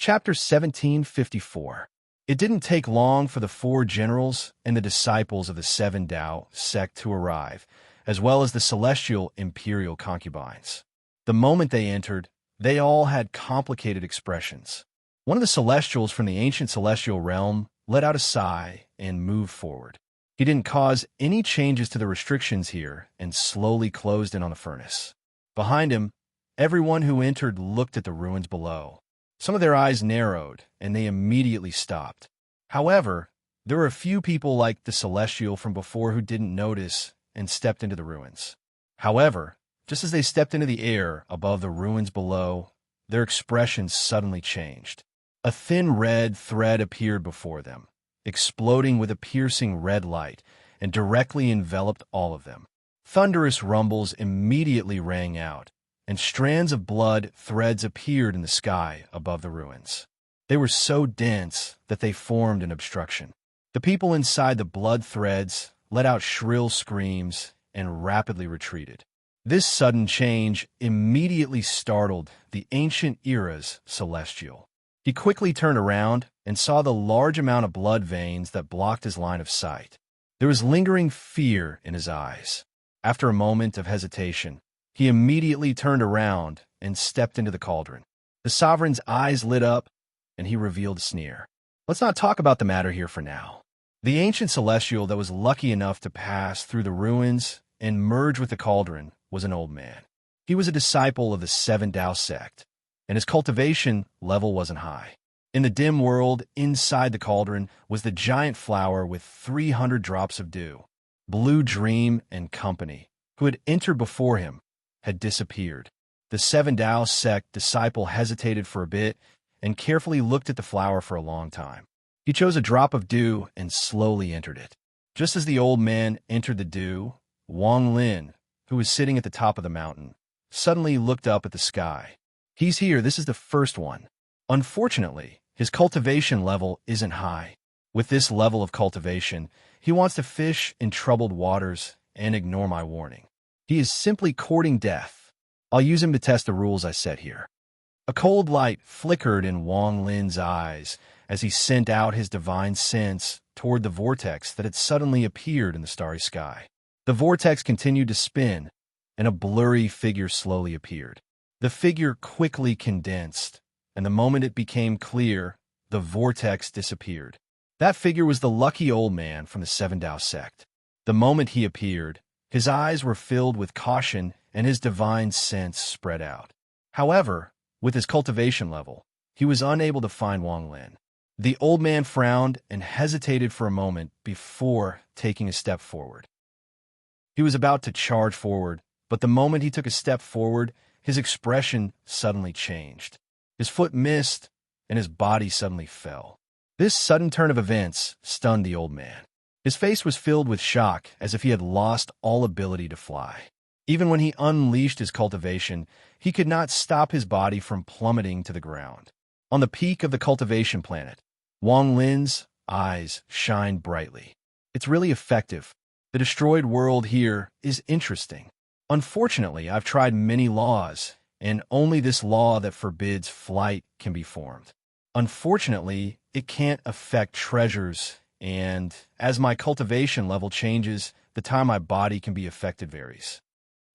Chapter 1754. It didn't take long for the four generals and the disciples of the Seven Tao sect to arrive, as well as the celestial imperial concubines. The moment they entered, they all had complicated expressions. One of the celestials from the ancient celestial realm let out a sigh and moved forward. He didn't cause any changes to the restrictions here and slowly closed in on the furnace. Behind him, everyone who entered looked at the ruins below. Some of their eyes narrowed, and they immediately stopped. However, there were a few people like the celestial from before who didn't notice and stepped into the ruins. However, just as they stepped into the air above the ruins below, their expressions suddenly changed. A thin red thread appeared before them, exploding with a piercing red light, and directly enveloped all of them. Thunderous rumbles immediately rang out, and strands of blood threads appeared in the sky above the ruins. They were so dense that they formed an obstruction. The people inside the blood threads let out shrill screams and rapidly retreated. This sudden change immediately startled the ancient era's celestial. He quickly turned around and saw the large amount of blood veins that blocked his line of sight. There was lingering fear in his eyes. After a moment of hesitation, he immediately turned around and stepped into the cauldron. The sovereign's eyes lit up, and he revealed a sneer. Let's not talk about the matter here for now. The ancient celestial that was lucky enough to pass through the ruins and merge with the cauldron was an old man. He was a disciple of the Seven Tao sect, and his cultivation level wasn't high. In the dim world inside the cauldron was the giant flower with 300 drops of dew. Blue Dream and company, who had entered before him, had disappeared. The Seven Tao sect disciple hesitated for a bit and carefully looked at the flower for a long time. He chose a drop of dew and slowly entered it. Just as the old man entered the dew, Wang Lin, who was sitting at the top of the mountain, suddenly looked up at the sky. He's here, this is the first one. Unfortunately, his cultivation level isn't high. With this level of cultivation, he wants to fish in troubled waters and ignore my warning. He is simply courting death. I'll use him to test the rules I set here. A cold light flickered in Wang Lin's eyes as he sent out his divine sense toward the vortex that had suddenly appeared in the starry sky. The vortex continued to spin, and a blurry figure slowly appeared. The figure quickly condensed, and the moment it became clear, the vortex disappeared. That figure was the lucky old man from the Seven Tao sect. The moment he appeared, his eyes were filled with caution and his divine sense spread out. However, with his cultivation level, he was unable to find Wang Lin. The old man frowned and hesitated for a moment before taking a step forward. He was about to charge forward, but the moment he took a step forward, his expression suddenly changed. His foot missed, and his body suddenly fell. This sudden turn of events stunned the old man. His face was filled with shock, as if he had lost all ability to fly. Even when he unleashed his cultivation, he could not stop his body from plummeting to the ground. On the peak of the cultivation planet, Wang Lin's eyes shined brightly. It's really effective. The destroyed world here is interesting. Unfortunately, I've tried many laws, and only this law that forbids flight can be formed. Unfortunately, it can't affect treasures, and as my cultivation level changes, the time my body can be affected varies.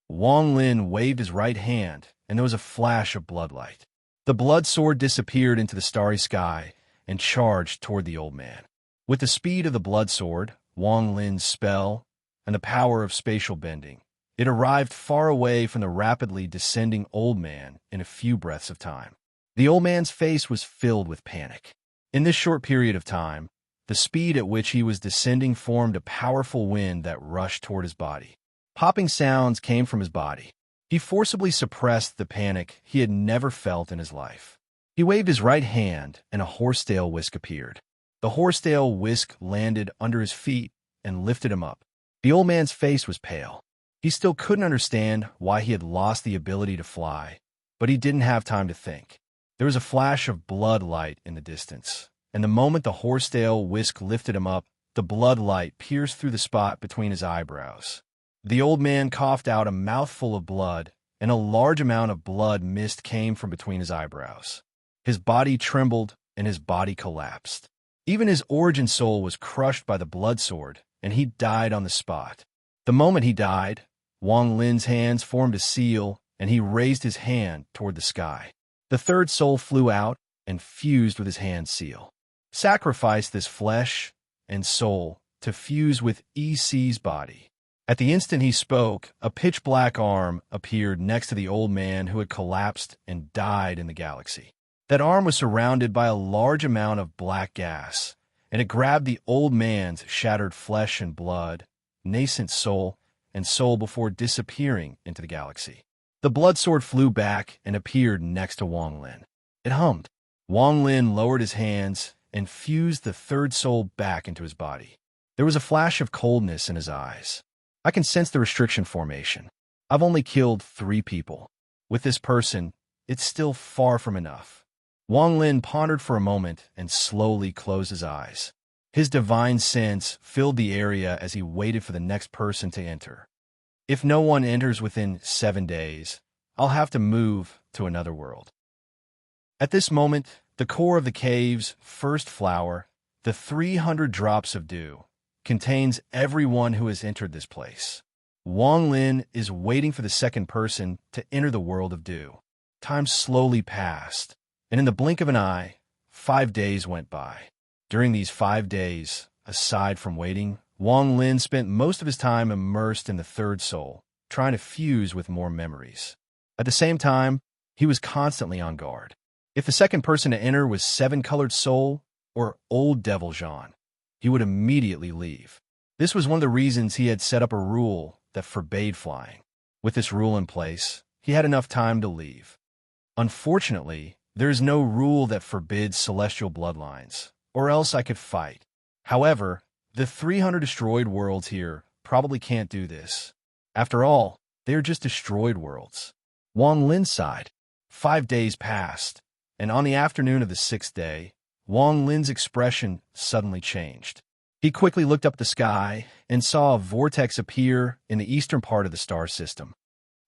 Wang Lin waved his right hand, and there was a flash of bloodlight. The blood sword disappeared into the starry sky and charged toward the old man. With the speed of the blood sword, Wang Lin's spell, and the power of spatial bending, it arrived far away from the rapidly descending old man in a few breaths of time. The old man's face was filled with panic. In this short period of time, the speed at which he was descending formed a powerful wind that rushed toward his body. Popping sounds came from his body. He forcibly suppressed the panic he had never felt in his life. He waved his right hand, and a horsetail whisk appeared. The horsetail whisk landed under his feet and lifted him up. The old man's face was pale. He still couldn't understand why he had lost the ability to fly, but he didn't have time to think. There was a flash of blood light in the distance, and the moment the horsetail whisk lifted him up, the blood light pierced through the spot between his eyebrows. The old man coughed out a mouthful of blood, and a large amount of blood mist came from between his eyebrows. His body trembled, and his body collapsed. Even his origin soul was crushed by the blood sword, and he died on the spot. The moment he died, Wang Lin's hands formed a seal, and he raised his hand toward the sky. The third soul flew out and fused with his hand seal. Sacrifice this flesh and soul to fuse with EC's body. At the instant he spoke, a pitch-black arm appeared next to the old man who had collapsed and died in the galaxy. That arm was surrounded by a large amount of black gas, and it grabbed the old man's shattered flesh and blood, nascent soul, and soul before disappearing into the galaxy. The blood sword flew back and appeared next to Wang Lin. It hummed. Wang Lin lowered his hands and fused the third soul back into his body. There was a flash of coldness in his eyes. I can sense the restriction formation. I've only killed 3 people. With this person, it's still far from enough. Wang Lin pondered for a moment and slowly closed his eyes. His divine sense filled the area as he waited for the next person to enter. If no one enters within 7 days, I'll have to move to another world. At this moment, the core of the cave's first flower, the 300 drops of dew, contains everyone who has entered this place. Wang Lin is waiting for the second person to enter the world of dew. Time slowly passed, and in the blink of an eye, 5 days went by. During these 5 days, aside from waiting, Wang Lin spent most of his time immersed in the third soul, trying to fuse with more memories. At the same time, he was constantly on guard. If the second person to enter was 7-colored soul or old devil Jean, he would immediately leave. This was one of the reasons he had set up a rule that forbade flying. With this rule in place, he had enough time to leave. Unfortunately, there is no rule that forbids celestial bloodlines, or else I could fight. However, the 300 destroyed worlds here probably can't do this. After all, they are just destroyed worlds. Wang Lin sighed. 5 days passed, and on the afternoon of the 6th day, Wang Lin's expression suddenly changed. He quickly looked up the sky and saw a vortex appear in the eastern part of the star system.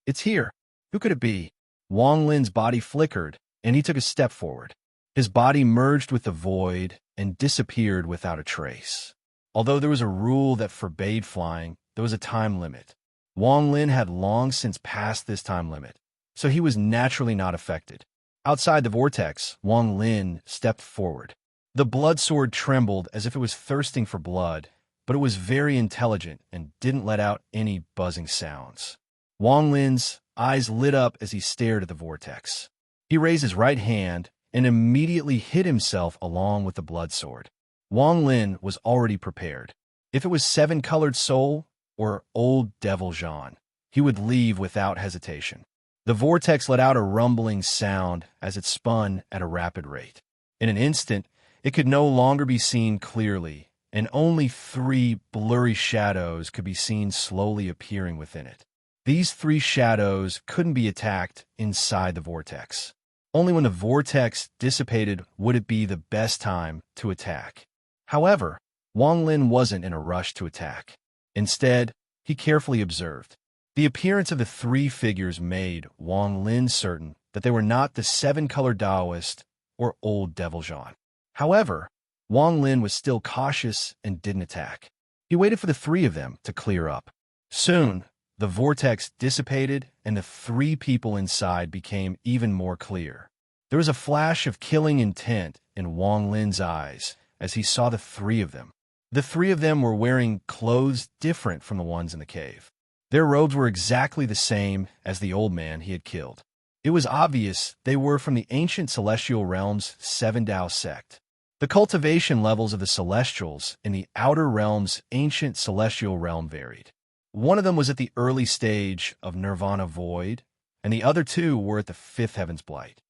It's here. Who could it be? Wang Lin's body flickered, and he took a step forward. His body merged with the void and disappeared without a trace. Although there was a rule that forbade flying, there was a time limit. Wang Lin had long since passed this time limit, so he was naturally not affected. Outside the vortex, Wang Lin stepped forward. The blood sword trembled as if it was thirsting for blood, but it was very intelligent and didn't let out any buzzing sounds. Wang Lin's eyes lit up as he stared at the vortex. He raised his right hand and immediately hit himself along with the blood sword. Wang Lin was already prepared. If it was 7-colored soul or old devil Jean, he would leave without hesitation. The vortex let out a rumbling sound as it spun at a rapid rate. In an instant, it could no longer be seen clearly, and only 3 blurry shadows could be seen slowly appearing within it. These 3 shadows couldn't be attacked inside the vortex. Only when the vortex dissipated would it be the best time to attack. However, Wang Lin wasn't in a rush to attack. Instead, he carefully observed. The appearance of the 3 figures made Wang Lin certain that they were not the 7-colored Taoist or old devil Jean. However, Wang Lin was still cautious and didn't attack. He waited for the 3 of them to clear up. Soon, the vortex dissipated and the 3 people inside became even more clear. There was a flash of killing intent in Wang Lin's eyes as he saw the 3 of them. The 3 of them were wearing clothes different from the ones in the cave. Their robes were exactly the same as the old man he had killed. It was obvious they were from the ancient celestial realm's 7 Tao sect. The cultivation levels of the celestials in the outer realm's ancient celestial realm varied. One of them was at the early stage of Nirvana Void, and the other 2 were at the 5th Heaven's Blight.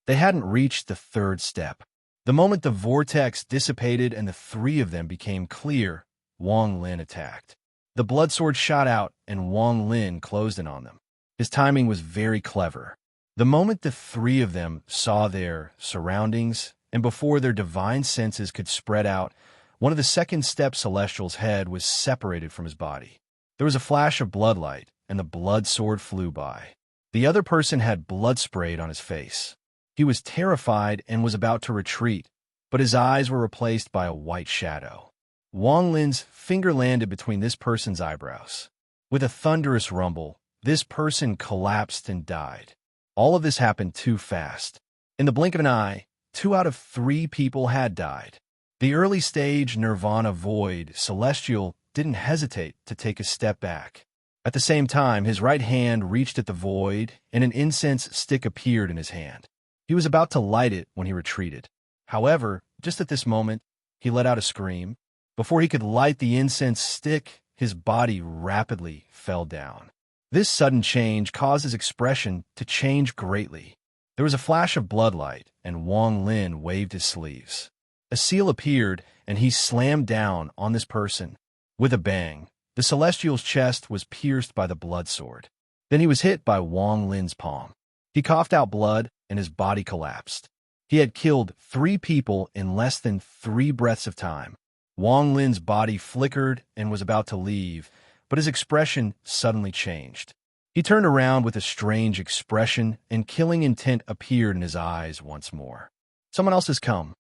They hadn't reached the 3rd step. The moment the vortex dissipated and the 3 of them became clear, Wang Lin attacked. The blood sword shot out, and Wang Lin closed in on them. His timing was very clever. The moment the 3 of them saw their surroundings, and before their divine senses could spread out, one of the second-step Celestial's head was separated from his body. There was a flash of bloodlight, and the blood sword flew by. The other person had blood sprayed on his face. He was terrified and was about to retreat, but his eyes were replaced by a white shadow. Wang Lin's finger landed between this person's eyebrows. With a thunderous rumble, this person collapsed and died. All of this happened too fast. In the blink of an eye, 2 out of 3 people had died. The early stage nirvana void celestial didn't hesitate to take a step back. At the same time, his right hand reached at the void, and an incense stick appeared in his hand. He was about to light it when he retreated. However, just at this moment, he let out a scream. Before he could light the incense stick, his body rapidly fell down. This sudden change caused his expression to change greatly. There was a flash of bloodlight, and Wang Lin waved his sleeves. A seal appeared, and he slammed down on this person. With a bang, the Celestial's chest was pierced by the blood sword. Then he was hit by Wang Lin's palm. He coughed out blood, and his body collapsed. He had killed 3 people in less than 3 breaths of time. Wang Lin's body flickered and was about to leave, but his expression suddenly changed. He turned around with a strange expression, and killing intent appeared in his eyes once more. Someone else has come.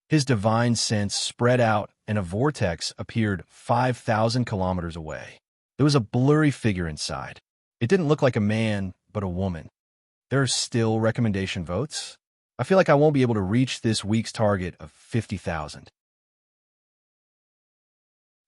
His divine sense spread out, and a vortex appeared 5,000 kilometers away. There was a blurry figure inside. It didn't look like a man, but a woman. There are still recommendation votes. I feel like I won't be able to reach this week's target of 50,000.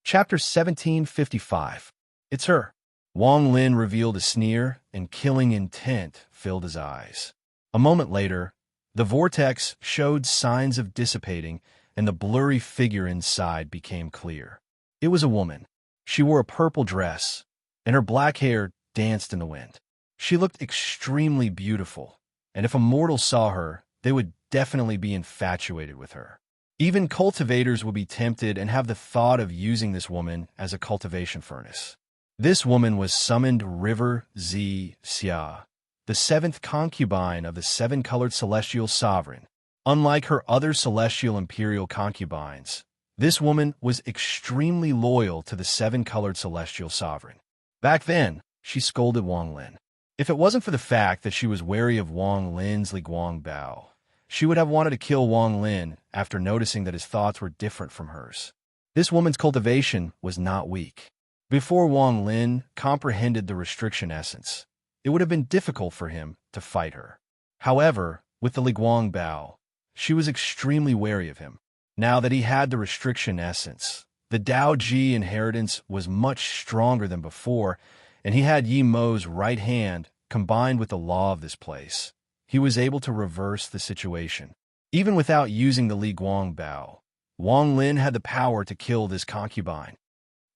Chapter 1755. It's her. Wang Lin revealed a sneer, and killing intent filled his eyes. A moment later, the vortex showed signs of dissipating, and the blurry figure inside became clear. It was a woman. She wore a purple dress, and her black hair danced in the wind. She looked extremely beautiful, and if a mortal saw her, they would definitely be infatuated with her. Even cultivators would be tempted and have the thought of using this woman as a cultivation furnace. This woman was summoned River Xia, the 7th concubine of the 7-colored celestial sovereign. Unlike her other celestial imperial concubines, this woman was extremely loyal to the 7-colored celestial sovereign. Back then, she scolded Wang Lin. If it wasn't for the fact that she was wary of Wang Lin's Liguang Bao, she would have wanted to kill Wang Lin after noticing that his thoughts were different from hers. This woman's cultivation was not weak. Before Wang Lin comprehended the restriction essence, it would have been difficult for him to fight her. However, with the Liguang Bao, she was extremely wary of him. Now that he had the restriction essence, the Dao Ji inheritance was much stronger than before, and he had Yi Mo's right hand combined with the law of this place. He was able to reverse the situation. Even without using the Liguang Bao, Wang Lin had the power to kill this concubine.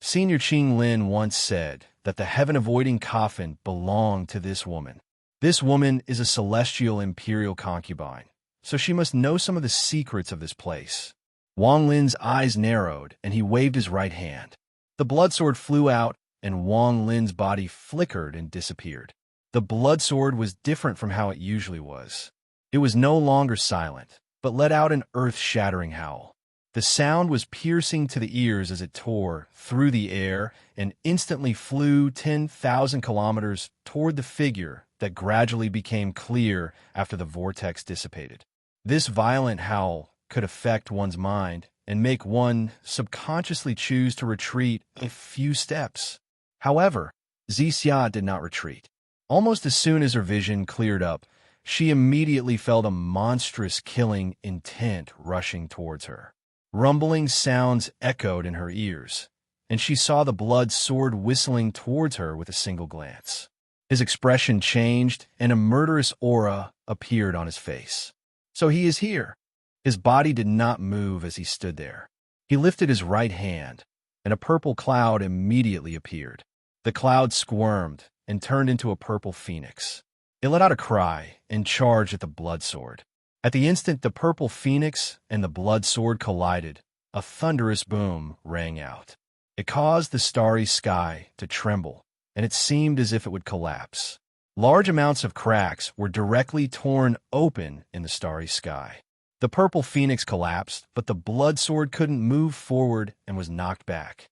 Senior Qing Lin once said that the heaven-avoiding coffin belonged to this woman. This woman is a celestial imperial concubine, so she must know some of the secrets of this place. Wang Lin's eyes narrowed, and he waved his right hand. The blood sword flew out, and Wang Lin's body flickered and disappeared. The blood sword was different from how it usually was. It was no longer silent, but let out an earth-shattering howl. The sound was piercing to the ears as it tore through the air and instantly flew 10,000 kilometers toward the figure that gradually became clear after the vortex dissipated. This violent howl could affect one's mind and make one subconsciously choose to retreat a few steps. However, Xia did not retreat. Almost as soon as her vision cleared up, she immediately felt a monstrous killing intent rushing towards her. Rumbling sounds echoed in her ears, and she saw the blood sword whistling towards her with a single glance. His expression changed, and a murderous aura appeared on his face. So he is here. His body did not move as he stood there. He lifted his right hand, and a purple cloud immediately appeared. The cloud squirmed and turned into a purple phoenix. It let out a cry and charged at the blood sword. At the instant the purple phoenix and the blood sword collided, a thunderous boom rang out. It caused the starry sky to tremble, and it seemed as if it would collapse. Large amounts of cracks were directly torn open in the starry sky. The purple phoenix collapsed, but the blood sword couldn't move forward and was knocked back.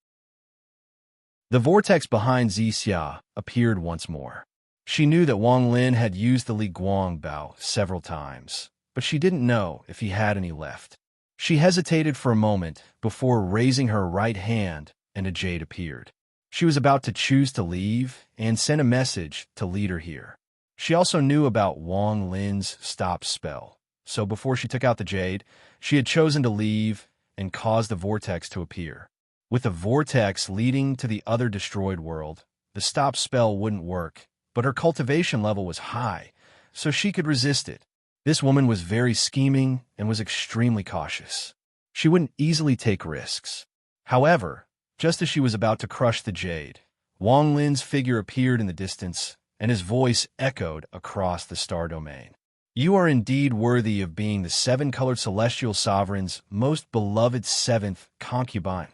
The vortex behind Xia appeared once more. She knew that Wang Lin had used the Liguang Bao several times, but she didn't know if he had any left. She hesitated for a moment before raising her right hand, and a jade appeared. She was about to choose to leave and send a message to lead her here. She also knew about Wang Lin's stop spell, so before she took out the jade, she had chosen to leave and cause the vortex to appear. With the vortex leading to the other destroyed world, the stop spell wouldn't work, but her cultivation level was high, so she could resist it. This woman was very scheming and was extremely cautious. She wouldn't easily take risks. However, just as she was about to crush the jade, Wang Lin's figure appeared in the distance, and his voice echoed across the star domain. You are indeed worthy of being the seven-colored celestial sovereign's most beloved seventh concubine.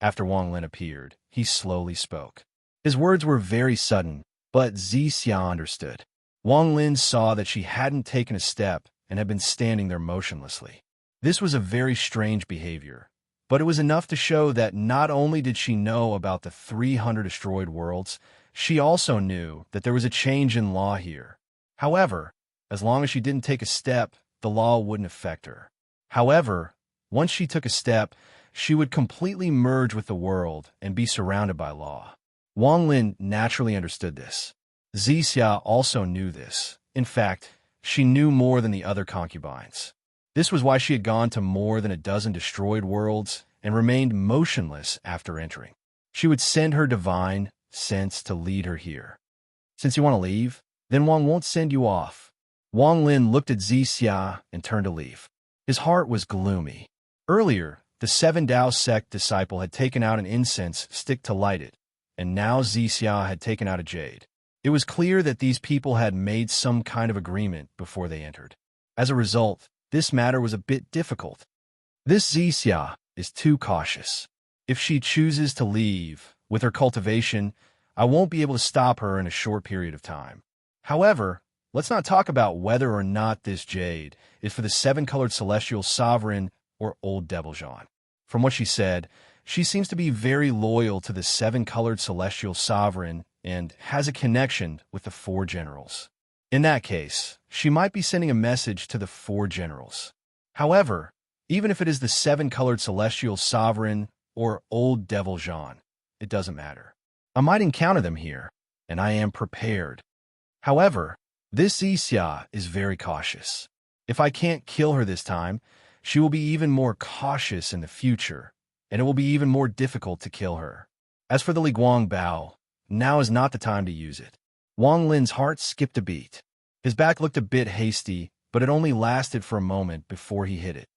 After Wang Lin appeared, he slowly spoke. His words were very sudden, but Xia understood. Wang Lin saw that she hadn't taken a step and had been standing there motionlessly. This was a very strange behavior, but it was enough to show that not only did she know about the 300 destroyed worlds, she also knew that there was a change in law here. However, as long as she didn't take a step, the law wouldn't affect her. However, once she took a step, she would completely merge with the world and be surrounded by law. Wang Lin naturally understood this. Xia also knew this. In fact, she knew more than the other concubines. This was why she had gone to more than a dozen destroyed worlds and remained motionless after entering. She would send her divine sense to lead her here. Since you want to leave, then Wang won't send you off. Wang Lin looked at Xia and turned to leave. His heart was gloomy. Earlier, the Seven Tao sect disciple had taken out an incense stick to light it, and now Xia had taken out a jade. It was clear that these people had made some kind of agreement before they entered. As a result, this matter was a bit difficult. This Xia is too cautious. If she chooses to leave, with her cultivation, I won't be able to stop her in a short period of time. However, let's not talk about whether or not this jade is for the seven-colored celestial sovereign or old Devil Jean. From what she said, she seems to be very loyal to the seven-colored celestial sovereign and has a connection with the four generals. In that case, she might be sending a message to the four generals. However, even if it is the seven-colored celestial sovereign or old Devil Jean, it doesn't matter. I might encounter them here, and I am prepared. However, this Xia is very cautious. If I can't kill her this time, she will be even more cautious in the future, and it will be even more difficult to kill her. As for the Liguang Bao, now is not the time to use it. Wang Lin's heart skipped a beat. His back looked a bit hasty, but it only lasted for a moment before he hit it.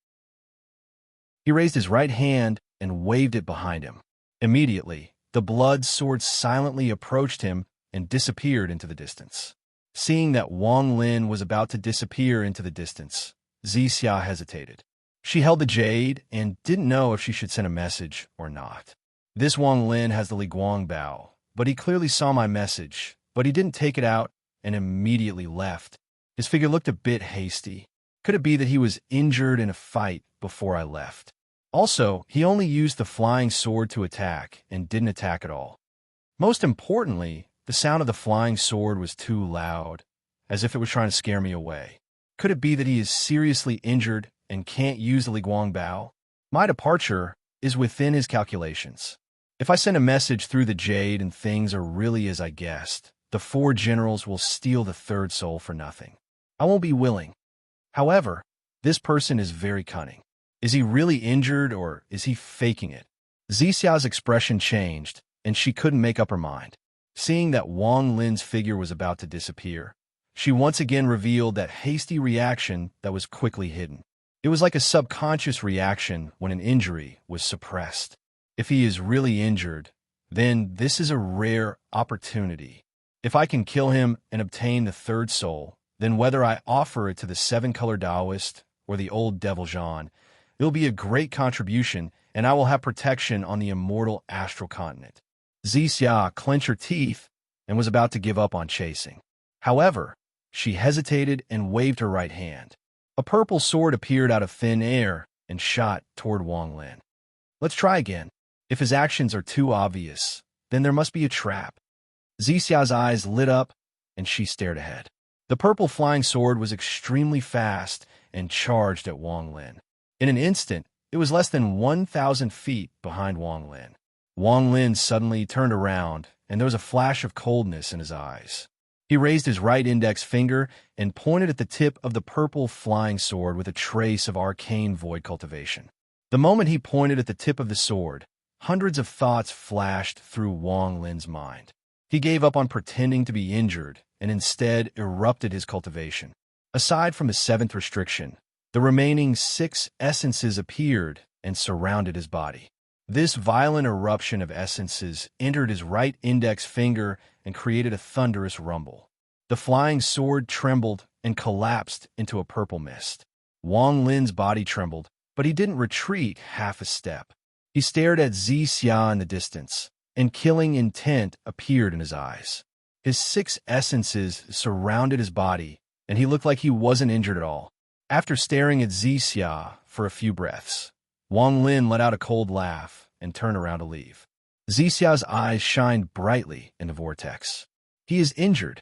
He raised his right hand and waved it behind him. Immediately, the blood sword silently approached him and disappeared into the distance. Seeing that Wang Lin was about to disappear into the distance, Xia hesitated. She held the jade and didn't know if she should send a message or not. This Wang Lin has the Liguang Bao, but he clearly saw my message, but he didn't take it out and immediately left. His figure looked a bit hasty. Could it be that he was injured in a fight before I left? Also, he only used the flying sword to attack and didn't attack at all. Most importantly, the sound of the flying sword was too loud, as if it was trying to scare me away. Could it be that he is seriously injured and can't use the Liguang Bao? My departure is within his calculations. If I send a message through the jade and things are really as I guessed, the four generals will steal the third soul for nothing. I won't be willing. However, this person is very cunning. Is he really injured or is he faking it? Xiao's expression changed, and she couldn't make up her mind. Seeing that Wang Lin's figure was about to disappear, she once again revealed that hasty reaction that was quickly hidden. It was like a subconscious reaction when an injury was suppressed. If he is really injured, then this is a rare opportunity. If I can kill him and obtain the third soul, then whether I offer it to the seven-color Taoist or the old Devil Jean, it will be a great contribution, and I will have protection on the immortal astral continent. Xia clenched her teeth and was about to give up on chasing. However, she hesitated and waved her right hand. A purple sword appeared out of thin air and shot toward Wang Lin. Let's try again. If his actions are too obvious, then there must be a trap. Xia's eyes lit up, and she stared ahead. The purple flying sword was extremely fast and charged at Wang Lin. In an instant, it was less than 1,000 feet behind Wang Lin. Wang Lin suddenly turned around, and there was a flash of coldness in his eyes. He raised his right index finger and pointed at the tip of the purple flying sword with a trace of arcane void cultivation. The moment he pointed at the tip of the sword, hundreds of thoughts flashed through Wang Lin's mind. He gave up on pretending to be injured and instead erupted his cultivation. Aside from his seventh restriction, the remaining 6 essences appeared and surrounded his body. This violent eruption of essences entered his right index finger and created a thunderous rumble. The flying sword trembled and collapsed into a purple mist. Wang Lin's body trembled, but he didn't retreat half a step. He stared at Xia in the distance, and killing intent appeared in his eyes. His 6 essences surrounded his body, and he looked like he wasn't injured at all. After staring at Xia for a few breaths, Wang Lin let out a cold laugh and turned around to leave. Xia's eyes shined brightly in the vortex. He is injured,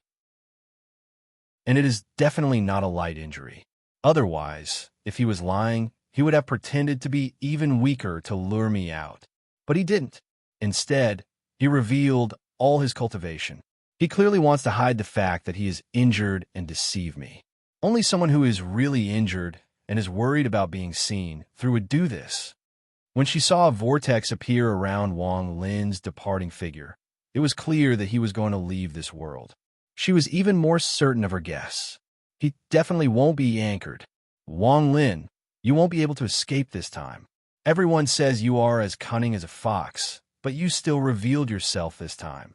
and it is definitely not a light injury. Otherwise, if he was lying, he would have pretended to be even weaker to lure me out. But he didn't. Instead, he revealed all his cultivation. He clearly wants to hide the fact that he is injured and deceive me. Only someone who is really injured and is worried about being seen through would do this. When she saw a vortex appear around Wang Lin's departing figure, it was clear that he was going to leave this world. She was even more certain of her guess. He definitely won't be anchored. Wang Lin, you won't be able to escape this time. Everyone says you are as cunning as a fox, but you still revealed yourself this time.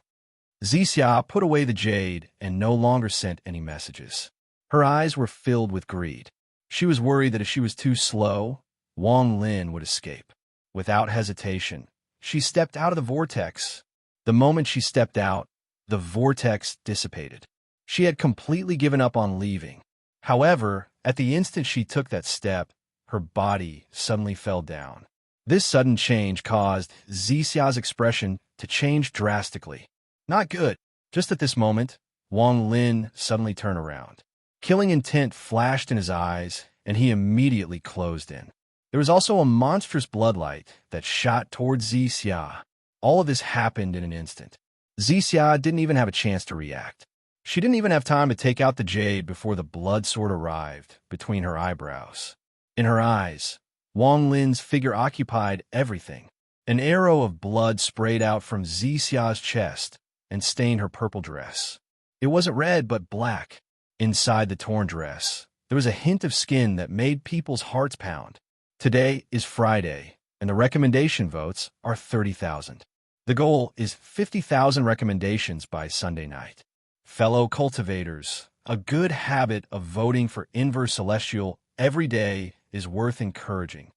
Xia put away the jade and no longer sent any messages. Her eyes were filled with greed. She was worried that if she was too slow, Wang Lin would escape. Without hesitation, she stepped out of the vortex. The moment she stepped out, the vortex dissipated. She had completely given up on leaving. However, at the instant she took that step, her body suddenly fell down. This sudden change caused Xia's expression to change drastically. Not good. Just at this moment, Wang Lin suddenly turned around. Killing intent flashed in his eyes, and he immediately closed in. There was also a monstrous bloodlight that shot towards Xia. All of this happened in an instant. Xia didn't even have a chance to react. She didn't even have time to take out the jade before the blood sword arrived between her eyebrows. In her eyes, Wang Lin's figure occupied everything. An arrow of blood sprayed out from Xia's chest and stained her purple dress. It wasn't red, but black. Inside the torn dress, there was a hint of skin that made people's hearts pound. Today is Friday, and the recommendation votes are 30,000. The goal is 50,000 recommendations by Sunday night. Fellow cultivators, a good habit of voting for Inverse Celestial every day is worth encouraging.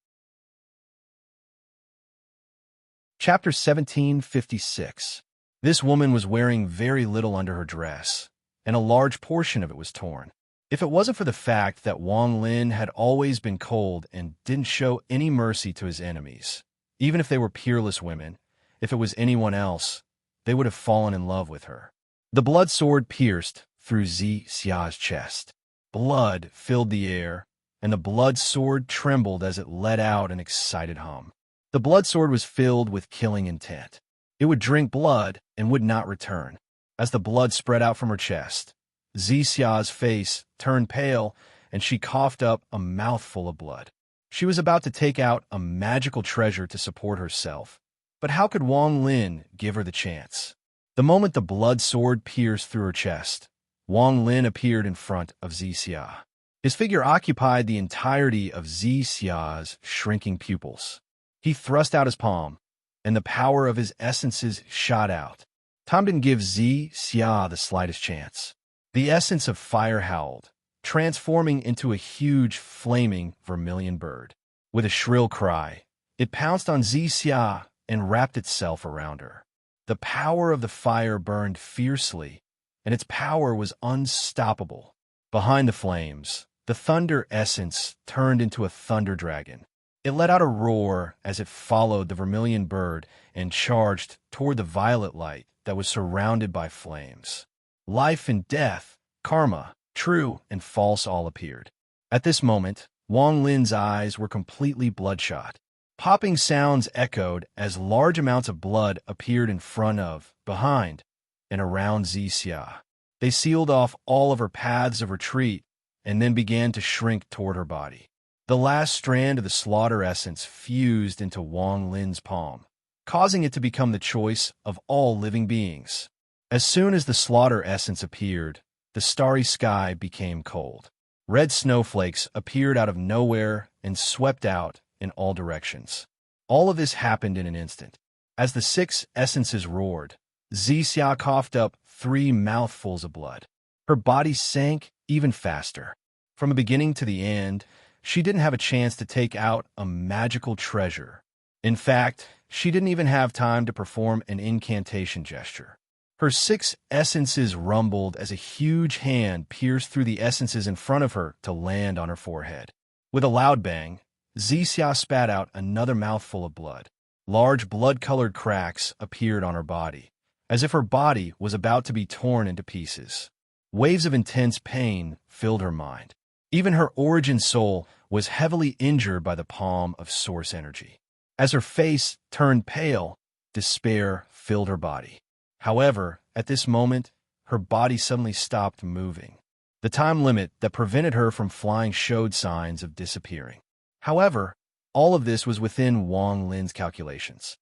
Chapter 1756. This woman was wearing very little under her dress, and a large portion of it was torn. If it wasn't for the fact that Wang Lin had always been cold and didn't show any mercy to his enemies, even if they were peerless women, if it was anyone else, they would have fallen in love with her. The blood sword pierced through Xia's chest. Blood filled the air, and the blood sword trembled as it let out an excited hum. The blood sword was filled with killing intent. It would drink blood and would not return. As the blood spread out from her chest, Xia's face turned pale, and she coughed up a mouthful of blood. She was about to take out a magical treasure to support herself, but how could Wang Lin give her the chance? The moment the blood sword pierced through her chest, Wang Lin appeared in front of Xia. His figure occupied the entirety of Xia's shrinking pupils. He thrust out his palm, and the power of his essences shot out. Time didn't give Xia the slightest chance. The essence of fire howled, transforming into a huge, flaming vermilion bird. With a shrill cry, it pounced on Xia and wrapped itself around her. The power of the fire burned fiercely, and its power was unstoppable. Behind the flames, the thunder essence turned into a thunder dragon. It let out a roar as it followed the vermilion bird and charged toward the violet light that was surrounded by flames. Life and death, karma, true and false all appeared. At this moment, Wang Lin's eyes were completely bloodshot. Popping sounds echoed as large amounts of blood appeared in front of, behind, and around Zixia. They sealed off all of her paths of retreat and then began to shrink toward her body. The last strand of the slaughter essence fused into Wang Lin's palm, causing it to become the choice of all living beings. As soon as the slaughter essence appeared, the starry sky became cold. Red snowflakes appeared out of nowhere and swept out in all directions. All of this happened in an instant. As the 6 essences roared, Zixia coughed up 3 mouthfuls of blood. Her body sank even faster. From the beginning to the end, she didn't have a chance to take out a magical treasure. In fact, she didn't even have time to perform an incantation gesture. Her 6 essences rumbled as a huge hand pierced through the essences in front of her to land on her forehead. With a loud bang, Zixia spat out another mouthful of blood. Large blood-colored cracks appeared on her body, as if her body was about to be torn into pieces. Waves of intense pain filled her mind. Even her origin soul was heavily injured by the palm of source energy. As her face turned pale, despair filled her body. However, at this moment, her body suddenly stopped moving. The time limit that prevented her from flying showed signs of disappearing. However, all of this was within Wang Lin's calculations.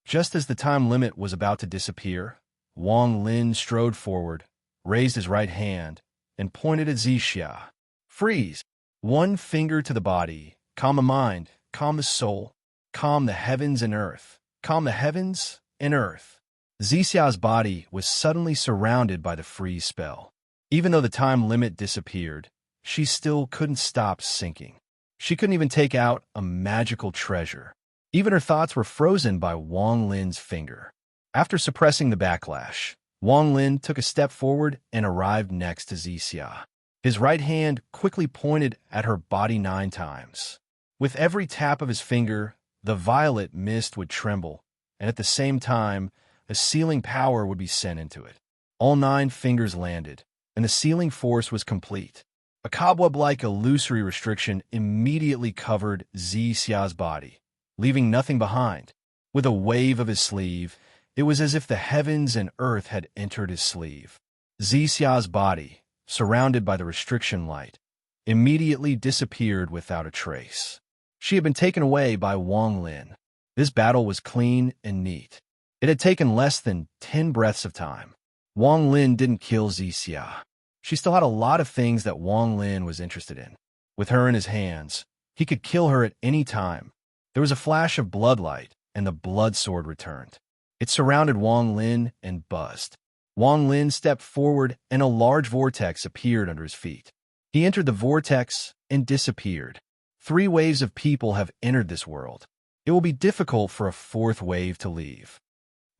Just as the time limit was about to disappear, Wang Lin strode forward, raised his right hand, and pointed at Zixia. Freeze! One finger to the body. Calm the mind, calm the soul, calm the heavens and earth, calm the heavens and earth. Zixia's body was suddenly surrounded by the freeze spell. Even though the time limit disappeared, she still couldn't stop sinking. She couldn't even take out a magical treasure. Even her thoughts were frozen by Wang Lin's finger. After suppressing the backlash, Wang Lin took a step forward and arrived next to Zixia. His right hand quickly pointed at her body 9 times. With every tap of his finger, the violet mist would tremble, and at the same time, a sealing power would be sent into it. All 9 fingers landed, and the sealing force was complete. A cobweb-like illusory restriction immediately covered Zixia's body, leaving nothing behind. With a wave of his sleeve, it was as if the heavens and earth had entered his sleeve. Zixia's body, surrounded by the restriction light, immediately disappeared without a trace. She had been taken away by Wang Lin. This battle was clean and neat. It had taken less than 10 breaths of time. Wang Lin didn't kill Zixia. She still had a lot of things that Wang Lin was interested in. With her in his hands, he could kill her at any time. There was a flash of bloodlight, and the blood sword returned. It surrounded Wang Lin and buzzed. Wang Lin stepped forward, and a large vortex appeared under his feet. He entered the vortex and disappeared. 3 waves of people have entered this world. It will be difficult for a 4th wave to leave.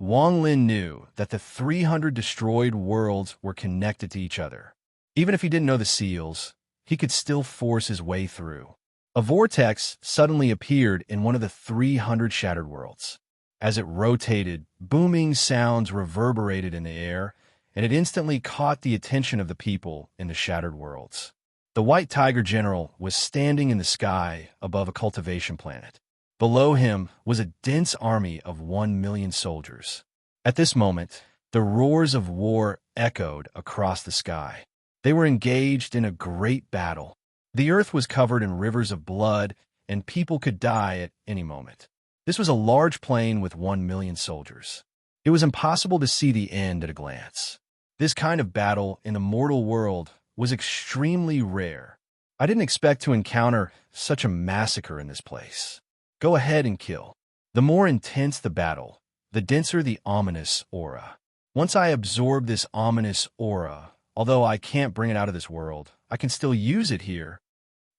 Wang Lin knew that the 300 destroyed worlds were connected to each other. Even if he didn't know the seals, he could still force his way through. A vortex suddenly appeared in one of the 300 shattered worlds. As it rotated, booming sounds reverberated in the air, and it instantly caught the attention of the people in the shattered worlds. The White Tiger General was standing in the sky above a cultivation planet. Below him was a dense army of 1 million soldiers. At this moment, the roars of war echoed across the sky. They were engaged in a great battle. The earth was covered in rivers of blood, and people could die at any moment. This was a large plain with 1 million soldiers. It was impossible to see the end at a glance. This kind of battle in the mortal world was extremely rare. I didn't expect to encounter such a massacre in this place. Go ahead and kill. The more intense the battle, the denser the ominous aura. Once I absorb this ominous aura, although I can't bring it out of this world, I can still use it here.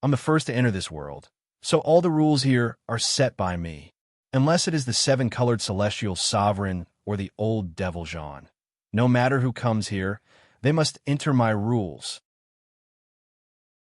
I'm the first to enter this world, so all the rules here are set by me. Unless it is the 7-colored celestial sovereign or the old devil Jean. No matter who comes here, they must enter my rules.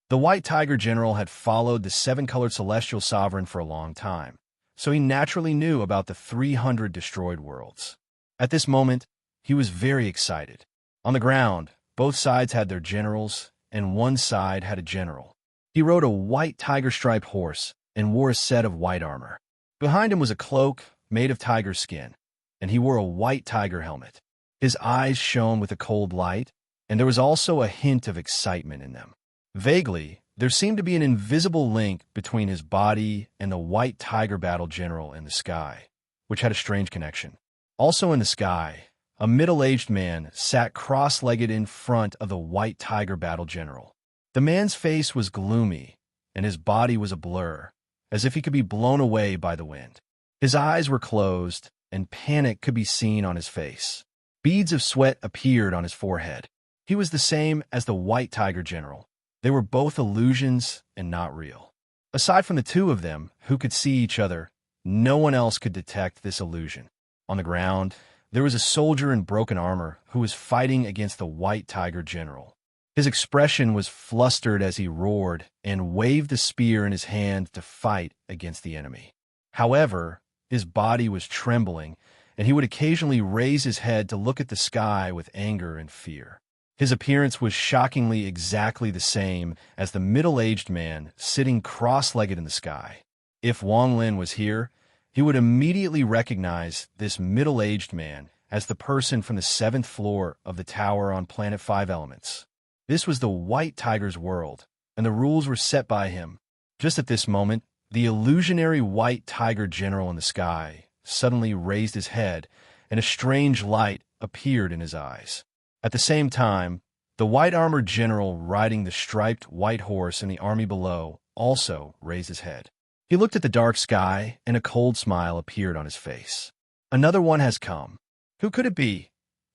The White Tiger General had followed the 7-colored celestial sovereign for a long time, so he naturally knew about the 300 destroyed worlds. At this moment, he was very excited. On the ground, both sides had their generals, and one side had a general. He rode a white tiger-striped horse and wore a set of white armor. Behind him was a cloak made of tiger skin, and he wore a white tiger helmet. His eyes shone with a cold light, and there was also a hint of excitement in them. Vaguely, there seemed to be an invisible link between his body and the white tiger battle general in the sky, which had a strange connection. Also in the sky, a middle-aged man sat cross-legged in front of the white tiger battle general. The man's face was gloomy, and his body was a blur, as if he could be blown away by the wind. His eyes were closed, and panic could be seen on his face. Beads of sweat appeared on his forehead. He was the same as the white tiger general. They were both illusions and not real. Aside from the two of them, who could see each other, no one else could detect this illusion. On the ground, there was a soldier in broken armor who was fighting against the white tiger general. His expression was flustered as he roared and waved the spear in his hand to fight against the enemy. However, his body was trembling, and he would occasionally raise his head to look at the sky with anger and fear. His appearance was shockingly exactly the same as the middle-aged man sitting cross-legged in the sky. If Wang Lin was here, he would immediately recognize this middle-aged man as the person from the 7th floor of the tower on Planet 5 Elements. This was the White Tiger's world, and the rules were set by him. Just at this moment, the illusionary White Tiger general in the sky suddenly raised his head, and a strange light appeared in his eyes. At the same time, the white-armored general riding the striped white horse in the army below also raised his head. He looked at the dark sky, and a cold smile appeared on his face. Another one has come. Who could it be?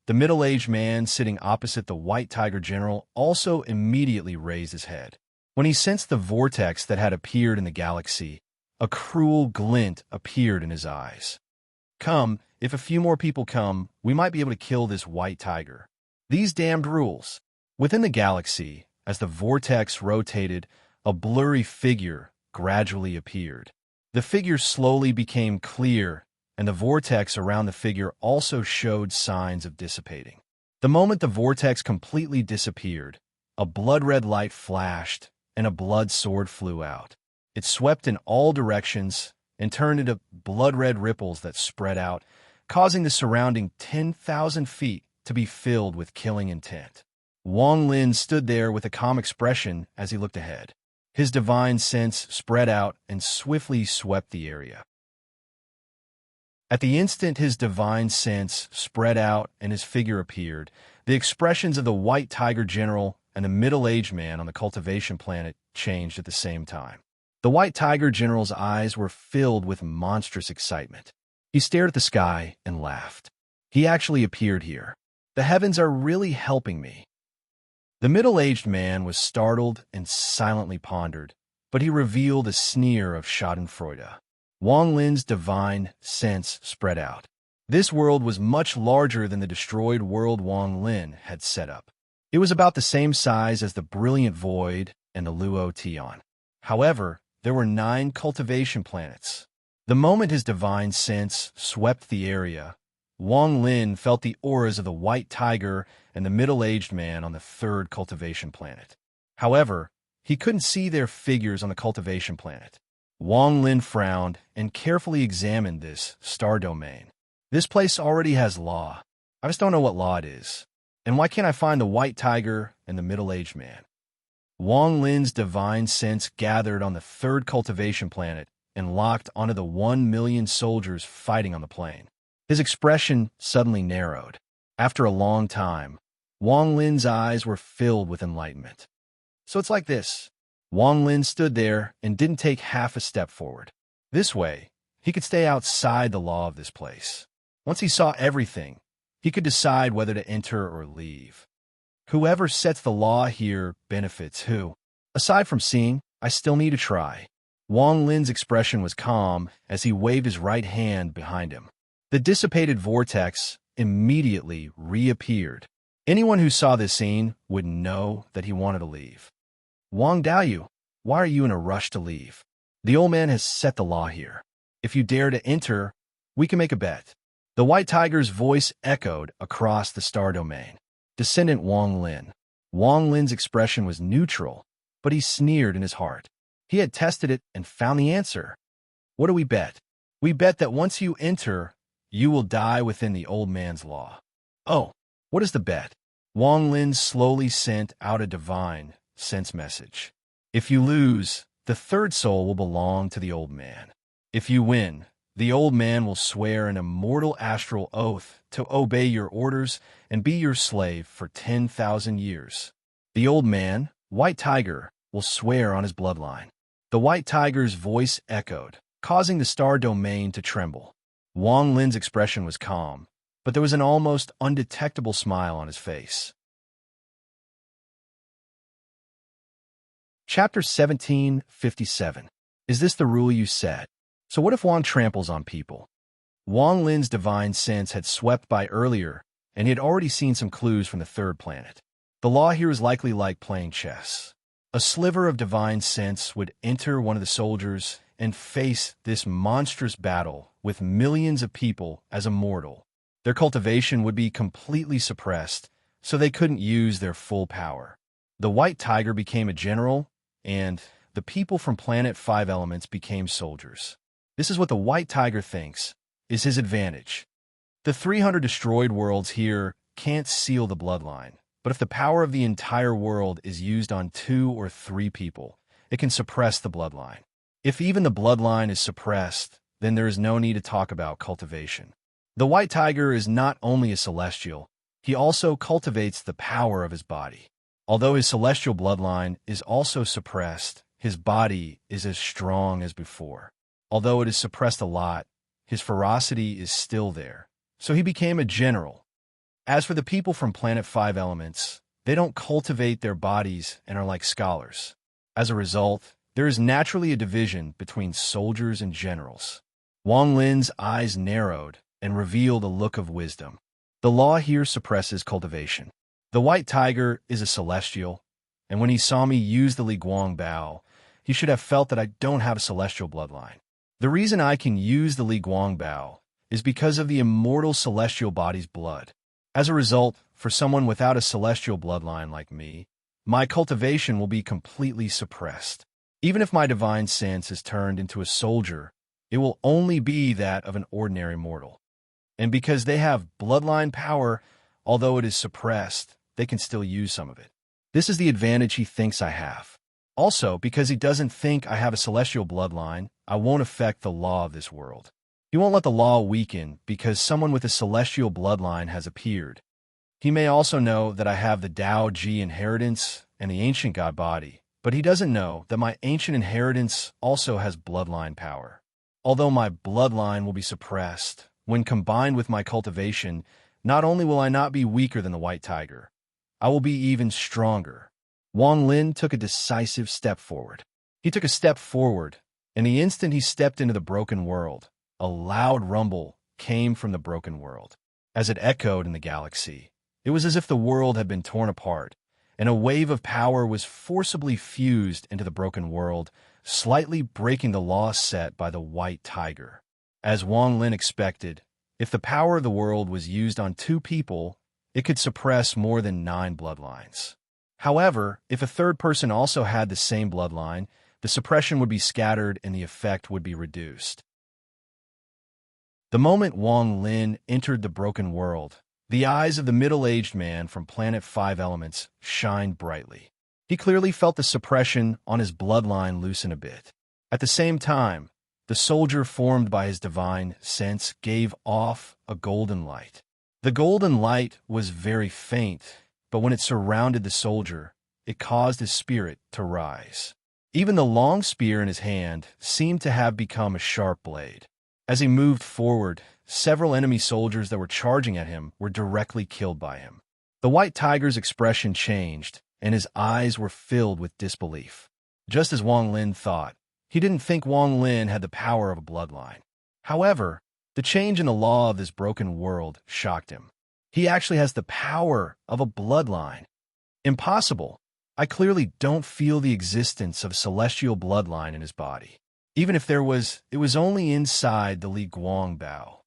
The middle-aged man sitting opposite the white tiger general also immediately raised his head. When he sensed the vortex that had appeared in the galaxy, a cruel glint appeared in his eyes. Come, if a few more people come, we might be able to kill this white tiger. These damned rules. Within the galaxy, as the vortex rotated, a blurry figure gradually appeared. The figure slowly became clear, and the vortex around the figure also showed signs of dissipating. The moment the vortex completely disappeared, a blood-red light flashed, and a blood sword flew out. It swept in all directions and turned into blood-red ripples that spread out, causing the surrounding 10,000 feet to be filled with killing intent. Wang Lin stood there with a calm expression as he looked ahead. His divine sense spread out and swiftly swept the area. At the instant his divine sense spread out and his figure appeared, the expressions of the white tiger general and the middle-aged man on the cultivation planet changed at the same time. The white tiger general's eyes were filled with monstrous excitement. He stared at the sky and laughed. He actually appeared here. The heavens are really helping me. The middle-aged man was startled and silently pondered, but he revealed a sneer of schadenfreude. Wang Lin's divine sense spread out. This world was much larger than the destroyed world Wang Lin had set up. It was about the same size as the brilliant void and the Luo Tian. However, there were 9 cultivation planets. The moment his divine sense swept the area, Wang Lin felt the auras of the white tiger and the middle-aged man on the 3rd cultivation planet. However, he couldn't see their figures on the cultivation planet. Wang Lin frowned and carefully examined this star domain. This place already has law. I just don't know what law it is. And why can't I find the white tiger and the middle-aged man? Wang Lin's divine sense gathered on the 3rd cultivation planet and locked onto the 1 million soldiers fighting on the plain. His expression suddenly narrowed. After a long time, Wang Lin's eyes were filled with enlightenment. So it's like this. Wang Lin stood there and didn't take half a step forward. This way, he could stay outside the law of this place. Once he saw everything, he could decide whether to enter or leave. Whoever sets the law here benefits who. Aside from seeing, I still need to try. Wang Lin's expression was calm as he waved his right hand behind him. The dissipated vortex immediately reappeared. Anyone who saw this scene would know that he wanted to leave. Wang Daoyu, why are you in a rush to leave? The old man has set the law here. If you dare to enter, we can make a bet. The white tiger's voice echoed across the star domain. Descendant Wang Lin, Wang Lin's expression was neutral, but he sneered in his heart. He had tested it and found the answer. What do we bet? We bet that once you enter, you will die within the old man's law. Oh, what is the bet? Wang Lin slowly sent out a divine sense message. If you lose, the third soul will belong to the old man. If you win, the old man will swear an immortal astral oath to obey your orders and be your slave for 10,000 years. The old man, White Tiger, will swear on his bloodline. The White Tiger's voice echoed, causing the star domain to tremble. Wang Lin's expression was calm, but there was an almost undetectable smile on his face. Chapter 1757. Is this the rule you set? So what if Wang tramples on people? Wang Lin's divine sense had swept by earlier, and he had already seen some clues from the third planet. The law here is likely like playing chess. A sliver of divine sense would enter one of the soldiers and face this monstrous battle with millions of people as immortal. Their cultivation would be completely suppressed, so they couldn't use their full power. The White Tiger became a general, and the people from Planet 5 Elements became soldiers. This is what the White Tiger thinks is his advantage. The 300 destroyed worlds here can't seal the bloodline, but if the power of the entire world is used on 2 or 3 people, it can suppress the bloodline. If even the bloodline is suppressed, then there is no need to talk about cultivation. The White Tiger is not only a celestial, he also cultivates the power of his body. Although his celestial bloodline is also suppressed, his body is as strong as before. Although it is suppressed a lot, his ferocity is still there. So he became a general. As for the people from Planet 5 Elements, they don't cultivate their bodies and are like scholars. As a result, there is naturally a division between soldiers and generals. Wang Lin's eyes narrowed and revealed a look of wisdom. The law here suppresses cultivation. The White Tiger is a celestial, and when he saw me use the Li Guang Bao, he should have felt that I don't have a celestial bloodline. The reason I can use the Li Guang Bao is because of the immortal celestial body's blood. As a result, for someone without a celestial bloodline like me, my cultivation will be completely suppressed. Even if my divine sense is turned into a soldier, it will only be that of an ordinary mortal. And because they have bloodline power, although it is suppressed, they can still use some of it. This is the advantage he thinks I have. Also, because he doesn't think I have a celestial bloodline, I won't affect the law of this world. He won't let the law weaken because someone with a celestial bloodline has appeared. He may also know that I have the Dao Ji inheritance and the ancient god body, but he doesn't know that my ancient inheritance also has bloodline power. Although my bloodline will be suppressed, when combined with my cultivation, not only will I not be weaker than the White Tiger, I will be even stronger. Wang Lin took a decisive step forward. He took a step forward, and the instant he stepped into the broken world, a loud rumble came from the broken world. As it echoed in the galaxy, it was as if the world had been torn apart, and a wave of power was forcibly fused into the broken world, slightly breaking the law set by the White Tiger. As Wang Lin expected, if the power of the world was used on 2 people, it could suppress more than 9 bloodlines. However, if a third person also had the same bloodline, the suppression would be scattered and the effect would be reduced. The moment Wang Lin entered the broken world, the eyes of the middle-aged man from Planet 5 Elements shined brightly. He clearly felt the suppression on his bloodline loosen a bit. At the same time, the soldier formed by his divine sense gave off a golden light. The golden light was very faint, but when it surrounded the soldier, it caused his spirit to rise. Even the long spear in his hand seemed to have become a sharp blade. As he moved forward, several enemy soldiers that were charging at him were directly killed by him. The White Tiger's expression changed, and his eyes were filled with disbelief. Just as Wang Lin thought, he didn't think Wang Lin had the power of a bloodline. However, the change in the law of this broken world shocked him. He actually has the power of a bloodline. Impossible. I clearly don't feel the existence of a celestial bloodline in his body. Even if there was, it was only inside the Li Guang Bao.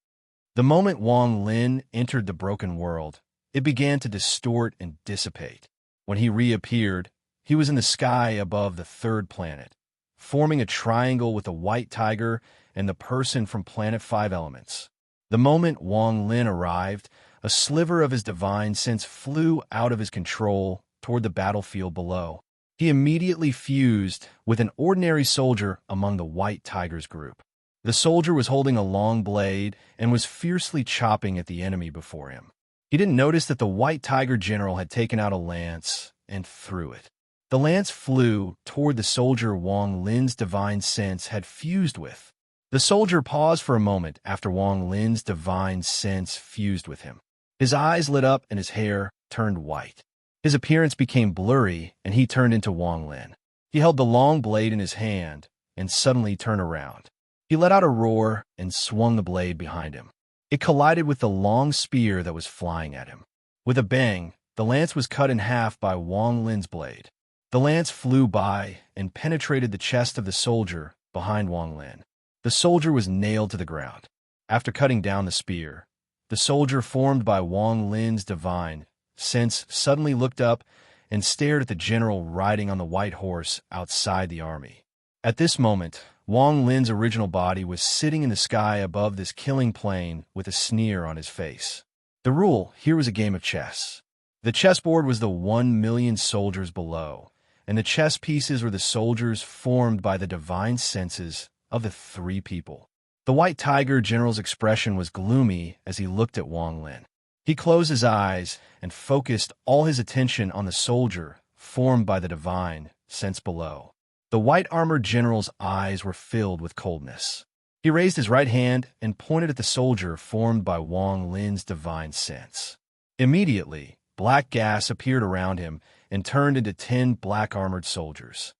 The moment Wang Lin entered the broken world, it began to distort and dissipate. When he reappeared, he was in the sky above the third planet, forming a triangle with the white tiger and the person from Planet 5 Elements. The moment Wang Lin arrived, a sliver of his divine sense flew out of his control toward the battlefield below. He immediately fused with an ordinary soldier among the white tiger's group. The soldier was holding a long blade and was fiercely chopping at the enemy before him. He didn't notice that the white tiger general had taken out a lance and threw it. The lance flew toward the soldier Wang Lin's divine sense had fused with. The soldier paused for a moment after Wang Lin's divine sense fused with him. His eyes lit up and his hair turned white. His appearance became blurry and he turned into Wang Lin. He held the long blade in his hand and suddenly turned around. He let out a roar and swung the blade behind him. It collided with the long spear that was flying at him. With a bang, the lance was cut in half by Wang Lin's blade. The lance flew by and penetrated the chest of the soldier behind Wang Lin. The soldier was nailed to the ground. After cutting down the spear, the soldier formed by Wang Lin's divine sense suddenly looked up and stared at the general riding on the white horse outside the army. At this moment, Wang Lin's original body was sitting in the sky above this killing plane with a sneer on his face. The rule here was a game of chess. The chessboard was the 1,000,000 soldiers below, and the chess pieces were the soldiers formed by the divine senses of the three people. The white tiger general's expression was gloomy as he looked at Wang Lin. He closed his eyes and focused all his attention on the soldier formed by the divine sense below. The white-armored general's eyes were filled with coldness. He raised his right hand and pointed at the soldier formed by Wang Lin's divine sense. Immediately, black gas appeared around him and turned into 10 black-armored soldiers.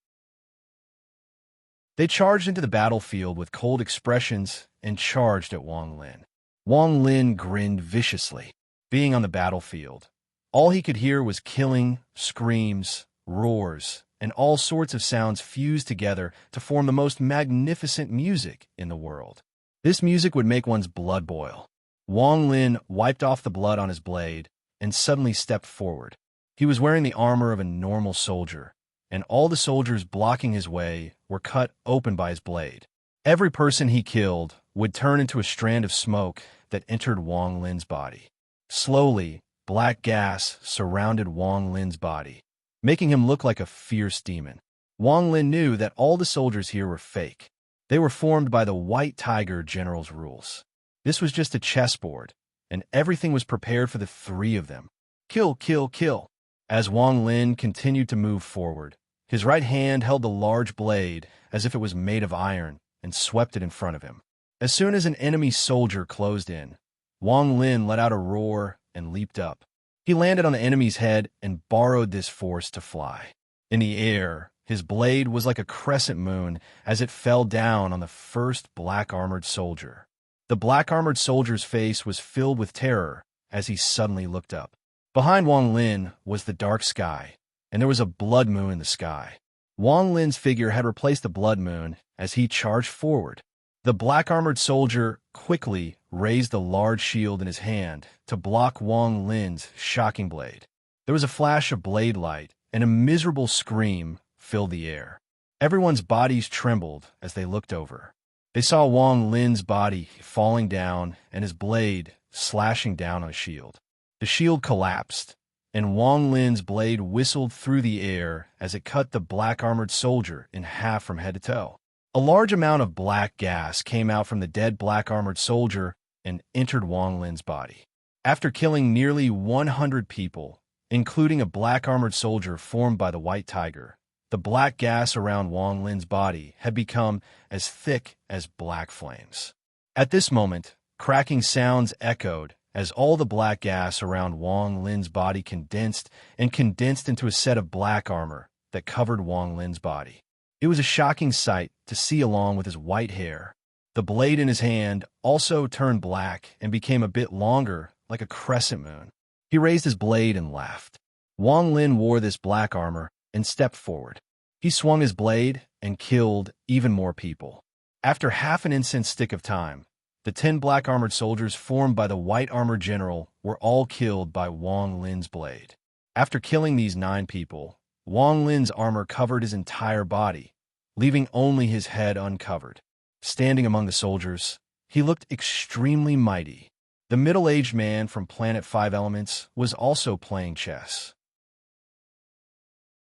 They charged into the battlefield with cold expressions and charged at Wang Lin. Wang Lin grinned viciously. Being on the battlefield, all he could hear was killing, screams, roars, and all sorts of sounds fused together to form the most magnificent music in the world. This music would make one's blood boil. Wang Lin wiped off the blood on his blade and suddenly stepped forward. He was wearing the armor of a normal soldier, and all the soldiers blocking his way were cut open by his blade. Every person he killed would turn into a strand of smoke that entered Wang Lin's body. Slowly, black gas surrounded Wang Lin's body, making him look like a fierce demon. Wang Lin knew that all the soldiers here were fake. They were formed by the White Tiger General's rules. This was just a chessboard, and everything was prepared for the three of them. Kill, kill, kill. As Wang Lin continued to move forward, his right hand held the large blade as if it was made of iron and swept it in front of him. As soon as an enemy soldier closed in, Wang Lin let out a roar and leaped up. He landed on the enemy's head and borrowed this force to fly. In the air, his blade was like a crescent moon as it fell down on the first black-armored soldier. The black-armored soldier's face was filled with terror as he suddenly looked up. Behind Wang Lin was the dark sky, and there was a blood moon in the sky. Wang Lin's figure had replaced the blood moon as he charged forward. The black-armored soldier quickly raised the large shield in his hand to block Wang Lin's shocking blade. There was a flash of blade light, and a miserable scream filled the air. Everyone's bodies trembled as they looked over. They saw Wang Lin's body falling down and his blade slashing down on a shield. The shield collapsed, and Wang Lin's blade whistled through the air as it cut the black-armored soldier in half from head to toe. A large amount of black gas came out from the dead black-armored soldier and entered Wang Lin's body. After killing nearly 100 people, including a black-armored soldier formed by the White Tiger, the black gas around Wang Lin's body had become as thick as black flames. At this moment, cracking sounds echoed as all the black gas around Wang Lin's body condensed into a set of black armor that covered Wang Lin's body. It was a shocking sight to see along with his white hair. The blade in his hand also turned black and became a bit longer, like a crescent moon. He raised his blade and laughed. Wang Lin wore this black armor and stepped forward. He swung his blade and killed even more people. After half an incense stick of time, the 10 black-armored soldiers formed by the white-armored general were all killed by Wang Lin's blade. After killing these 9 people, Wang Lin's armor covered his entire body, leaving only his head uncovered. Standing among the soldiers, he looked extremely mighty. The middle-aged man from Planet 5 Elements was also playing chess.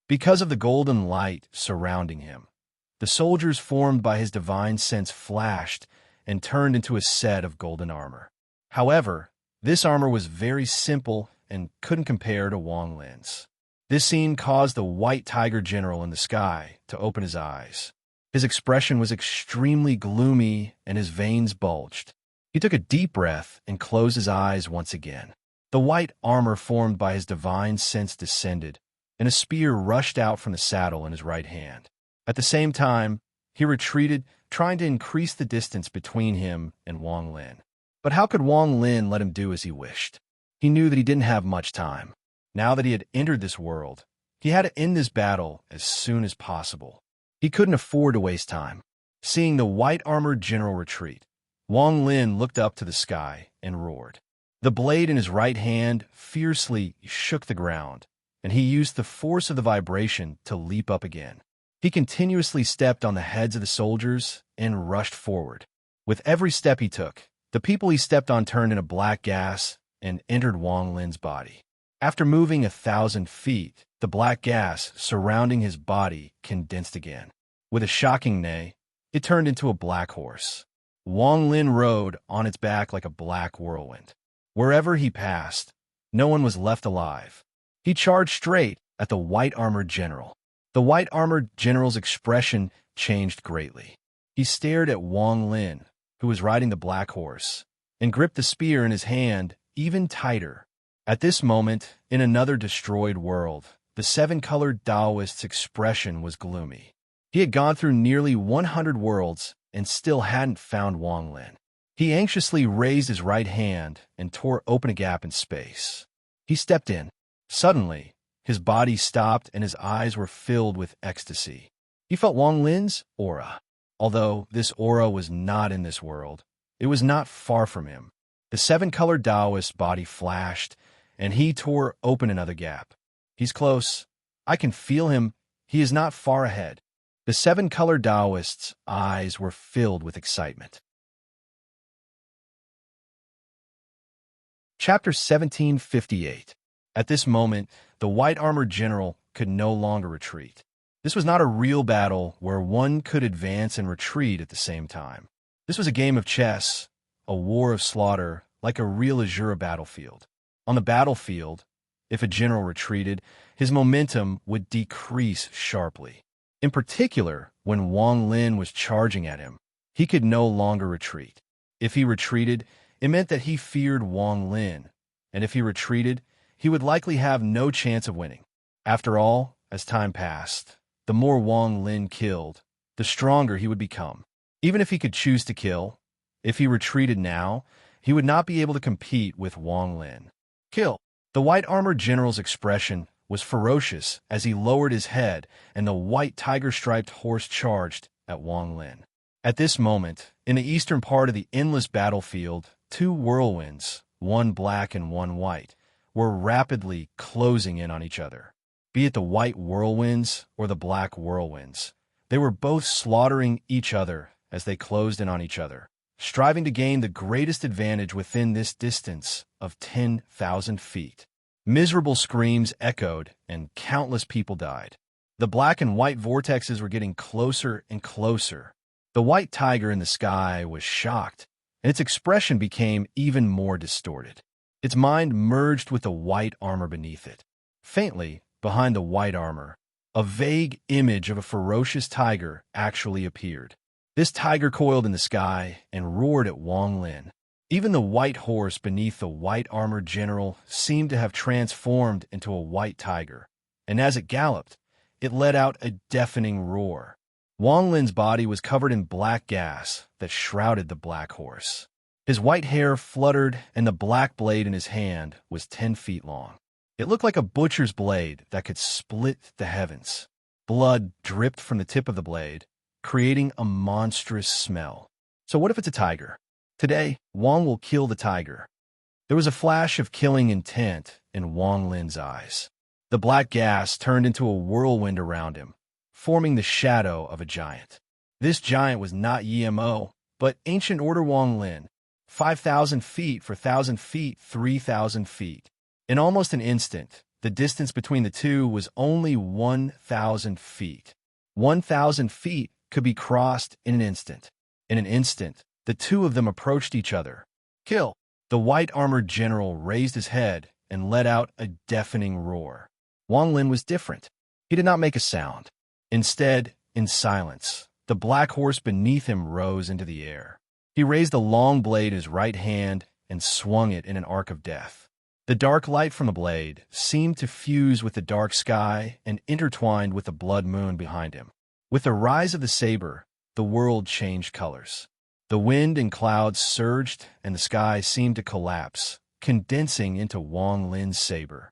Because of the golden light surrounding him, the soldiers formed by his divine sense flashed and turned into a set of golden armor. However, this armor was very simple and couldn't compare to Wang Lin's. This scene caused the white tiger general in the sky to open his eyes. His expression was extremely gloomy and his veins bulged. He took a deep breath and closed his eyes once again. The white armor formed by his divine sense descended, and a spear rushed out from the saddle in his right hand. At the same time, he retreated, trying to increase the distance between him and Wang Lin. But how could Wang Lin let him do as he wished? He knew that he didn't have much time. Now that he had entered this world, he had to end this battle as soon as possible. He couldn't afford to waste time. Seeing the white-armored general retreat, Wang Lin looked up to the sky and roared. The blade in his right hand fiercely shook the ground, and he used the force of the vibration to leap up again. He continuously stepped on the heads of the soldiers and rushed forward. With every step he took, the people he stepped on turned into black gas and entered Wang Lin's body. After moving 1,000 feet, the black gas surrounding his body condensed again. With a shocking neigh, it turned into a black horse. Wang Lin rode on its back like a black whirlwind. Wherever he passed, no one was left alive. He charged straight at the white-armored general. The white-armored general's expression changed greatly. He stared at Wang Lin, who was riding the black horse, and gripped the spear in his hand even tighter. At this moment, in another destroyed world, the 7-colored Taoist's expression was gloomy. He had gone through nearly 100 worlds and still hadn't found Wang Lin. He anxiously raised his right hand and tore open a gap in space. He stepped in. Suddenly, his body stopped and his eyes were filled with ecstasy. He felt Wang Lin's aura. Although this aura was not in this world, it was not far from him. The 7-colored Taoist's body flashed, and he tore open another gap. He's close. I can feel him. He is not far ahead. The 7-colored Taoist's eyes were filled with excitement. Chapter 1758. At this moment, the white-armored general could no longer retreat. This was not a real battle where one could advance and retreat at the same time. This was a game of chess, a war of slaughter, like a real Azura battlefield. On the battlefield, if a general retreated, his momentum would decrease sharply. In particular, when Wang Lin was charging at him, he could no longer retreat. If he retreated, it meant that he feared Wang Lin, and if he retreated, he would likely have no chance of winning. After all, as time passed, the more Wang Lin killed, the stronger he would become. Even if he could choose to kill, if he retreated now, he would not be able to compete with Wang Lin. Kill! The white-armored general's expression was ferocious as he lowered his head and the white tiger-striped horse charged at Wang Lin. At this moment, in the eastern part of the endless battlefield, 2 whirlwinds, one black and one white, were rapidly closing in on each other. Be it the white whirlwinds or the black whirlwinds, they were both slaughtering each other as they closed in on each other, striving to gain the greatest advantage within this distance of 10,000 feet. Miserable screams echoed, and countless people died. The black and white vortexes were getting closer and closer. The white tiger in the sky was shocked, and its expression became even more distorted. Its mind merged with the white armor beneath it. Faintly, behind the white armor, a vague image of a ferocious tiger actually appeared. This tiger coiled in the sky and roared at Wang Lin. Even the white horse beneath the white-armored general seemed to have transformed into a white tiger, and as it galloped, it let out a deafening roar. Wang Lin's body was covered in black gas that shrouded the black horse. His white hair fluttered, and the black blade in his hand was 10 feet long. It looked like a butcher's blade that could split the heavens. Blood dripped from the tip of the blade, creating a monstrous smell. So what if it's a tiger? Today, Wang will kill the tiger. There was a flash of killing intent in Wang Lin's eyes. The black gas turned into a whirlwind around him, forming the shadow of a giant. This giant was not Yemo, but Ancient Order Wang Lin, 5,000 feet for 1,000 feet, 3,000 feet. In almost an instant, the distance between the two was only 1,000 feet. 1,000 feet could be crossed in an instant. In an instant, the two of them approached each other. Kill! The white-armored general raised his head and let out a deafening roar. Wang Lin was different. He did not make a sound. Instead, in silence, the black horse beneath him rose into the air. He raised a long blade in his right hand and swung it in an arc of death. The dark light from the blade seemed to fuse with the dark sky and intertwined with the blood moon behind him. With the rise of the saber, the world changed colors. The wind and clouds surged, and the sky seemed to collapse, condensing into Wang Lin's saber.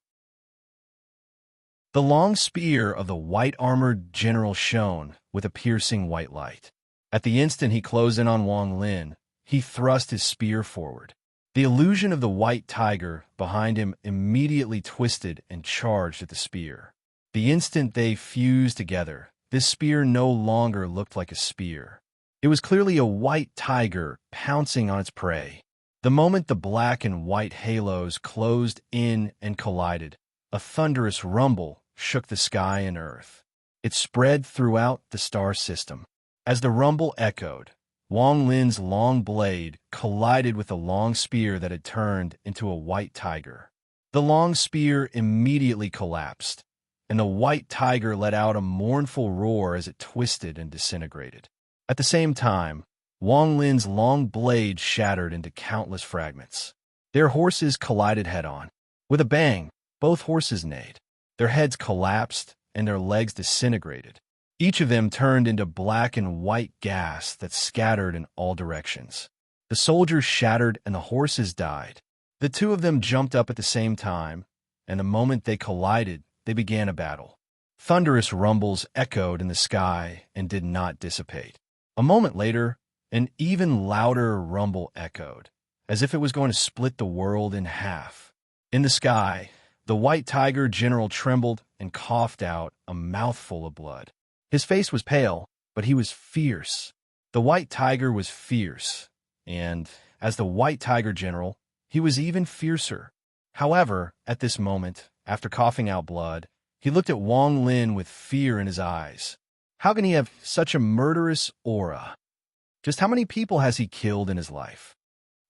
The long spear of the white-armored general shone with a piercing white light. At the instant he closed in on Wang Lin, he thrust his spear forward. The illusion of the white tiger behind him immediately twisted and charged at the spear. The instant they fused together, this spear no longer looked like a spear. It was clearly a white tiger pouncing on its prey. The moment the black and white halos closed in and collided, a thunderous rumble shook the sky and earth. It spread throughout the star system. As the rumble echoed, Wang Lin's long blade collided with the long spear that had turned into a white tiger. The long spear immediately collapsed, and the white tiger let out a mournful roar as it twisted and disintegrated. At the same time, Wang Lin's long blade shattered into countless fragments. Their horses collided head-on. With a bang, both horses neighed. Their heads collapsed, and their legs disintegrated. Each of them turned into black and white gas that scattered in all directions. The soldiers shattered, and the horses died. The two of them jumped up at the same time, and the moment they collided, they began a battle. Thunderous rumbles echoed in the sky and did not dissipate. A moment later, an even louder rumble echoed, as if it was going to split the world in half. In the sky, the white tiger general trembled and coughed out a mouthful of blood. His face was pale, but he was fierce. The white tiger was fierce, and, as the white tiger general, he was even fiercer. However, at this moment, after coughing out blood, he looked at Wang Lin with fear in his eyes. How can he have such a murderous aura? Just how many people has he killed in his life?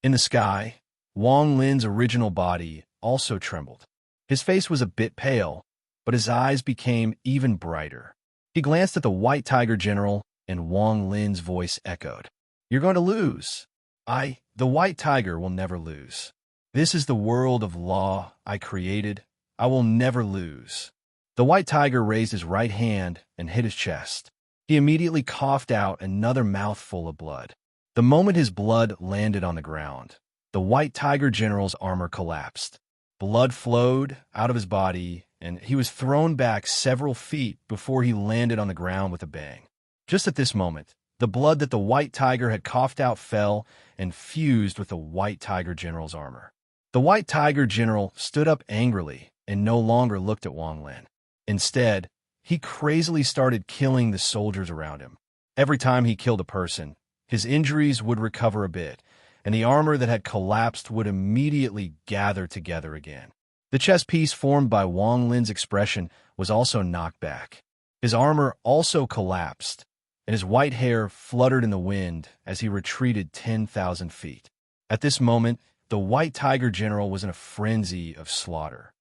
In the sky, Wang Lin's original body also trembled. His face was a bit pale, but his eyes became even brighter. He glanced at the white tiger general, and Wang Lin's voice echoed. You're going to lose. The white tiger, will never lose. This is the world of law I created. I will never lose. The white tiger raised his right hand and hit his chest. He immediately coughed out another mouthful of blood. The moment his blood landed on the ground, the white tiger general's armor collapsed. Blood flowed out of his body, and he was thrown back several feet before he landed on the ground with a bang. Just at this moment, the blood that the white tiger had coughed out fell and fused with the white tiger general's armor. The white tiger general stood up angrily and no longer looked at Wang Lin. Instead, he crazily started killing the soldiers around him. Every time he killed a person, his injuries would recover a bit, and the armor that had collapsed would immediately gather together again. The chess piece formed by Wang Lin's expression was also knocked back. His armor also collapsed, and his white hair fluttered in the wind as he retreated 10,000 feet. At this moment, the white tiger general was in a frenzy of slaughter.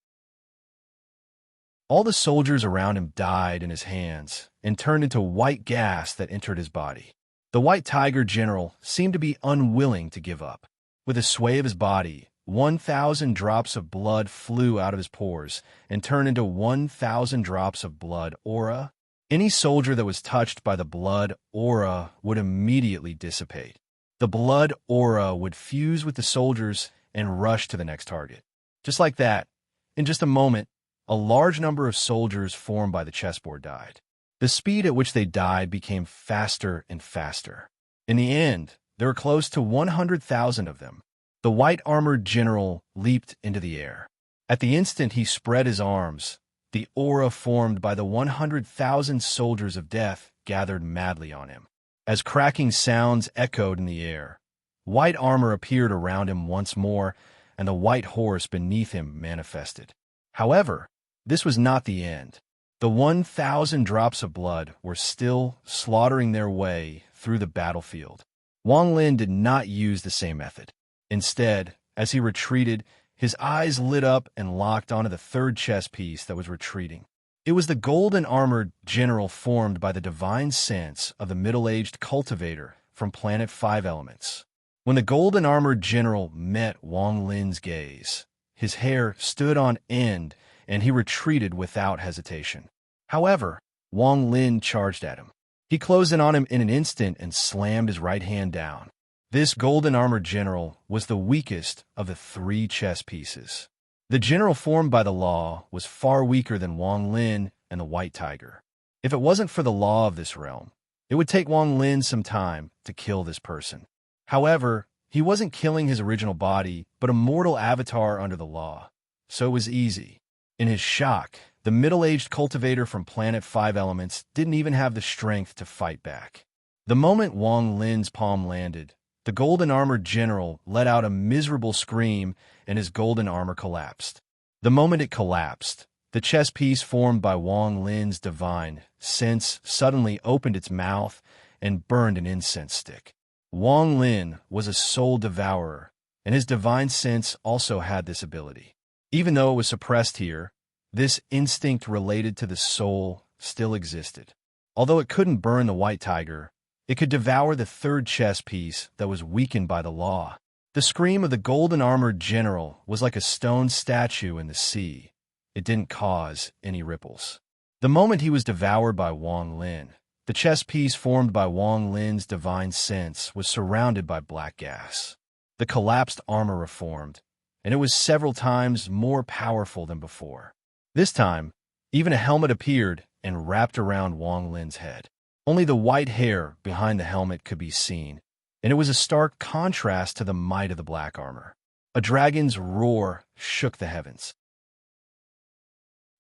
All the soldiers around him died in his hands and turned into white gas that entered his body. The white tiger general seemed to be unwilling to give up. With a sway of his body, 1,000 drops of blood flew out of his pores and turned into 1,000 drops of blood aura. Any soldier that was touched by the blood aura would immediately dissipate. The blood aura would fuse with the soldiers and rush to the next target. Just like that, in just a moment, a large number of soldiers formed by the chessboard died. The speed at which they died became faster and faster. In the end, there were close to 100,000 of them. The white-armored general leaped into the air. At the instant he spread his arms, The aura formed by the 100,000 soldiers of death gathered madly on him. As cracking sounds echoed in the air, white armor appeared around him once more, and the white horse beneath him manifested. However, this was not the end. The 1,000 drops of blood were still slaughtering their way through the battlefield. Wang Lin did not use the same method. Instead, as he retreated, his eyes lit up and locked onto the third chess piece that was retreating. It was the golden-armored general formed by the divine sense of the middle-aged cultivator from planet 5 Elements. When the golden-armored general met Wang Lin's gaze, his hair stood on end and he retreated without hesitation. However, Wang Lin charged at him. He closed in on him in an instant and slammed his right hand down. This golden-armored general was the weakest of the 3 chess pieces. The general formed by the law was far weaker than Wang Lin and the white tiger. If it wasn't for the law of this realm, it would take Wang Lin some time to kill this person. However, he wasn't killing his original body, but a mortal avatar under the law, so it was easy. In his shock, the middle-aged cultivator from planet 5 Elements didn't even have the strength to fight back. The moment Wang Lin's palm landed, the golden-armored general let out a miserable scream and his golden armor collapsed. The moment it collapsed, the chess piece formed by Wang Lin's divine sense suddenly opened its mouth and burned an incense stick. Wang Lin was a soul devourer, and his divine sense also had this ability. Even though it was suppressed here, this instinct related to the soul still existed. Although it couldn't burn the white tiger, it could devour the third chess piece that was weakened by the law. The scream of the golden-armored general was like a stone statue in the sea. It didn't cause any ripples. The moment he was devoured by Wang Lin, the chess piece formed by Wang Lin's divine sense was surrounded by black gas. The collapsed armor reformed, and it was several times more powerful than before. This time, even a helmet appeared and wrapped around Wang Lin's head. Only the white hair behind the helmet could be seen, and it was a stark contrast to the might of the black armor. A dragon's roar shook the heavens.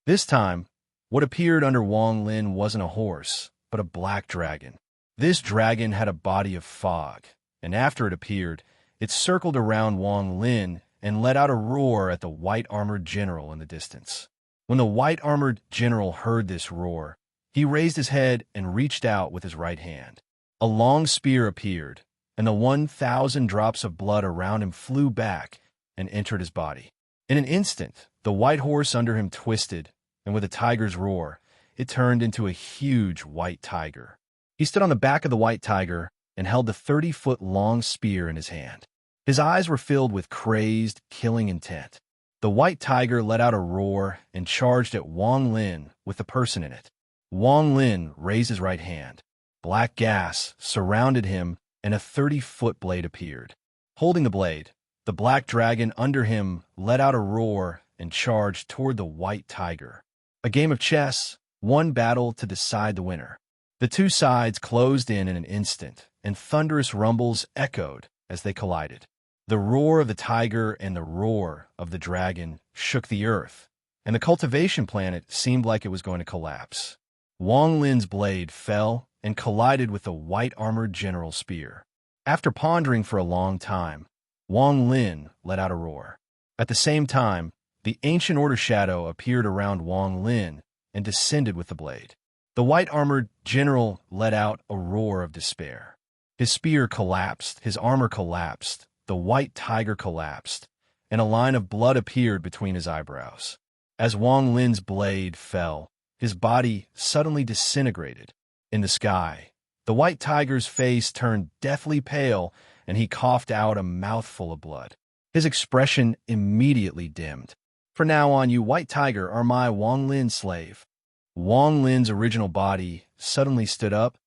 This time, what appeared under Wang Lin wasn't a horse, but a black dragon. This dragon had a body of fog, and after it appeared, it circled around Wang Lin and let out a roar at the white-armored general in the distance. When the white-armored general heard this roar, he raised his head and reached out with his right hand. A long spear appeared, and the 1,000 drops of blood around him flew back and entered his body. In an instant, the white horse under him twisted, and with a tiger's roar, it turned into a huge white tiger. He stood on the back of the white tiger and held the 30-foot-long spear in his hand. His eyes were filled with crazed, killing intent. The white tiger let out a roar and charged at Wang Lin with the person in it. Wang Lin raised his right hand. Black gas surrounded him, and a 30-foot blade appeared. Holding the blade, the black dragon under him let out a roar and charged toward the white tiger. A game of chess, one battle to decide the winner. The 2 sides closed in an instant, and thunderous rumbles echoed as they collided. The roar of the tiger and the roar of the dragon shook the earth, and the cultivation planet seemed like it was going to collapse. Wang Lin's blade fell and collided with the white-armored general's spear. After pondering for a long time, Wang Lin let out a roar. At the same time, the ancient order shadow appeared around Wang Lin and descended with the blade. The white-armored general let out a roar of despair. His spear collapsed, his armor collapsed, the white tiger collapsed, and a line of blood appeared between his eyebrows. As Wang Lin's blade fell, his body suddenly disintegrated. In the sky, the white tiger's face turned deathly pale, and he coughed out a mouthful of blood. His expression immediately dimmed. From now on, you white tiger are my Wang Lin slave. Wang Lin's original body suddenly stood up,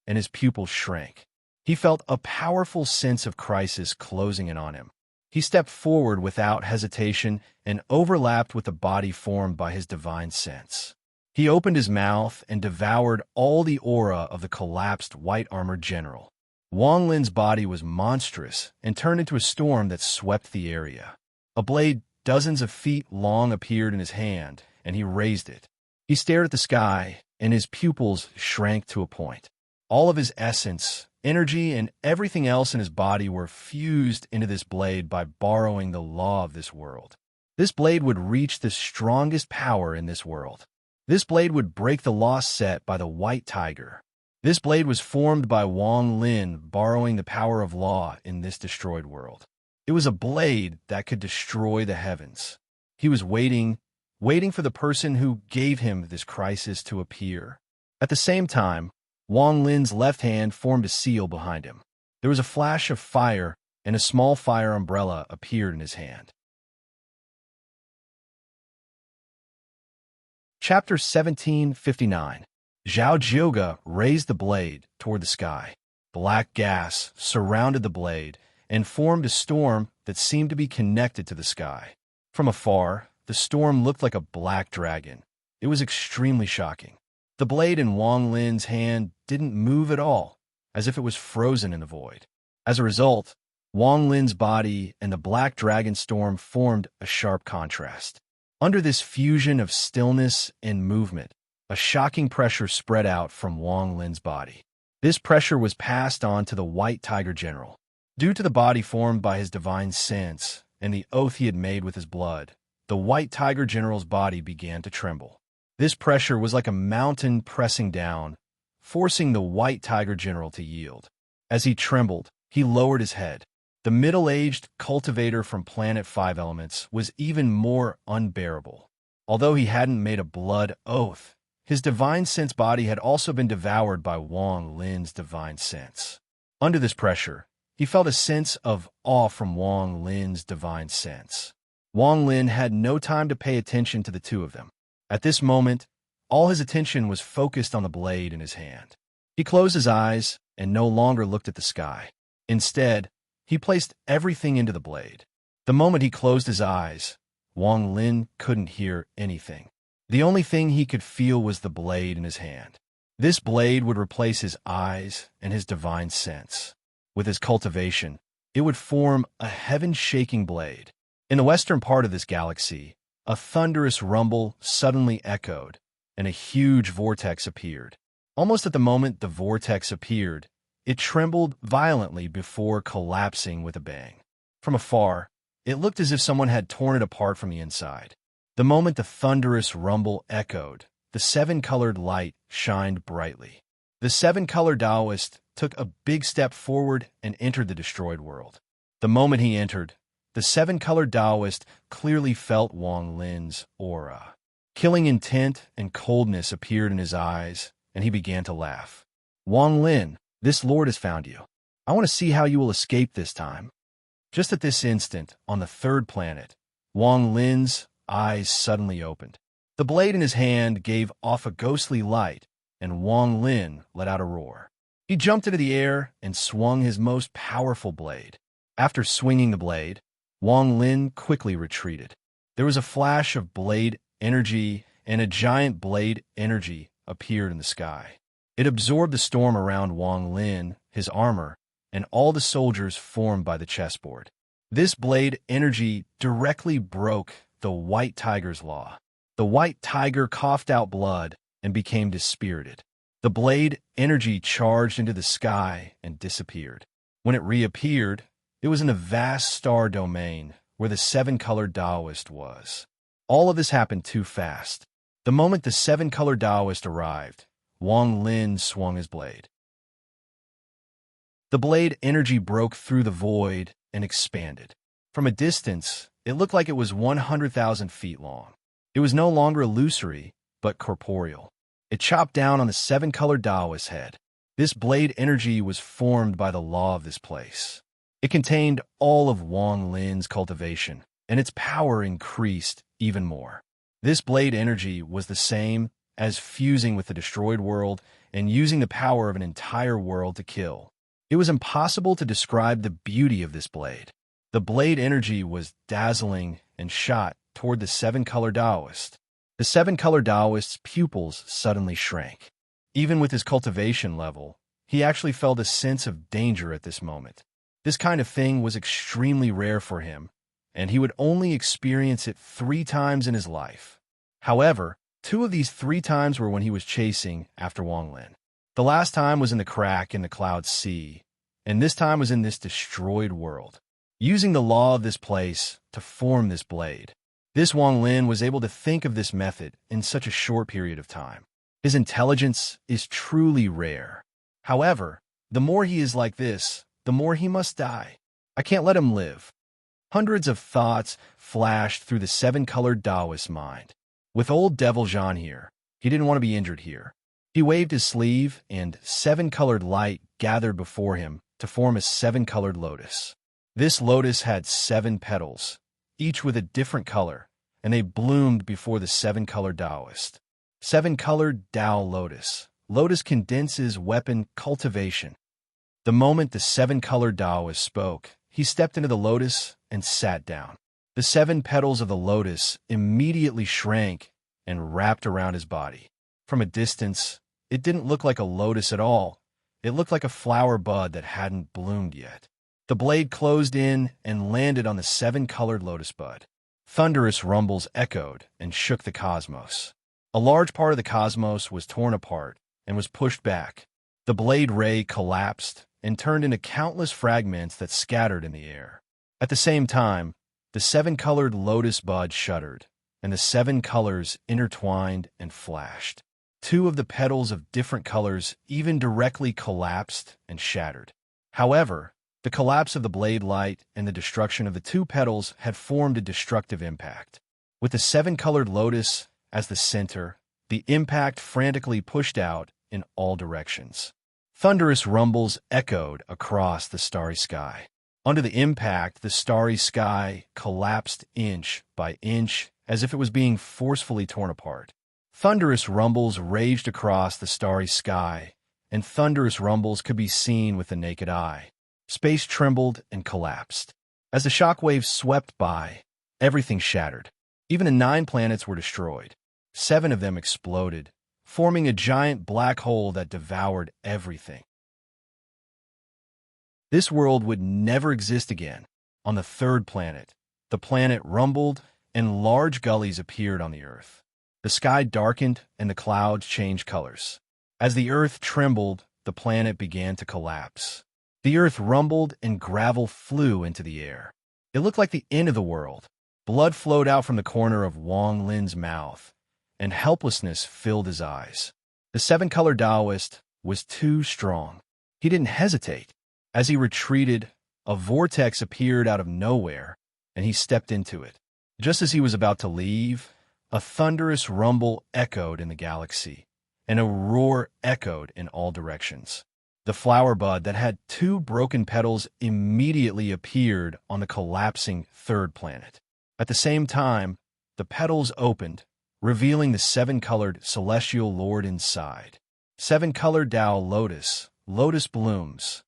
and his pupils shrank. He felt a powerful sense of crisis closing in on him. He stepped forward without hesitation and overlapped with the body formed by his divine sense. He opened his mouth and devoured all the aura of the collapsed white-armored general. Wang Lin's body was monstrous and turned into a storm that swept the area. A blade dozens of feet long appeared in his hand, and he raised it. He stared at the sky, and his pupils shrank to a point. All of his essence, energy, and everything else in his body were fused into this blade by borrowing the law of this world. This blade would reach the strongest power in this world. This blade would break the law set by the white tiger. This blade was formed by Wang Lin borrowing the power of law in this destroyed world. It was a blade that could destroy the heavens. He was waiting for the person who gave him this crisis to appear. At the same time, Wang Lin's left hand formed a seal behind him. There was a flash of fire, and a small fire umbrella appeared in his hand. Chapter 1759. Zhao Zhioga raised the blade toward the sky. Black gas surrounded the blade and formed a storm that seemed to be connected to the sky. From afar, the storm looked like a black dragon. It was extremely shocking. The blade in Wang Lin's hand didn't move at all, as if it was frozen in the void. As a result, Wang Lin's body and the black dragon storm formed a sharp contrast. Under this fusion of stillness and movement, a shocking pressure spread out from Wang Lin's body. This pressure was passed on to the White Tiger General. Due to the body formed by his divine sense and the oath he had made with his blood, the White Tiger General's body began to tremble. This pressure was like a mountain pressing down, forcing the White Tiger General to yield. As he trembled, he lowered his head. The middle-aged cultivator from Planet 5 Elements was even more unbearable. Although he hadn't made a blood oath, his divine sense body had also been devoured by Wang Lin's divine sense. Under this pressure, he felt a sense of awe from Wang Lin's divine sense. Wang Lin had no time to pay attention to the two of them. At this moment, all his attention was focused on the blade in his hand. He closed his eyes and no longer looked at the sky. Instead, he placed everything into the blade. The moment he closed his eyes, Wang Lin couldn't hear anything. The only thing he could feel was the blade in his hand. This blade would replace his eyes and his divine sense. With his cultivation, it would form a heaven-shaking blade. In the western part of this galaxy, a thunderous rumble suddenly echoed, and a huge vortex appeared. Almost at the moment the vortex appeared, it trembled violently before collapsing with a bang. From afar, it looked as if someone had torn it apart from the inside. The moment the thunderous rumble echoed, the seven-colored light shined brightly. The seven-colored Taoist took a big step forward and entered the destroyed world. The moment he entered, the seven-colored Taoist clearly felt Wang Lin's aura. Killing intent and coldness appeared in his eyes, and he began to laugh. Wang Lin, this lord has found you. I want to see how you will escape this time. Just at this instant, on the third planet, Wang Lin's eyes suddenly opened. The blade in his hand gave off a ghostly light, and Wang Lin let out a roar. He jumped into the air and swung his most powerful blade. After swinging the blade, Wang Lin quickly retreated. There was a flash of blade energy, and a giant blade energy appeared in the sky. It absorbed the storm around Wang Lin, his armor, and all the soldiers formed by the chessboard. This blade energy directly broke the White Tiger's law. The White Tiger coughed out blood and became dispirited. The blade energy charged into the sky and disappeared. When it reappeared, it was in a vast star domain where the seven-colored Taoist was. All of this happened too fast. The moment the seven-colored Taoist arrived, Wang Lin swung his blade. The blade energy broke through the void and expanded. From a distance, it looked like it was 100,000 feet long. It was no longer illusory, but corporeal. It chopped down on the seven-colored Taoist's head. This blade energy was formed by the law of this place. It contained all of Wang Lin's cultivation, and its power increased even more. This blade energy was the same as fusing with the destroyed world and using the power of an entire world to kill. It was impossible to describe the beauty of this blade. The blade energy was dazzling and shot toward the seven-colored Taoist. The seven-colored Taoist's pupils suddenly shrank. Even with his cultivation level, he actually felt a sense of danger at this moment. This kind of thing was extremely rare for him, and he would only experience it 3 times in his life. However, Two of these 3 times were when he was chasing after Wang Lin. The last time was in the crack in the cloud sea, and this time was in this destroyed world. Using the law of this place to form this blade, this Wang Lin was able to think of this method in such a short period of time. His intelligence is truly rare. However, the more he is like this, the more he must die. I can't let him live. Hundreds of thoughts flashed through the 7-colored Taoist mind. With old Devil Jean here, he didn't want to be injured here. He waved his sleeve, and 7-colored light gathered before him to form a 7-colored lotus. This lotus had 7 petals, each with a different color, and they bloomed before the 7-colored Taoist. 7-colored Tao lotus. Lotus condenses weapon cultivation. The moment the 7-colored Taoist spoke, he stepped into the lotus and sat down. The 7 petals of the lotus immediately shrank and wrapped around his body. From a distance, it didn't look like a lotus at all. It looked like a flower bud that hadn't bloomed yet. The blade closed in and landed on the 7-colored lotus bud. Thunderous rumbles echoed and shook the cosmos. A large part of the cosmos was torn apart and was pushed back. The blade ray collapsed and turned into countless fragments that scattered in the air. At the same time, the 7-colored lotus bud shuddered, and the 7 colors intertwined and flashed. 2 of the petals of different colors even directly collapsed and shattered. However, the collapse of the blade light and the destruction of the 2 petals had formed a destructive impact. With the 7-colored lotus as the center, the impact frantically pushed out in all directions. Thunderous rumbles echoed across the starry sky. Under the impact, the starry sky collapsed inch by inch as if it was being forcefully torn apart. Thunderous rumbles raged across the starry sky, and thunderous rumbles could be seen with the naked eye. Space trembled and collapsed. As the shock waves swept by, everything shattered. Even the 9 planets were destroyed. 7 of them exploded, forming a giant black hole that devoured everything. This world would never exist again. On the 3rd planet, the planet rumbled, and large gullies appeared on the Earth. The sky darkened, and the clouds changed colors. As the Earth trembled, the planet began to collapse. The Earth rumbled, and gravel flew into the air. It looked like the end of the world. Blood flowed out from the corner of Wang Lin's mouth, and helplessness filled his eyes. The 7-colored Taoist was too strong. He didn't hesitate. As he retreated, a vortex appeared out of nowhere, and he stepped into it. Just as he was about to leave, a thunderous rumble echoed in the galaxy, and a roar echoed in all directions. The flower bud that had 2 broken petals immediately appeared on the collapsing 3rd planet. At the same time, the petals opened, revealing the 7-colored celestial lord inside. 7-colored Tao lotus, lotus blooms.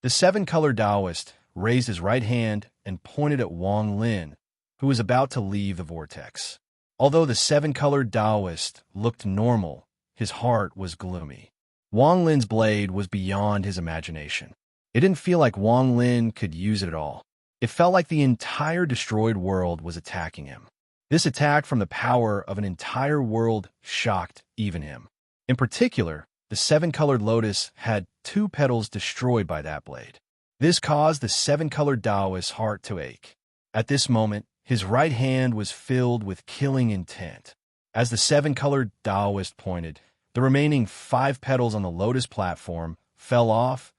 The 7-colored Taoist raised his right hand and pointed at Wang Lin, who was about to leave the vortex. Although the 7-colored Taoist looked normal, his heart was gloomy. Wang Lin's blade was beyond his imagination. It didn't feel like Wang Lin could use it at all. It felt like the entire destroyed world was attacking him. This attack from the power of an entire world shocked even him. In particular, the 7-colored lotus had 2 petals destroyed by that blade. This caused the 7-colored Taoist's heart to ache. At this moment, his right hand was filled with killing intent. As the 7-colored Taoist pointed, the remaining 5 petals on the lotus platform fell off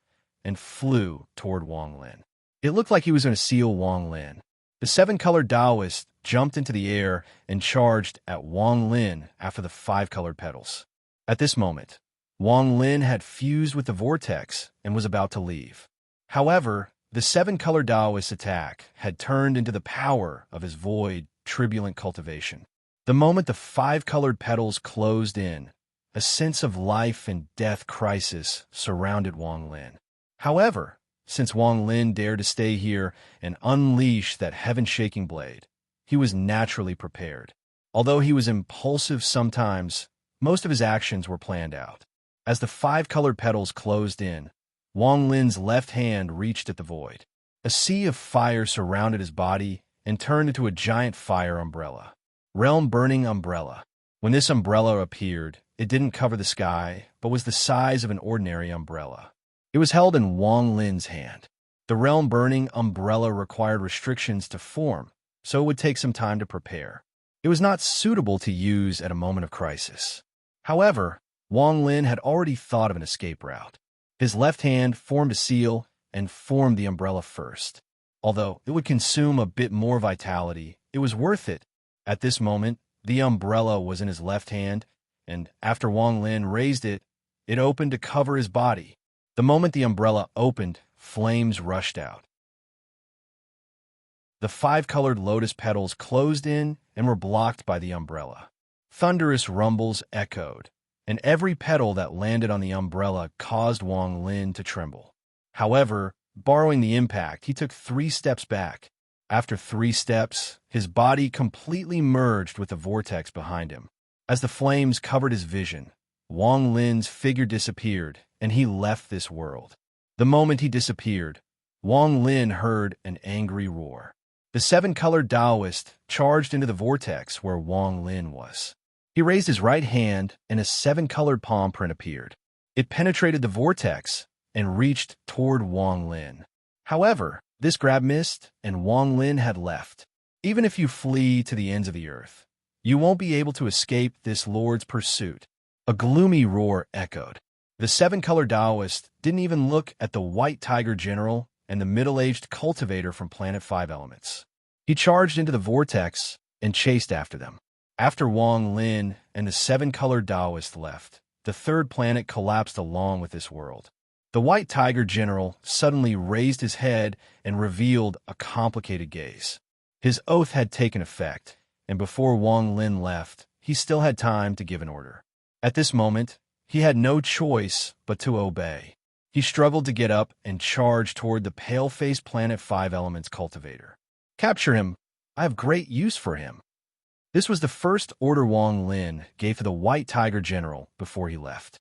and flew toward Wang Lin. It looked like he was going to seal Wang Lin. The 7-colored Taoist jumped into the air and charged at Wang Lin after the 5-colored petals. At this moment, Wang Lin had fused with the vortex and was about to leave. However, the 7-colored Taoist attack had turned into the power of his void, turbulent cultivation. The moment the 5-colored petals closed in, a sense of life and death crisis surrounded Wang Lin. However, since Wang Lin dared to stay here and unleash that heaven-shaking blade, he was naturally prepared. Although he was impulsive sometimes, most of his actions were planned out. As the 5-colored petals closed in, Wang Lin's left hand reached at the void. A sea of fire surrounded his body and turned into a giant fire umbrella. Realm-burning umbrella. When this umbrella appeared, it didn't cover the sky, but was the size of an ordinary umbrella. It was held in Wang Lin's hand. The realm-burning umbrella required restrictions to form, so it would take some time to prepare. It was not suitable to use at a moment of crisis. However, Wang Lin had already thought of an escape route. His left hand formed a seal and formed the umbrella first. Although it would consume a bit more vitality, it was worth it. At this moment, the umbrella was in his left hand, and after Wang Lin raised it, it opened to cover his body. The moment the umbrella opened, flames rushed out. The 5-colored lotus petals closed in and were blocked by the umbrella. Thunderous rumbles echoed, and every petal that landed on the umbrella caused Wang Lin to tremble. However, borrowing the impact, he took 3 steps back. After 3 steps, his body completely merged with the vortex behind him. As the flames covered his vision, Wang Lin's figure disappeared, and he left this world. The moment he disappeared, Wang Lin heard an angry roar. The 7-colored Taoist charged into the vortex where Wang Lin was. He raised his right hand, and a 7-colored palm print appeared. It penetrated the vortex and reached toward Wang Lin. However, this grab missed, and Wang Lin had left. Even if you flee to the ends of the earth, you won't be able to escape this lord's pursuit. A gloomy roar echoed. The 7-colored Taoist didn't even look at the white tiger general and the middle-aged cultivator from Planet 5 Elements. He charged into the vortex and chased after them. After Wang Lin and the 7-colored Taoist left, the 3rd planet collapsed along with this world. The white tiger general suddenly raised his head and revealed a complicated gaze. His oath had taken effect, and before Wang Lin left, he still had time to give an order. At this moment, he had no choice but to obey. He struggled to get up and charge toward the pale-faced Planet 5 Elements cultivator. Capture him. I have great use for him. This was the first order Wang Lin gave to the white tiger general before he left.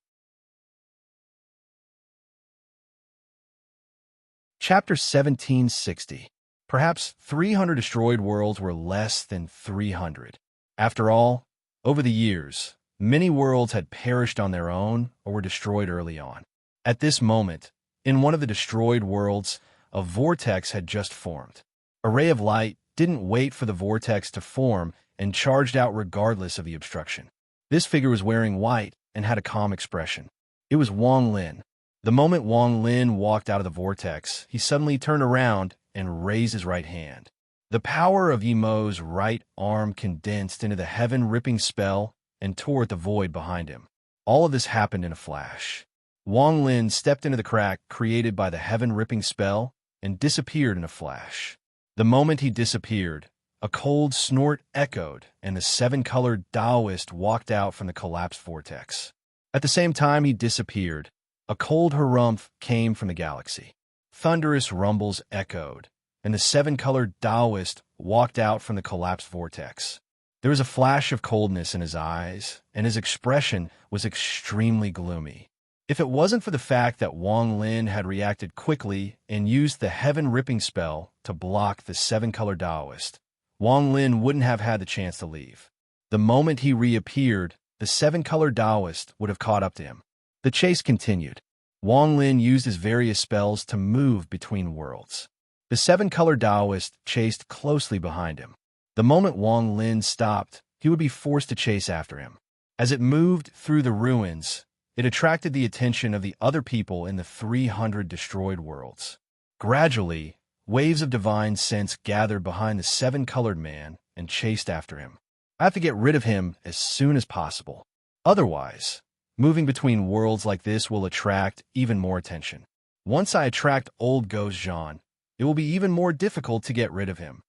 Chapter 1760. Perhaps 300 destroyed worlds were less than 300. After all, over the years, many worlds had perished on their own or were destroyed early on. At this moment, in one of the destroyed worlds, a vortex had just formed. A ray of light didn't wait for the vortex to form and charged out regardless of the obstruction. This figure was wearing white and had a calm expression. It was Wang Lin. The moment Wang Lin walked out of the vortex, he suddenly turned around and raised his right hand. The power of Emo's right arm condensed into the heaven-ripping spell and tore at the void behind him. All of this happened in a flash. Wang Lin stepped into the crack created by the heaven-ripping spell and disappeared in a flash. The moment he disappeared, a cold snort echoed, and the 7-colored Taoist walked out from the collapsed vortex. At the same time he disappeared, a cold harumph came from the galaxy. Thunderous rumbles echoed, and the 7-colored Taoist walked out from the collapsed vortex. There was a flash of coldness in his eyes, and his expression was extremely gloomy. If it wasn't for the fact that Wang Lin had reacted quickly and used the heaven-ripping spell to block the 7-colored Taoist, Wang Lin wouldn't have had the chance to leave. The moment he reappeared, the 7-colored Taoist would have caught up to him. The chase continued. Wang Lin used his various spells to move between worlds. The 7-colored Taoist chased closely behind him. The moment Wang Lin stopped, he would be forced to chase after him. As it moved through the ruins, it attracted the attention of the other people in the 300 destroyed worlds. Gradually, waves of divine sense gathered behind the 7-colored man and chased after him. I have to get rid of him as soon as possible. Otherwise, moving between worlds like this will attract even more attention. Once I attract old Ghost Jean, it will be even more difficult to get rid of him.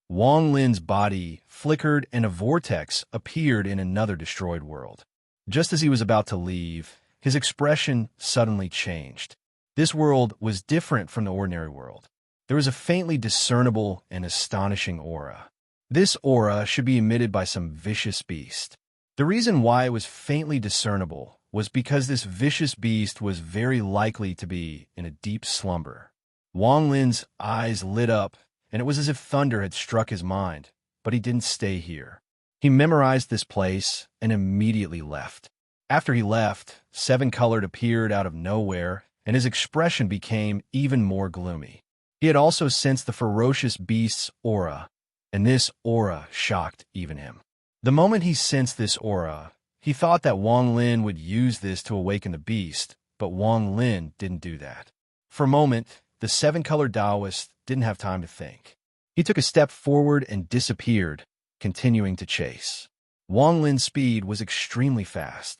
Wang Lin's body flickered and a vortex appeared in another destroyed world. Just as he was about to leave, his expression suddenly changed. This world was different from the ordinary world. There was a faintly discernible and astonishing aura. This aura should be emitted by some vicious beast. The reason why it was faintly discernible was because this vicious beast was very likely to be in a deep slumber. Wang Lin's eyes lit up, and it was as if thunder had struck his mind, but he didn't stay here. He memorized this place and immediately left. After he left, Seven Colored appeared out of nowhere, and his expression became even more gloomy. He had also sensed the ferocious beast's aura, and this aura shocked even him. The moment he sensed this aura, he thought that Wang Lin would use this to awaken the beast, but Wang Lin didn't do that. For a moment, the seven-colored Taoist didn't have time to think. He took a step forward and disappeared, continuing to chase. Wang Lin's speed was extremely fast.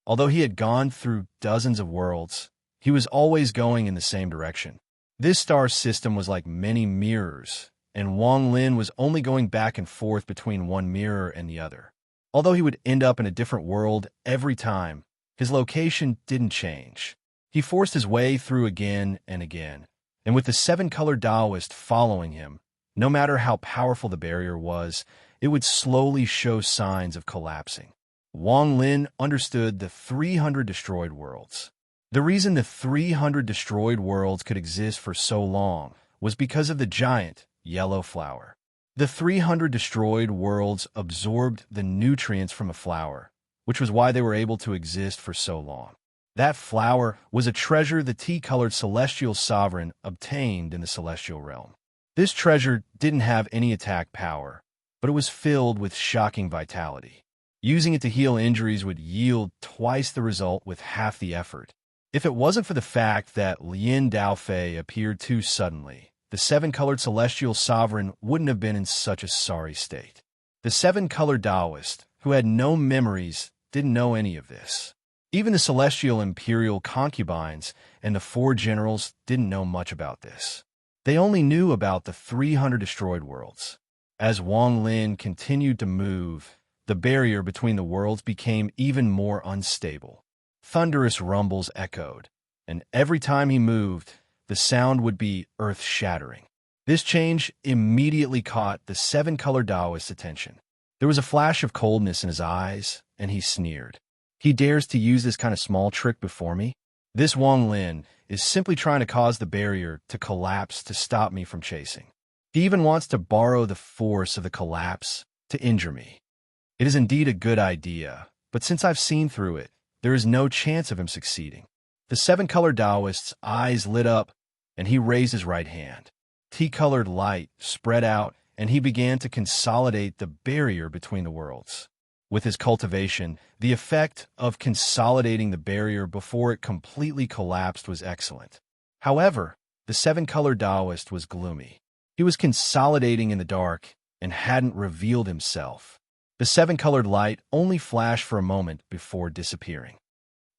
Although he had gone through dozens of worlds, he was always going in the same direction. This star system was like many mirrors, and Wang Lin was only going back and forth between one mirror and the other. Although he would end up in a different world every time, his location didn't change. He forced his way through again and again, and with the seven-colored Taoist following him, no matter how powerful the barrier was, it would slowly show signs of collapsing. Wang Lin understood the 300 destroyed worlds. The reason the 300 destroyed worlds could exist for so long was because of the giant yellow flower. The 300 destroyed worlds absorbed the nutrients from a flower, which was why they were able to exist for so long. That flower was a treasure the tea-colored celestial sovereign obtained in the celestial realm. This treasure didn't have any attack power, but it was filled with shocking vitality. Using it to heal injuries would yield twice the result with half the effort. If it wasn't for the fact that Lin Daofei appeared too suddenly, the seven-colored celestial sovereign wouldn't have been in such a sorry state. The seven-colored Taoist, who had no memories, didn't know any of this. Even the celestial imperial concubines and the four generals didn't know much about this. They only knew about the 300 destroyed worlds. As Wang Lin continued to move, the barrier between the worlds became even more unstable. Thunderous rumbles echoed, and every time he moved, the sound would be earth-shattering. This change immediately caught the seven-colored Taoist's attention. There was a flash of coldness in his eyes, and he sneered. He dares to use this kind of small trick before me? This Wang Lin is simply trying to cause the barrier to collapse to stop me from chasing. He even wants to borrow the force of the collapse to injure me. It is indeed a good idea, but since I've seen through it, there is no chance of him succeeding. The seven-colored Taoist's eyes lit up, and he raised his right hand. Tea-colored light spread out, and he began to consolidate the barrier between the worlds. With his cultivation, the effect of consolidating the barrier before it completely collapsed was excellent. However, the seven-colored Taoist was gloomy. He was consolidating in the dark and hadn't revealed himself. The seven-colored light only flashed for a moment before disappearing.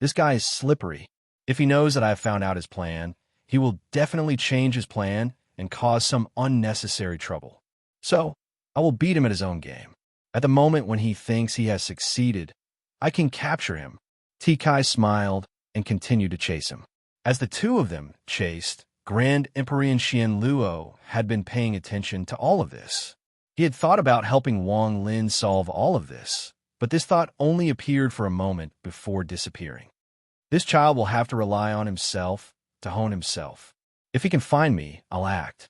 This guy is slippery. If he knows that I have found out his plan, he will definitely change his plan and cause some unnecessary trouble. So, I will beat him at his own game. At the moment when he thinks he has succeeded, I can capture him. Tikai smiled and continued to chase him. As the two of them chased, Grand Emperor Xian Luo had been paying attention to all of this. He had thought about helping Wang Lin solve all of this, but this thought only appeared for a moment before disappearing. This child will have to rely on himself to hone himself. If he can find me, I'll act.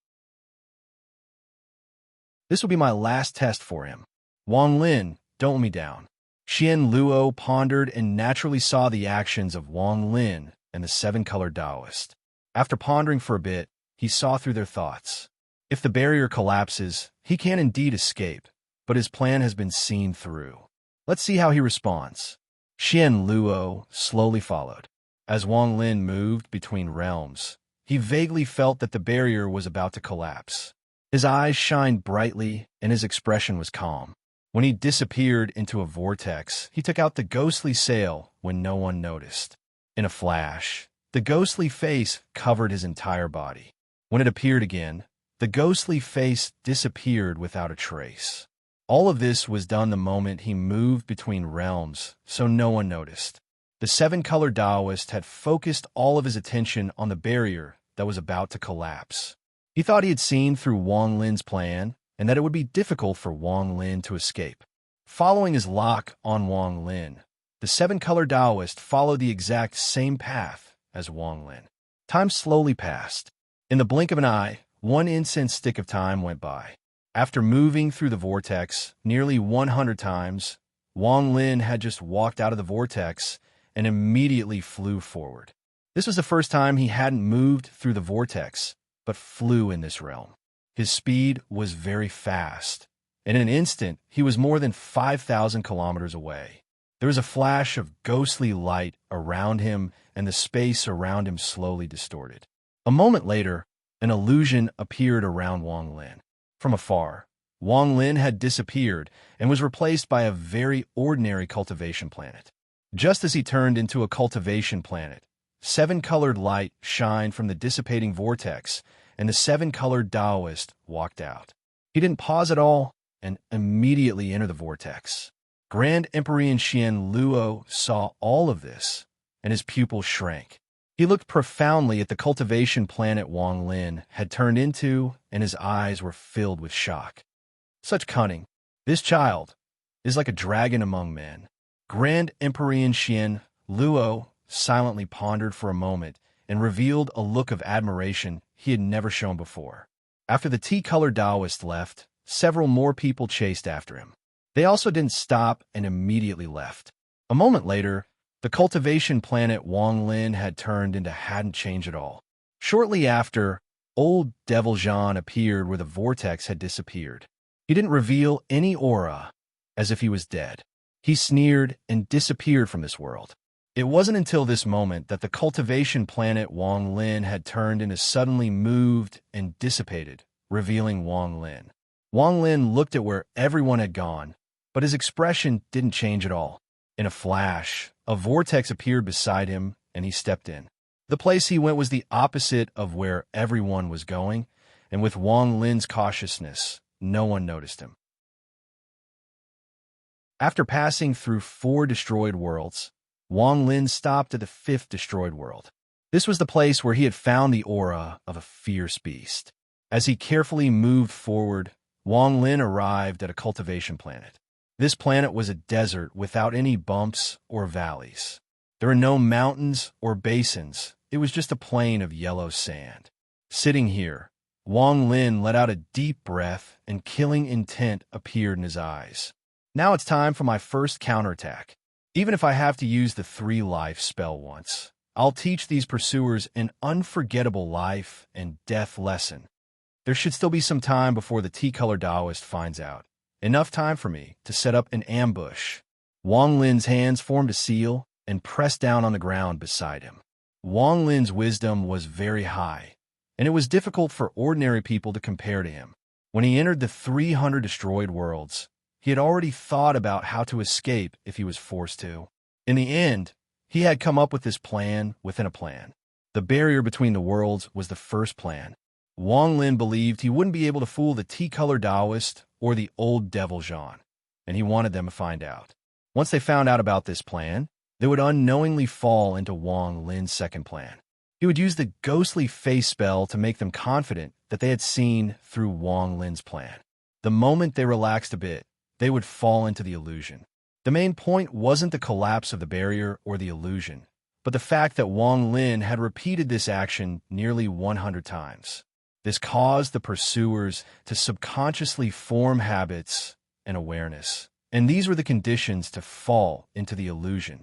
This will be my last test for him. Wang Lin, don't let me down. Xian Luo pondered and naturally saw the actions of Wang Lin and the seven-colored Taoist. After pondering for a bit, he saw through their thoughts. If the barrier collapses, he can indeed escape, but his plan has been seen through. Let's see how he responds. Xian Luo slowly followed. As Wang Lin moved between realms, he vaguely felt that the barrier was about to collapse. His eyes shined brightly, and his expression was calm. When he disappeared into a vortex, he took out the ghostly sail when no one noticed. In a flash, the ghostly face covered his entire body. When it appeared again, the ghostly face disappeared without a trace. All of this was done the moment he moved between realms, so no one noticed. The seven-colored Taoist had focused all of his attention on the barrier that was about to collapse. He thought he had seen through Wang Lin's plan, and that it would be difficult for Wang Lin to escape. Following his lock on Wang Lin, the seven-colored Taoist followed the exact same path as Wang Lin. Time slowly passed. In the blink of an eye, one incense stick of time went by. After moving through the vortex nearly 100 times, Wang Lin had just walked out of the vortex and immediately flew forward. This was the first time he hadn't moved through the vortex, but flew in this realm. His speed was very fast, and in an instant, he was more than 5,000 kilometers away. There was a flash of ghostly light around him, and the space around him slowly distorted. A moment later, an illusion appeared around Wang Lin. From afar, Wang Lin had disappeared and was replaced by a very ordinary cultivation planet. Just as he turned into a cultivation planet, 7-colored light shined from the dissipating vortex, and the 7-colored Taoist walked out. He didn't pause at all and immediately entered the vortex. Grand Emperor Xian Luo saw all of this, and his pupils shrank. He looked profoundly at the cultivation planet Wang Lin had turned into, and his eyes were filled with shock. Such cunning. This child is like a dragon among men. Grand Emperor Xian Luo silently pondered for a moment and revealed a look of admiration he had never shown before. After the tea-colored Taoist left, several more people chased after him. They also didn't stop and immediately left. A moment later, the cultivation planet Wang Lin had turned into hadn't changed at all. Shortly after, old Devil Jean appeared where the vortex had disappeared. He didn't reveal any aura, as if he was dead. He sneered and disappeared from this world. It wasn't until this moment that the cultivation planet Wang Lin had turned into suddenly moved and dissipated, revealing Wang Lin. Wang Lin looked at where everyone had gone, but his expression didn't change at all. In a flash, a vortex appeared beside him, and he stepped in. The place he went was the opposite of where everyone was going, and with Wang Lin's cautiousness, no one noticed him. After passing through 4 destroyed worlds, Wang Lin stopped at the 5th destroyed world. This was the place where he had found the aura of a fierce beast. As he carefully moved forward, Wang Lin arrived at a cultivation planet. This planet was a desert without any bumps or valleys. There were no mountains or basins. It was just a plain of yellow sand. Sitting here, Wang Lin let out a deep breath, and killing intent appeared in his eyes. Now it's time for my first counterattack. Even if I have to use the 3-life spell once, I'll teach these pursuers an unforgettable life and death lesson. There should still be some time before the tea-colored Taoist finds out. Enough time for me to set up an ambush. Wang Lin's hands formed a seal and pressed down on the ground beside him. Wang Lin's wisdom was very high, and it was difficult for ordinary people to compare to him. When he entered the 300 destroyed worlds, he had already thought about how to escape if he was forced to. In the end, he had come up with this plan within a plan. The barrier between the worlds was the first plan. Wang Lin believed he wouldn't be able to fool the tea-colored Taoist or the old Devil Jean, and he wanted them to find out. Once they found out about this plan, they would unknowingly fall into Wang Lin's second plan. He would use the ghostly face spell to make them confident that they had seen through Wang Lin's plan. The moment they relaxed a bit, they would fall into the illusion. The main point wasn't the collapse of the barrier or the illusion, but the fact that Wang Lin had repeated this action nearly 100 times. This caused the pursuers to subconsciously form habits and awareness, and these were the conditions to fall into the illusion.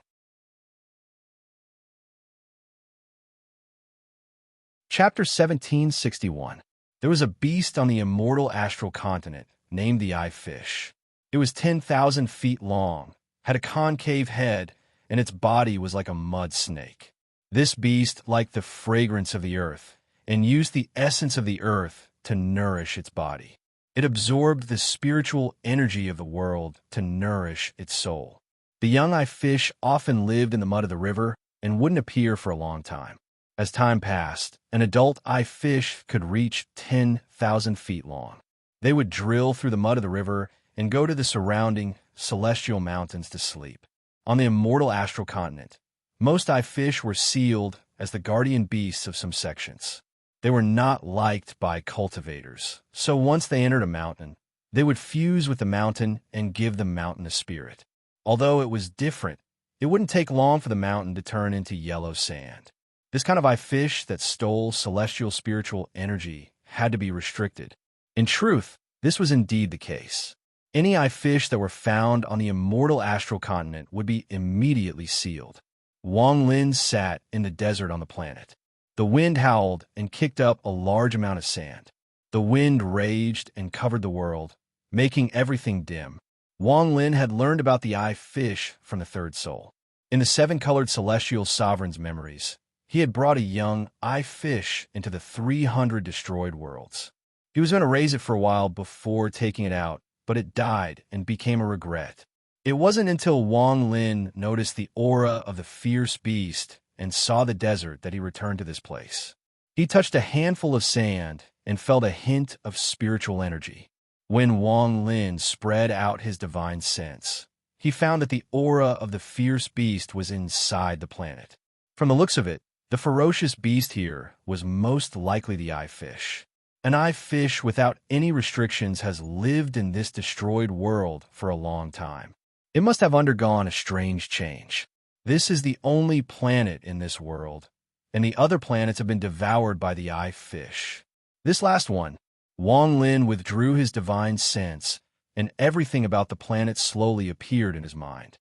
Chapter 1761. There was a beast on the immortal astral continent named the Eye Fish. It was 10,000 feet long, had a concave head, and its body was like a mud snake. This beast liked the fragrance of the earth and used the essence of the earth to nourish its body. It absorbed the spiritual energy of the world to nourish its soul. The young eye fish often lived in the mud of the river and wouldn't appear for a long time. As time passed, an adult eye fish could reach 10,000 feet long. They would drill through the mud of the river and go to the surrounding celestial mountains to sleep. On the immortal astral continent, most eye fish were sealed as the guardian beasts of some sections. They were not liked by cultivators, so once they entered a mountain, they would fuse with the mountain and give the mountain a spirit. Although it was different, it wouldn't take long for the mountain to turn into yellow sand. This kind of eye fish that stole celestial spiritual energy had to be restricted. In truth, This was indeed the case. Any eye fish that were found on the immortal astral continent would be immediately sealed. Wang Lin sat in the desert on the planet. The wind howled and kicked up a large amount of sand. The wind raged and covered the world, making everything dim. Wang Lin had learned about the eye fish from the third soul. In the seven-colored celestial sovereign's memories, he had brought a young eye fish into the 300 destroyed worlds. He was going to raise it for a while before taking it out, but it died and became a regret. It wasn't until Wang Lin noticed the aura of the fierce beast and saw the desert that he returned to this place. He touched a handful of sand and felt a hint of spiritual energy. When Wang Lin spread out his divine sense, he found that the aura of the fierce beast was inside the planet. From the looks of it, the ferocious beast here was most likely the eye fish. An eye fish without any restrictions has lived in this destroyed world for a long time. It must have undergone a strange change. This is the only planet in this world, and the other planets have been devoured by the eye fish. This last one, Wang Lin withdrew his divine sense, and everything about the planet slowly appeared in his mind.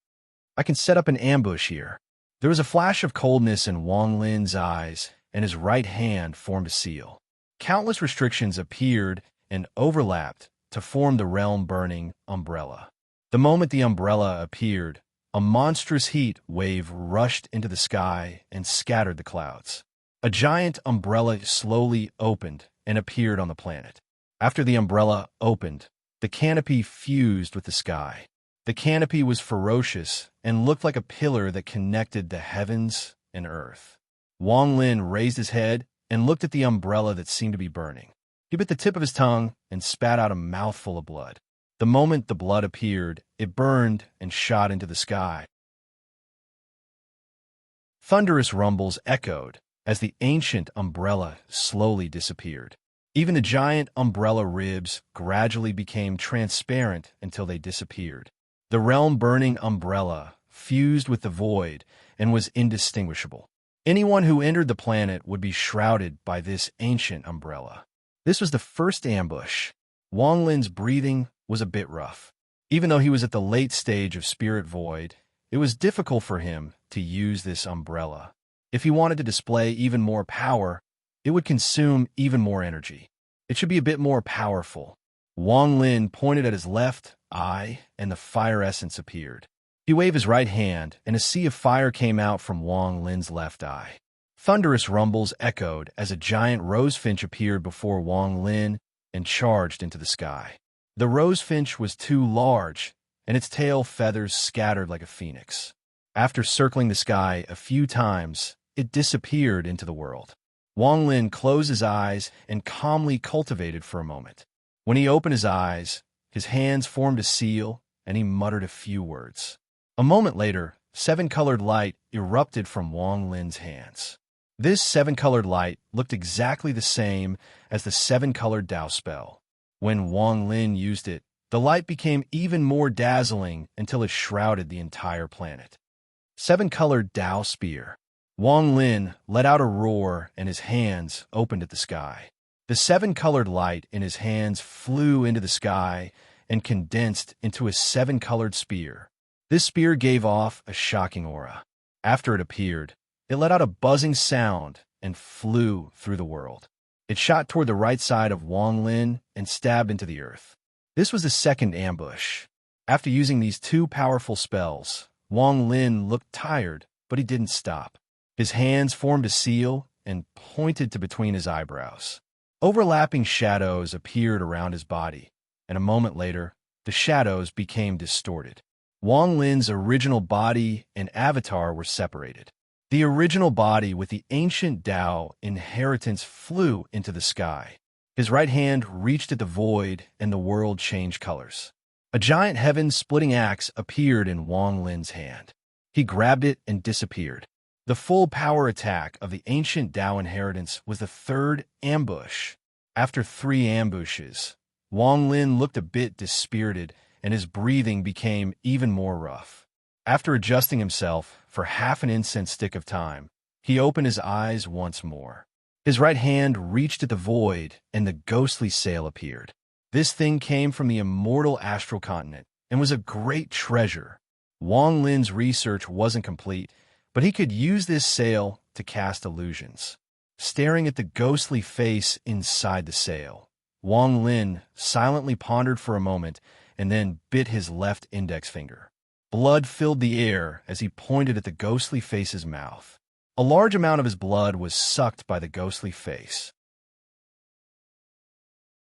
I can set up an ambush here. There was a flash of coldness in Wang Lin's eyes, and his right hand formed a seal. Countless restrictions appeared and overlapped to form the realm-burning umbrella. The moment the umbrella appeared, a monstrous heat wave rushed into the sky and scattered the clouds. A giant umbrella slowly opened and appeared on the planet. After the umbrella opened, the canopy fused with the sky. The canopy was ferocious and looked like a pillar that connected the heavens and earth. Wang Lin raised his head and looked at the umbrella that seemed to be burning. He bit the tip of his tongue and spat out a mouthful of blood. The moment the blood appeared, it burned and shot into the sky. Thunderous rumbles echoed as the ancient umbrella slowly disappeared. Even the giant umbrella ribs gradually became transparent until they disappeared. The realm-burning umbrella fused with the void and was indistinguishable. Anyone who entered the planet would be shrouded by this ancient umbrella. This was the first ambush. Wang Lin's breathing was a bit rough. Even though he was at the late stage of spirit void, it was difficult for him to use this umbrella. If he wanted to display even more power, it would consume even more energy. It should be a bit more powerful. Wang Lin pointed at his left eye, and the fire essence appeared. He waved his right hand, and a sea of fire came out from Wang Lin's left eye. Thunderous rumbles echoed as a giant rosefinch appeared before Wang Lin and charged into the sky. The rosefinch was too large, and its tail feathers scattered like a phoenix. After circling the sky a few times, it disappeared into the world. Wang Lin closed his eyes and calmly cultivated for a moment. When he opened his eyes, his hands formed a seal, and he muttered a few words. A moment later, seven-colored light erupted from Wang Lin's hands. This seven-colored light looked exactly the same as the seven-colored Dao spell. When Wang Lin used it, the light became even more dazzling until it shrouded the entire planet. Seven-colored Dao spear. Wang Lin let out a roar and his hands opened at the sky. The seven-colored light in his hands flew into the sky and condensed into a seven-colored spear. This spear gave off a shocking aura. After it appeared, it let out a buzzing sound and flew through the world. It shot toward the right side of Wang Lin and stabbed into the earth. This was the second ambush. After using these two powerful spells, Wang Lin looked tired, but he didn't stop. His hands formed a seal and pointed to between his eyebrows. Overlapping shadows appeared around his body, and a moment later, the shadows became distorted. Wang Lin's original body and avatar were separated. The original body with the ancient Dao inheritance flew into the sky. His right hand reached at the void, and the world changed colors. A giant heaven-splitting axe appeared in Wang Lin's hand. He grabbed it and disappeared. The full power attack of the ancient Dao inheritance was the third ambush. After 3 ambushes, Wang Lin looked a bit dispirited, and his breathing became even more rough. After adjusting himself for half an incense stick of time, he opened his eyes once more. His right hand reached at the void, and the ghostly sail appeared. This thing came from the immortal astral continent and was a great treasure. Wang Lin's research wasn't complete, but he could use this sail to cast illusions. Staring at the ghostly face inside the sail, Wang Lin silently pondered for a moment and then bit his left index finger. Blood filled the air as he pointed at the ghostly face's mouth. A large amount of his blood was sucked by the ghostly face.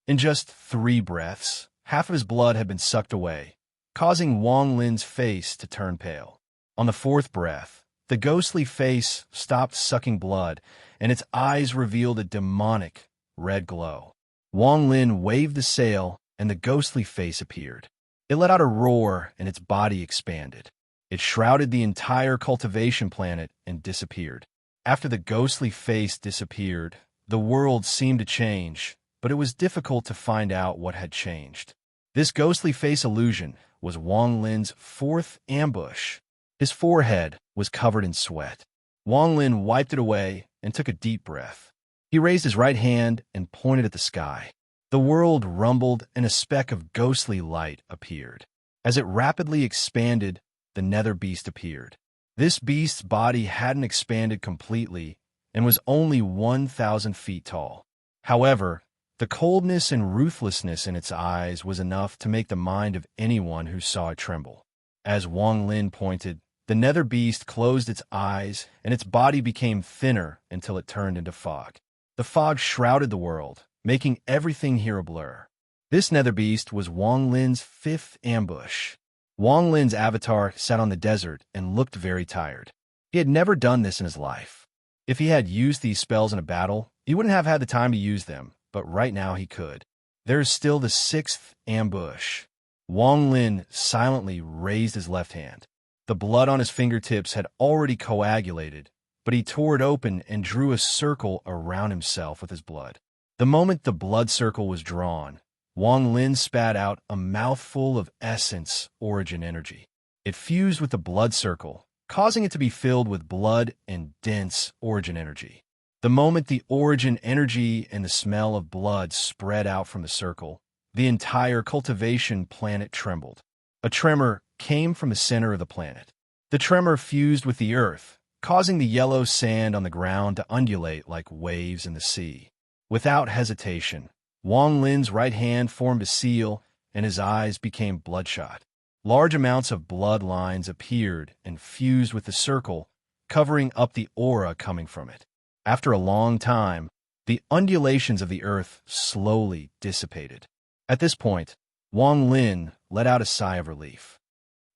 In just 3 breaths, half of his blood had been sucked away, causing Wang Lin's face to turn pale. On the 4th breath, the ghostly face stopped sucking blood, and its eyes revealed a demonic red glow. Wang Lin waved the sail, and the ghostly face appeared. It let out a roar, and its body expanded. It shrouded the entire cultivation planet and disappeared. After the ghostly face disappeared, the world seemed to change, but it was difficult to find out what had changed. This ghostly face illusion was Wang Lin's 4th ambush. His forehead was covered in sweat. Wang Lin wiped it away and took a deep breath. He raised his right hand and pointed at the sky. The world rumbled and a speck of ghostly light appeared. As it rapidly expanded, the nether beast appeared. This beast's body hadn't expanded completely and was only 1,000 feet tall. However, the coldness and ruthlessness in its eyes was enough to make the mind of anyone who saw it tremble. As Wang Lin pointed, the nether beast closed its eyes and its body became thinner until it turned into fog. The fog shrouded the world, making everything here a blur. This nether beast was Wang Lin's 5th ambush. Wang Lin's avatar sat on the desert and looked very tired. He had never done this in his life. If he had used these spells in a battle, he wouldn't have had the time to use them, but right now he could. There is still the 6th ambush. Wang Lin silently raised his left hand. The blood on his fingertips had already coagulated, but he tore it open and drew a circle around himself with his blood. The moment the blood circle was drawn, Wang Lin spat out a mouthful of essence origin energy. It fused with the blood circle, causing it to be filled with blood and dense origin energy. The moment the origin energy and the smell of blood spread out from the circle, the entire cultivation planet trembled. A tremor came from the center of the planet. The tremor fused with the earth, causing the yellow sand on the ground to undulate like waves in the sea. Without hesitation, Wang Lin's right hand formed a seal, and his eyes became bloodshot. Large amounts of blood lines appeared and fused with the circle, covering up the aura coming from it. After a long time, the undulations of the earth slowly dissipated. At this point, Wang Lin let out a sigh of relief.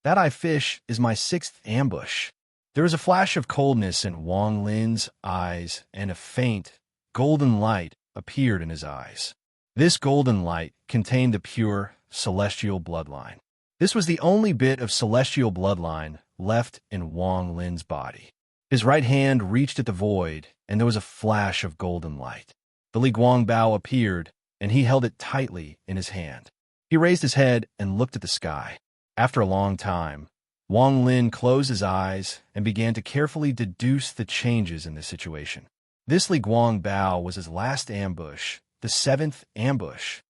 That eye fish is my 6th ambush. There was a flash of coldness in Wang Lin's eyes, and a faint, golden light appeared in his eyes. This golden light contained the pure, celestial bloodline. This was the only bit of celestial bloodline left in Wang Lin's body. His right hand reached at the void, and there was a flash of golden light. The Li Guang Bao appeared, and he held it tightly in his hand. He raised his head and looked at the sky. After a long time, Wang Lin closed his eyes and began to carefully deduce the changes in the situation. This Li Guang Bao was his last ambush, the 7th ambush.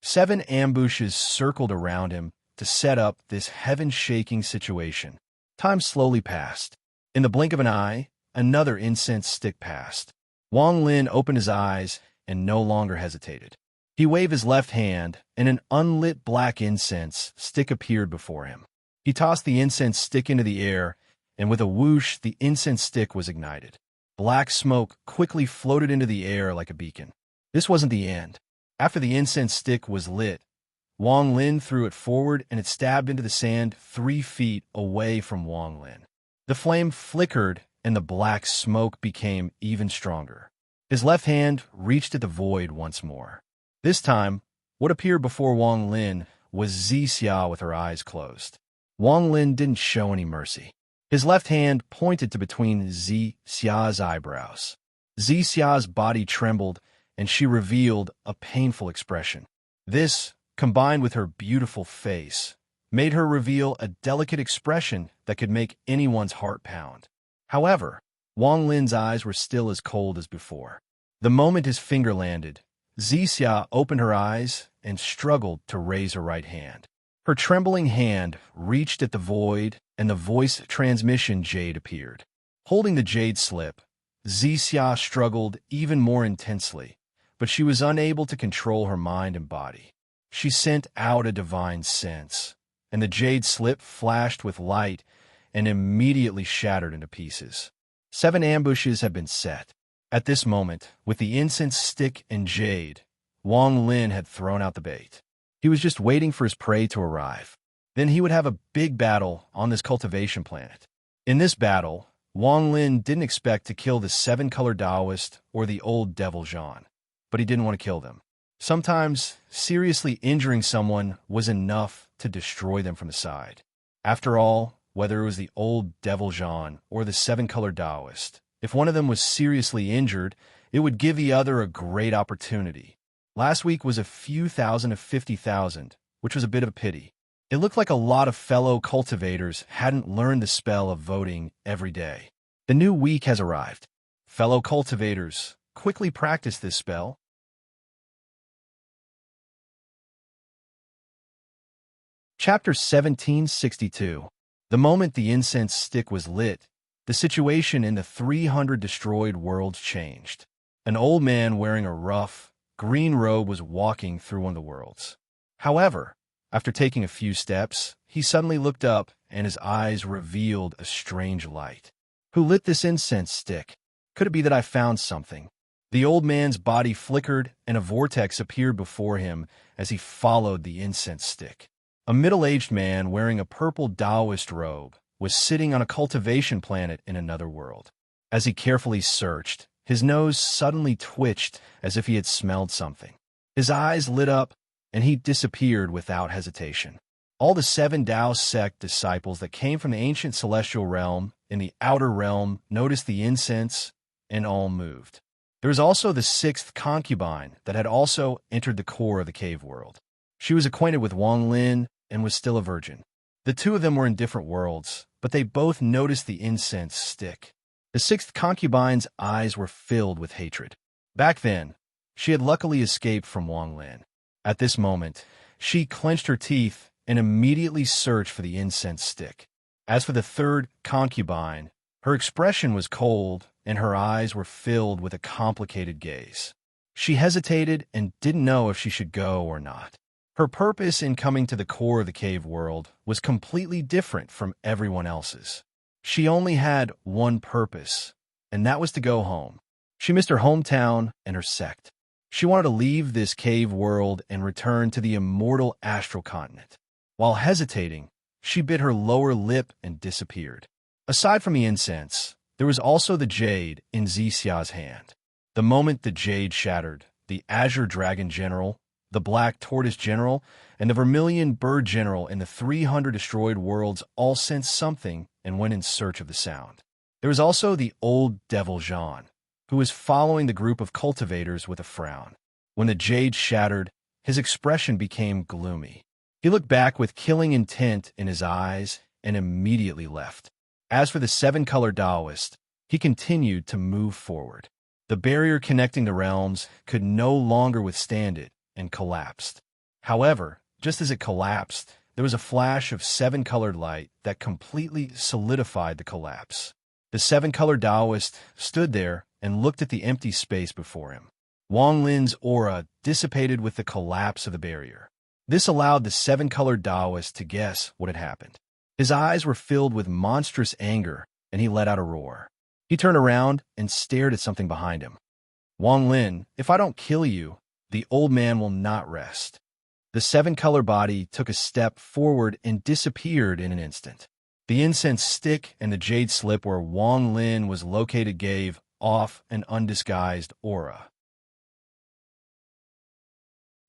7 ambushes circled around him to set up this heaven-shaking situation. Time slowly passed. In the blink of an eye, another incense stick passed. Wang Lin opened his eyes and no longer hesitated. He waved his left hand, and an unlit black incense stick appeared before him. He tossed the incense stick into the air, and with a whoosh, the incense stick was ignited. Black smoke quickly floated into the air like a beacon. This wasn't the end. After the incense stick was lit, Wang Lin threw it forward, and it stabbed into the sand 3 feet away from Wang Lin. The flame flickered, and the black smoke became even stronger. His left hand reached at the void once more. This time, what appeared before Wang Lin was Xia with her eyes closed. Wang Lin didn't show any mercy. His left hand pointed to between Xia's eyebrows. Xia's body trembled, and she revealed a painful expression. This, combined with her beautiful face, made her reveal a delicate expression that could make anyone's heart pound. However, Wang Lin's eyes were still as cold as before. The moment his finger landed, Zixia opened her eyes and struggled to raise her right hand. Her trembling hand reached at the void, and the voice transmission jade appeared. Holding the jade slip, Zixia struggled even more intensely, but she was unable to control her mind and body. She sent out a divine sense, and the jade slip flashed with light and immediately shattered into pieces. 7 ambushes had been set. At this moment, with the incense stick and jade, Wang Lin had thrown out the bait. He was just waiting for his prey to arrive. Then he would have a big battle on this cultivation planet. In this battle, Wang Lin didn't expect to kill the 7-color Taoist or the old devil Zhan, but he didn't want to kill them. Sometimes, seriously injuring someone was enough to destroy them from the side. After all, whether it was the old devil Zhan or the 7-color Taoist, if one of them was seriously injured, it would give the other a great opportunity. Last week was a few thousand of 50,000, which was a bit of a pity. It looked like a lot of fellow cultivators hadn't learned the spell of voting every day. The new week has arrived. Fellow cultivators, quickly practice this spell. Chapter 1762. The moment the incense stick was lit, the situation in the 300 destroyed worlds changed. An old man wearing a rough, green robe was walking through one of the worlds. However, after taking a few steps, he suddenly looked up and his eyes revealed a strange light. Who lit this incense stick? Could it be that I found something? The old man's body flickered and a vortex appeared before him as he followed the incense stick. A middle-aged man wearing a purple Taoist robe was sitting on a cultivation planet in another world. As he carefully searched, his nose suddenly twitched as if he had smelled something. His eyes lit up, and he disappeared without hesitation. All the 7 Tao sect disciples that came from the ancient celestial realm in the outer realm noticed the incense, and all moved. There was also the 6th concubine that had also entered the core of the cave world. She was acquainted with Wang Lin and was still a virgin. The 2 of them were in different worlds, but they both noticed the incense stick. The 6th concubine's eyes were filled with hatred. Back then, she had luckily escaped from Wang Lin. At this moment, she clenched her teeth and immediately searched for the incense stick. As for the 3rd concubine, her expression was cold and her eyes were filled with a complicated gaze. She hesitated and didn't know if she should go or not. Her purpose in coming to the core of the cave world was completely different from everyone else's. She only had one purpose, and that was to go home. She missed her hometown and her sect. She wanted to leave this cave world and return to the immortal astral continent. While hesitating, she bit her lower lip and disappeared. Aside from the incense, there was also the jade in Zixia's hand. The moment the jade shattered, the azure dragon general, the black tortoise general, and the vermilion bird general in the 300 destroyed worlds all sensed something and went in search of the sound. There was also the old devil Zhan, who was following the group of cultivators with a frown. When the jade shattered, his expression became gloomy. He looked back with killing intent in his eyes and immediately left. As for the 7-color Taoist, he continued to move forward. The barrier connecting the realms could no longer withstand it and collapsed. However, just as it collapsed, there was a flash of 7-colored light that completely solidified the collapse. The 7-color Taoist stood there and looked at the empty space before him. Wang Lin's aura dissipated with the collapse of the barrier. This allowed the 7-colored Taoist to guess what had happened. His eyes were filled with monstrous anger, and he let out a roar. He turned around and stared at something behind him. Wang Lin, if I don't kill you, the old man will not rest. The 7-color body took a step forward and disappeared in an instant. The incense stick and the jade slip where Wang Lin was located gave off an undisguised aura.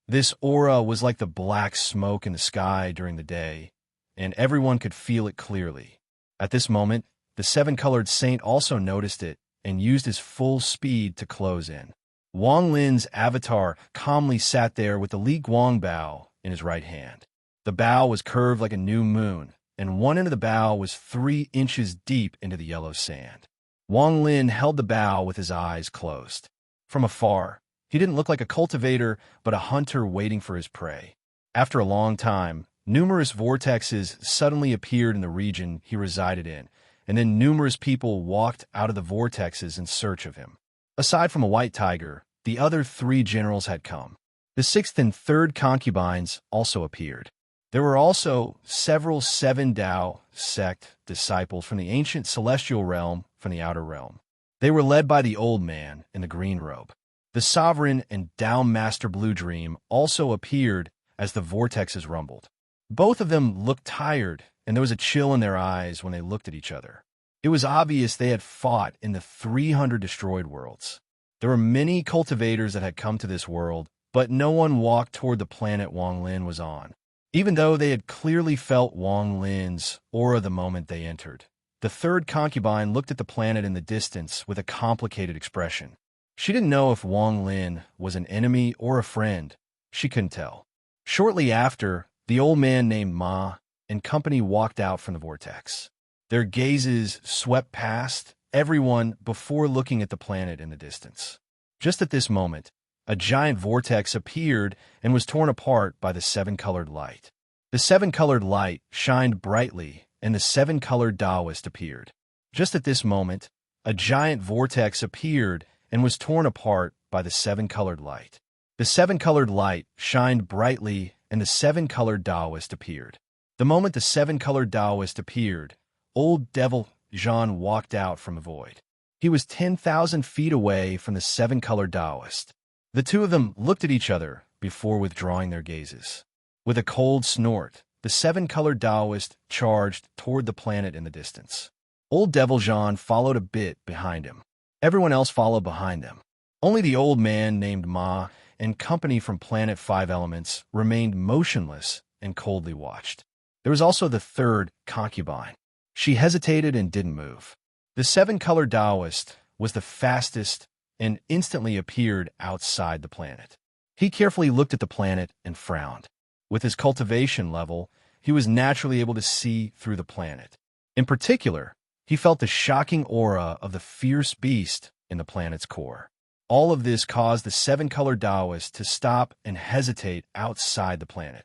This aura was like the black smoke in the sky during the day, and everyone could feel it clearly. At this moment, the 7-colored saint also noticed it and used his full speed to close in. Wang Lin's avatar calmly sat there with the Li Guang bow in his right hand. The bow was curved like a new moon, and one end of the bow was 3 inches deep into the yellow sand. Wang Lin held the bow with his eyes closed. From afar, He didn't look like a cultivator, but a hunter waiting for his prey. After a long time, numerous vortexes suddenly appeared in the region he resided in, and then numerous people walked out of the vortexes in search of him. Aside from a white tiger, the other 3 generals had come. The 6th and 3rd concubines also appeared. There were also several 7 Tao sect disciples from the ancient celestial realm from the outer realm. They were led by the old man in the green robe. The sovereign and Tao Master Blue Dream also appeared as the vortexes rumbled. Both of them looked tired, and there was a chill in their eyes when they looked at each other. It was obvious they had fought in the 300 destroyed worlds. There were many cultivators that had come to this world, but no one walked toward the planet Wang Lin was on, even though they had clearly felt Wang Lin's aura the moment they entered. The 3rd concubine looked at the planet in the distance with a complicated expression. She didn't know if Wang Lin was an enemy or a friend. She couldn't tell. Shortly after, the old man named Ma and company walked out from the vortex. Their gazes swept past everyone before looking at the planet in the distance. Just at this moment, a giant vortex appeared and was torn apart by the 7-colored light. The 7-colored light shined brightly, and the 7-colored Taoist appeared. Just at this moment, a giant vortex appeared and was torn apart by the 7-colored light. The 7-colored light shined brightly, and the 7-colored Taoist appeared. The moment the 7-colored Taoist appeared, old devil Jean walked out from the void. He was 10,000 feet away from the 7-colored Taoist. The 2 of them looked at each other before withdrawing their gazes. With a cold snort, the 7-colored Taoist charged toward the planet in the distance. Old devil Jean followed a bit behind him. Everyone else followed behind them. Only the old man named Ma and company from Planet 5 Elements remained motionless and coldly watched. There was also the 3rd concubine. She hesitated and didn't move. The 7-colored Taoist was the fastest and instantly appeared outside the planet. He carefully looked at the planet and frowned. With his cultivation level, he was naturally able to see through the planet. In particular, he felt the shocking aura of the fierce beast in the planet's core. All of this caused the 7-colored Taoist to stop and hesitate outside the planet.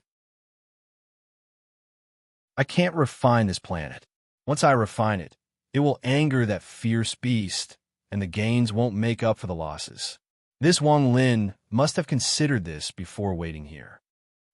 I can't refine this planet. Once I refine it, it will anger that fierce beast, and the gains won't make up for the losses. This Wang Lin must have considered this before waiting here.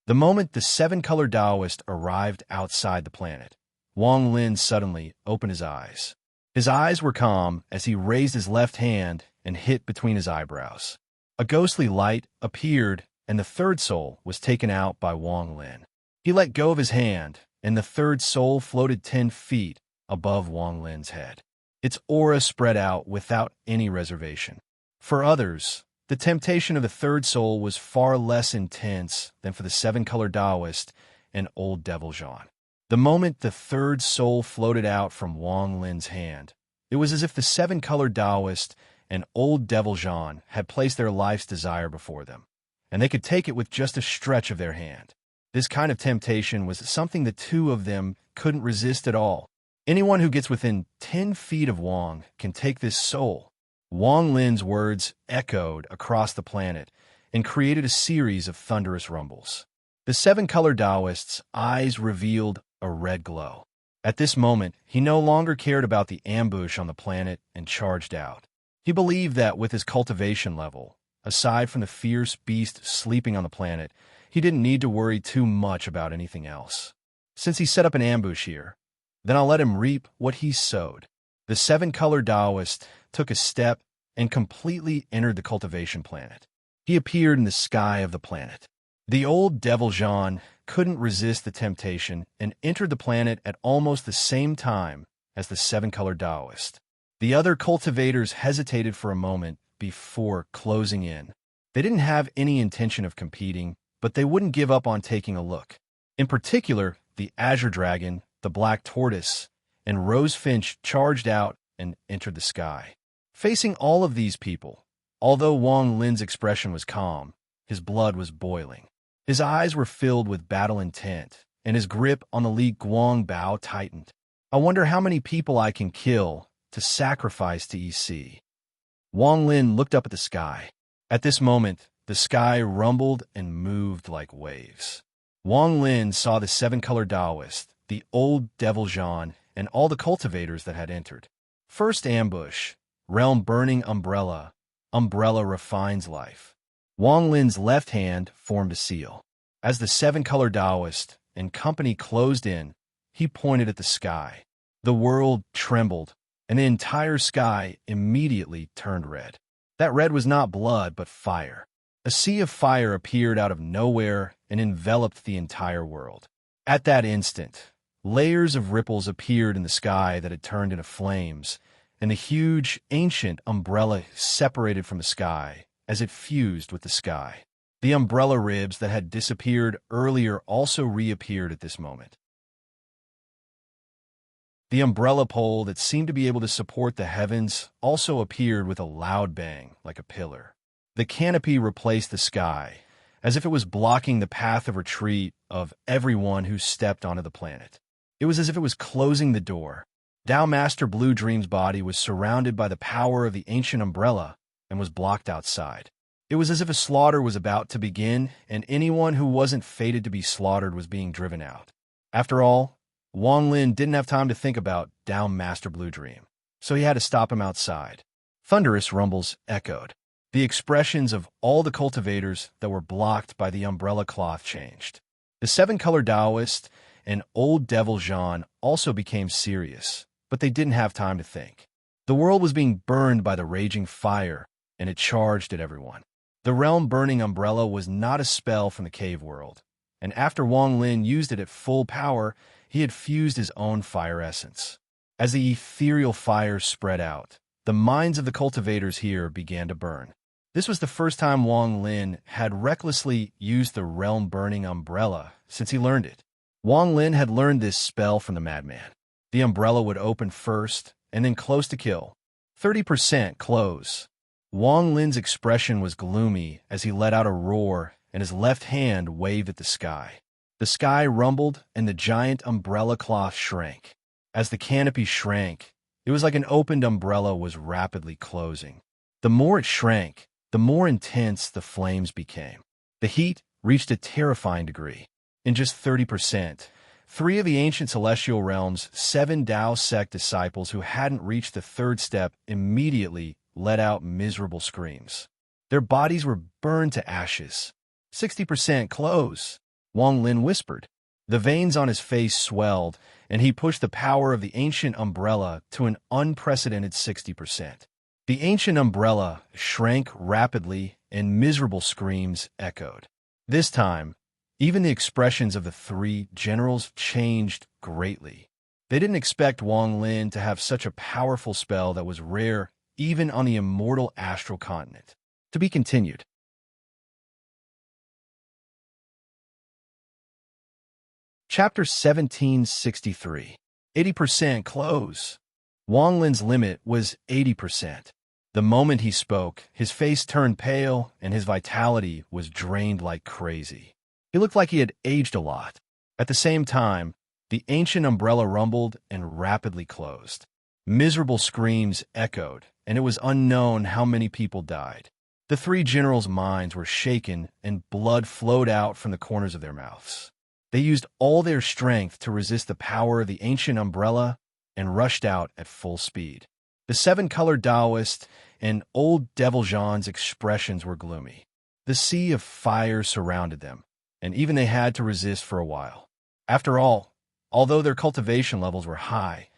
The moment the 7-colored Taoist arrived outside the planet, Wang Lin suddenly opened his eyes. His eyes were calm as he raised his left hand and hit between his eyebrows. A ghostly light appeared, and the 3rd soul was taken out by Wang Lin. He let go of his hand, and the 3rd soul floated 10 feet above Wang Lin's head. Its aura spread out without any reservation. For others, the temptation of the 3rd soul was far less intense than for the 7-colored Taoist and old devil Jean. The moment the 3rd soul floated out from Wang Lin's hand, it was as if the 7-colored Taoist and old devil Jean had placed their life's desire before them, and they could take it with just a stretch of their hand. This kind of temptation was something the 2 of them couldn't resist at all. Anyone who gets within 10 feet of Wang can take this soul. Wang Lin's words echoed across the planet and created a series of thunderous rumbles. The 7-colored Taoist's eyes revealed a red glow. At this moment, he no longer cared about the ambush on the planet and charged out. He believed that with his cultivation level, aside from the fierce beast sleeping on the planet, he didn't need to worry too much about anything else. Since he set up an ambush here, then I'll let him reap what he sowed. The 7-colored Taoist took a step and completely entered the cultivation planet. He appeared in the sky of the planet. The old devil Jean couldn't resist the temptation and entered the planet at almost the same time as the 7-colored Taoist. The other cultivators hesitated for a moment before closing in. They didn't have any intention of competing, but they wouldn't give up on taking a look. In particular, the Azure Dragon, the Black Tortoise, and Rose Finch charged out and entered the sky. Facing all of these people, although Wang Lin's expression was calm, his blood was boiling. His eyes were filled with battle intent, and his grip on the Li Guang Bao tightened. I wonder how many people I can kill to sacrifice to EC. Wang Lin looked up at the sky. At this moment, the sky rumbled and moved like waves. Wang Lin saw the seven-color Taoist, the old devil Zhan, and all the cultivators that had entered. First ambush, realm burning umbrella, umbrella refines life. Wang Lin's left hand formed a seal. As the seven-color Taoist and company closed in, he pointed at the sky. The world trembled, and the entire sky immediately turned red. That red was not blood, but fire. A sea of fire appeared out of nowhere and enveloped the entire world. At that instant, layers of ripples appeared in the sky that had turned into flames, and the huge, ancient umbrella separated from the sky as it fused with the sky. The umbrella ribs that had disappeared earlier also reappeared at this moment. The umbrella pole that seemed to be able to support the heavens also appeared with a loud bang, like a pillar. The canopy replaced the sky, as if it was blocking the path of retreat of everyone who stepped onto the planet. It was as if it was closing the door. Tao Master Blue Dream's body was surrounded by the power of the ancient umbrella and was blocked outside. It was as if a slaughter was about to begin, and anyone who wasn't fated to be slaughtered was being driven out. After all, Wang Lin didn't have time to think about Tao Master Blue Dream, so he had to stop him outside. Thunderous rumbles echoed. The expressions of all the cultivators that were blocked by the umbrella cloth changed. The seven-color Taoist and old devil Zhan also became serious, but they didn't have time to think. The world was being burned by the raging fire, and it charged at everyone. The realm-burning umbrella was not a spell from the cave world, and after Wang Lin used it at full power, he had fused his own fire essence. As the ethereal fire spread out, the minds of the cultivators here began to burn. This was the first time Wang Lin had recklessly used the realm-burning umbrella since he learned it. Wang Lin had learned this spell from the madman. The umbrella would open first, and then close to kill. 30% close. Wang Lin's expression was gloomy as he let out a roar, and his left hand waved at the sky. The sky rumbled, and the giant umbrella cloth shrank. As the canopy shrank, it was like an opened umbrella was rapidly closing. The more it shrank, the more intense the flames became. The heat reached a terrifying degree. In just 30%, 3 of the ancient celestial realms' 7 Tao sect disciples who hadn't reached the third step immediately let out miserable screams. Their bodies were burned to ashes. 60% close, Wang Lin whispered. The veins on his face swelled, and he pushed the power of the ancient umbrella to an unprecedented 60%. The ancient umbrella shrank rapidly, and miserable screams echoed. This time, even the expressions of the 3 generals changed greatly. They didn't expect Wang Lin to have such a powerful spell that was rare even on the immortal astral continent. To be continued. Chapter 1763. 80% close. Wang Lin's limit was 80%. The moment he spoke, his face turned pale and his vitality was drained like crazy. He looked like he had aged a lot. At the same time, the ancient umbrella rumbled and rapidly closed. Miserable screams echoed, and it was unknown how many people died. The 3 generals' minds were shaken and blood flowed out from the corners of their mouths. They used all their strength to resist the power of the ancient umbrella and rushed out at full speed. The 7-colored Taoist and old devil Zhan's expressions were gloomy. The sea of fire surrounded them, and even they had to resist for a while. After all, although their cultivation levels were high,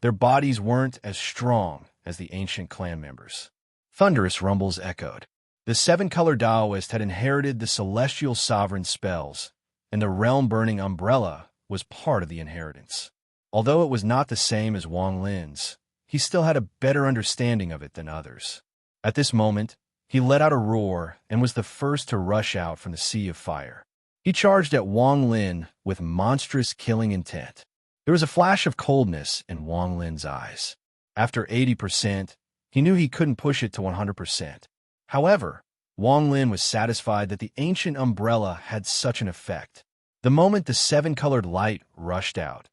their bodies weren't as strong as the ancient clan members. Thunderous rumbles echoed. The 7-colored Taoist had inherited the celestial sovereign spells, and the realm-burning umbrella was part of the inheritance. Although it was not the same as Wang Lin's, he still had a better understanding of it than others. At this moment, he let out a roar and was the first to rush out from the sea of fire. He charged at Wang Lin with monstrous killing intent. There was a flash of coldness in Wang Lin's eyes. After 80%, he knew he couldn't push it to 100%. However, Wang Lin was satisfied that the ancient umbrella had such an effect. The moment the 7-colored light rushed out,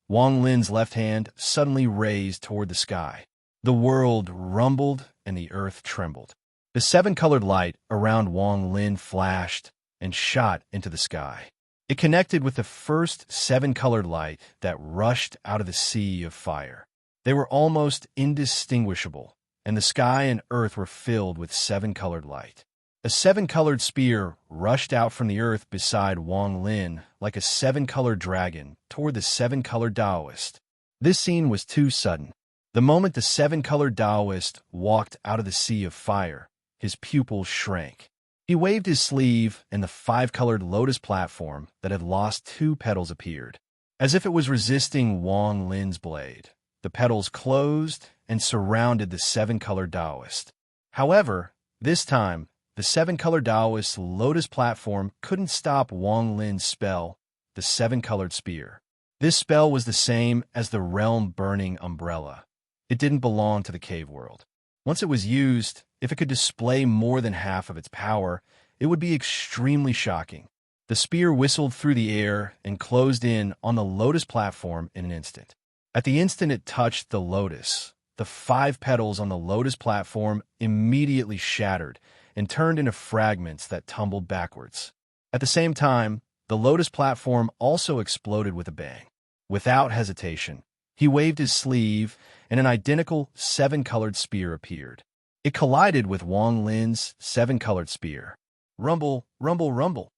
Wang Lin's left hand suddenly raised toward the sky. The world rumbled and the earth trembled. The seven-colored light around Wang Lin flashed and shot into the sky. It connected with the first seven-colored light that rushed out of the sea of fire. They were almost indistinguishable, and the sky and earth were filled with seven-colored light. A seven-colored spear rushed out from the earth beside Wang Lin like a seven-colored dragon toward the seven-colored Taoist. This scene was too sudden. The moment the seven-colored Taoist walked out of the sea of fire, his pupils shrank. He waved his sleeve, and the five-colored lotus platform that had lost two petals appeared. As if it was resisting Wang Lin's blade, the petals closed and surrounded the seven-colored Taoist. However, this time, the seven-colored Taoist's lotus platform couldn't stop Wang Lin's spell, the seven-colored spear. This spell was the same as the realm-burning umbrella. It didn't belong to the cave world. Once it was used, if it could display more than half of its power, it would be extremely shocking. The spear whistled through the air and closed in on the lotus platform in an instant. At the instant it touched the lotus, the five petals on the lotus platform immediately shattered and turned into fragments that tumbled backwards. At the same time, the lotus platform also exploded with a bang. Without hesitation, he waved his sleeve, and an identical seven-colored spear appeared. It collided with Wang Lin's seven-colored spear. Rumble, rumble, rumble.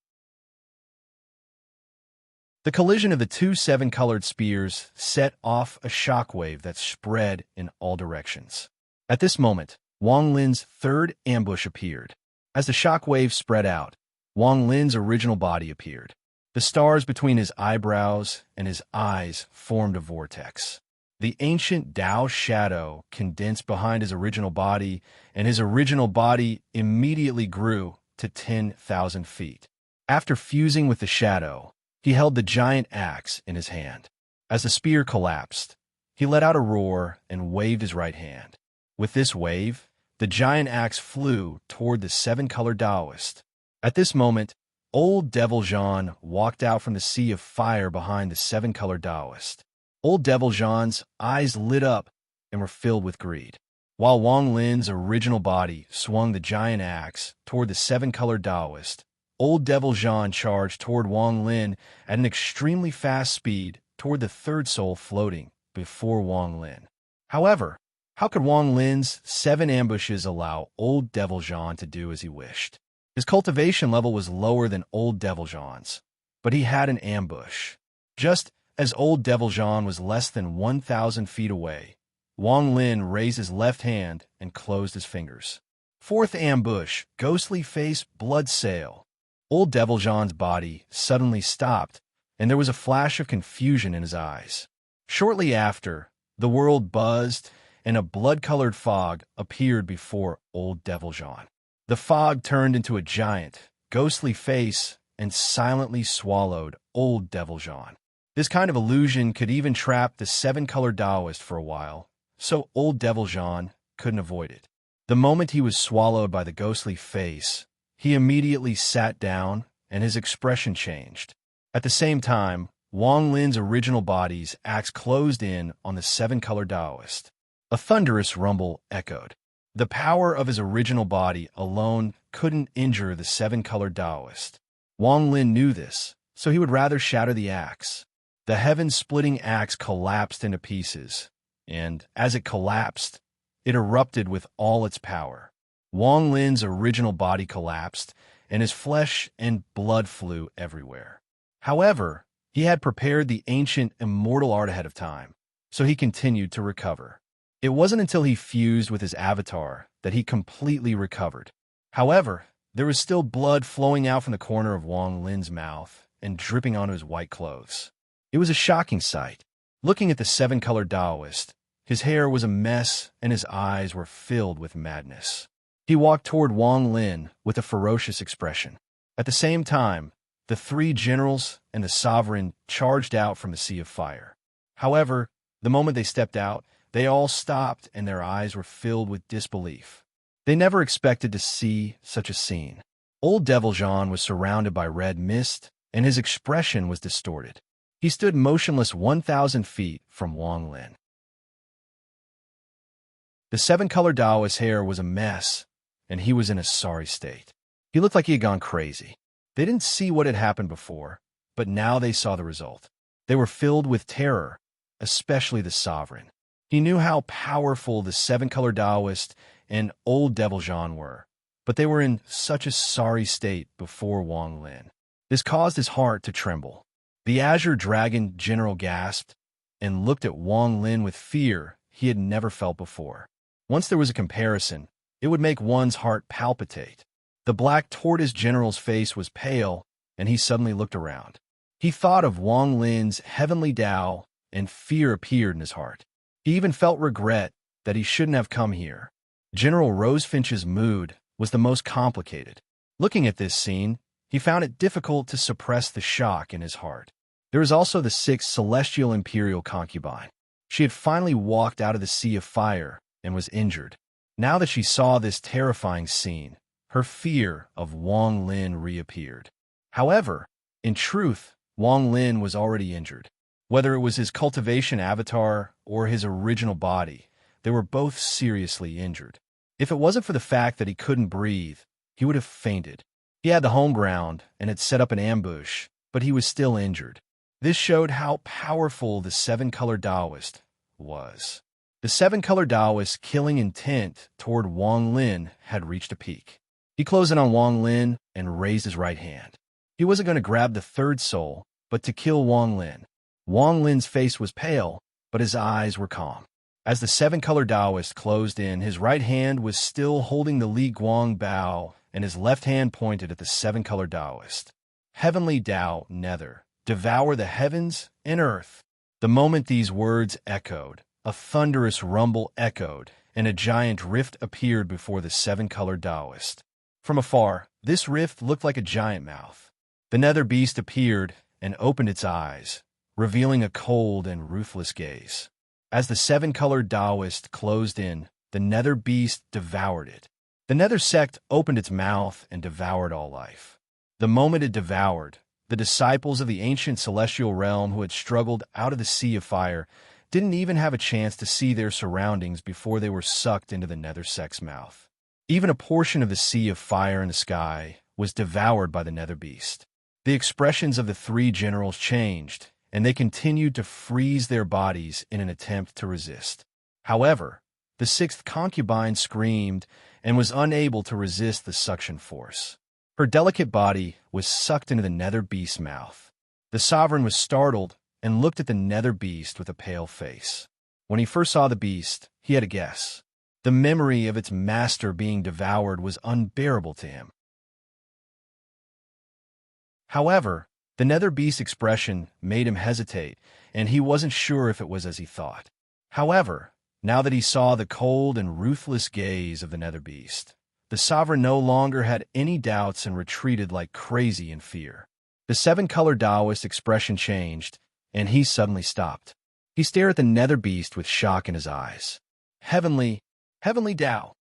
The collision of the two seven-colored spears set off a shockwave that spread in all directions. At this moment, Wang Lin's third ambush appeared. As the shockwave spread out, Wang Lin's original body appeared. The stars between his eyebrows and his eyes formed a vortex. The ancient Tao shadow condensed behind his original body, and his original body immediately grew to 10,000 feet. After fusing with the shadow, he held the giant axe in his hand. As the spear collapsed, he let out a roar and waved his right hand. With this wave, the giant axe flew toward the seven-colored Taoist. At this moment, old Devil Jean walked out from the sea of fire behind the seven-colored Taoist. Old Devil Jean's eyes lit up and were filled with greed. While Wang Lin's original body swung the giant axe toward the seven-colored Taoist, Old Devil Jean charged toward Wang Lin at an extremely fast speed toward the third soul floating before Wang Lin. However, how could Wang Lin's seven ambushes allow Old Devil Jean to do as he wished? His cultivation level was lower than Old Devil Jean's, but he had an ambush. Just as Old Devil Jean was less than 1,000 feet away, Wang Lin raised his left hand and closed his fingers. Fourth ambush, ghostly face, blood sail. Old Devil Jean's body suddenly stopped, and there was a flash of confusion in his eyes. Shortly after, the world buzzed, and a blood-colored fog appeared before Old Devil Jean. The fog turned into a giant, ghostly face and silently swallowed Old Devil Jean. This kind of illusion could even trap the seven-colored Taoist for a while, so Old Devil Jean couldn't avoid it. The moment he was swallowed by the ghostly face, he immediately sat down, and his expression changed. At the same time, Wang Lin's original body's axe closed in on the seven-colored Taoist. A thunderous rumble echoed. The power of his original body alone couldn't injure the seven-colored Taoist. Wang Lin knew this, so he would rather shatter the axe. The heaven-splitting axe collapsed into pieces, and as it collapsed, it erupted with all its power. Wang Lin's original body collapsed, and his flesh and blood flew everywhere. However, he had prepared the ancient immortal art ahead of time, so he continued to recover. It wasn't until he fused with his avatar that he completely recovered. However, there was still blood flowing out from the corner of Wang Lin's mouth and dripping onto his white clothes. It was a shocking sight. Looking at the seven-colored Taoist, his hair was a mess and his eyes were filled with madness. He walked toward Wang Lin with a ferocious expression. At the same time, the three generals and the sovereign charged out from the sea of fire. However, the moment they stepped out, they all stopped and their eyes were filled with disbelief. They never expected to see such a scene. Old Devil Jean was surrounded by red mist, and his expression was distorted. He stood motionless 1,000 feet from Wang Lin. The seven-colored Taoist's hair was a mess, and he was in a sorry state. He looked like he had gone crazy. They didn't see what had happened before, but now they saw the result. They were filled with terror, especially the sovereign. He knew how powerful the seven-color Taoist and old Devil Jean were, but they were in such a sorry state before Wang Lin. This caused his heart to tremble. The Azure Dragon General gasped and looked at Wang Lin with fear he had never felt before. Once there was a comparison, it would make one's heart palpitate. The Black Tortoise General's face was pale, and he suddenly looked around. He thought of Wang Lin's heavenly Tao, and fear appeared in his heart. He even felt regret that he shouldn't have come here. General Rosefinch's mood was the most complicated. Looking at this scene, he found it difficult to suppress the shock in his heart. There was also the sixth celestial imperial concubine. She had finally walked out of the sea of fire and was injured. Now that she saw this terrifying scene, her fear of Wang Lin reappeared. However, in truth, Wang Lin was already injured. Whether it was his cultivation avatar or his original body, they were both seriously injured. If it wasn't for the fact that he couldn't breathe, he would have fainted. He had the home ground and had set up an ambush, but he was still injured. This showed how powerful the seven-color Taoist was. The seven-color Taoist's killing intent toward Wang Lin had reached a peak. He closed in on Wang Lin and raised his right hand. He wasn't going to grab the third soul, but to kill Wang Lin. Wang Lin's face was pale, but his eyes were calm. As the seven-color Taoist closed in, his right hand was still holding the Li Guang Bao, and his left hand pointed at the seven-color Taoist. Heavenly Tao, Nether, devour the heavens and earth. The moment these words echoed, a thunderous rumble echoed, and a giant rift appeared before the seven-color Taoist. From afar, this rift looked like a giant mouth. The nether beast appeared and opened its eyes, revealing a cold and ruthless gaze. As the seven-colored Taoist closed in, the nether beast devoured it. The nether sect opened its mouth and devoured all life. The moment it devoured, the disciples of the ancient celestial realm who had struggled out of the sea of fire didn't even have a chance to see their surroundings before they were sucked into the nether sect's mouth. Even a portion of the sea of fire in the sky was devoured by the nether beast. The expressions of the three generals changed, and they continued to freeze their bodies in an attempt to resist. However, the sixth concubine screamed and was unable to resist the suction force. Her delicate body was sucked into the nether beast's mouth. The sovereign was startled and looked at the nether beast with a pale face. When he first saw the beast, he had a guess. The memory of its master being devoured was unbearable to him. However, the nether beast's expression made him hesitate, and he wasn't sure if it was as he thought. However, now that he saw the cold and ruthless gaze of the nether beast, the sovereign no longer had any doubts and retreated like crazy in fear. The seven-colored Taoist expression changed, and he suddenly stopped. He stared at the nether beast with shock in his eyes. Heavenly Tao.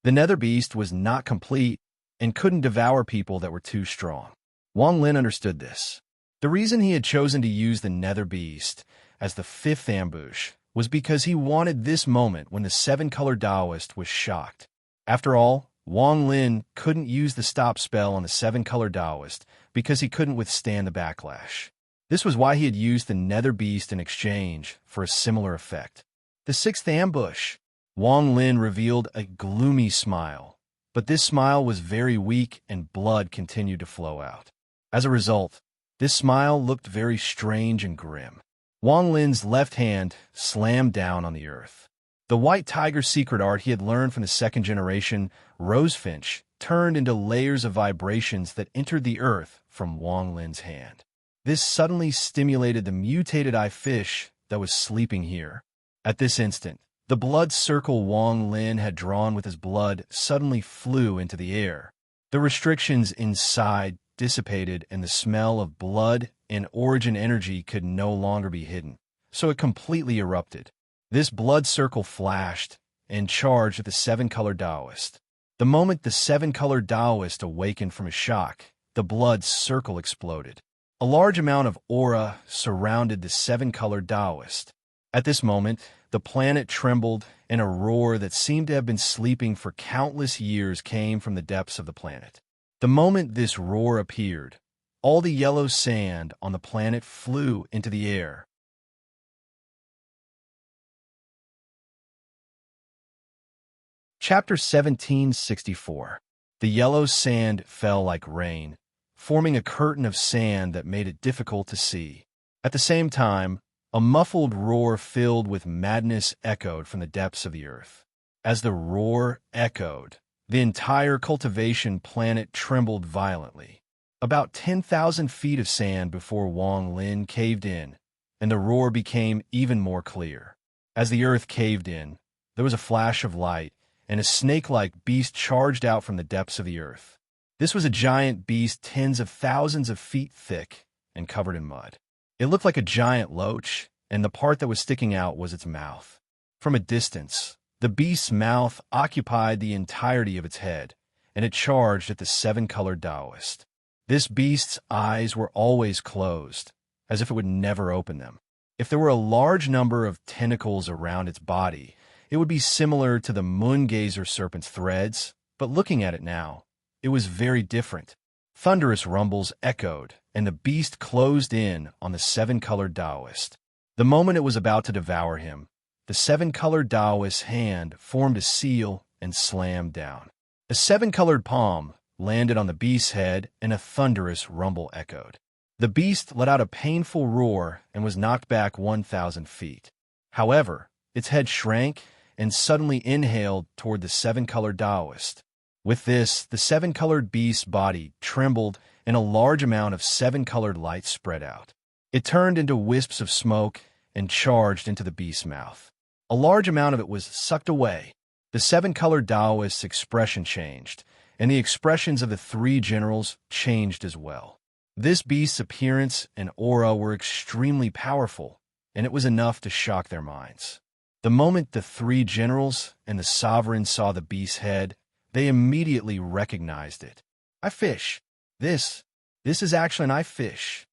The nether beast was not complete and couldn't devour people that were too strong. Wang Lin understood this. The reason he had chosen to use the nether beast as the fifth ambush was because he wanted this moment when the seven-colored Taoist was shocked. After all, Wang Lin couldn't use the stop spell on the seven-colored Taoist because he couldn't withstand the backlash. This was why he had used the nether beast in exchange for a similar effect. The sixth ambush. Wang Lin revealed a gloomy smile, but this smile was very weak and blood continued to flow out. As a result, this smile looked very strange and grim. Wang Lin's left hand slammed down on the earth. The white tiger secret art he had learned from the second generation Rosefinch turned into layers of vibrations that entered the earth from Wang Lin's hand. This suddenly stimulated the mutated eye fish that was sleeping here. At this instant, the blood circle Wang Lin had drawn with his blood suddenly flew into the air. The restrictions inside dissipated and the smell of blood and origin energy could no longer be hidden, so it completely erupted. This blood circle flashed and charged at the seven-colored Taoist. The moment the seven-colored Taoist awakened from his shock, the blood circle exploded. A large amount of aura surrounded the seven-colored Taoist. At this moment, the planet trembled and a roar that seemed to have been sleeping for countless years came from the depths of the planet. The moment this roar appeared, all the yellow sand on the planet flew into the air. Chapter 1764. The yellow sand fell like rain, forming a curtain of sand that made it difficult to see. At the same time, a muffled roar filled with madness echoed from the depths of the earth. As the roar echoed, the entire cultivation planet trembled violently. About 10,000 feet of sand before Wang Lin caved in, and the roar became even more clear. As the earth caved in, there was a flash of light, and a snake-like beast charged out from the depths of the earth. This was a giant beast tens of thousands of feet thick and covered in mud. It looked like a giant loach, and the part that was sticking out was its mouth. From a distance, the beast's mouth occupied the entirety of its head, and it charged at the seven-colored Taoist. This beast's eyes were always closed, as if it would never open them. If there were a large number of tentacles around its body, it would be similar to the moon-gazer serpent's threads, but looking at it now, it was very different. Thunderous rumbles echoed, and the beast closed in on the seven-colored Taoist. The moment it was about to devour him, the seven-colored Taoist's hand formed a seal and slammed down. A seven-colored palm landed on the beast's head, and a thunderous rumble echoed. The beast let out a painful roar and was knocked back 1,000 feet. However, its head shrank and suddenly inhaled toward the seven-colored Taoist. With this, the seven-colored beast's body trembled and a large amount of seven-colored light spread out. It turned into wisps of smoke and charged into the beast's mouth. A large amount of it was sucked away. The seven-colored Taoist's expression changed, and the expressions of the three generals changed as well. This beast's appearance and aura were extremely powerful, and it was enough to shock their minds. The moment the three generals and the sovereign saw the beast's head, they immediately recognized it. I fish. This is actually an I fish.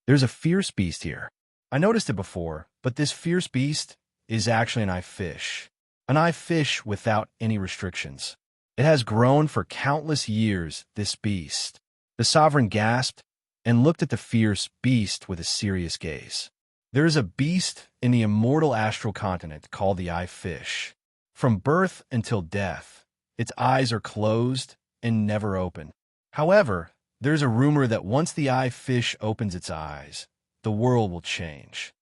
There's a fierce beast here. I noticed it before, but this fierce beast is actually an I fish. An I fish without any restrictions. It has grown for countless years, this beast. The sovereign gasped and looked at the fierce beast with a serious gaze. There is a beast in the immortal astral continent called the I fish. From birth until death, its eyes are closed and never open. However, there's a rumor that once the I fish opens its eyes, the world will change.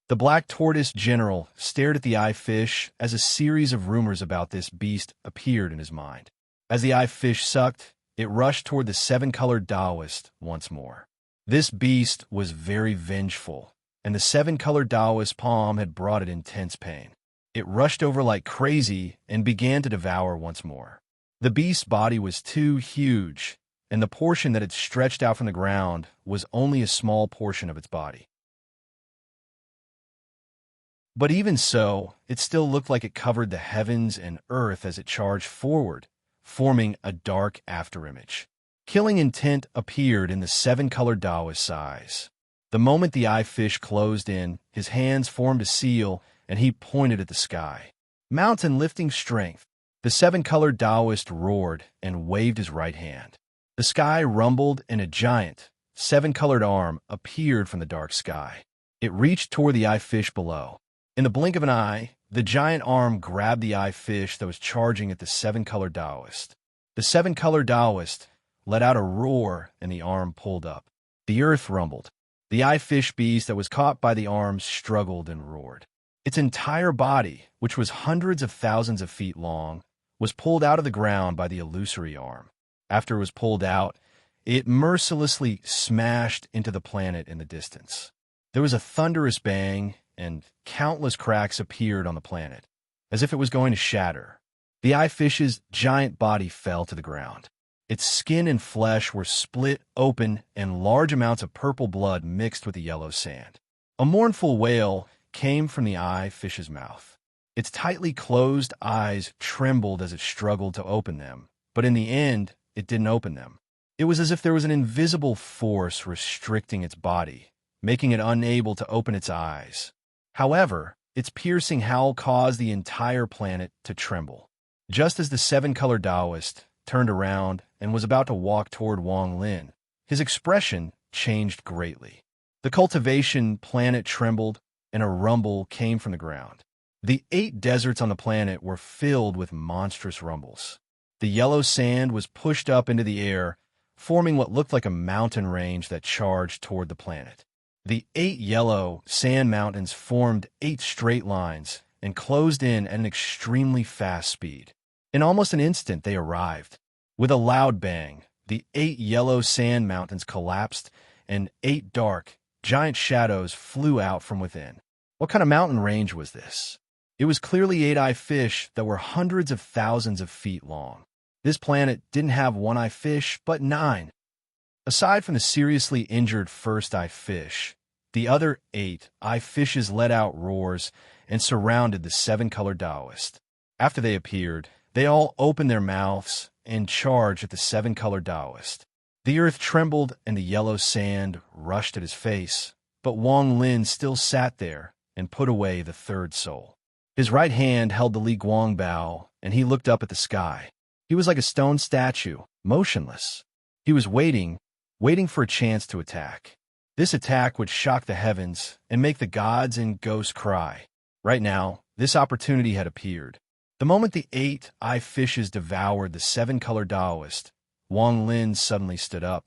The Black Tortoise General stared at the I fish as a series of rumors about this beast appeared in his mind. As the I fish sucked, it rushed toward the seven-colored Taoist once more. This beast was very vengeful, and the seven-colored Taoist palm had brought it intense pain. It rushed over like crazy and began to devour once more. The beast's body was too huge, and the portion that had stretched out from the ground was only a small portion of its body. But even so, it still looked like it covered the heavens and earth as it charged forward, forming a dark afterimage. Killing intent appeared in the seven-colored Taoist's eyes. The moment the I fish closed in, his hands formed a seal, and he pointed at the sky. Mountain-lifting strength. The seven-colored Taoist roared and waved his right hand. The sky rumbled, and a giant, seven-colored arm appeared from the dark sky. It reached toward the I fish below. In the blink of an eye, the giant arm grabbed the I fish that was charging at the seven-colored Taoist. The seven-colored Taoist let out a roar, and the arm pulled up. The earth rumbled. The I fish beast that was caught by the arm struggled and roared. Its entire body, which was hundreds of thousands of feet long, was pulled out of the ground by the illusory arm. After it was pulled out, it mercilessly smashed into the planet in the distance. There was a thunderous bang, and countless cracks appeared on the planet, as if it was going to shatter. The I fish's giant body fell to the ground. Its skin and flesh were split open, and large amounts of purple blood mixed with the yellow sand. A mournful wail came from the I fish's mouth. Its tightly closed eyes trembled as it struggled to open them, but in the end, it didn't open them. It was as if there was an invisible force restricting its body, making it unable to open its eyes. However, Its piercing howl caused the entire planet to tremble. Just as the seven-colored Taoist turned around and was about to walk toward Wang Lin, his expression changed greatly. The cultivation planet trembled, and a rumble came from the ground. The 8 deserts on the planet were filled with monstrous rumbles. The yellow sand was pushed up into the air, forming what looked like a mountain range that charged toward the planet. The 8 yellow sand mountains formed 8 straight lines and closed in at an extremely fast speed. In almost an instant, they arrived. With a loud bang, the 8 yellow sand mountains collapsed, and 8 dark, giant shadows flew out from within. What kind of mountain range was this? It was clearly 8-eye fish that were hundreds of thousands of feet long. This planet didn't have 1-eye fish, but 9. Aside from the seriously injured first-eye fish, the other 8-eye fishes let out roars and surrounded the seven-colored Taoist. After they appeared, they all opened their mouths and charged at the seven-colored Taoist. The earth trembled and the yellow sand rushed at his face, but Wang Lin still sat there and put away the third soul. His right hand held the Li Guang bow, and he looked up at the sky. He was like a stone statue, motionless. He was waiting for a chance to attack. This attack would shock the heavens and make the gods and ghosts cry. Right now, this opportunity had appeared. The moment the 8-eye fishes devoured the seven-colored Taoist, Wang Lin suddenly stood up.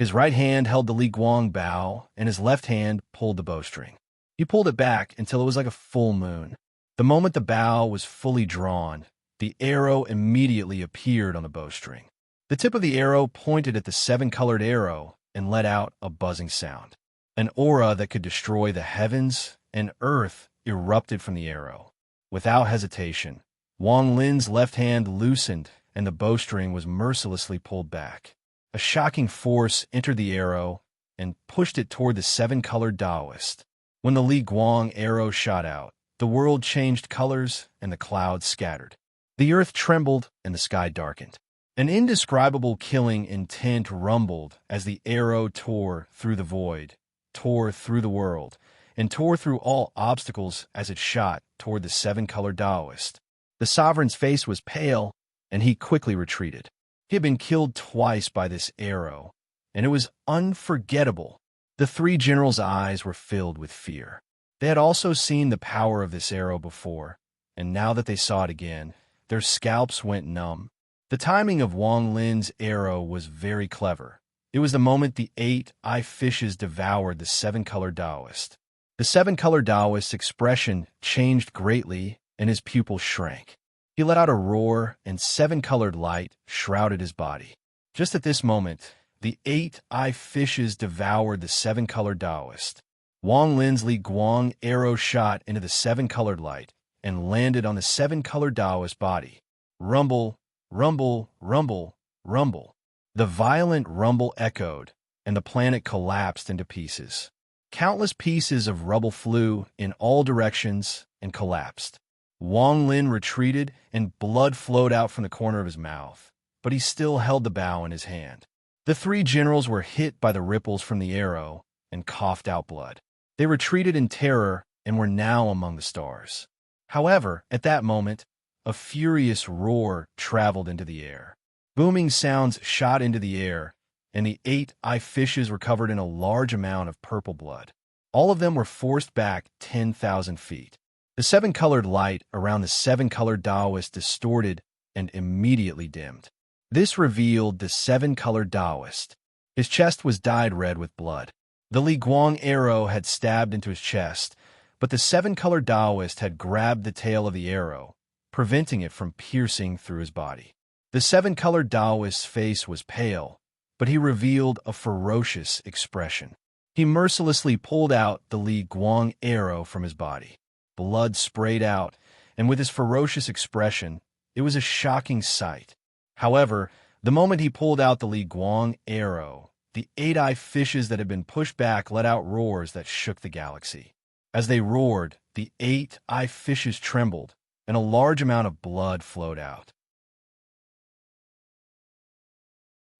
His right hand held the Li Guang bow, and his left hand pulled the bowstring. He pulled it back until it was like a full moon. The moment the bow was fully drawn, the arrow immediately appeared on the bowstring. The tip of the arrow pointed at the seven-colored arrow and let out a buzzing sound. An aura that could destroy the heavens and earth erupted from the arrow. Without hesitation, Wang Lin's left hand loosened and the bowstring was mercilessly pulled back. A shocking force entered the arrow and pushed it toward the seven-colored Taoist. When the Li Guang arrow shot out, the world changed colors and the clouds scattered. The earth trembled and the sky darkened. An indescribable killing intent rumbled as the arrow tore through the void, tore through the world, and tore through all obstacles as it shot toward the seven-colored Taoist. The sovereign's face was pale, and he quickly retreated. He had been killed twice by this arrow, and it was unforgettable. The 3 generals' eyes were filled with fear. They had also seen the power of this arrow before, and now that they saw it again, their scalps went numb. The timing of Wang Lin's arrow was very clever. It was the moment the 8-eye fishes devoured the seven-colored Taoist. The seven-colored Taoist's expression changed greatly, and his pupils shrank. He let out a roar, and seven-colored light shrouded his body. Just at this moment, the 8-eye fishes devoured the seven-colored Taoist. Wang Lin's Li Guang arrow shot into the seven-colored light and landed on the seven-colored Taoist body. Rumble, rumble, rumble, rumble. The violent rumble echoed, and the planet collapsed into pieces. Countless pieces of rubble flew in all directions and collapsed. Wang Lin retreated, and blood flowed out from the corner of his mouth, but he still held the bow in his hand. The 3 generals were hit by the ripples from the arrow and coughed out blood. They retreated in terror and were now among the stars. However, at that moment, a furious roar traveled into the air. Booming sounds shot into the air, and the 8-eye fishes were covered in a large amount of purple blood. All of them were forced back 10,000 feet. The seven-colored light around the seven-colored Taoist distorted and immediately dimmed. This revealed the seven-colored Taoist. His chest was dyed red with blood. The Li Guang arrow had stabbed into his chest, but the seven-colored Taoist had grabbed the tail of the arrow, preventing it from piercing through his body. The seven-colored Taoist's face was pale, but he revealed a ferocious expression. He mercilessly pulled out the Li Guang arrow from his body. Blood sprayed out, and with his ferocious expression, it was a shocking sight. However, the moment he pulled out the Li Guang arrow, the 8-eye fishes that had been pushed back let out roars that shook the galaxy. As they roared, the 8-eye fishes trembled, and a large amount of blood flowed out.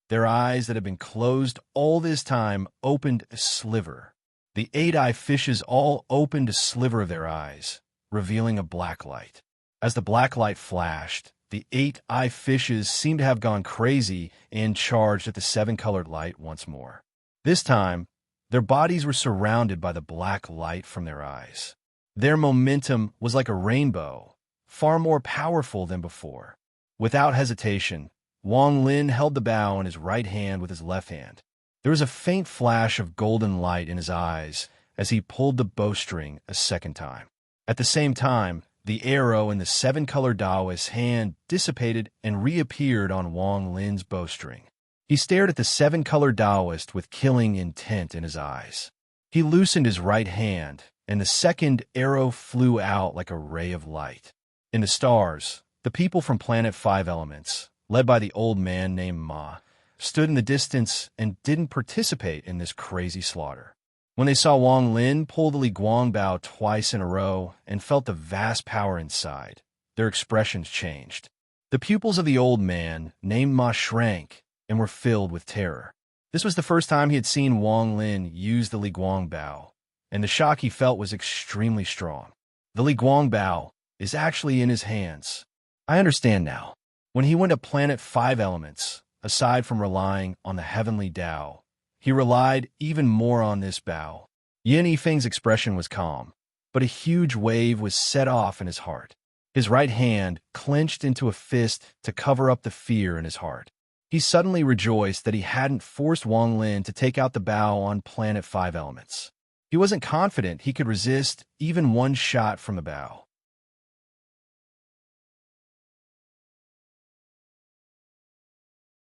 Their eyes that had been closed all this time opened a sliver. The eight-eye fishes all opened a sliver of their eyes, revealing a black light. As the black light flashed, the eight-eye fishes seemed to have gone crazy and charged at the seven-colored light once more. This time, their bodies were surrounded by the black light from their eyes. Their momentum was like a rainbow, far more powerful than before. Without hesitation, Wang Lin held the bow in his right hand with his left hand. There was a faint flash of golden light in his eyes as he pulled the bowstring a second time. At the same time, the arrow in the seven-colored Taoist's hand dissipated and reappeared on Wang Lin's bowstring. He stared at the seven-colored Taoist with killing intent in his eyes. He loosened his right hand, and the second arrow flew out like a ray of light. In the stars, the people from Planet Five Elements, led by the old man named Ma, stood in the distance and didn't participate in this crazy slaughter. When they saw Wang Lin pull the Li Guang bow twice in a row and felt the vast power inside, their expressions changed. The pupils of the old man, named Ma, shrank and were filled with terror. This was the first time he had seen Wang Lin use the Li Guang bow, and the shock he felt was extremely strong. The Li Guang bow is actually in his hands. I understand now. When he went to Planet Five Elements, aside from relying on the heavenly Tao, he relied even more on this bow. Yin Yifeng's expression was calm, but a huge wave was set off in his heart. His right hand clenched into a fist to cover up the fear in his heart. He suddenly rejoiced that he hadn't forced Wang Lin to take out the bow on Planet Five Elements. He wasn't confident he could resist even one shot from the bow.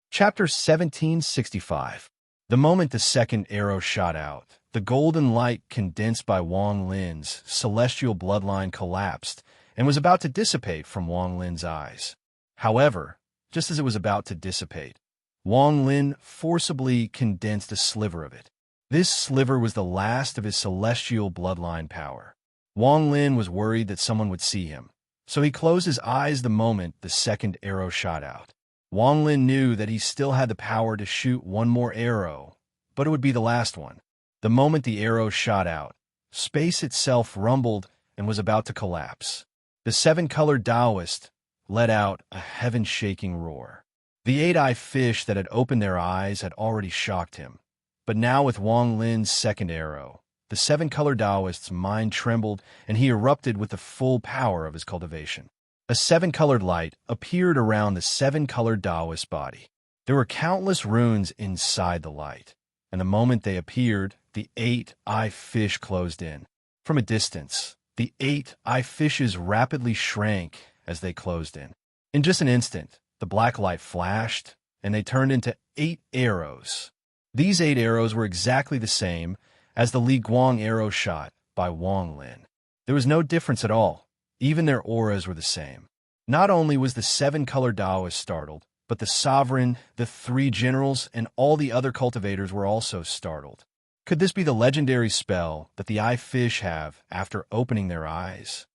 Chapter 1765. The moment the second arrow shot out, the golden light condensed by Wang Lin's celestial bloodline collapsed and was about to dissipate from Wang Lin's eyes. However, just as it was about to dissipate, Wang Lin forcibly condensed a sliver of it. This sliver was the last of his celestial bloodline power. Wang Lin was worried that someone would see him, so he closed his eyes the moment the second arrow shot out. Wang Lin knew that he still had the power to shoot one more arrow, but it would be the last one. The moment the arrow shot out, space itself rumbled and was about to collapse. The seven-colored Taoist let out a heaven-shaking roar. The eight-eye fish that had opened their eyes had already shocked him, but now with Wang Lin's second arrow, the seven-colored Taoist's mind trembled and he erupted with the full power of his cultivation. A seven-colored light appeared around the seven-colored Taoist body. There were countless runes inside the light, and the moment they appeared, the eight-eye fish closed in. From a distance, the eight-eye fishes rapidly shrank as they closed in. In just an instant, the black light flashed, and they turned into 8 arrows. These 8 arrows were exactly the same as the Li Guang arrow shot by Wang Lin. There was no difference at all. Even their auras were the same. Not only was the seven-colored Taoist startled, but the sovereign, the 3 generals, and all the other cultivators were also startled. Could this be the legendary spell that the eye fish have after opening their eyes?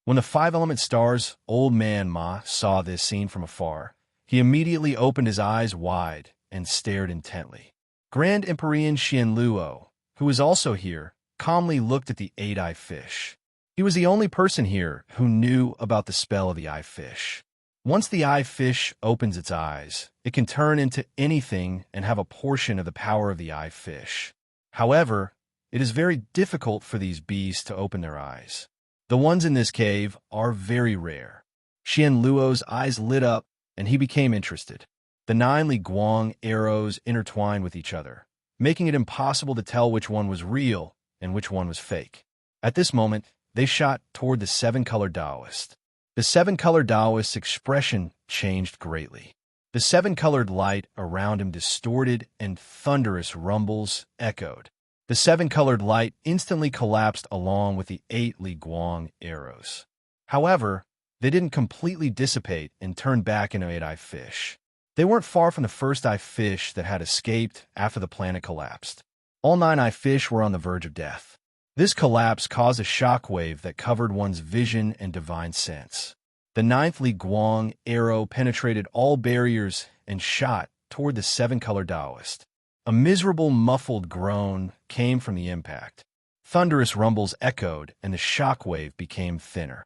When the 5-element star's old man Ma saw this scene from afar, he immediately opened his eyes wide and stared intently. Grand Empyrean Xianluo, who was also here, calmly looked at the 8-eye fish. He was the only person here who knew about the spell of the eye fish. Once the eye fish opens its eyes, it can turn into anything and have a portion of the power of the eye fish. However, it is very difficult for these beasts to open their eyes. The ones in this cave are very rare. Xianluo's eyes lit up and he became interested. The 9 Li Guang arrows intertwined with each other, making it impossible to tell which one was real and which one was fake. At this moment, they shot toward the seven-colored Taoist. The seven-colored Taoist's expression changed greatly. The seven-colored light around him distorted and thunderous rumbles echoed. The seven-colored light instantly collapsed along with the 8 Li Guang arrows. However, they didn't completely dissipate and turn back into 8-eye fish. They weren't far from the first eye fish that had escaped after the planet collapsed. All 9-eye fish were on the verge of death. This collapse caused a shockwave that covered one's vision and divine sense. The 9th Li Guang arrow penetrated all barriers and shot toward the seven-colored Taoist. A miserable, muffled groan came from the impact. Thunderous rumbles echoed, and the shockwave became thinner.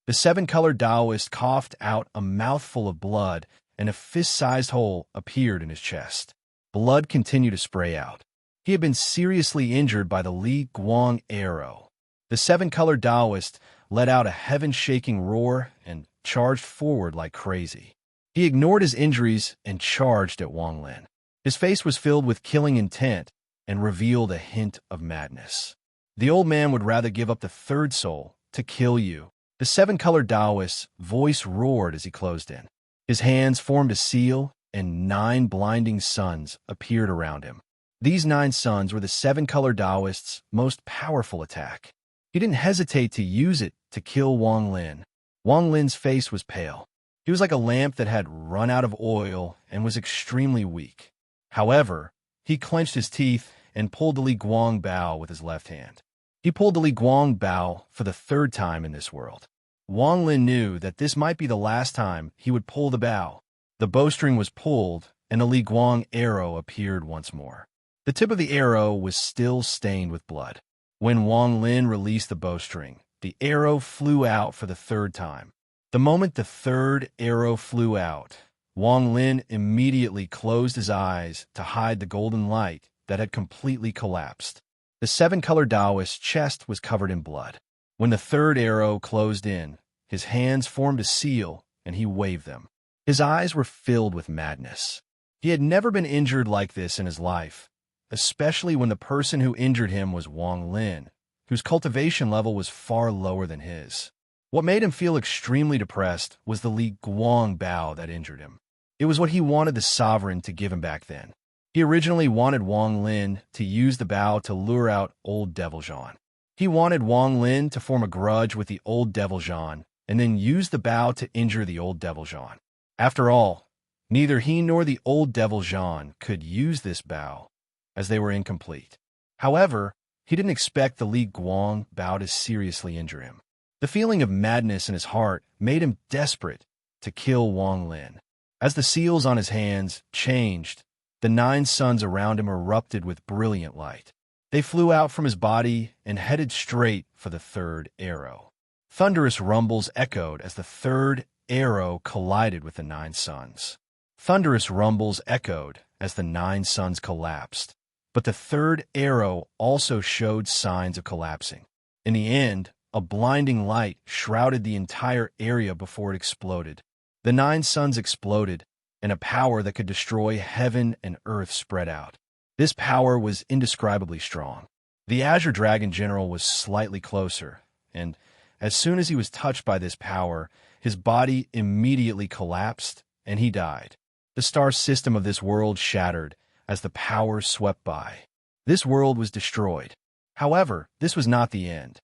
The seven-colored Taoist coughed out a mouthful of blood, and a fist-sized hole appeared in his chest. Blood continued to spray out. He had been seriously injured by the Li Guang arrow. The seven-colored Taoist let out a heaven-shaking roar and charged forward like crazy. He ignored his injuries and charged at Wang Lin. His face was filled with killing intent and revealed a hint of madness. The old man would rather give up the third soul to kill you. The seven-colored Taoist's voice roared as he closed in. His hands formed a seal, and 9 blinding suns appeared around him. These 9 suns were the seven-colored Taoist's most powerful attack. He didn't hesitate to use it to kill Wang Lin. Wang Lin's face was pale. He was like a lamp that had run out of oil and was extremely weak. However, he clenched his teeth and pulled the Li Guang bow with his left hand. He pulled the Li Guang bow for the 3rd time in this world. Wang Lin knew that this might be the last time he would pull the bow. The bowstring was pulled, and the Li Guang arrow appeared once more. The tip of the arrow was still stained with blood. When Wang Lin released the bowstring, the arrow flew out for the 3rd time. The moment the 3rd arrow flew out, Wang Lin immediately closed his eyes to hide the golden light that had completely collapsed. The seven-colored Taoist's chest was covered in blood. When the 3rd arrow closed in, his hands formed a seal, and he waved them. His eyes were filled with madness. He had never been injured like this in his life, especially when the person who injured him was Wang Lin, whose cultivation level was far lower than his. What made him feel extremely depressed was the Li Guang bow that injured him. It was what he wanted the sovereign to give him back then. He originally wanted Wang Lin to use the bow to lure out old Devil Jean. He wanted Wang Lin to form a grudge with the old Devil Jean and then use the bow to injure the old Devil Jean. After all, neither he nor the old Devil Jean could use this bow, as they were incomplete. However, he didn't expect the Li Guang bow to seriously injure him. The feeling of madness in his heart made him desperate to kill Wang Lin. As the seals on his hands changed, the 9 suns around him erupted with brilliant light. They flew out from his body and headed straight for the 3rd arrow. Thunderous rumbles echoed as the 3rd arrow collided with the 9 suns. Thunderous rumbles echoed as the 9 suns collapsed, but the 3rd arrow also showed signs of collapsing. In the end, a blinding light shrouded the entire area before it exploded. The 9 suns exploded, and a power that could destroy heaven and earth spread out. This power was indescribably strong. The Azure Dragon General was slightly closer, and as soon as he was touched by this power, his body immediately collapsed, and he died. The star system of this world shattered as the power swept by. This world was destroyed. However, this was not the end.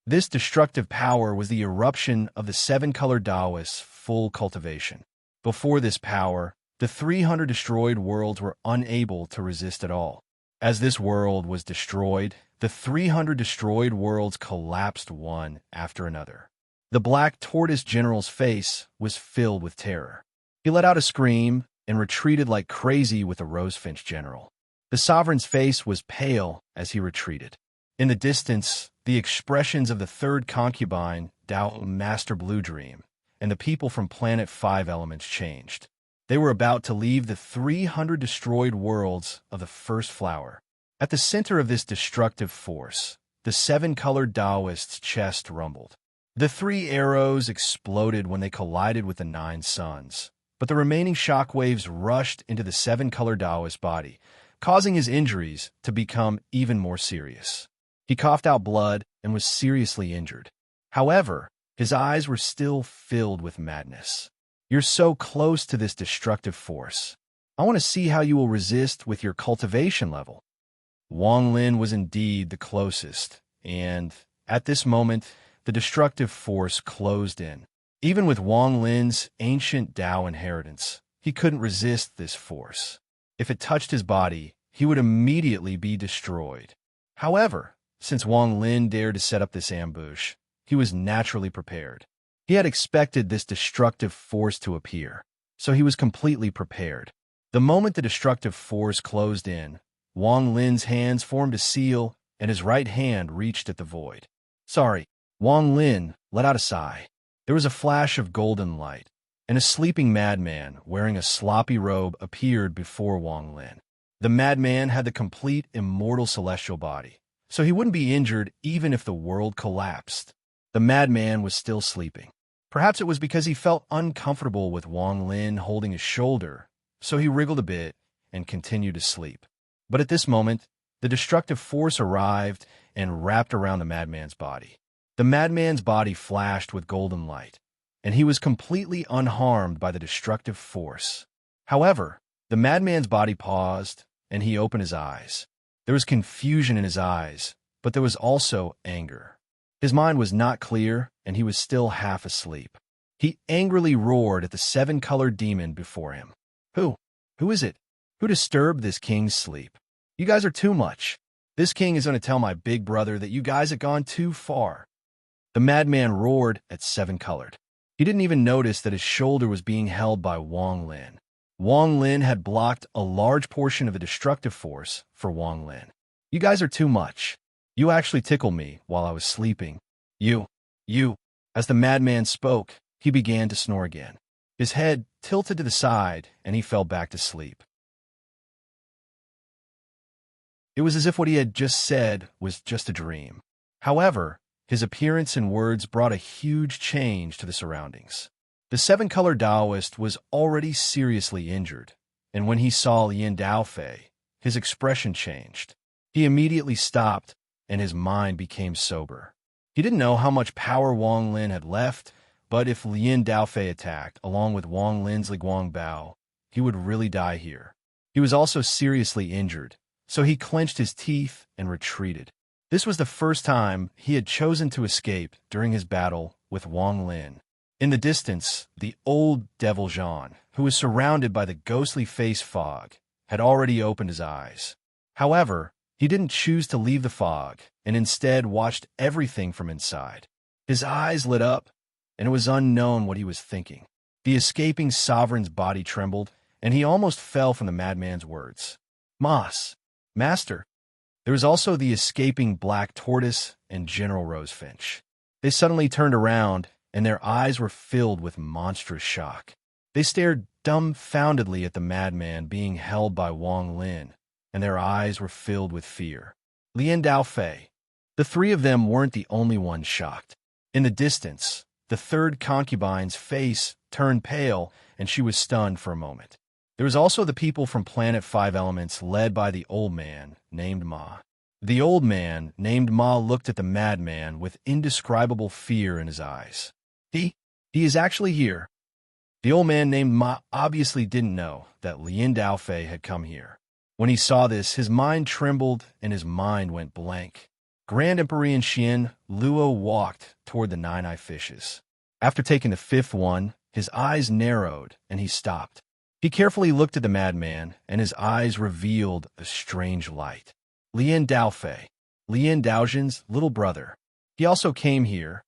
This destructive power was the eruption of the seven-colored Taoist's full cultivation. Before this power, the 300 destroyed worlds were unable to resist at all. As this world was destroyed, the 300 destroyed worlds collapsed one after another. The Black Tortoise General's face was filled with terror. He let out a scream and retreated like crazy with the Rosefinch General. The sovereign's face was pale as he retreated. In the distance, the expressions of the 3rd concubine, Dao Master Blue Dream, and the people from Planet 5 Elements changed. They were about to leave the 300 destroyed worlds of the first flower. At the center of this destructive force, the seven-colored Taoist's chest rumbled. The 3 arrows exploded when they collided with the 9 suns, but the remaining shockwaves rushed into the seven-colored Taoist's body, causing his injuries to become even more serious. He coughed out blood and was seriously injured. However, his eyes were still filled with madness. You're so close to this destructive force. I want to see how you will resist with your cultivation level. Wang Lin was indeed the closest, and at this moment, the destructive force closed in. Even with Wang Lin's ancient Tao inheritance, he couldn't resist this force. If it touched his body, he would immediately be destroyed. However, since Wang Lin dared to set up this ambush, he was naturally prepared. He had expected this destructive force to appear, so he was completely prepared. The moment the destructive force closed in, Wang Lin's hands formed a seal, and his right hand reached at the void. Sorry. Wang Lin let out a sigh. There was a flash of golden light, and a sleeping madman wearing a sloppy robe appeared before Wang Lin. The madman had the complete immortal celestial body, so he wouldn't be injured even if the world collapsed. The madman was still sleeping. Perhaps it was because he felt uncomfortable with Wang Lin holding his shoulder, so he wriggled a bit and continued to sleep. But at this moment, the destructive force arrived and wrapped around the madman's body. The madman's body flashed with golden light, and he was completely unharmed by the destructive force. However, the madman's body paused, and he opened his eyes. There was confusion in his eyes, but there was also anger. His mind was not clear, and he was still half asleep. He angrily roared at the seven-colored demon before him. Who is it? Who disturbed this king's sleep? You guys are too much. This king is going to tell my big brother that you guys have gone too far. The madman roared at Seven-Colored. He didn't even notice that his shoulder was being held by Wang Lin. Wang Lin had blocked a large portion of the destructive force for Wang Lin. You guys are too much. You actually tickled me while I was sleeping. You. As the madman spoke, he began to snore again. His head tilted to the side, and he fell back to sleep. It was as if what he had just said was just a dream. However, his appearance and words brought a huge change to the surroundings. The seven-color Taoist was already seriously injured, and when he saw Lien Daofei, his expression changed. He immediately stopped, and his mind became sober. He didn't know how much power Wang Lin had left, but if Lien Daofei attacked, along with Wang Lin's Liguang Bao, he would really die here. He was also seriously injured, so he clenched his teeth and retreated. This was the first time he had chosen to escape during his battle with Wang Lin. In the distance, the old devil Zhan, who was surrounded by the ghostly face fog, had already opened his eyes. However, he didn't choose to leave the fog, and instead watched everything from inside. His eyes lit up, and it was unknown what he was thinking. The escaping sovereign's body trembled, and he almost fell from the madman's words. Master. There was also the escaping Black Tortoise and General Rosefinch. They suddenly turned around, and their eyes were filled with monstrous shock. They stared dumbfoundedly at the madman being held by Wang Lin, and their eyes were filled with fear. Lien Daofei. The three of them weren't the only ones shocked. In the distance, the third concubine's face turned pale, and she was stunned for a moment. There was also the people from Planet Five Elements led by the old man named Ma. The old man named Ma looked at the madman with indescribable fear in his eyes. He is actually here. The old man named Ma obviously didn't know that Lien Daofei had come here. When he saw this, his mind trembled and his mind went blank. Grand Emperor Xian Luo walked toward the nine-eyed fishes. After taking the fifth one, his eyes narrowed and he stopped. He carefully looked at the madman, and his eyes revealed a strange light. Lien Daofei, Lien Daozhen's little brother. He also came here.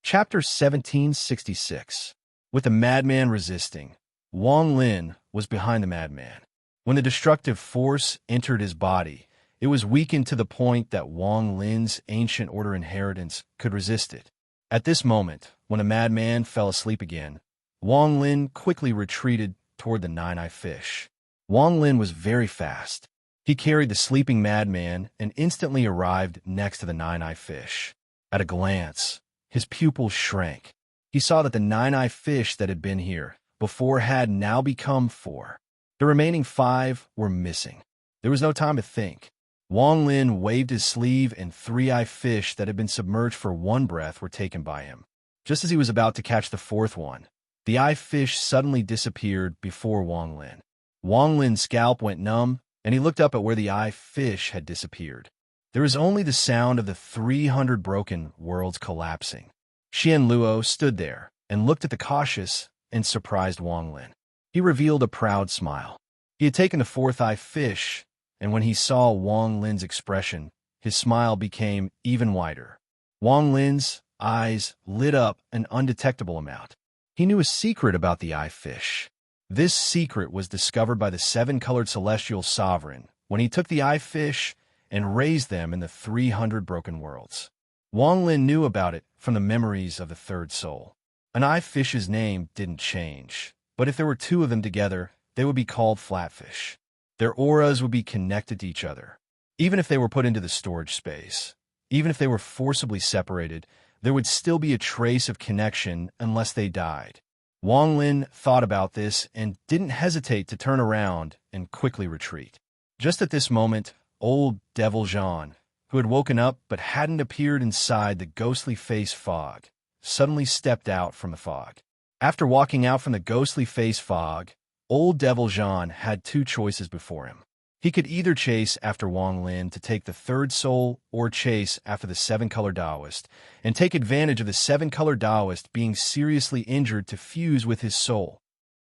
Chapter 1766. With the madman resisting, Wang Lin was behind the madman. When the destructive force entered his body, it was weakened to the point that Wang Lin's ancient order inheritance could resist it. At this moment, when the madman fell asleep again, Wang Lin quickly retreated toward the nine-eyed fish. Wang Lin was very fast. He carried the sleeping madman and instantly arrived next to the nine-eyed fish. At a glance, his pupils shrank. He saw that the nine-eyed fish that had been here before had now become four. The remaining five were missing. There was no time to think. Wang Lin waved his sleeve, and three-eyed fish that had been submerged for one breath were taken by him. Just as he was about to catch the fourth one, the eye fish suddenly disappeared before Wang Lin. Wang Lin's scalp went numb, and he looked up at where the eye fish had disappeared. There was only the sound of the 300 broken worlds collapsing. Xian Luo stood there and looked at the cautious and surprised Wang Lin. He revealed a proud smile. He had taken the fourth eye fish, and when he saw Wang Lin's expression, his smile became even wider. Wang Lin's eyes lit up an undetectable amount. He knew a secret about the eye fish. This secret was discovered by the seven-colored celestial sovereign when he took the eye fish and raised them in the 300 broken worlds. Wang Lin knew about it from the memories of the third soul. An eye fish's name didn't change, but if there were two of them together, they would be called flatfish. Their auras would be connected to each other. Even if they were put into the storage space, even if they were forcibly separated, there would still be a trace of connection unless they died. Wang Lin thought about this and didn't hesitate to turn around and quickly retreat. Just at this moment, old Devil Jean, who had woken up but hadn't appeared inside the ghostly face fog, suddenly stepped out from the fog. After walking out from the ghostly face fog, old Devil Jean had two choices before him. He could either chase after Wang Lin to take the third soul or chase after the seven-color Taoist and take advantage of the seven-color Taoist being seriously injured to fuse with his soul.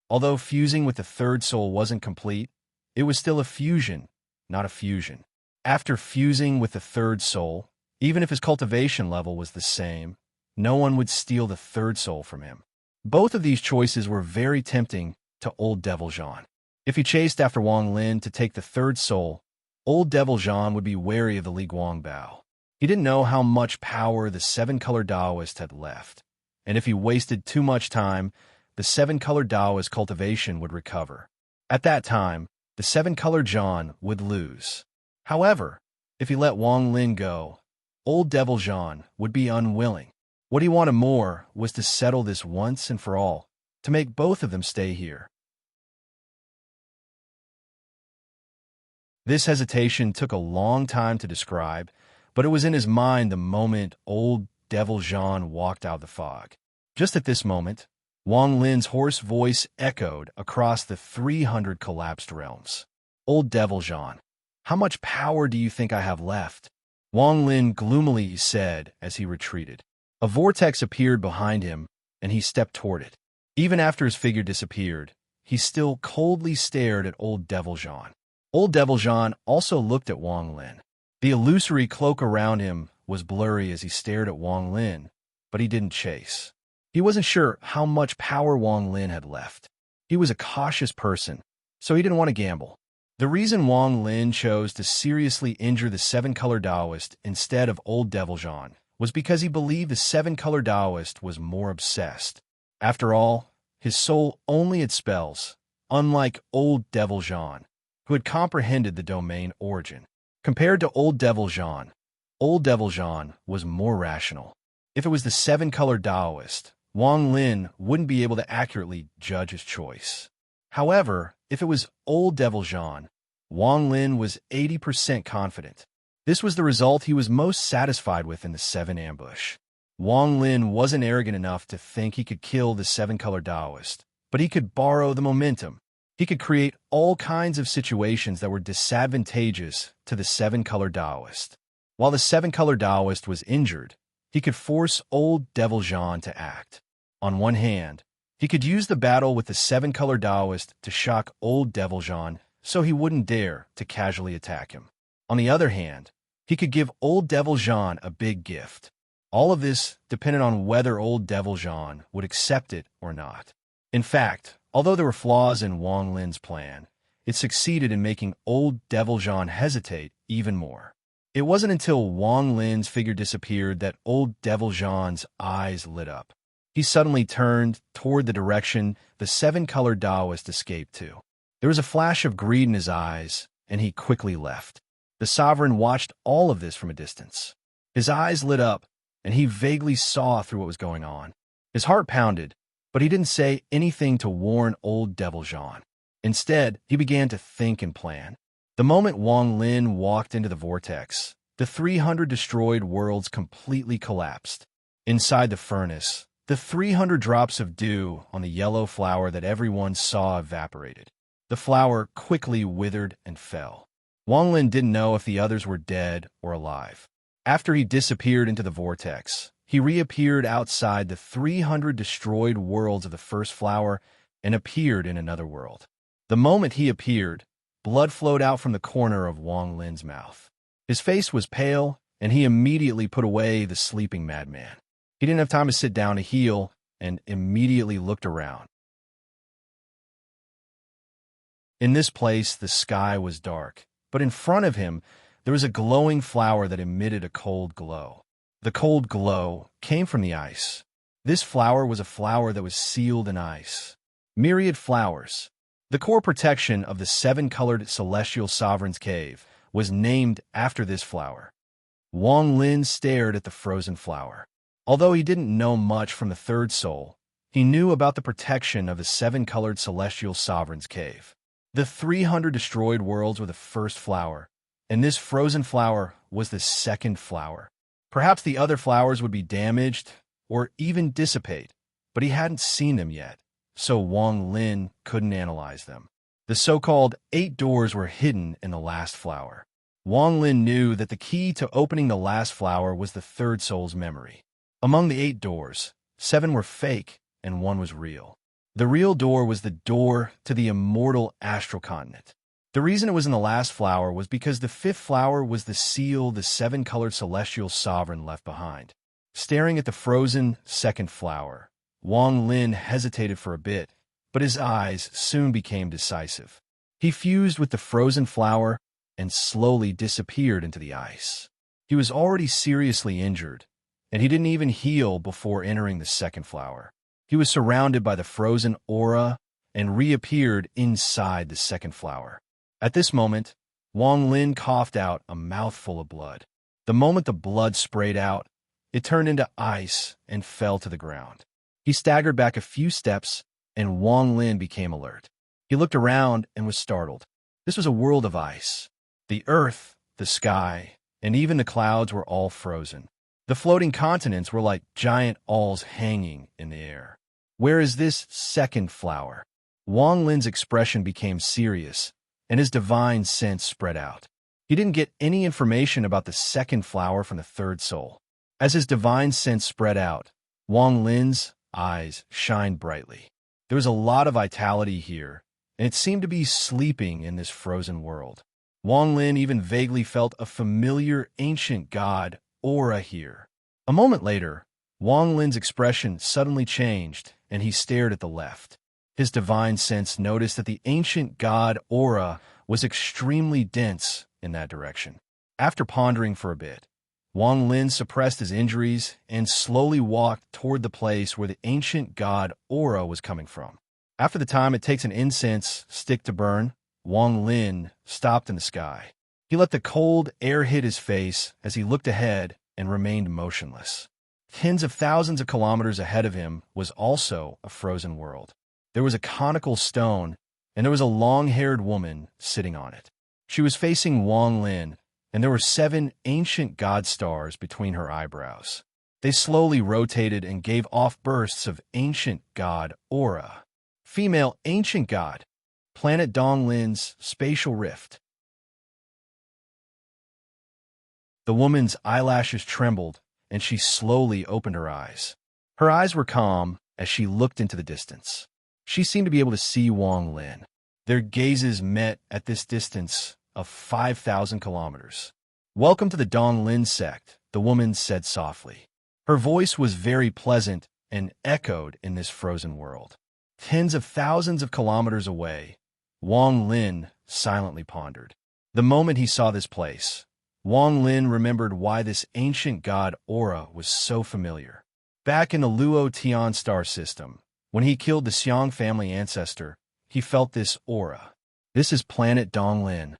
Although fusing with the third soul wasn't complete, it was still a fusion, not a fusion. After fusing with the third soul, even if his cultivation level was the same, no one would steal the third soul from him. Both of these choices were very tempting to old Devil Jean. If he chased after Wang Lin to take the third soul, old Devil Jean would be wary of the Li Guangbao. He didn't know how much power the seven-colored Taoist had left, and if he wasted too much time, the seven-colored Taoist cultivation would recover. At that time, the seven-colored Jean would lose. However, if he let Wang Lin go, old Devil Jean would be unwilling. What he wanted more was to settle this once and for all, to make both of them stay here. This hesitation took a long time to describe, but it was in his mind the moment old Devil Jean walked out of the fog. Just at this moment, Wang Lin's hoarse voice echoed across the 300 collapsed realms. Old Devil Jean, how much power do you think I have left? Wang Lin gloomily said as he retreated. A vortex appeared behind him, and he stepped toward it. Even after his figure disappeared, he still coldly stared at old Devil Jean. Old Devil Jean also looked at Wang Lin. The illusory cloak around him was blurry as he stared at Wang Lin, but he didn't chase. He wasn't sure how much power Wang Lin had left. He was a cautious person, so he didn't want to gamble. The reason Wang Lin chose to seriously injure the seven-color Taoist instead of old Devil Jean was because he believed the seven-color Taoist was more obsessed. After all, his soul only had spells, unlike old Devil Jean, who had comprehended the domain origin. Compared to old Devil Jean was more rational. If it was the seven-colored Taoist, Wang Lin wouldn't be able to accurately judge his choice. However, if it was old Devil Jean, Wang Lin was 80% confident. This was the result he was most satisfied with in the seven ambush. Wang Lin wasn't arrogant enough to think he could kill the seven-colored Taoist, but he could borrow the momentum. He could create all kinds of situations that were disadvantageous to the seven-colored Taoist. While the seven-colored Taoist was injured, he could force old Devil Jean to act. On one hand, he could use the battle with the seven-colored Taoist to shock old Devil Jean so he wouldn't dare to casually attack him. On the other hand, he could give old Devil Jean a big gift. All of this depended on whether old Devil Jean would accept it or not. In fact, although there were flaws in Wang Lin's plan, it succeeded in making old Devil Jean hesitate even more. It wasn't until Wang Lin's figure disappeared that old Devil Jean's eyes lit up. He suddenly turned toward the direction the seven-colored Taoist escaped to. There was a flash of greed in his eyes, and he quickly left. The sovereign watched all of this from a distance. His eyes lit up, and he vaguely saw through what was going on. His heart pounded, but he didn't say anything to warn old Devil Jean. Instead, he began to think and plan. The moment Wang Lin walked into the vortex, the 300 destroyed worlds completely collapsed. Inside the furnace, the 300 drops of dew on the yellow flower that everyone saw evaporated. The flower quickly withered and fell. Wang Lin didn't know if the others were dead or alive. After he disappeared into the vortex, he reappeared outside the 300 destroyed worlds of the first flower and appeared in another world. The moment he appeared, blood flowed out from the corner of Wang Lin's mouth. His face was pale, and he immediately put away the sleeping madman. He didn't have time to sit down to heal and immediately looked around. In this place, the sky was dark, but in front of him, there was a glowing flower that emitted a cold glow. The cold glow came from the ice. This flower was a flower that was sealed in ice. Myriad flowers. The core protection of the seven-colored celestial sovereign's cave was named after this flower. Wang Lin stared at the frozen flower. Although he didn't know much from the third soul, he knew about the protection of the seven-colored celestial sovereign's cave. The 300 destroyed worlds were the first flower, and this frozen flower was the second flower. Perhaps the other flowers would be damaged or even dissipate, but he hadn't seen them yet, so Wang Lin couldn't analyze them. The so-called 8 doors were hidden in the last flower. Wang Lin knew that the key to opening the last flower was the third soul's memory. Among the 8 doors, 7 were fake and 1 was real. The real door was the door to the immortal astral continent. The reason it was in the last flower was because the 5th flower was the seal the 7-colored celestial sovereign left behind. Staring at the frozen second flower, Wang Lin hesitated for a bit, but his eyes soon became decisive. He fused with the frozen flower and slowly disappeared into the ice. He was already seriously injured, and he didn't even heal before entering the second flower. He was surrounded by the frozen aura and reappeared inside the second flower. At this moment, Wang Lin coughed out a mouthful of blood. The moment the blood sprayed out, it turned into ice and fell to the ground. He staggered back a few steps, and Wang Lin became alert. He looked around and was startled. This was a world of ice. The earth, the sky, and even the clouds were all frozen. The floating continents were like giant awls hanging in the air. Where is this second flower? Wang Lin's expression became serious, and his divine sense spread out. He didn't get any information about the second flower from the third soul. As his divine sense spread out, Wang Lin's eyes shined brightly. There was a lot of vitality here, and it seemed to be sleeping in this frozen world. Wang Lin even vaguely felt a familiar ancient god aura here. A moment later, Wang Lin's expression suddenly changed, and he stared at the left. His divine sense noticed that the ancient god aura was extremely dense in that direction. After pondering for a bit, Wang Lin suppressed his injuries and slowly walked toward the place where the ancient god aura was coming from. After the time it takes an incense stick to burn, Wang Lin stopped in the sky. He let the cold air hit his face as he looked ahead and remained motionless. Tens of thousands of kilometers ahead of him was also a frozen world. There was a conical stone, and there was a long-haired woman sitting on it. She was facing Wang Lin, and there were 7 ancient god stars between her eyebrows. They slowly rotated and gave off bursts of ancient god aura. Female ancient god, planet Donglin's spatial rift. The woman's eyelashes trembled, and she slowly opened her eyes. Her eyes were calm as she looked into the distance. She seemed to be able to see Wang Lin. Their gazes met at this distance of 5,000 kilometers. "Welcome to the Donglin sect," the woman said softly. Her voice was very pleasant and echoed in this frozen world. Tens of thousands of kilometers away, Wang Lin silently pondered. The moment he saw this place, Wang Lin remembered why this ancient god aura was so familiar. Back in the Luo Tian star system, when he killed the Xiang family ancestor, he felt this aura. This is planet Donglin.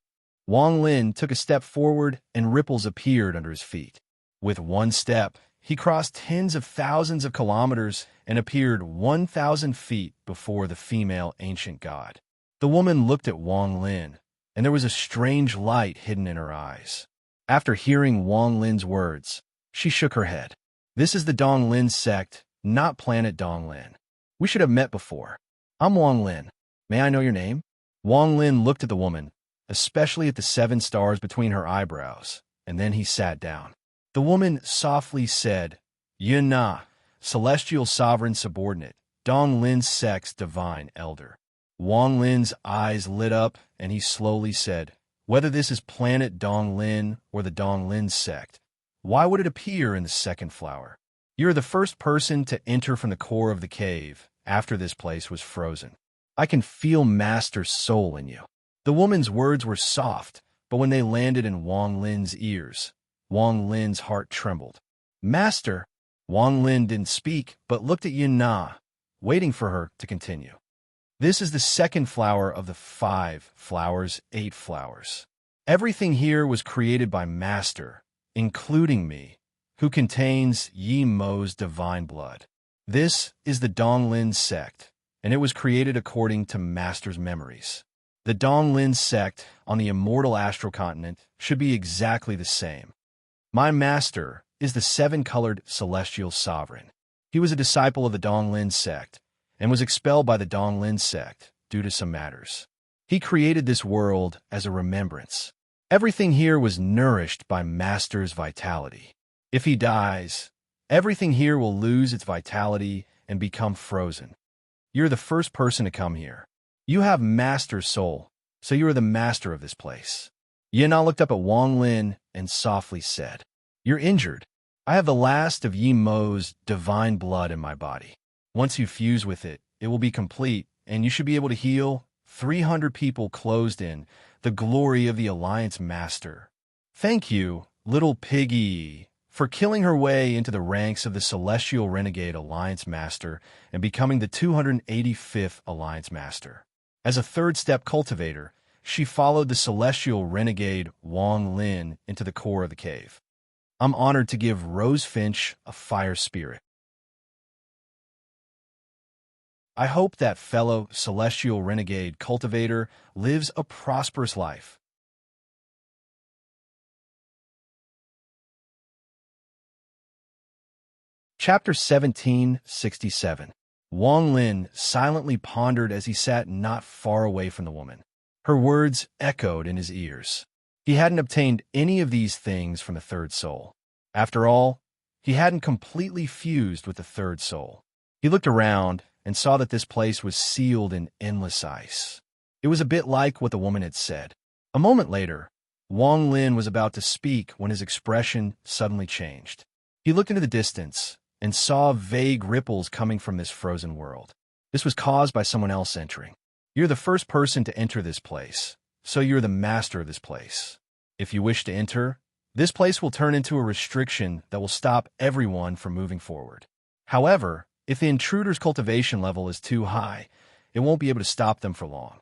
Wang Lin took a step forward and ripples appeared under his feet. With one step, he crossed tens of thousands of kilometers and appeared 1,000 feet before the female ancient god. The woman looked at Wang Lin, and there was a strange light hidden in her eyes. After hearing Wang Lin's words, she shook her head. "This is the Donglin sect, not planet Donglin. We should have met before. I'm Wang Lin. May I know your name?" Wang Lin looked at the woman, especially at the 7 stars between her eyebrows, and then he sat down. The woman softly said, "Yun Na, celestial sovereign subordinate, Donglin sect's divine elder." Wang Lin's eyes lit up, and he slowly said, "Whether this is planet Donglin or the Donglin sect, why would it appear in the second flower?" You're the first person to enter from the core of the cave after this place was frozen. I can feel Master's soul in you." The woman's words were soft, but when they landed in Wang Lin's ears, Wang Lin's heart trembled. "Master!" Wang Lin didn't speak, but looked at Yin Na, waiting for her to continue. "This is the second flower of the 5 flowers, 8 flowers. Everything here was created by Master, including me, who contains Yi Mo's divine blood. This is the Donglin sect, and it was created according to Master's memories. The Donglin sect on the immortal astral continent should be exactly the same. My Master is the 7-colored celestial sovereign. He was a disciple of the Donglin sect and was expelled by the Donglin sect due to some matters. He created this world as a remembrance. Everything here was nourished by Master's vitality. If he dies, everything here will lose its vitality and become frozen. You're the first person to come here. You have Master's soul, so you are the master of this place." Yana looked up at Wang Lin and softly said, "You're injured. I have the last of Yi Mo's divine blood in my body. Once you fuse with it, it will be complete, and you should be able to heal 300 people closed in the glory of the Alliance Master. Thank you, little piggy, for killing her way into the ranks of the Celestial Renegade Alliance Master and becoming the 285th Alliance Master. As a third-step cultivator, she followed the Celestial Renegade Wang Lin into the core of the cave. I'm honored to give Rose Finch a fire spirit. I hope that fellow Celestial Renegade cultivator lives a prosperous life." Chapter 1767. Wang Lin silently pondered as he sat not far away from the woman. Her words echoed in his ears. He hadn't obtained any of these things from the third soul. After all, he hadn't completely fused with the third soul. He looked around and saw that this place was sealed in endless ice. It was a bit like what the woman had said. A moment later, Wang Lin was about to speak when his expression suddenly changed. He looked into the distance and saw vague ripples coming from this frozen world. This was caused by someone else entering. You're the first person to enter this place, so you're the master of this place. If you wish to enter, this place will turn into a restriction that will stop everyone from moving forward. However, if the intruder's cultivation level is too high, it won't be able to stop them for long.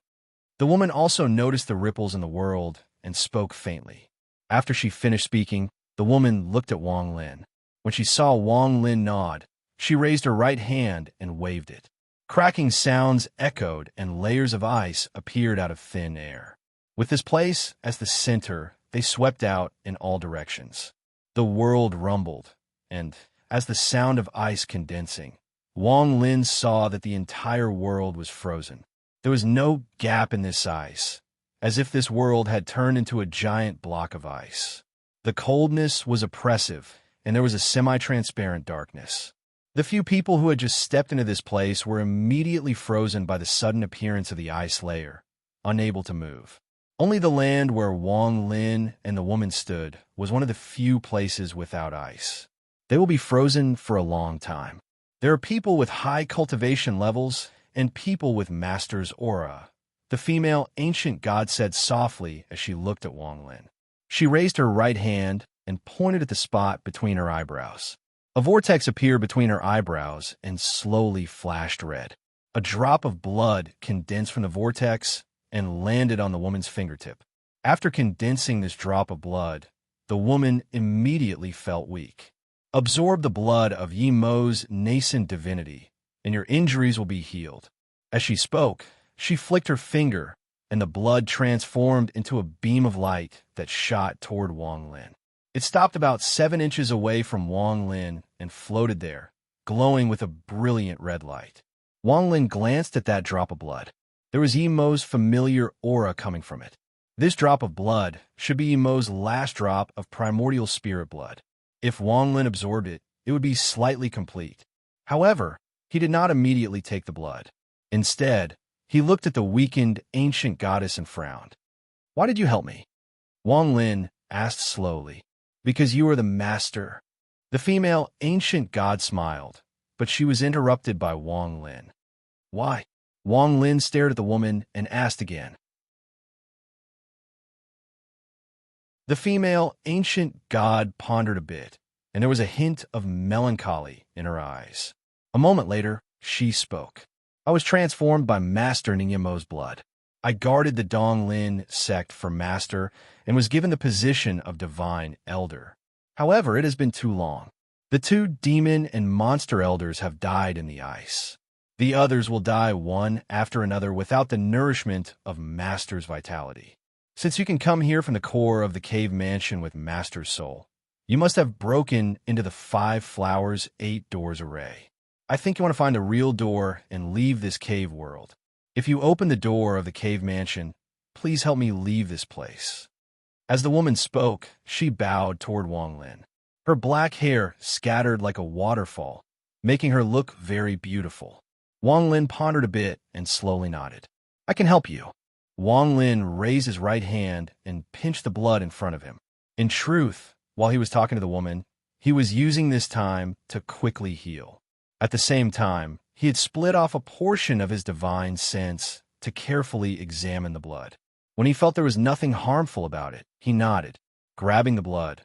The woman also noticed the ripples in the world and spoke faintly. After she finished speaking, the woman looked at Wang Lin. When she saw Wang Lin nod, she raised her right hand and waved it. Cracking sounds echoed and layers of ice appeared out of thin air. With this place as the center, they swept out in all directions. The world rumbled, and as the sound of ice condensing, Wang Lin saw that the entire world was frozen. There was no gap in this ice, as if this world had turned into a giant block of ice. The coldness was oppressive, and there was a semi-transparent darkness. The few people who had just stepped into this place were immediately frozen by the sudden appearance of the ice layer, unable to move. Only the land where Wang Lin and the woman stood was one of the few places without ice. They will be frozen for a long time. There are people with high cultivation levels and people with Master's aura, the female ancient god said softly as she looked at Wang Lin. She raised her right hand and pointed at the spot between her eyebrows. A vortex appeared between her eyebrows and slowly flashed red. A drop of blood condensed from the vortex and landed on the woman's fingertip. After condensing this drop of blood, the woman immediately felt weak. Absorb the blood of Yi Mo's nascent divinity, and your injuries will be healed. As she spoke, she flicked her finger, and the blood transformed into a beam of light that shot toward Wang Lin. It stopped about 7 inches away from Wang Lin and floated there, glowing with a brilliant red light. Wang Lin glanced at that drop of blood. There was Yi Mo's familiar aura coming from it. This drop of blood should be Yi Mo's last drop of primordial spirit blood. If Wang Lin absorbed it, it would be slightly complete. However, he did not immediately take the blood. Instead, he looked at the weakened ancient goddess and frowned. "Why did you help me?" Wang Lin asked slowly. "Because you are the master." The female ancient god smiled, but she was interrupted by Wang Lin. Why? Wang Lin stared at the woman and asked again. The female ancient god pondered a bit, and there was a hint of melancholy in her eyes. A moment later, she spoke. I was transformed by Master Ninyamo's blood. I guarded the Donglin sect for Master and was given the position of Divine Elder. However, it has been too long. The two demon and monster elders have died in the ice. The others will die one after another without the nourishment of Master's vitality. Since you can come here from the core of the cave mansion with Master's soul, you must have broken into the 5 flowers, 8 doors array. I think you want to find a real door and leave this cave world. If you open the door of the cave mansion, please help me leave this place. As the woman spoke, she bowed toward Wang Lin. Her black hair scattered like a waterfall, making her look very beautiful. Wang Lin pondered a bit and slowly nodded. I can help you. Wang Lin raised his right hand and pinched the blood in front of him. In truth, while he was talking to the woman, he was using this time to quickly heal. At the same time, he had split off a portion of his divine sense to carefully examine the blood. When he felt there was nothing harmful about it, he nodded. Grabbing the blood,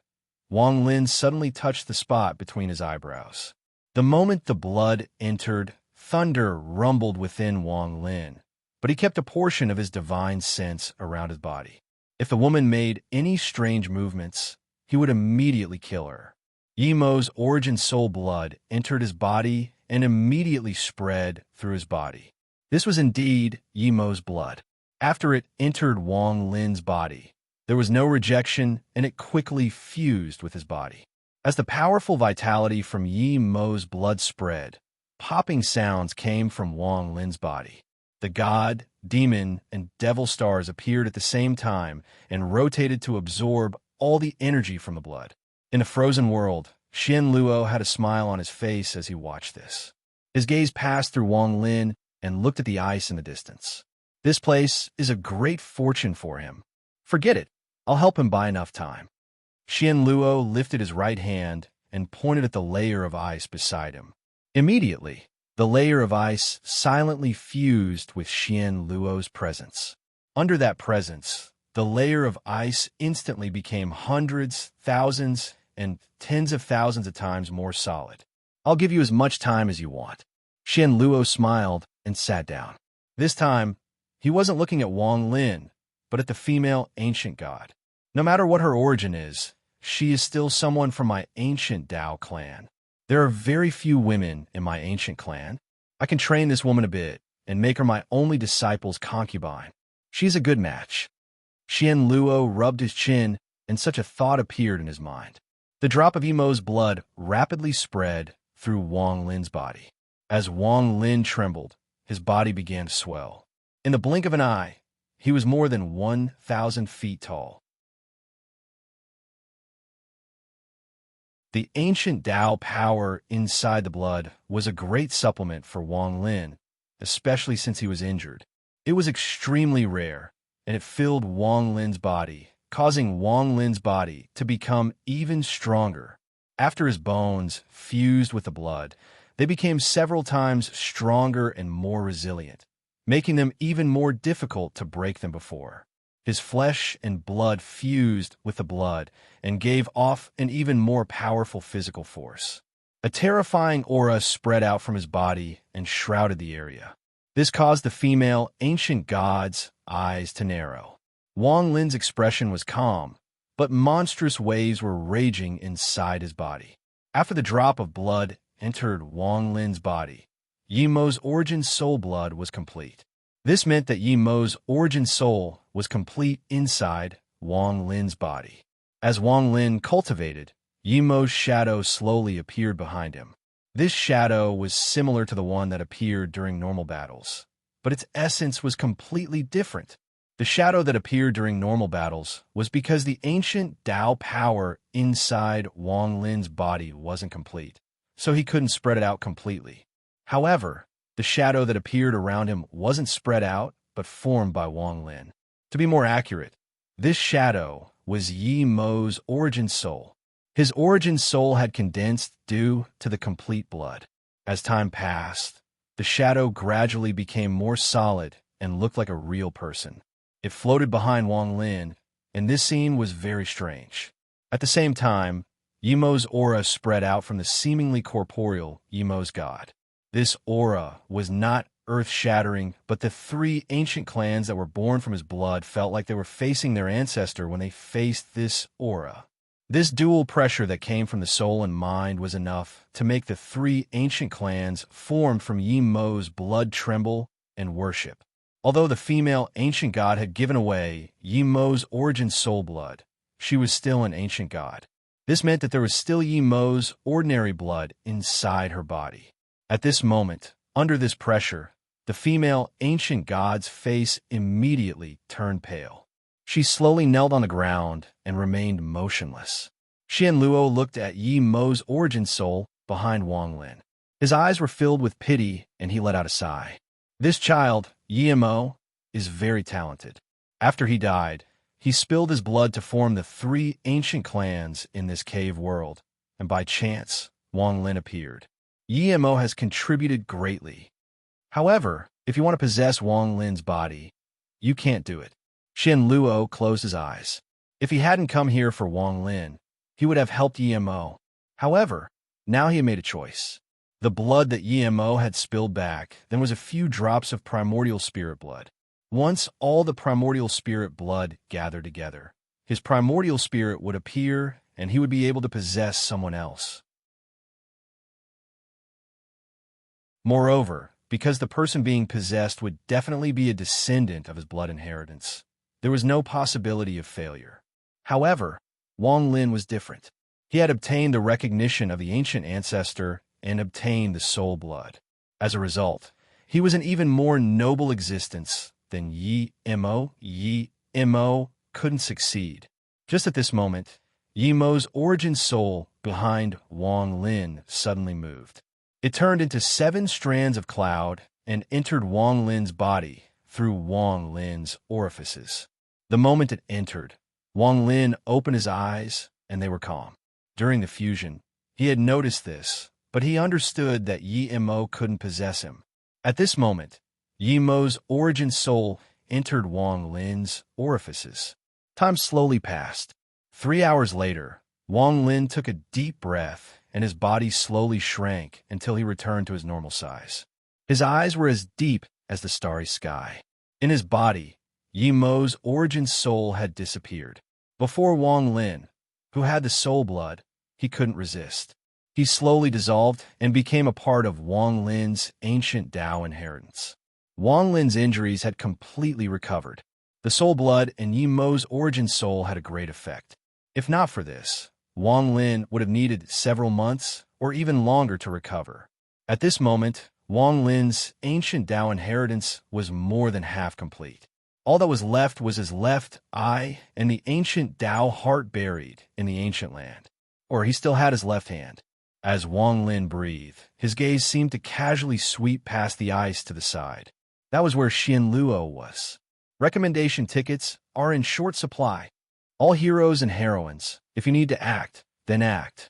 Wang Lin suddenly touched the spot between his eyebrows. The moment the blood entered, thunder rumbled within Wang Lin, but he kept a portion of his divine sense around his body. If the woman made any strange movements, he would immediately kill her. Yimo's origin soul blood entered his body and immediately spread through his body. This was indeed Yimo's blood. After it entered Wang Lin's body, there was no rejection and it quickly fused with his body. As the powerful vitality from Yimo's blood spread, popping sounds came from Wang Lin's body. The god, demon, and devil stars appeared at the same time and rotated to absorb all the energy from the blood. In a frozen world, Xian Luo had a smile on his face as he watched this. His gaze passed through Wang Lin and looked at the ice in the distance. This place is a great fortune for him. Forget it. I'll help him buy enough time. Xian Luo lifted his right hand and pointed at the layer of ice beside him. Immediately, the layer of ice silently fused with Xian Luo's presence. Under that presence, the layer of ice instantly became hundreds, thousands, and tens of thousands of times more solid. I'll give you as much time as you want. Xian Luo smiled and sat down. This time, he wasn't looking at Wang Lin, but at the female ancient god. No matter what her origin is, she is still someone from my ancient Dao clan. There are very few women in my ancient clan. I can train this woman a bit and make her my only disciple's concubine. She's a good match. Xian Luo rubbed his chin, and such a thought appeared in his mind. The drop of Emo's blood rapidly spread through Wang Lin's body. As Wang Lin trembled, his body began to swell. In the blink of an eye, he was more than 1,000 feet tall. The ancient Dao power inside the blood was a great supplement for Wang Lin, especially since he was injured. It was extremely rare, and it filled Wang Lin's body, causing Wang Lin's body to become even stronger. After his bones fused with the blood, they became several times stronger and more resilient, making them even more difficult to break than before. His flesh and blood fused with the blood and gave off an even more powerful physical force. A terrifying aura spread out from his body and shrouded the area. This caused the female ancient god's eyes to narrow. Wang Lin's expression was calm, but monstrous waves were raging inside his body. After the drop of blood entered Wang Lin's body, Yimo's origin soul blood was complete. This meant that Yimo's origin soul was complete inside Wang Lin's body. As Wang Lin cultivated, Yimo's shadow slowly appeared behind him. This shadow was similar to the one that appeared during normal battles, but its essence was completely different. The shadow that appeared during normal battles was because the ancient Dao power inside Wang Lin's body wasn't complete, so he couldn't spread it out completely. However, the shadow that appeared around him wasn't spread out, but formed by Wang Lin. To be more accurate, this shadow was Yi Mo's origin soul. His origin soul had condensed due to the complete blood. As time passed, the shadow gradually became more solid and looked like a real person. It floated behind Wang Lin, and this scene was very strange. At the same time, Yimo's aura spread out from the seemingly corporeal Yimo's god. This aura was not earth-shattering, but the three ancient clans that were born from his blood felt like they were facing their ancestor when they faced this aura. This dual pressure that came from the soul and mind was enough to make the three ancient clans formed from Yimo's blood tremble and worship. Although the female ancient god had given away Yimo's origin soul blood, she was still an ancient god. This meant that there was still Yimo's ordinary blood inside her body. At this moment, under this pressure, the female ancient god's face immediately turned pale. She slowly knelt on the ground and remained motionless. Xian Luo looked at Yimo's origin soul behind Wang Lin. His eyes were filled with pity, and he let out a sigh. This child, Yimo, is very talented. After he died, he spilled his blood to form the three ancient clans in this cave world, and by chance, Wang Lin appeared. Yimo has contributed greatly. However, if you want to possess Wang Lin's body, you can't do it. Xian Luo closed his eyes. If he hadn't come here for Wang Lin, he would have helped Yimo. However, now he had made a choice. The blood that Yimo had spilled back, then was a few drops of primordial spirit blood. Once all the primordial spirit blood gathered together, his primordial spirit would appear and he would be able to possess someone else. Moreover, because the person being possessed would definitely be a descendant of his blood inheritance, there was no possibility of failure. However, Wang Lin was different. He had obtained the recognition of the ancient ancestor and obtained the soul blood. As a result, he was an even more noble existence than Yimo. Yimo couldn't succeed. Just at this moment, Yimo's origin soul behind Wang Lin suddenly moved. It turned into 7 strands of cloud and entered Wang Lin's body through Wang Lin's orifices. The moment it entered, Wang Lin opened his eyes and they were calm. During the fusion, he had noticed this, but he understood that Yimo couldn't possess him. At this moment, Yimo's origin soul entered Wang Lin's orifices. Time slowly passed. 3 hours later, Wang Lin took a deep breath and his body slowly shrank until he returned to his normal size. His eyes were as deep as the starry sky. In his body, Yimo's origin soul had disappeared. Before Wang Lin, who had the soul blood, he couldn't resist. He slowly dissolved and became a part of Wang Lin's ancient Tao inheritance. Wang Lin's injuries had completely recovered. The soul blood and Yimo's origin soul had a great effect. If not for this, Wang Lin would have needed several months or even longer to recover. At this moment, Wang Lin's ancient Tao inheritance was more than half complete. All that was left was his left eye and the ancient Tao heart buried in the ancient land. Or he still had his left hand. As Wang Lin breathed, his gaze seemed to casually sweep past the ice to the side. That was where Xian Luo was. Recommendation tickets are in short supply. All heroes and heroines, if you need to act, then act.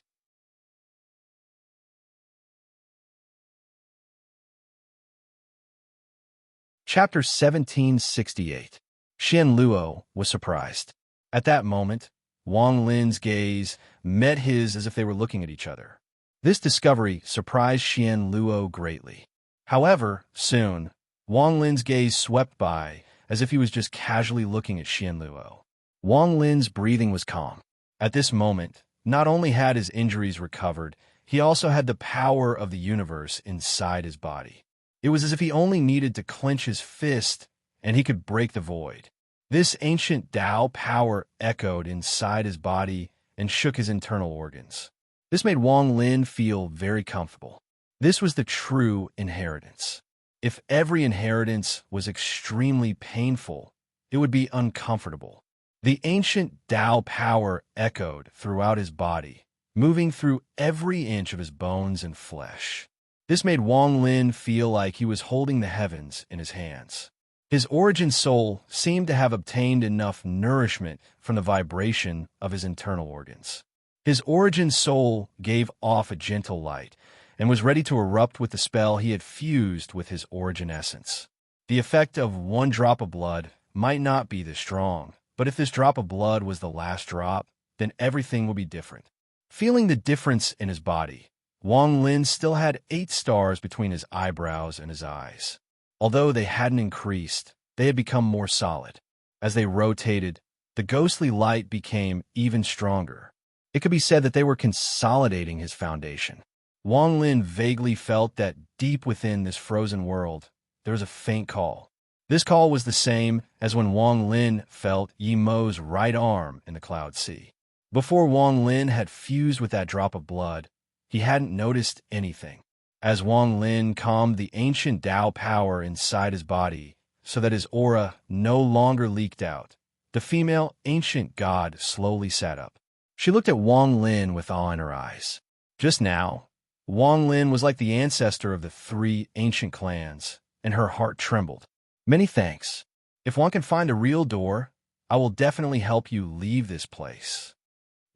Chapter 1768. Xian Luo was surprised. At that moment, Wang Lin's gaze met his as if they were looking at each other. This discovery surprised Xian Luo greatly. However, soon, Wang Lin's gaze swept by as if he was just casually looking at Xian Luo. Wang Lin's breathing was calm. At this moment, not only had his injuries recovered, he also had the power of the universe inside his body. It was as if he only needed to clench his fist and he could break the void. This ancient Tao power echoed inside his body and shook his internal organs. This made Wang Lin feel very comfortable. This was the true inheritance. If every inheritance was extremely painful, it would be uncomfortable. The ancient Tao power echoed throughout his body, moving through every inch of his bones and flesh. This made Wang Lin feel like he was holding the heavens in his hands. His origin soul seemed to have obtained enough nourishment from the vibration of his internal organs. His origin soul gave off a gentle light and was ready to erupt with the spell he had fused with his origin essence. The effect of one drop of blood might not be this strong, but if this drop of blood was the last drop, then everything would be different. Feeling the difference in his body, Wang Lin still had 8 stars between his eyebrows and his eyes. Although they hadn't increased, they had become more solid. As they rotated, the ghostly light became even stronger. It could be said that they were consolidating his foundation. Wang Lin vaguely felt that deep within this frozen world, there was a faint call. This call was the same as when Wang Lin felt Yi Mo's right arm in the cloud sea. Before Wang Lin had fused with that drop of blood, he hadn't noticed anything. As Wang Lin calmed the ancient Tao power inside his body so that his aura no longer leaked out, the female ancient god slowly sat up. She looked at Wang Lin with awe in her eyes. Just now, Wang Lin was like the ancestor of the 3 ancient clans, and her heart trembled. Many thanks. If one can find a real door, I will definitely help you leave this place.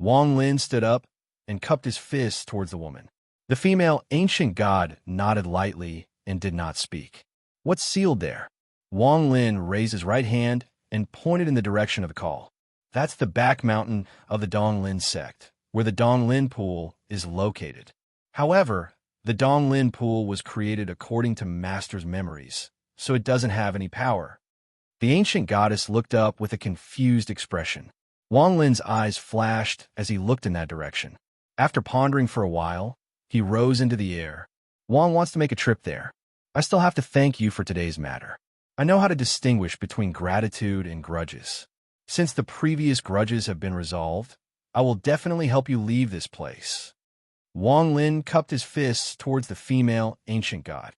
Wang Lin stood up and cupped his fist towards the woman. The female ancient god nodded lightly and did not speak. What's sealed there? Wang Lin raised his right hand and pointed in the direction of the call. That's the back mountain of the Donglin sect, where the Donglin pool is located. However, the Donglin pool was created according to Master's memories, so it doesn't have any power. The ancient goddess looked up with a confused expression. Wang Lin's eyes flashed as he looked in that direction. After pondering for a while, he rose into the air. Wang wants to make a trip there. I still have to thank you for today's matter. I know how to distinguish between gratitude and grudges. Since the previous grudges have been resolved, I will definitely help you leave this place. Wang Lin cupped his fists towards the female ancient god.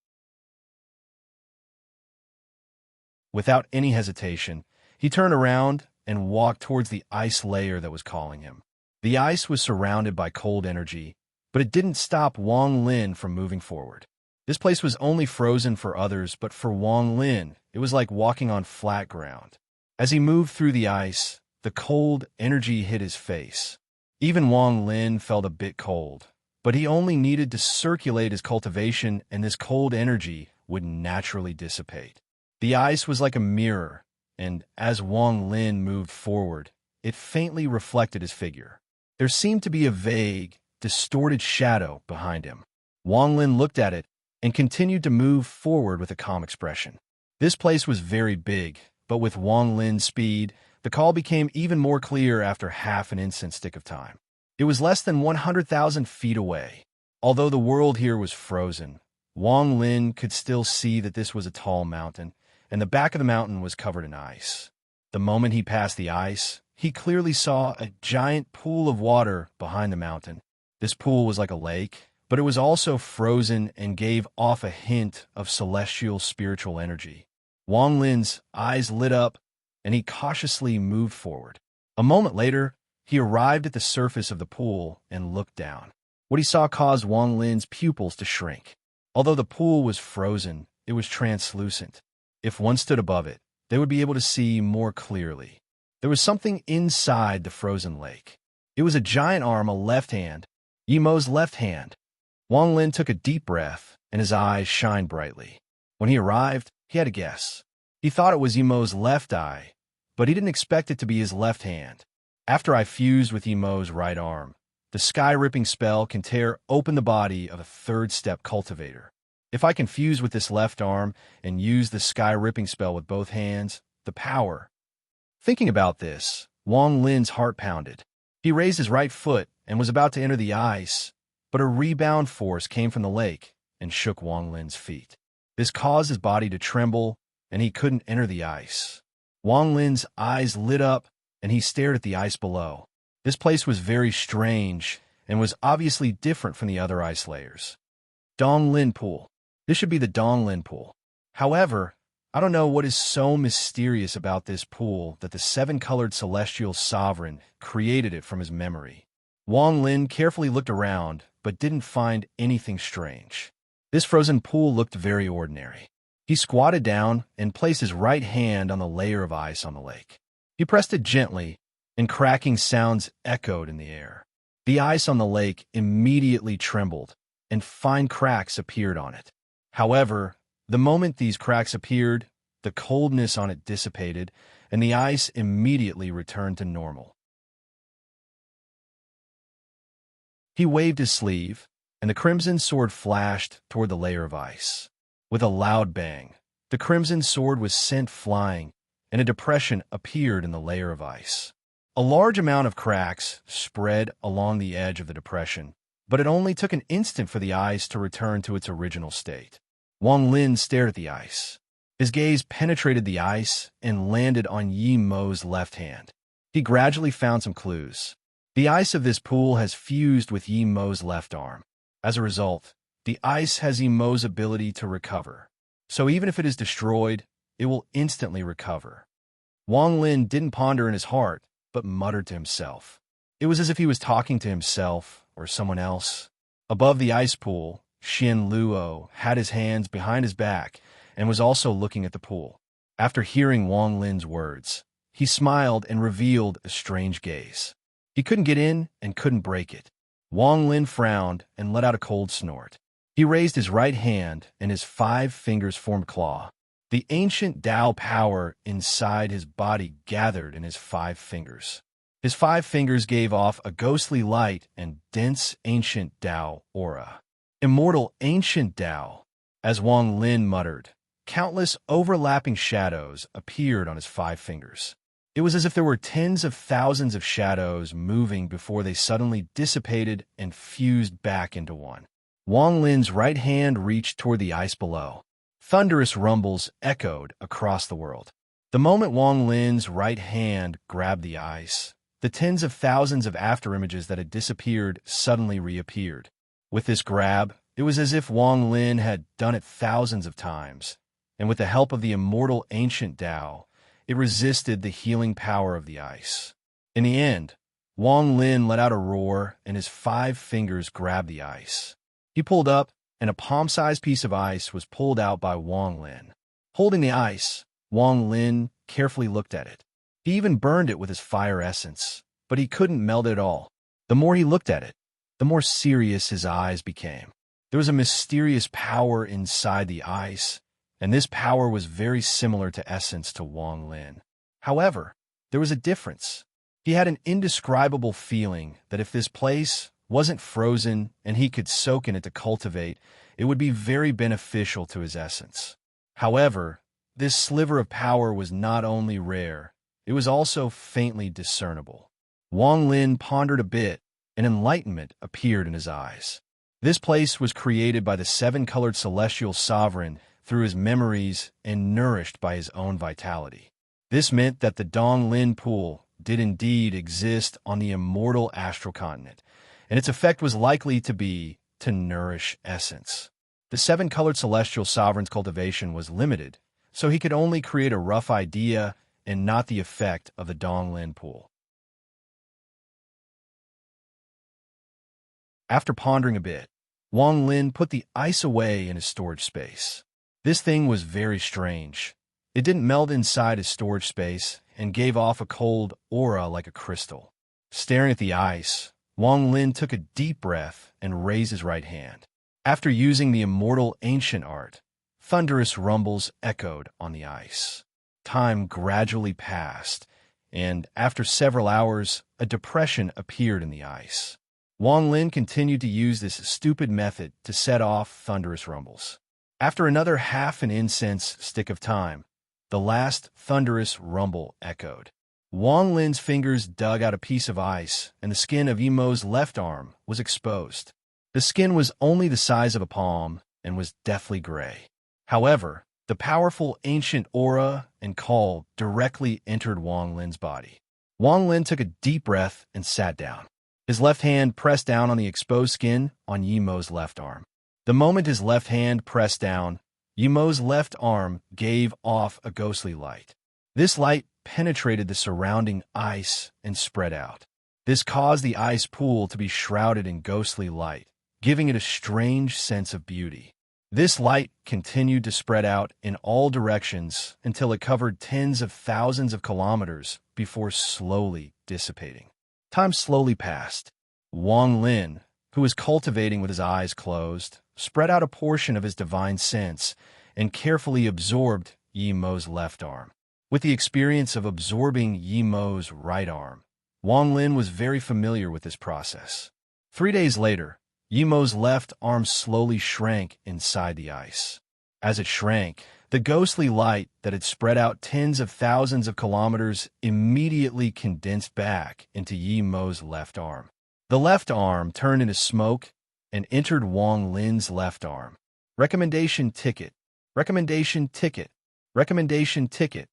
Without any hesitation, he turned around and walked towards the ice layer that was calling him. The ice was surrounded by cold energy, but it didn't stop Wang Lin from moving forward. This place was only frozen for others, but for Wang Lin, it was like walking on flat ground. As he moved through the ice, the cold energy hit his face. Even Wang Lin felt a bit cold, but he only needed to circulate his cultivation and this cold energy would naturally dissipate. The ice was like a mirror, and as Wang Lin moved forward, it faintly reflected his figure. There seemed to be a vague, distorted shadow behind him. Wang Lin looked at it and continued to move forward with a calm expression. This place was very big, but with Wang Lin's speed, the call became even more clear after half an instant stick of time. It was less than 100,000 feet away. Although the world here was frozen, Wang Lin could still see that this was a tall mountain, and the back of the mountain was covered in ice. The moment he passed the ice, he clearly saw a giant pool of water behind the mountain. This pool was like a lake, but it was also frozen and gave off a hint of celestial spiritual energy. Wang Lin's eyes lit up, and he cautiously moved forward. A moment later, he arrived at the surface of the pool and looked down. What he saw caused Wang Lin's pupils to shrink. Although the pool was frozen, it was translucent. If one stood above it, they would be able to see more clearly. There was something inside the frozen lake. It was a giant arm, a left hand, Yi Mo's left hand. Wang Lin took a deep breath, and his eyes shined brightly. When he arrived, he had a guess. He thought it was Yi Mo's left eye, but he didn't expect it to be his left hand. After I fused with Yi Mo's right arm, the sky-ripping spell can tear open the body of a third-step cultivator. If I can fuse with this left arm and use the sky-ripping spell with both hands, the power. Thinking about this, Wang Lin's heart pounded. He raised his right foot and was about to enter the ice, but a rebound force came from the lake and shook Wang Lin's feet. This caused his body to tremble, and he couldn't enter the ice. Wang Lin's eyes lit up, and he stared at the ice below. This place was very strange and was obviously different from the other ice layers. Donglin Pool. This should be the Donglin Pool. However, I don't know what is so mysterious about this pool that the 7-colored celestial sovereign created it from his memory. Wang Lin carefully looked around, but didn't find anything strange. This frozen pool looked very ordinary. He squatted down and placed his right hand on the layer of ice on the lake. He pressed it gently, and cracking sounds echoed in the air. The ice on the lake immediately trembled, and fine cracks appeared on it. However, the moment these cracks appeared, the coldness on it dissipated, and the ice immediately returned to normal. He waved his sleeve, and the crimson sword flashed toward the layer of ice. With a loud bang, the crimson sword was sent flying, and a depression appeared in the layer of ice. A large amount of cracks spread along the edge of the depression, but it only took an instant for the ice to return to its original state. Wang Lin stared at the ice. His gaze penetrated the ice and landed on Yi Mo's left hand. He gradually found some clues. The ice of this pool has fused with Yi Mo's left arm. As a result, the ice has Yi Mo's ability to recover. So even if it is destroyed, it will instantly recover. Wang Lin didn't ponder in his heart, but muttered to himself. It was as if he was talking to himself or someone else. Above the ice pool, Xian Luo had his hands behind his back and was also looking at the pool. After hearing Wang Lin's words, he smiled and revealed a strange gaze. He couldn't get in and couldn't break it. Wang Lin frowned and let out a cold snort. He raised his right hand and his 5 fingers formed claw. The ancient Tao power inside his body gathered in his 5 fingers. His 5 fingers gave off a ghostly light and dense ancient Tao aura. Immortal ancient Tao. As Wang Lin muttered, countless overlapping shadows appeared on his 5 fingers. It was as if there were tens of thousands of shadows moving before they suddenly dissipated and fused back into one. Wang Lin's right hand reached toward the ice below. Thunderous rumbles echoed across the world. The moment Wang Lin's right hand grabbed the ice, the tens of thousands of afterimages that had disappeared suddenly reappeared. With this grab, it was as if Wang Lin had done it thousands of times, and with the help of the immortal ancient Tao, it resisted the healing power of the ice. In the end, Wang Lin let out a roar and his 5 fingers grabbed the ice. He pulled up, and a palm-sized piece of ice was pulled out by Wang Lin. Holding the ice, Wang Lin carefully looked at it. He even burned it with his fire essence, but he couldn't melt it at all. The more he looked at it, the more serious his eyes became. There was a mysterious power inside the ice, and this power was very similar to essence to Wang Lin. However, there was a difference. He had an indescribable feeling that if this place wasn't frozen and he could soak in it to cultivate, it would be very beneficial to his essence. However, this sliver of power was not only rare, it was also faintly discernible. Wang Lin pondered a bit, and enlightenment appeared in his eyes. This place was created by the 7-colored celestial sovereign through his memories and nourished by his own vitality. This meant that the Dong Lin pool did indeed exist on the immortal astral continent, and its effect was likely to be to nourish essence. The 7-colored celestial sovereign's cultivation was limited, so he could only create a rough idea and not the effect of the Dong Lin pool. After pondering a bit, Wang Lin put the ice away in his storage space. This thing was very strange. It didn't melt inside his storage space and gave off a cold aura like a crystal. Staring at the ice, Wang Lin took a deep breath and raised his right hand. After using the immortal ancient art, thunderous rumbles echoed on the ice. Time gradually passed, and after several hours, a depression appeared in the ice. Wang Lin continued to use this stupid method to set off thunderous rumbles. After another half an incense stick of time, the last thunderous rumble echoed. Wang Lin's fingers dug out a piece of ice, and the skin of Yimo's left arm was exposed. The skin was only the size of a palm and was deathly gray. However, the powerful ancient aura and call directly entered Wang Lin's body. Wang Lin took a deep breath and sat down. His left hand pressed down on the exposed skin on Yimo's left arm. The moment his left hand pressed down, Yimo's left arm gave off a ghostly light. This light penetrated the surrounding ice and spread out. This caused the ice pool to be shrouded in ghostly light, giving it a strange sense of beauty. This light continued to spread out in all directions until it covered tens of thousands of kilometers before slowly dissipating. Time slowly passed. Wang Lin, who was cultivating with his eyes closed, spread out a portion of his divine sense and carefully absorbed Yi Mo's left arm. With the experience of absorbing Yi Mo's right arm, Wang Lin was very familiar with this process. 3 days later, Yi Mo's left arm slowly shrank inside the ice. As it shrank, the ghostly light that had spread out tens of thousands of kilometers immediately condensed back into Yi Mo's left arm. The left arm turned into smoke and entered Wang Lin's left arm. Recommendation ticket. Recommendation ticket. Recommendation ticket.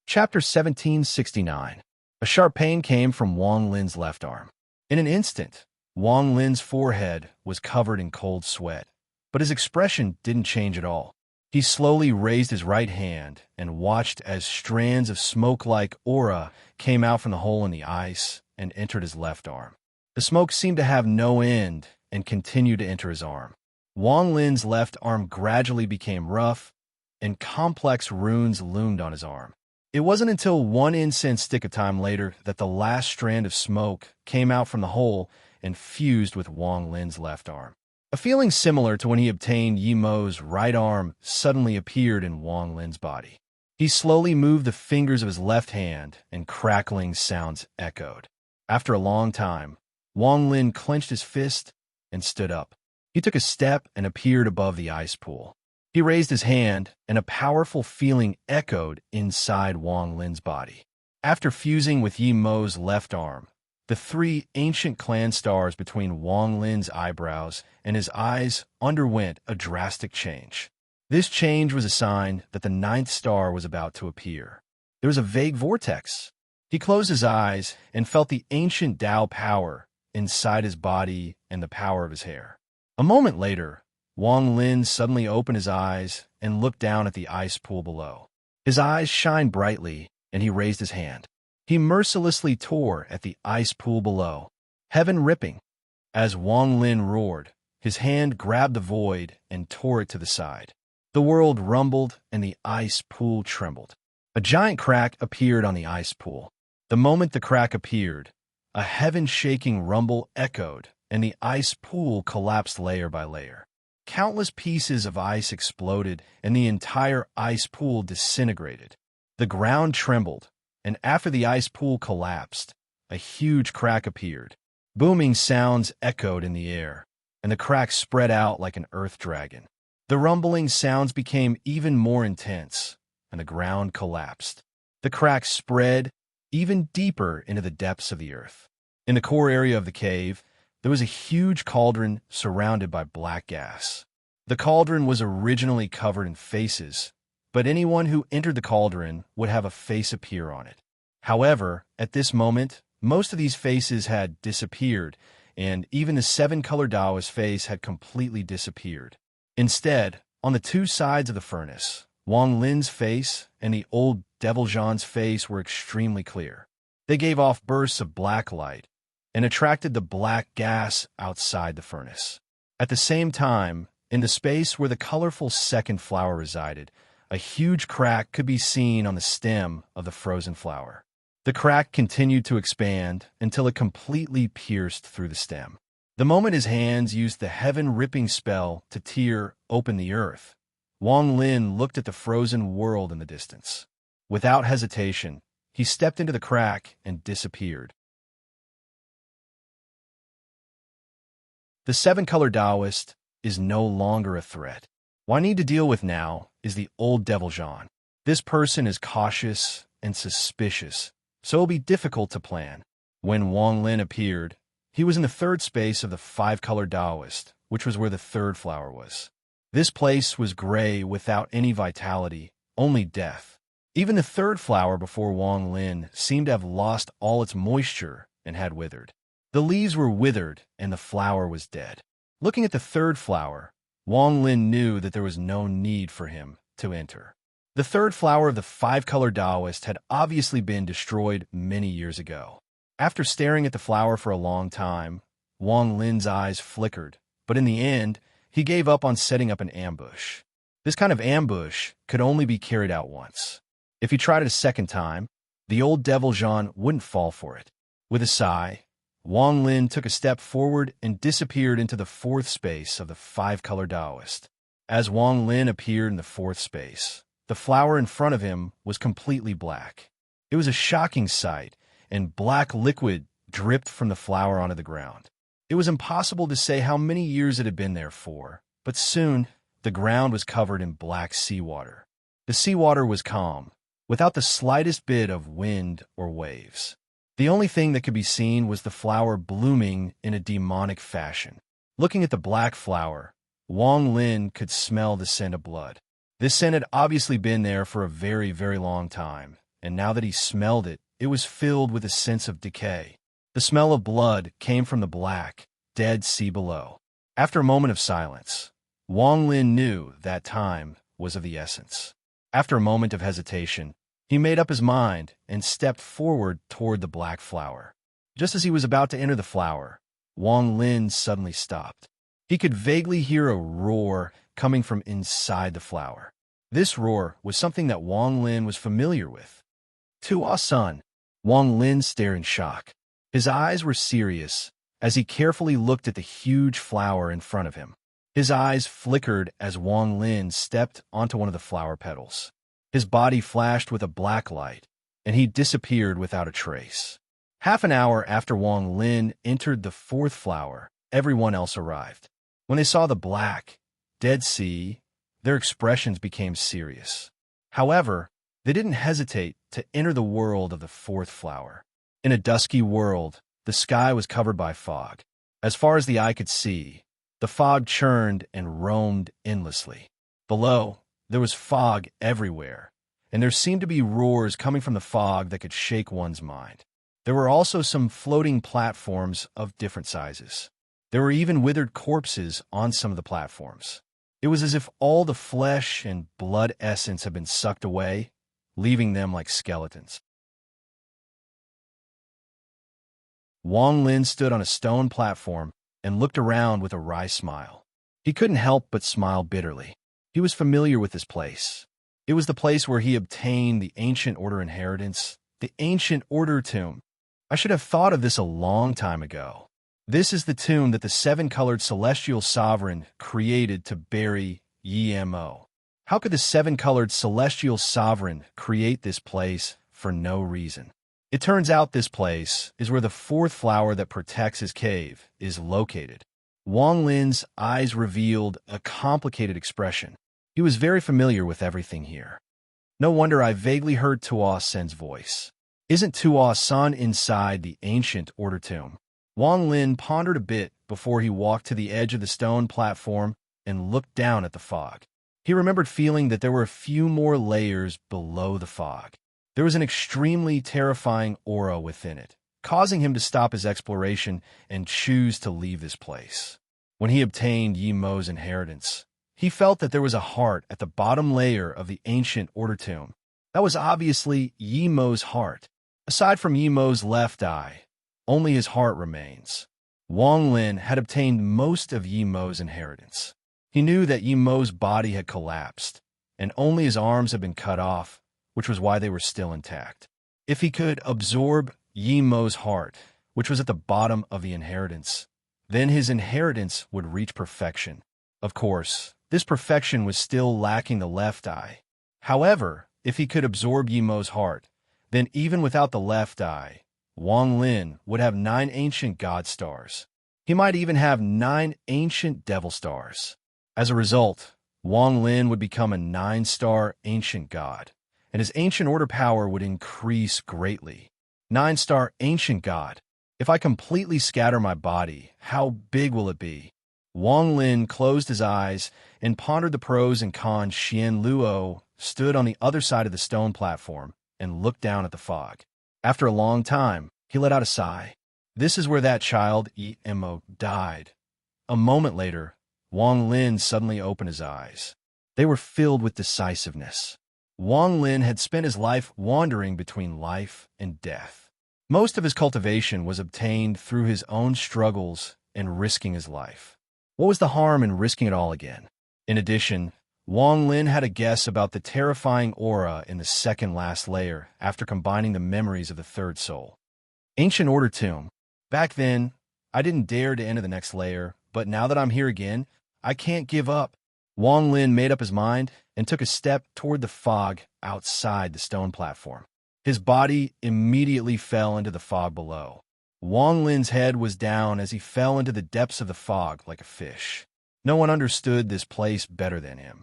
Chapter 1769. A sharp pain came from Wang Lin's left arm. In an instant, Wang Lin's forehead was covered in cold sweat, but his expression didn't change at all. He slowly raised his right hand and watched as strands of smoke-like aura came out from the hole in the ice and entered his left arm. The smoke seemed to have no end and continued to enter his arm. Wang Lin's left arm gradually became rough, and complex runes loomed on his arm. It wasn't until one incense stick of time later that the last strand of smoke came out from the hole and fused with Wang Lin's left arm. A feeling similar to when he obtained Yi Mo's right arm suddenly appeared in Wang Lin's body. He slowly moved the fingers of his left hand, and crackling sounds echoed. After a long time, Wang Lin clenched his fist and stood up. He took a step and appeared above the ice pool. He raised his hand, and a powerful feeling echoed inside Wang Lin's body. After fusing with Yi Mo's left arm, the 3 ancient clan stars between Wang Lin's eyebrows and his eyes underwent a drastic change. This change was a sign that the 9th star was about to appear. There was a vague vortex. He closed his eyes and felt the ancient Tao power inside his body and the power of his hair. A moment later, Wang Lin suddenly opened his eyes and looked down at the ice pool below. His eyes shined brightly, and he raised his hand. He mercilessly tore at the ice pool below, heaven ripping. As Wang Lin roared, his hand grabbed the void and tore it to the side. The world rumbled and the ice pool trembled. A giant crack appeared on the ice pool. The moment the crack appeared, a heaven-shaking rumble echoed, and the ice pool collapsed layer by layer. Countless pieces of ice exploded, and the entire ice pool disintegrated. The ground trembled, and after the ice pool collapsed, a huge crack appeared. Booming sounds echoed in the air, and the crack spread out like an earth dragon. The rumbling sounds became even more intense, and the ground collapsed. The crack spread even deeper into the depths of the earth. In the core area of the cave, there was a huge cauldron surrounded by black gas. The cauldron was originally covered in faces, but anyone who entered the cauldron would have a face appear on it. However, at this moment, most of these faces had disappeared, and even the 7-color Taoist face had completely disappeared. Instead, on the 2 sides of the furnace, Wang Lin's face and the old Devil Jean's face were extremely clear. They gave off bursts of black light and attracted the black gas outside the furnace. At the same time, in the space where the colorful second flower resided, a huge crack could be seen on the stem of the frozen flower. The crack continued to expand until it completely pierced through the stem. The moment his hands used the heaven-ripping spell to tear open the earth, Wang Lin looked at the frozen world in the distance. Without hesitation, he stepped into the crack and disappeared. The 7-color Taoist is no longer a threat. What I need to deal with now is the old Devil Jean. This person is cautious and suspicious, so it'll be difficult to plan. When Wang Lin appeared, he was in the 3rd space of the 5-color Taoist, which was where the 3rd flower was. This place was gray without any vitality, only death. Even the 3rd flower before Wang Lin seemed to have lost all its moisture and had withered. The leaves were withered and the flower was dead. Looking at the 3rd flower, Wang Lin knew that there was no need for him to enter. The 3rd flower of the 5-color Taoist had obviously been destroyed many years ago. After staring at the flower for a long time, Wang Lin's eyes flickered, but in the end, he gave up on setting up an ambush. This kind of ambush could only be carried out once. If he tried it a second time, the old devil Jean wouldn't fall for it. With a sigh, Wang Lin took a step forward and disappeared into the fourth space of the five-color Taoist. As Wang Lin appeared in the fourth space, the flower in front of him was completely black. It was a shocking sight, and black liquid dripped from the flower onto the ground. It was impossible to say how many years it had been there for, but soon the ground was covered in black seawater. The seawater was calm, without the slightest bit of wind or waves. The only thing that could be seen was the flower blooming in a demonic fashion. Looking at the black flower, Wang Lin could smell the scent of blood. This scent had obviously been there for a very, very long time, and now that he smelled it, it was filled with a sense of decay. The smell of blood came from the black, dead sea below. After a moment of silence, Wang Lin knew that time was of the essence. After a moment of hesitation, he made up his mind and stepped forward toward the black flower. Just as he was about to enter the flower, Wang Lin suddenly stopped. He could vaguely hear a roar coming from inside the flower. This roar was something that Wang Lin was familiar with. "Tuo-san," Wang Lin stared in shock. His eyes were serious as he carefully looked at the huge flower in front of him. His eyes flickered as Wang Lin stepped onto one of the flower petals. His body flashed with a black light, and he disappeared without a trace. Half an hour after Wang Lin entered the fourth flower, everyone else arrived. When they saw the black, dead sea, their expressions became serious. However, they didn't hesitate to enter the world of the fourth flower. In a dusky world, the sky was covered by fog. As far as the eye could see, the fog churned and roamed endlessly. Below, there was fog everywhere, and there seemed to be roars coming from the fog that could shake one's mind. There were also some floating platforms of different sizes. There were even withered corpses on some of the platforms. It was as if all the flesh and blood essence had been sucked away, leaving them like skeletons. Wang Lin stood on a stone platform and looked around with a wry smile. He couldn't help but smile bitterly. He was familiar with this place. It was the place where he obtained the Ancient Order inheritance, the Ancient Order tomb. I should have thought of this a long time ago. This is the tomb that the seven-colored celestial sovereign created to bury Yemo. How could the seven-colored celestial sovereign create this place for no reason? It turns out this place is where the fourth flower that protects his cave is located. Wang Lin's eyes revealed a complicated expression. He was very familiar with everything here. No wonder I vaguely heard Tuo-san's voice. Isn't Tuo-san inside the Ancient Order tomb? Wang Lin pondered a bit before he walked to the edge of the stone platform and looked down at the fog. He remembered feeling that there were a few more layers below the fog. There was an extremely terrifying aura within it, causing him to stop his exploration and choose to leave this place. When he obtained Yemo's inheritance, he felt that there was a heart at the bottom layer of the Ancient Order tomb. That was obviously Yemo's heart. Aside from Yemo's left eye, only his heart remains. Wang Lin had obtained most of Yemo's inheritance. He knew that Yemo's body had collapsed, and only his arms had been cut off, which was why they were still intact. If he could absorb Yemo's heart, which was at the bottom of the inheritance, then his inheritance would reach perfection. Of course, this perfection was still lacking the left eye. However, if he could absorb Yemo's heart, then even without the left eye, Wang Lin would have 9 ancient god stars. He might even have 9 ancient devil stars. As a result, Wang Lin would become a 9-star ancient god, and his ancient order power would increase greatly. 9-star ancient god. If I completely scatter my body, how big will it be? Wang Lin closed his eyes and pondered the pros and cons. Xian Luo stood on the other side of the stone platform and looked down at the fog. After a long time, he let out a sigh. This is where that child, Emo, died. A moment later, Wang Lin suddenly opened his eyes. They were filled with decisiveness. Wang Lin had spent his life wandering between life and death. Most of his cultivation was obtained through his own struggles and risking his life. What was the harm in risking it all again? In addition, Wang Lin had a guess about the terrifying aura in the second last layer after combining the memories of the third soul. Ancient Order Tomb. Back then, I didn't dare to enter the next layer, but now that I'm here again, I can't give up. Wang Lin made up his mind and took a step toward the fog outside the stone platform. His body immediately fell into the fog below. Wang Lin's head was down as he fell into the depths of the fog like a fish. No one understood this place better than him.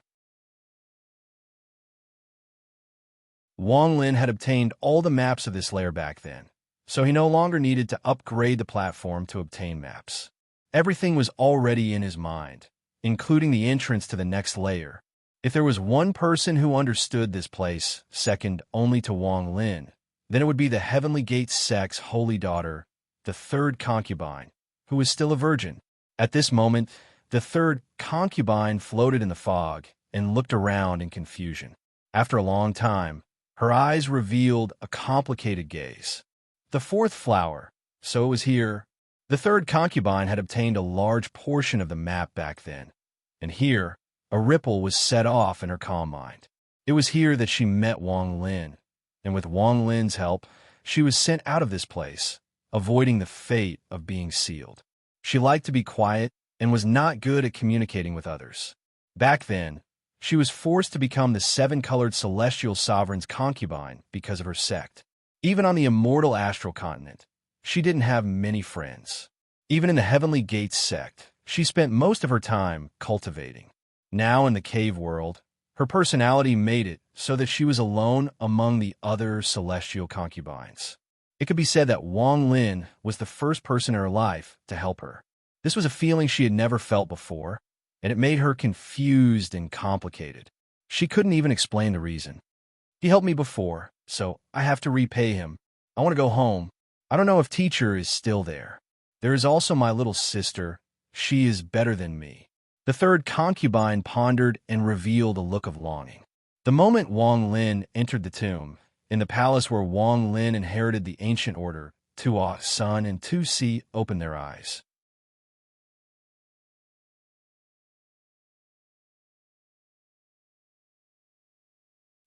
Wang Lin had obtained all the maps of this layer back then, so he no longer needed to upgrade the platform to obtain maps. Everything was already in his mind, including the entrance to the next layer. If there was one person who understood this place, second only to Wang Lin, then it would be the Heavenly Gate sect's holy daughter, the third concubine, who was still a virgin. At this moment, the third concubine floated in the fog and looked around in confusion. After a long time, her eyes revealed a complicated gaze. The fourth flower, so it was here. The third concubine had obtained a large portion of the map back then, and here, a ripple was set off in her calm mind. It was here that she met Wang Lin, and with Wang Lin's help, she was sent out of this place, avoiding the fate of being sealed. She liked to be quiet and was not good at communicating with others. Back then, she was forced to become the seven-colored celestial sovereign's concubine because of her sect. Even on the immortal astral continent, she didn't have many friends. Even in the Heavenly Gates sect, she spent most of her time cultivating. Now in the cave world, her personality made it so that she was alone among the other celestial concubines. It could be said that Wang Lin was the first person in her life to help her. This was a feeling she had never felt before, and it made her confused and complicated. She couldn't even explain the reason. He helped me before, so I have to repay him. I want to go home. I don't know if teacher is still there. There is also my little sister. She is better than me. The third concubine pondered and revealed a look of longing. The moment Wang Lin entered the tomb, in the palace where Wang Lin inherited the ancient order, Tua, Sun, and Tu Si opened their eyes.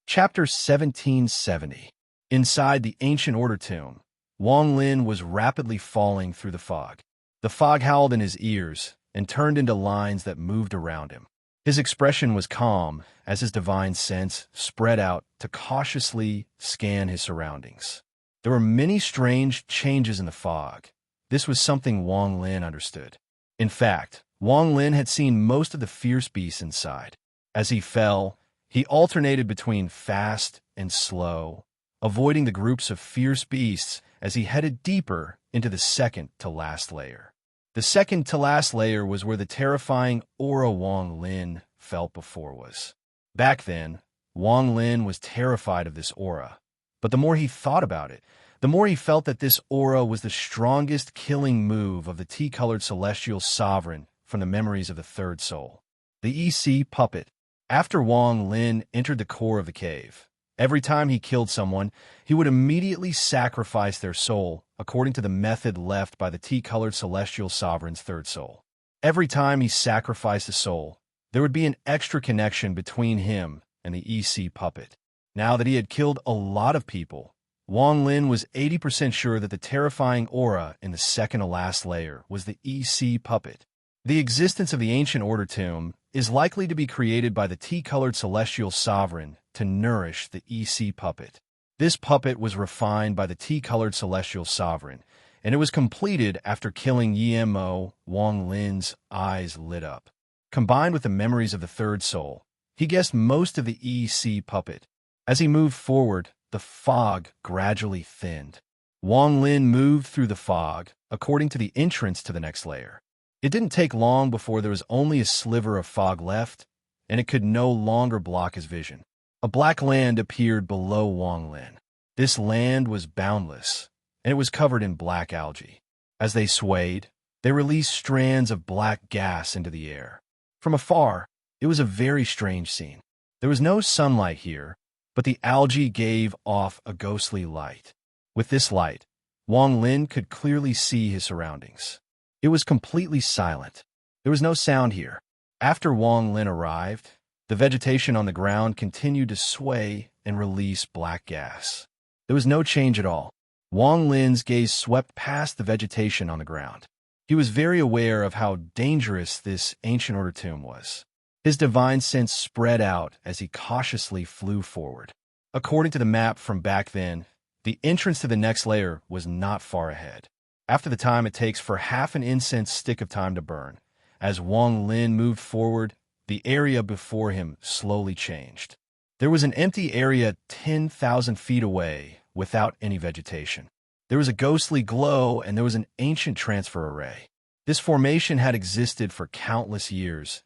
Chapter 1770. Inside the ancient order tomb, Wang Lin was rapidly falling through the fog. The fog howled in his ears and turned into lines that moved around him. His expression was calm as his divine sense spread out to cautiously scan his surroundings. There were many strange changes in the fog. This was something Wang Lin understood. In fact, Wang Lin had seen most of the fierce beasts inside. As he fell, he alternated between fast and slow, avoiding the groups of fierce beasts as he headed deeper into the second-to-last layer. The second-to-last layer was where the terrifying aura Wang Lin felt before was. Back then, Wang Lin was terrified of this aura, but the more he thought about it, the more he felt that this aura was the strongest killing move of the tea-colored celestial sovereign from the memories of the third soul. The EC puppet. After Wang Lin entered the core of the cave, every time he killed someone, he would immediately sacrifice their soul according to the method left by the tea-colored celestial sovereign's third soul. Every time he sacrificed a soul, there would be an extra connection between him and the EC puppet. Now that he had killed a lot of people, Wang Lin was 80% sure that the terrifying aura in the second-to-last layer was the EC puppet. The existence of the ancient order tomb is likely to be created by the tea-colored celestial sovereign to nourish the EC puppet. This puppet was refined by the tea-colored celestial sovereign, and it was completed after killing Yemo. Wang Lin's eyes lit up. Combined with the memories of the third soul, he guessed most of the EC puppet. As he moved forward, the fog gradually thinned. Wang Lin moved through the fog according to the entrance to the next layer. It didn't take long before there was only a sliver of fog left, and it could no longer block his vision. A black land appeared below Wang Lin. This land was boundless, and it was covered in black algae. As they swayed, they released strands of black gas into the air. From afar, it was a very strange scene. There was no sunlight here, but the algae gave off a ghostly light. With this light, Wang Lin could clearly see his surroundings. It was completely silent. There was no sound here. After Wang Lin arrived, The vegetation on the ground continued to sway and release black gas. There was no change at all. Wang Lin's gaze swept past the vegetation on the ground. He was very aware of how dangerous this ancient order tomb was. His divine sense spread out as he cautiously flew forward. According to the map from back then, the entrance to the next layer was not far ahead. After the time it takes for half an incense stick of time to burn, as Wang Lin moved forward, the area before him slowly changed. There was an empty area 10,000 feet away without any vegetation. There was a ghostly glow and there was an ancient transfer array. This formation had existed for countless years,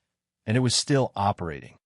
and it was still operating.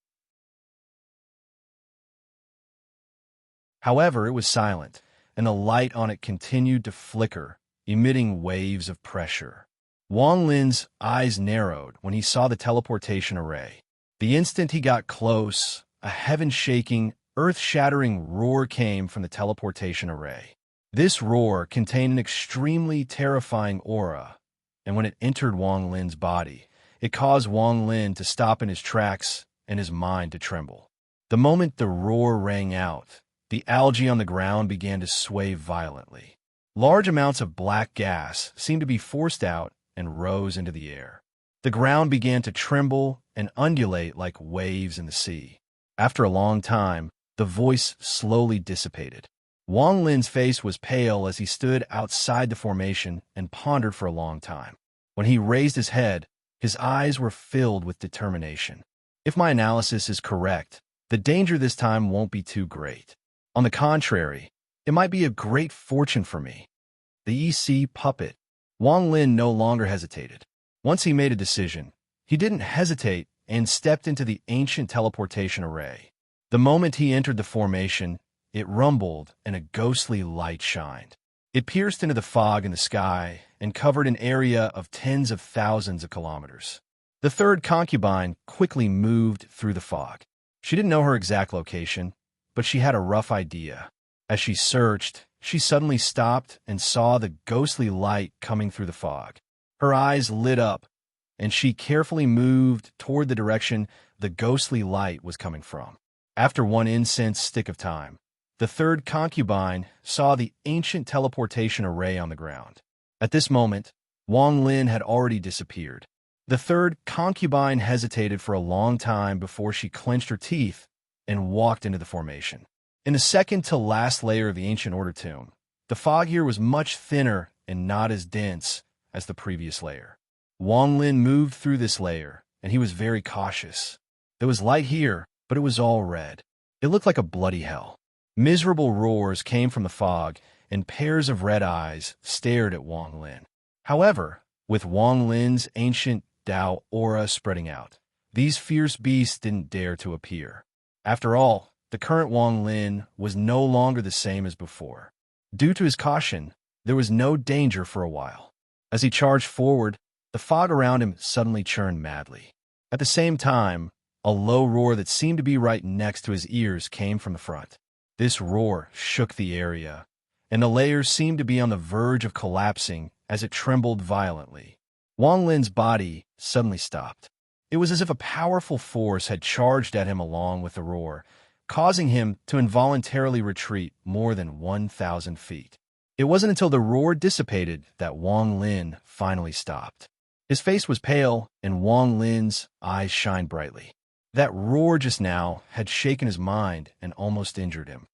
However, it was silent, and the light on it continued to flicker, emitting waves of pressure. Wang Lin's eyes narrowed when he saw the teleportation array. The instant he got close, a heaven-shaking, earth-shattering roar came from the teleportation array. This roar contained an extremely terrifying aura, and when it entered Wang Lin's body, it caused Wang Lin to stop in his tracks and his mind to tremble. The moment the roar rang out, the algae on the ground began to sway violently. Large amounts of black gas seemed to be forced out and rose into the air. The ground began to tremble and undulate like waves in the sea. After a long time, the voice slowly dissipated. Wang Lin's face was pale as he stood outside the formation and pondered for a long time. When he raised his head, his eyes were filled with determination. If my analysis is correct, the danger this time won't be too great. On the contrary, it might be a great fortune for me. The EC puppet. Wang Lin no longer hesitated. Once he made a decision, he didn't hesitate and stepped into the ancient teleportation array. The moment he entered the formation, it rumbled and a ghostly light shined. It pierced into the fog in the sky and covered an area of tens of thousands of kilometers. The third concubine quickly moved through the fog. She didn't know her exact location, but she had a rough idea. As she searched, she suddenly stopped and saw the ghostly light coming through the fog. Her eyes lit up, and she carefully moved toward the direction the ghostly light was coming from. After one incense stick of time, the third concubine saw the ancient teleportation array on the ground. At this moment, Wang Lin had already disappeared. The third concubine hesitated for a long time before she clenched her teeth and walked into the formation. In the second-to-last layer of the ancient order tomb, the fog here was much thinner and not as dense as the previous layer. Wang Lin moved through this layer, and he was very cautious. There was light here, but it was all red. It looked like a bloody hell. Miserable roars came from the fog, and pairs of red eyes stared at Wang Lin. However, with Wang Lin's ancient Tao aura spreading out, these fierce beasts didn't dare to appear. After all, the current Wang Lin was no longer the same as before. Due to his caution, there was no danger for a while. As he charged forward, the fog around him suddenly churned madly. At the same time, a low roar that seemed to be right next to his ears came from the front. This roar shook the area, and the layers seemed to be on the verge of collapsing as it trembled violently. Wang Lin's body suddenly stopped. It was as if a powerful force had charged at him along with the roar, causing him to involuntarily retreat more than 1,000 feet. It wasn't until the roar dissipated that Wang Lin finally stopped. His face was pale, and Wang Lin's eyes shined brightly. That roar just now had shaken his mind and almost injured him.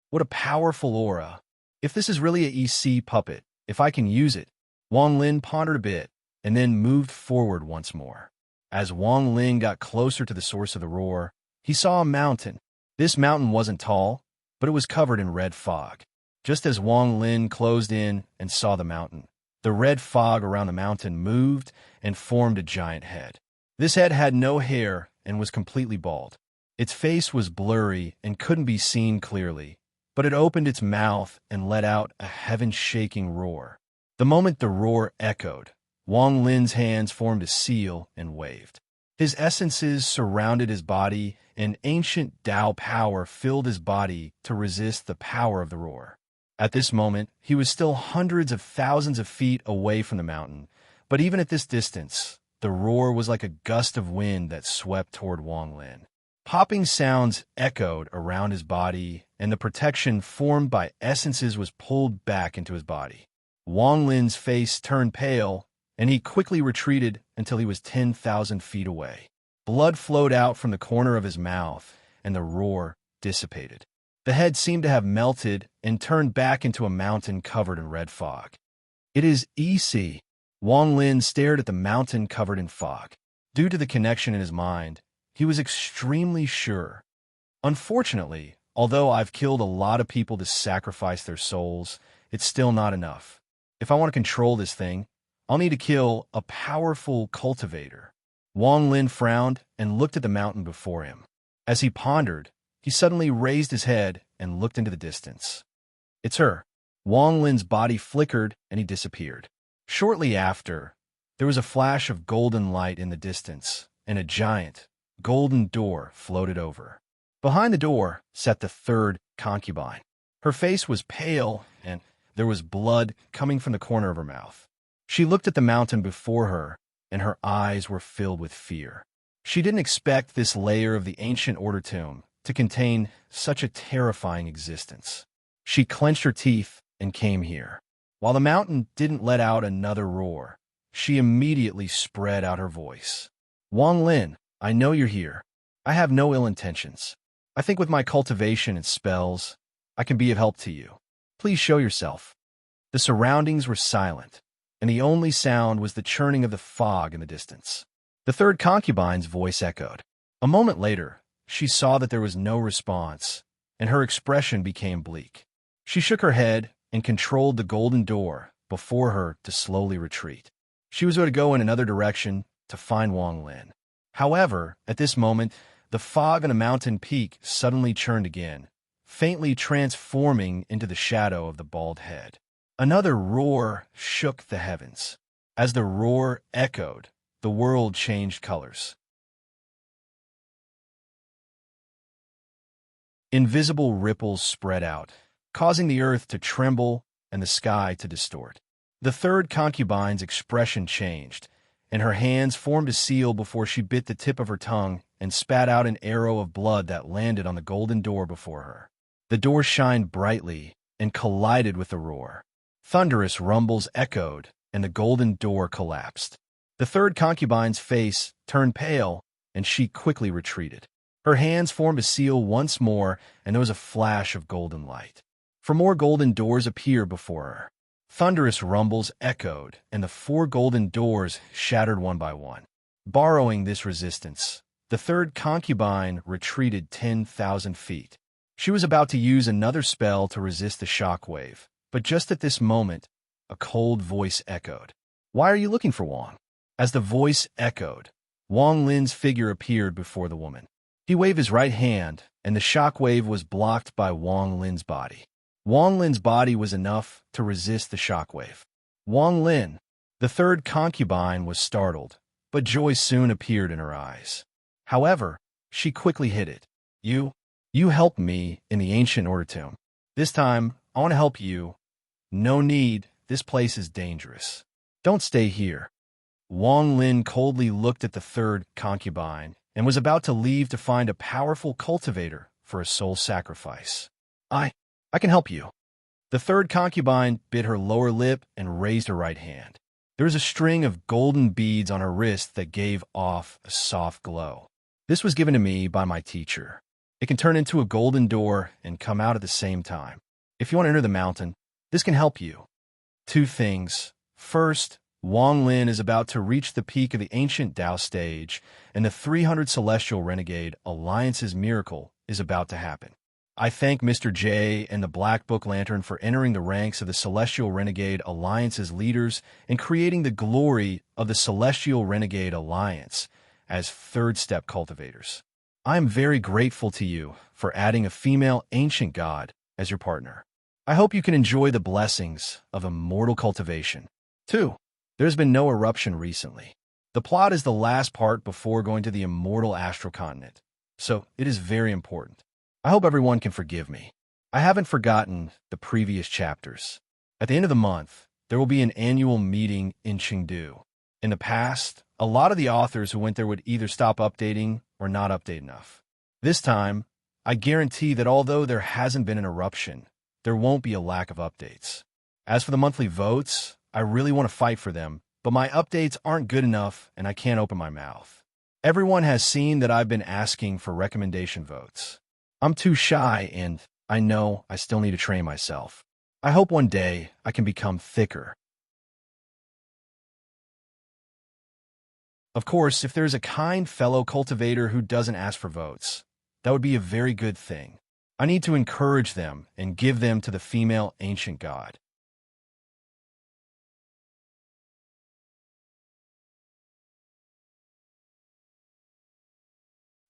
What a powerful aura. If this is really a EC puppet, if I can use it. Wang Lin pondered a bit, and then moved forward once more. As Wang Lin got closer to the source of the roar, he saw a mountain. This mountain wasn't tall, but it was covered in red fog. Just as Wang Lin closed in and saw the mountain, the red fog around the mountain moved and formed a giant head. This head had no hair and was completely bald. Its face was blurry and couldn't be seen clearly, but it opened its mouth and let out a heaven-shaking roar. The moment the roar echoed, Wang Lin's hands formed a seal and waved. His essences surrounded his body, and ancient Tao power filled his body to resist the power of the roar. At this moment, he was still hundreds of thousands of feet away from the mountain, but even at this distance, the roar was like a gust of wind that swept toward Wang Lin. Popping sounds echoed around his body, and the protection formed by essences was pulled back into his body. Wang Lin's face turned pale, and he quickly retreated until he was 10,000 feet away. Blood flowed out from the corner of his mouth, and the roar dissipated. The head seemed to have melted and turned back into a mountain covered in red fog. It is EC. Wang Lin stared at the mountain covered in fog. Due to the connection in his mind, he was extremely sure. Unfortunately, although I've killed a lot of people to sacrifice their souls, it's still not enough. If I want to control this thing, I'll need to kill a powerful cultivator. Wang Lin frowned and looked at the mountain before him. As he pondered, he suddenly raised his head and looked into the distance. It's her. Wang Lin's body flickered and he disappeared. Shortly after, there was a flash of golden light in the distance, and a giant, golden door floated over. Behind the door sat the third concubine. Her face was pale, and there was blood coming from the corner of her mouth. She looked at the mountain before her, and her eyes were filled with fear. She didn't expect this layer of the ancient order tomb to contain such a terrifying existence. She clenched her teeth and came here. While the mountain didn't let out another roar, she immediately spread out her voice. Wang Lin, I know you're here. I have no ill intentions. I think with my cultivation and spells, I can be of help to you. Please show yourself. The surroundings were silent, and the only sound was the churning of the fog in the distance. The third concubine's voice echoed. A moment later, she saw that there was no response, and her expression became bleak. She shook her head and controlled the golden door before her to slowly retreat. She was going to go in another direction to find Wang Lin. However, at this moment, the fog on a mountain peak suddenly churned again, faintly transforming into the shadow of the bald head. Another roar shook the heavens. As the roar echoed, the world changed colors. Invisible ripples spread out, causing the earth to tremble and the sky to distort. The third concubine's expression changed, and her hands formed a seal before she bit the tip of her tongue and spat out an arrow of blood that landed on the golden door before her. The door shined brightly and collided with the roar. Thunderous rumbles echoed, and the golden door collapsed. The third concubine's face turned pale, and she quickly retreated. Her hands formed a seal once more, and there was a flash of golden light. For more golden doors appeared before her. Thunderous rumbles echoed, and the 4 golden doors shattered one by one. Borrowing this resistance, the third concubine retreated 10,000 feet. She was about to use another spell to resist the shockwave, but just at this moment, a cold voice echoed. Why are you looking for Wang? As the voice echoed, Wang Lin's figure appeared before the woman. He waved his right hand, and the shockwave was blocked by Wang Lin's body. Wang Lin's body was enough to resist the shockwave. Wang Lin, the third concubine, was startled, but joy soon appeared in her eyes. However, she quickly hid it. You helped me in the ancient order tomb. This time, I want to help you. No need, this place is dangerous. Don't stay here. Wang Lin coldly looked at the third concubine and was about to leave to find a powerful cultivator for a soul sacrifice. I can help you. The third concubine bit her lower lip and raised her right hand. There was a string of golden beads on her wrist that gave off a soft glow. This was given to me by my teacher. It can turn into a golden door and come out at the same time. If you want to enter the mountain, this can help you. 2 things. First, Wang Lin is about to reach the peak of the ancient Tao stage, and the 300 Celestial Renegade Alliance's miracle is about to happen. I thank Mr. J and the Black Book Lantern for entering the ranks of the Celestial Renegade Alliance's leaders and creating the glory of the Celestial Renegade Alliance as third-step cultivators. I am very grateful to you for adding a female ancient god as your partner. I hope you can enjoy the blessings of immortal cultivation. 2. There's been no eruption recently. The plot is the last part before going to the immortal astral continent, so it is very important. I hope everyone can forgive me. I haven't forgotten the previous chapters. At the end of the month, there will be an annual meeting in Chengdu. In the past, a lot of the authors who went there would either stop updating or not update enough. This time, I guarantee that although there hasn't been an eruption, there won't be a lack of updates. As for the monthly votes, I really want to fight for them, but my updates aren't good enough and I can't open my mouth. Everyone has seen that I've been asking for recommendation votes. I'm too shy and I know I still need to train myself. I hope one day I can become thicker. Of course, if there's a kind fellow cultivator who doesn't ask for votes, that would be a very good thing. I need to encourage them and give them to the female ancient god.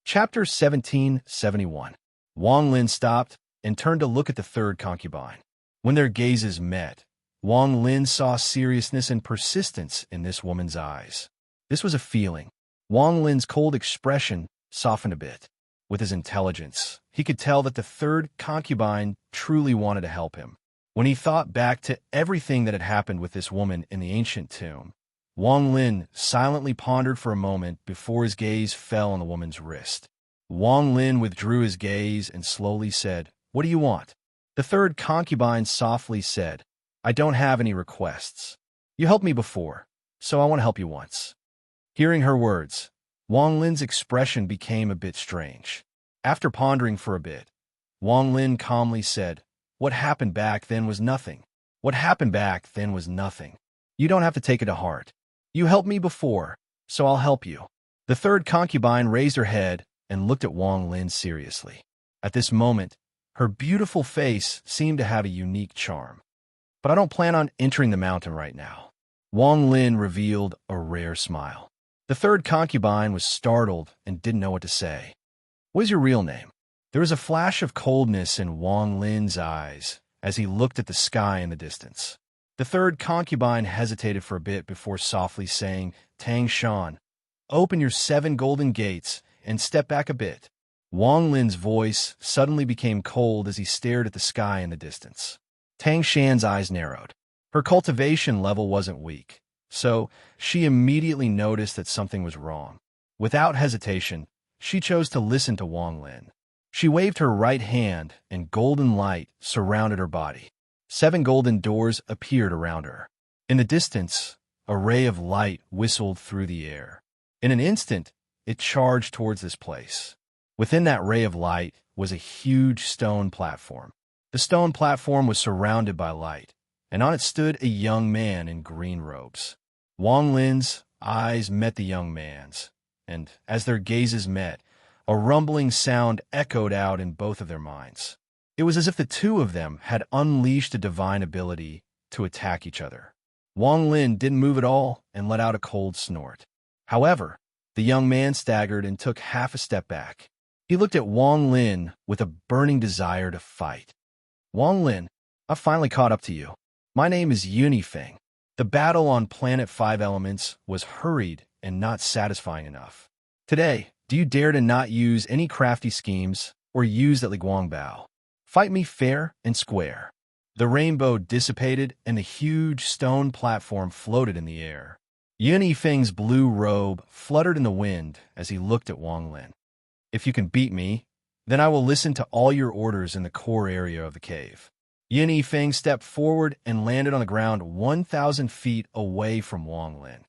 Chapter 1771. Wang Lin stopped and turned to look at the third concubine. When their gazes met, Wang Lin saw seriousness and persistence in this woman's eyes. This was a feeling. Wang Lin's cold expression softened a bit. With his intelligence, he could tell that the third concubine truly wanted to help him. When he thought back to everything that had happened with this woman in the ancient tomb, Wang Lin silently pondered for a moment before his gaze fell on the woman's wrist. Wang Lin withdrew his gaze and slowly said, "What do you want?" The third concubine softly said, "I don't have any requests. You helped me before, so I want to help you once." Hearing her words, Wang Lin's expression became a bit strange. After pondering for a bit, Wang Lin calmly said, "What happened back then was nothing. What happened back then was nothing. You don't have to take it to heart. You helped me before, so I'll help you." The third concubine raised her head and looked at Wang Lin seriously. At this moment, her beautiful face seemed to have a unique charm. "But I don't plan on entering the mountain right now." Wang Lin revealed a rare smile. The third concubine was startled and didn't know what to say. "What is your real name?" There was a flash of coldness in Wang Lin's eyes as he looked at the sky in the distance. The third concubine hesitated for a bit before softly saying, "Tang Shan, open your 7 golden gates and step back a bit." Wang Lin's voice suddenly became cold as he stared at the sky in the distance. Tang Shan's eyes narrowed. Her cultivation level wasn't weak, so she immediately noticed that something was wrong. Without hesitation, she chose to listen to Wang Lin. She waved her right hand and golden light surrounded her body. 7 golden doors appeared around her. In the distance, a ray of light whistled through the air. In an instant, it charged towards this place. Within that ray of light was a huge stone platform. The stone platform was surrounded by light, and on it stood a young man in green robes. Wang Lin's eyes met the young man's, and as their gazes met, a rumbling sound echoed out in both of their minds. It was as if the two of them had unleashed a divine ability to attack each other. Wang Lin didn't move at all and let out a cold snort. However, the young man staggered and took half a step back. He looked at Wang Lin with a burning desire to fight. "Wang Lin, I've finally caught up to you. My name is Unifeng." The battle on Planet 5 Elements was hurried and not satisfying enough. "Today, do you dare to not use any crafty schemes or use that Liguangbao? Fight me fair and square." The rainbow dissipated and the huge stone platform floated in the air. Unifeng's blue robe fluttered in the wind as he looked at Wang Lin. "If you can beat me, then I will listen to all your orders in the core area of the cave." Unifeng stepped forward and landed on the ground 1,000 feet away from Wang Lin.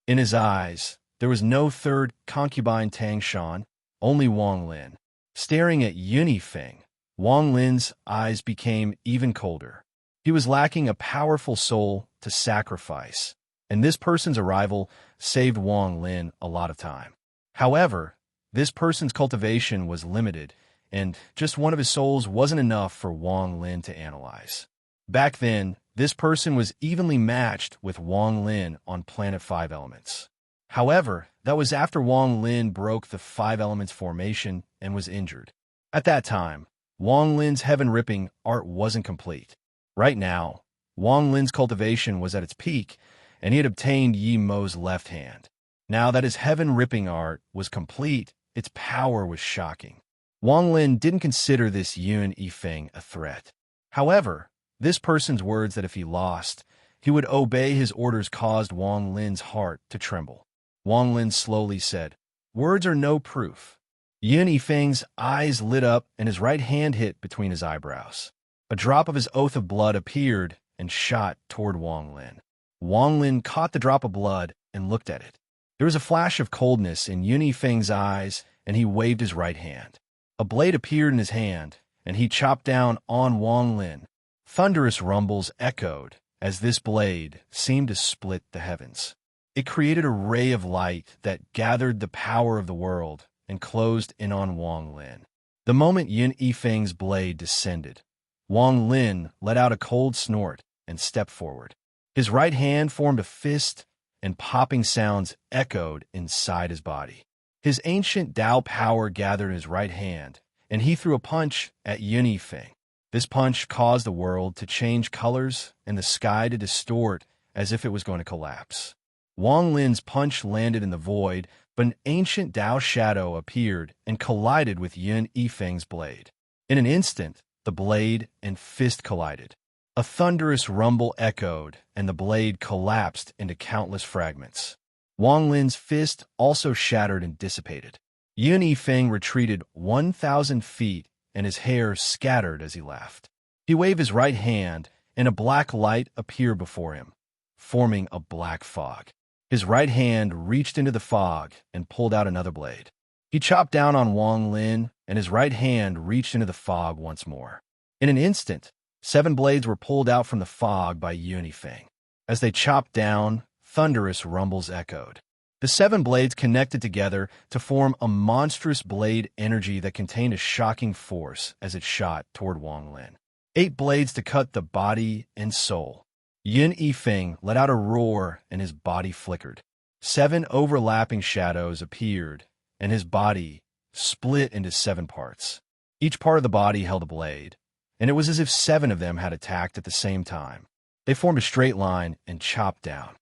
In his eyes, there was no third concubine Tang Shan, only Wang Lin. Staring at Unifeng, Wang Lin's eyes became even colder. He was lacking a powerful soul to sacrifice, and this person's arrival saved Wang Lin a lot of time. However, this person's cultivation was limited, and just one of his souls wasn't enough for Wang Lin to analyze. Back then, this person was evenly matched with Wang Lin on Planet 5 Elements. However, that was after Wang Lin broke the 5 Elements formation and was injured. At that time, Wang Lin's heaven-ripping art wasn't complete. Right now, Wang Lin's cultivation was at its peak, and he had obtained Yi Mo's left hand. Now that his heaven-ripping art was complete, its power was shocking. Wang Lin didn't consider this Yun Yifeng a threat. However, This person's words that if he lost, he would obey his orders caused Wang Lin's heart to tremble. Wang Lin slowly said, "Words are no proof." Yun Yifeng's eyes lit up and his right hand hit between his eyebrows. A drop of his oath of blood appeared and shot toward Wang Lin. Wang Lin caught the drop of blood and looked at it. There was a flash of coldness in Yun Yifeng's eyes, and he waved his right hand. A blade appeared in his hand, and he chopped down on Wang Lin. Thunderous rumbles echoed as this blade seemed to split the heavens. It created a ray of light that gathered the power of the world and closed in on Wang Lin. The moment Yun Yifeng's blade descended, Wang Lin let out a cold snort and stepped forward. His right hand formed a fist, and popping sounds echoed inside his body. His ancient Tao power gathered in his right hand, and he threw a punch at Yun Yifeng. This punch caused the world to change colors and the sky to distort as if it was going to collapse. Wang Lin's punch landed in the void, but an ancient Tao shadow appeared and collided with Yun Yifeng's blade. In an instant, the blade and fist collided. A thunderous rumble echoed, and the blade collapsed into countless fragments. Wang Lin's fist also shattered and dissipated. Yun Yifeng retreated 1,000 feet, and his hair scattered as he laughed. He waved his right hand, and a black light appeared before him, forming a black fog. His right hand reached into the fog and pulled out another blade. He chopped down on Wang Lin, and his right hand reached into the fog once more. In an instant, 7 blades were pulled out from the fog by Yun Yifeng. As they chopped down, thunderous rumbles echoed. The 7 blades connected together to form a monstrous blade energy that contained a shocking force as it shot toward Wang Lin. 8 blades to cut the body and soul. Yun Yifeng let out a roar and his body flickered. 7 overlapping shadows appeared, and his body split into 7 parts. Each part of the body held a blade, and it was as if 7 of them had attacked at the same time. They formed a straight line and chopped down.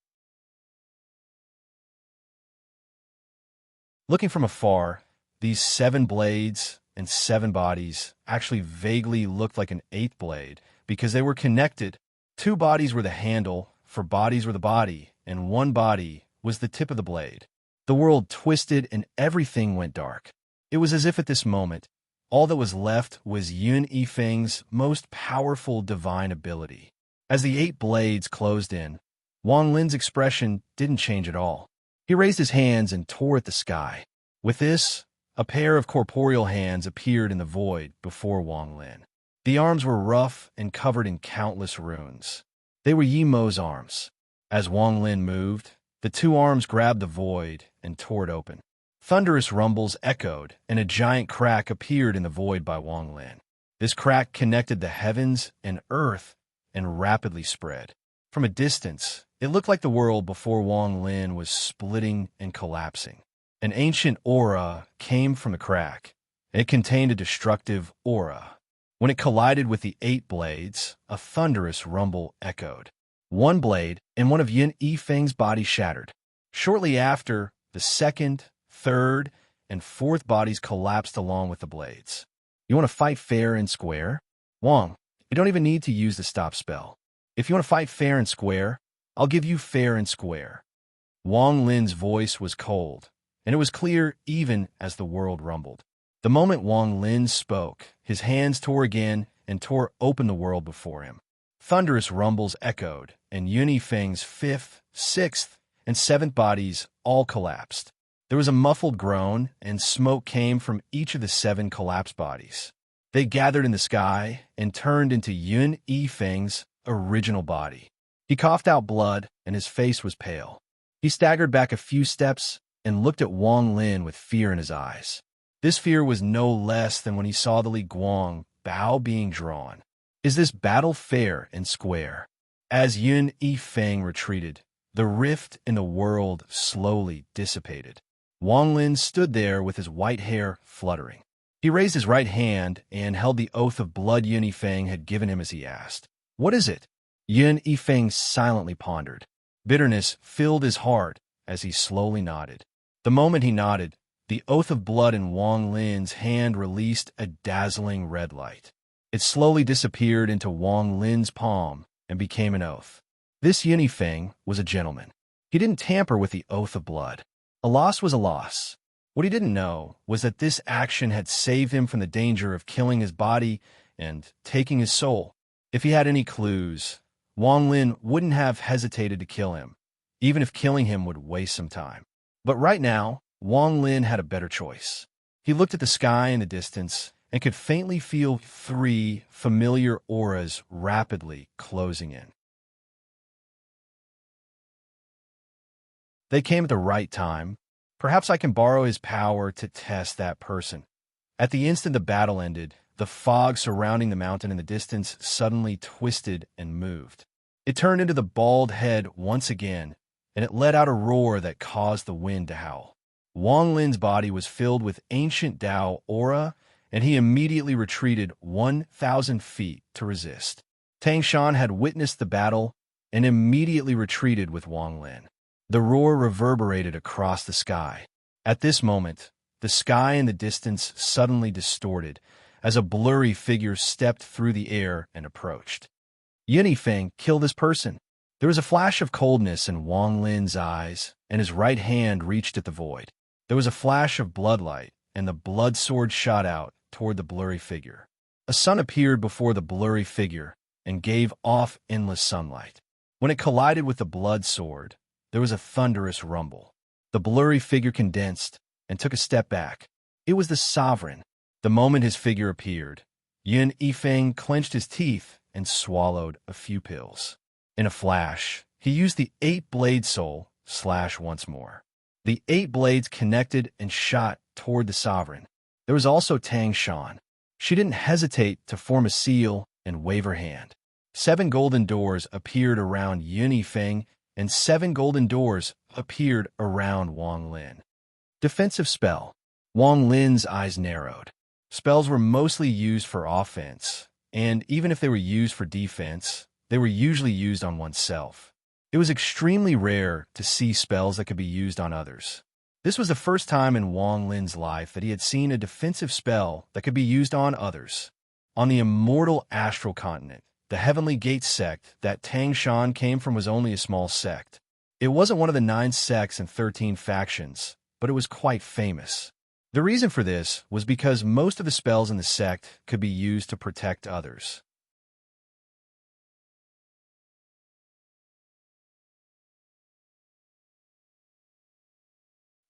Looking from afar, these 7 blades and 7 bodies actually vaguely looked like an 8th blade because they were connected. 2 bodies were the handle, 4 bodies were the body, and 1 body was the tip of the blade. The world twisted and everything went dark. It was as if at this moment, all that was left was Yun Yifeng's most powerful divine ability. As the 8 blades closed in, Wang Lin's expression didn't change at all. He raised his hands and tore at the sky. With this, a pair of corporeal hands appeared in the void before Wang Lin. The arms were rough and covered in countless runes. They were Yimo's arms. As Wang Lin moved, the 2 arms grabbed the void and tore it open. Thunderous rumbles echoed, and a giant crack appeared in the void by Wang Lin. This crack connected the heavens and earth and rapidly spread. From a distance, it looked like the world before Wang Lin was splitting and collapsing. An ancient aura came from the crack. It contained a destructive aura. When it collided with the 8 blades, a thunderous rumble echoed. 1 blade and one of Yun Yifeng's body shattered. Shortly after, the 2nd, 3rd, and 4th bodies collapsed along with the blades. You want to fight fair and square? Wang, you don't even need to use the stop spell. If you want to fight fair and square, I'll give you fair and square. Wang Lin's voice was cold, and it was clear even as the world rumbled. The moment Wang Lin spoke, his hands tore again and tore open the world before him. Thunderous rumbles echoed, and Yun Yifeng's 5th, 6th, and 7th bodies all collapsed. There was a muffled groan, and smoke came from each of the 7 collapsed bodies. They gathered in the sky and turned into Yun Yifeng's original body. He coughed out blood, and his face was pale. He staggered back a few steps and looked at Wang Lin with fear in his eyes. This fear was no less than when he saw the Li Guang bow being drawn. Is this battle fair and square? As Yun Yifeng retreated, the rift in the world slowly dissipated. Wang Lin stood there with his white hair fluttering. He raised his right hand and held the oath of blood Yun Yifeng had given him as he asked, "What is it?" Yun Yifeng silently pondered. Bitterness filled his heart as he slowly nodded. The moment he nodded, the oath of blood in Wang Lin's hand released a dazzling red light. It slowly disappeared into Wang Lin's palm and became an oath. This Yunifeng was a gentleman. He didn't tamper with the oath of blood. A loss was a loss. What he didn't know was that this action had saved him from the danger of killing his body and taking his soul. If he had any clues, Wang Lin wouldn't have hesitated to kill him, even if killing him would waste some time. But right now, Wang Lin had a better choice. He looked at the sky in the distance and could faintly feel 3 familiar auras rapidly closing in. They came at the right time. Perhaps I can borrow his power to test that person. At the instant the battle ended, the fog surrounding the mountain in the distance suddenly twisted and moved. It turned into the bald head once again, and it let out a roar that caused the wind to howl. Wang Lin's body was filled with ancient Dao aura, and he immediately retreated 1,000 feet to resist. Tang Shan had witnessed the battle and immediately retreated with Wang Lin. The roar reverberated across the sky. At this moment, the sky in the distance suddenly distorted as a blurry figure stepped through the air and approached. Yunifeng, kill this person. There was a flash of coldness in Wang Lin's eyes, and his right hand reached at the void. There was a flash of bloodlight, and the blood sword shot out toward the blurry figure. A sun appeared before the blurry figure and gave off endless sunlight. When it collided with the blood sword, there was a thunderous rumble. The blurry figure condensed and took a step back. It was the sovereign. The moment his figure appeared, Yun Yifeng clenched his teeth and swallowed a few pills. In a flash, he used the 8-blade soul slash once more. The 8 blades connected and shot toward the sovereign. There was also Tang Shan. She didn't hesitate to form a seal and wave her hand. 7 golden doors appeared around Yun Yifeng, and 7 golden doors appeared around Wang Lin. Defensive spell. Wang Lin's eyes narrowed. Spells were mostly used for offense, and even if they were used for defense, they were usually used on oneself. It was extremely rare to see spells that could be used on others. This was the first time in Wang Lin's life that he had seen a defensive spell that could be used on others. On the immortal astral continent, the Heavenly Gate sect that Tang Shan came from was only a small sect. It wasn't one of the 9 sects and 13 factions, but it was quite famous. The reason for this was because most of the spells in the sect could be used to protect others.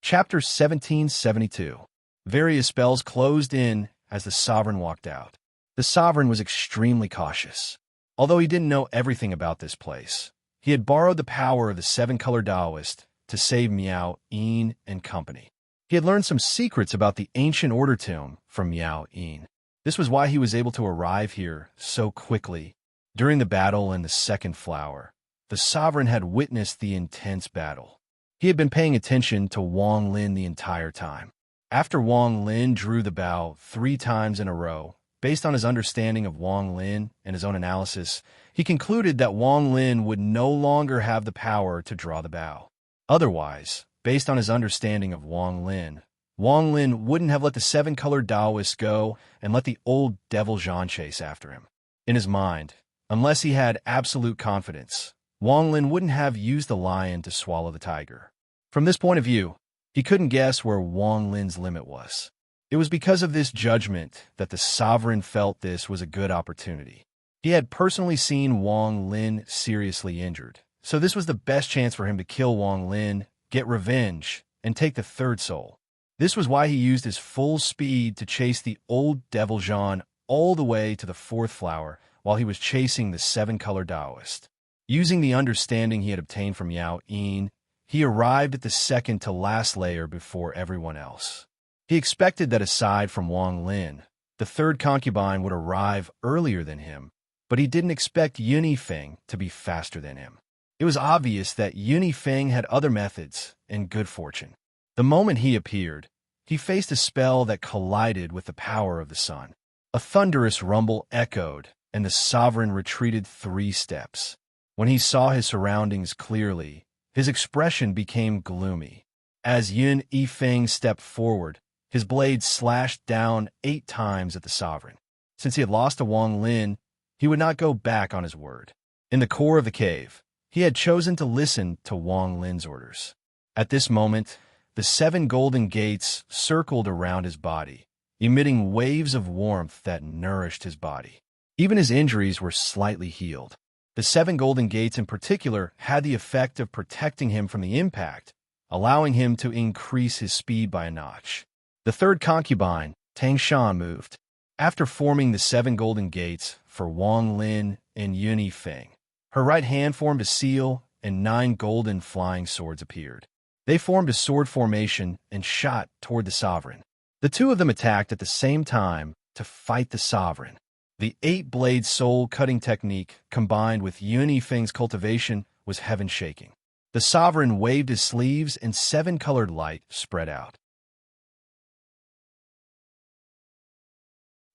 Chapter 1772. Various spells closed in as the sovereign walked out. The sovereign was extremely cautious. Although he didn't know everything about this place, he had borrowed the power of the 7-color Taoist to save Miao Yin and company. He had learned some secrets about the ancient order tomb from Miao Yin. This was why he was able to arrive here so quickly. During the battle in the second flower, the sovereign had witnessed the intense battle. He had been paying attention to Wang Lin the entire time. After Wang Lin drew the bow 3 times in a row, based on his understanding of Wang Lin and his own analysis, he concluded that Wang Lin would no longer have the power to draw the bow. Otherwise, based on his understanding of Wang Lin wouldn't have let the 7-color Taoist go and let the old devil Zhan chase after him. In his mind, unless he had absolute confidence, Wang Lin wouldn't have used the lion to swallow the tiger. From this point of view, he couldn't guess where Wang Lin's limit was. It was because of this judgment that the sovereign felt this was a good opportunity. He had personally seen Wang Lin seriously injured, so this was the best chance for him to kill Wang Lin, get revenge, and take the 3rd soul. This was why he used his full speed to chase the old devil Zhan all the way to the 4th flower while he was chasing the 7-color Taoist. Using the understanding he had obtained from Miao Yin, he arrived at the second to last layer before everyone else. He expected that aside from Wang Lin, the 3rd concubine would arrive earlier than him, but he didn't expect Yunifeng to be faster than him. It was obvious that Yunifeng had other methods and good fortune. The moment he appeared, he faced a spell that collided with the power of the sun. A thunderous rumble echoed, and the sovereign retreated 3 steps. When he saw his surroundings clearly, his expression became gloomy. As Yun Yifeng stepped forward, his blade slashed down 8 times at the sovereign. Since he had lost to Wang Lin, he would not go back on his word. In the core of the cave, he had chosen to listen to Wang Lin's orders. At this moment, the 7 golden gates circled around his body, emitting waves of warmth that nourished his body. Even his injuries were slightly healed. The 7 golden gates in particular had the effect of protecting him from the impact, allowing him to increase his speed by a notch. The third concubine, Tang Shan, moved. After forming the 7 golden gates for Wang Lin and Yun Feng, her right hand formed a seal and 9 golden flying swords appeared. They formed a sword formation and shot toward the sovereign. The 2 of them attacked at the same time to fight the sovereign. The 8-blade soul-cutting technique, combined with Yun Feng's cultivation, was heaven-shaking. The sovereign waved his sleeves and 7-colored light spread out.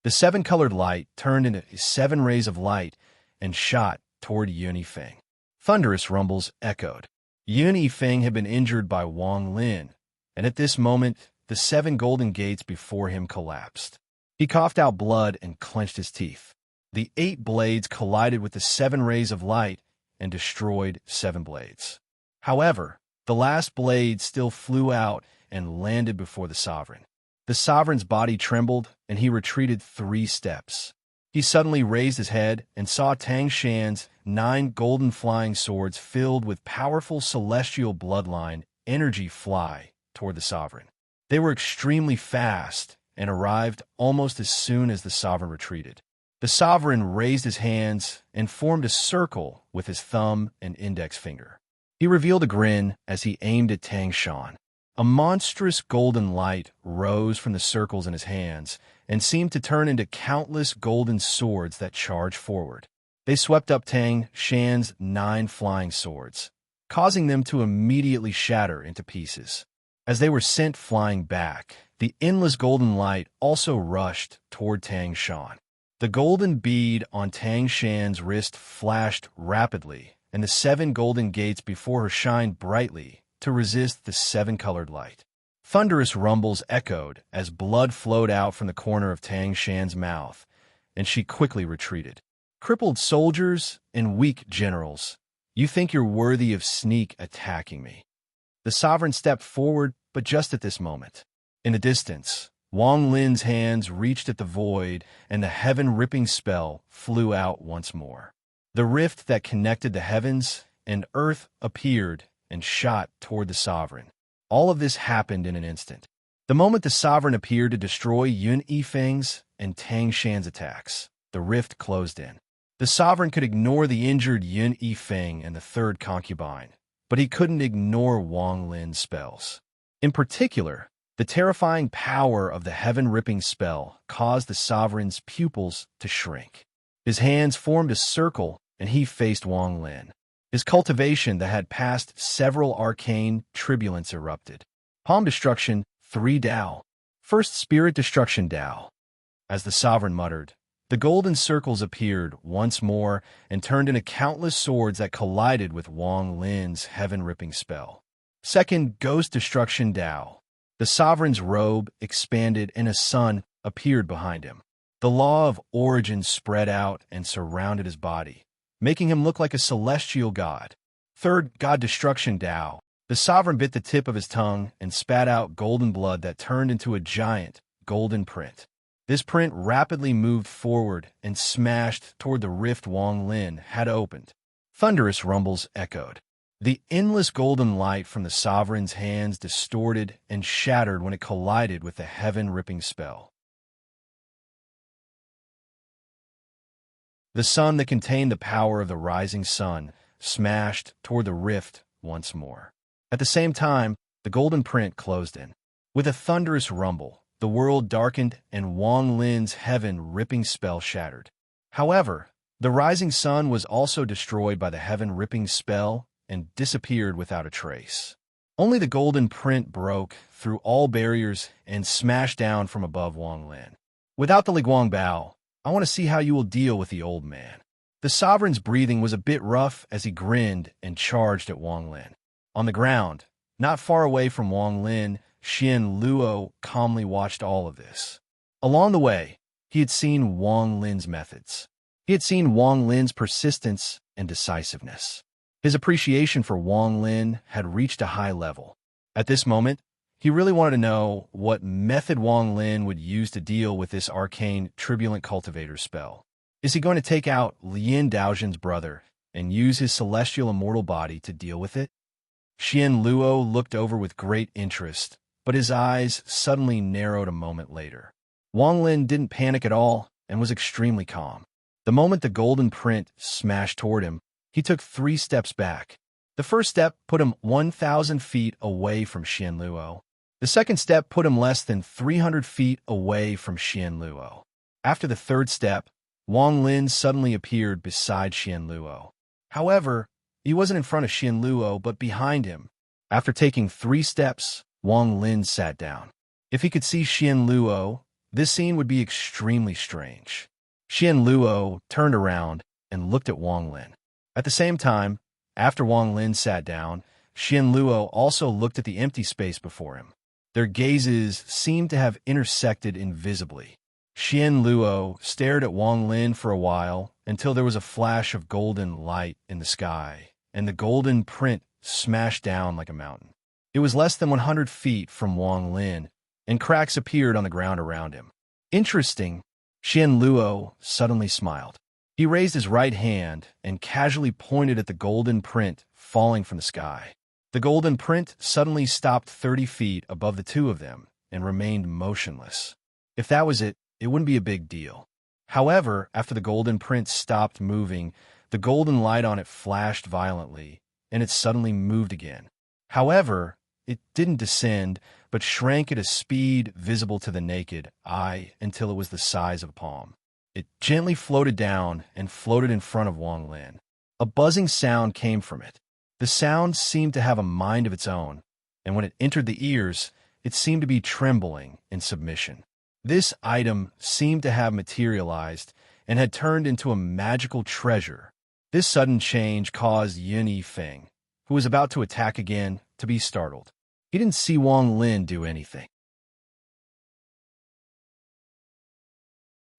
The 7-colored light turned into 7 rays of light and shot toward Yun Feng. Thunderous rumbles echoed. Yun Feng had been injured by Wang Lin, and at this moment, the 7 golden gates before him collapsed. He coughed out blood and clenched his teeth. The 8 blades collided with the 7 rays of light and destroyed 7 blades. However, the last blade still flew out and landed before the sovereign. The sovereign's body trembled, and he retreated 3 steps. He suddenly raised his head and saw Tang Shan's 9 golden flying swords filled with powerful celestial bloodline energy fly toward the sovereign. They were extremely fast and arrived almost as soon as the sovereign retreated. The sovereign raised his hands and formed a circle with his thumb and index finger. He revealed a grin as he aimed at Tang Shan. A monstrous golden light rose from the circles in his hands and seemed to turn into countless golden swords that charged forward. They swept up Tang Shan's 9 flying swords, causing them to immediately shatter into pieces. As they were sent flying back, the endless golden light also rushed toward Tang Shan. The golden bead on Tang Shan's wrist flashed rapidly, and the 7 golden gates before her shined brightly to resist the 7-colored light. Thunderous rumbles echoed as blood flowed out from the corner of Tang Shan's mouth, and she quickly retreated. Crippled soldiers and weak generals, you think you're worthy of sneak attacking me. The sovereign stepped forward, but just at this moment. In the distance, Wang Lin's hands reached at the void, and the heaven-ripping spell flew out once more. The rift that connected the heavens and earth appeared and shot toward the sovereign. All of this happened in an instant. The moment the sovereign appeared to destroy Yun Feng's and Tang Shan's attacks, the rift closed in. The sovereign could ignore the injured Yun Feng and the 3rd concubine, but he couldn't ignore Wang Lin's spells. In particular, the terrifying power of the heaven-ripping spell caused the sovereign's pupils to shrink. His hands formed a circle, and he faced Wang Lin. His cultivation that had passed several arcane tribulants erupted. Palm Destruction 3 Dao. First Spirit Destruction Dao. As the sovereign muttered, the golden circles appeared once more and turned into countless swords that collided with Wang Lin's heaven-ripping spell. Second Ghost Destruction Dao. The sovereign's robe expanded and a sun appeared behind him. The law of origin spread out and surrounded his body, making him look like a celestial god. Third God Destruction Dao. The sovereign bit the tip of his tongue and spat out golden blood that turned into a giant golden print. This print rapidly moved forward and smashed toward the rift Wang Lin had opened. Thunderous rumbles echoed. The endless golden light from the sovereign's hands distorted and shattered when it collided with the heaven-ripping spell. The sun that contained the power of the rising sun smashed toward the rift once more. At the same time, the golden print closed in. With a thunderous rumble, the world darkened and Wang Lin's heaven-ripping spell shattered. However, the rising sun was also destroyed by the heaven-ripping spell and disappeared without a trace. Only the golden print broke through all barriers and smashed down from above Wang Lin. Without the Liguang Bao, I want to see how you will deal with the old man. The sovereign's breathing was a bit rough as he grinned and charged at Wang Lin. On the ground, not far away from Wang Lin, Xian Luo calmly watched all of this. Along the way, he had seen Wang Lin's methods. He had seen Wang Lin's persistence and decisiveness. His appreciation for Wang Lin had reached a high level. At this moment, he really wanted to know what method Wang Lin would use to deal with this arcane, turbulent cultivator spell. Is he going to take out Lin Daojian's brother and use his celestial immortal body to deal with it? Xian Luo looked over with great interest, but his eyes suddenly narrowed a moment later. Wang Lin didn't panic at all and was extremely calm. The moment the golden print smashed toward him, he took 3 steps back. The first step put him 1,000 feet away from Xian Luo. The second step put him less than 300 feet away from Xian Luo. After the third step, Wang Lin suddenly appeared beside Xian Luo. However, he wasn't in front of Xian Luo, but behind him. After taking 3 steps, Wang Lin sat down. If he could see Xian Luo, this scene would be extremely strange. Xian Luo turned around and looked at Wang Lin. At the same time, after Wang Lin sat down, Xian Luo also looked at the empty space before him. Their gazes seemed to have intersected invisibly. Xian Luo stared at Wang Lin for a while until there was a flash of golden light in the sky, and the golden print smashed down like a mountain. It was less than 100 feet from Wang Lin, and cracks appeared on the ground around him. Interesting, Xian Luo suddenly smiled. He raised his right hand and casually pointed at the golden print falling from the sky. The golden print suddenly stopped 30 feet above the two of them and remained motionless. If that was it, it wouldn't be a big deal. However, after the golden print stopped moving, the golden light on it flashed violently, and it suddenly moved again. However, it didn't descend, but shrank at a speed visible to the naked eye until it was the size of a palm. It gently floated down and floated in front of Wang Lin. A buzzing sound came from it. The sound seemed to have a mind of its own, and when it entered the ears, it seemed to be trembling in submission. This item seemed to have materialized and had turned into a magical treasure. This sudden change caused Yin Yifeng, who was about to attack again, to be startled. He didn't see Wang Lin do anything.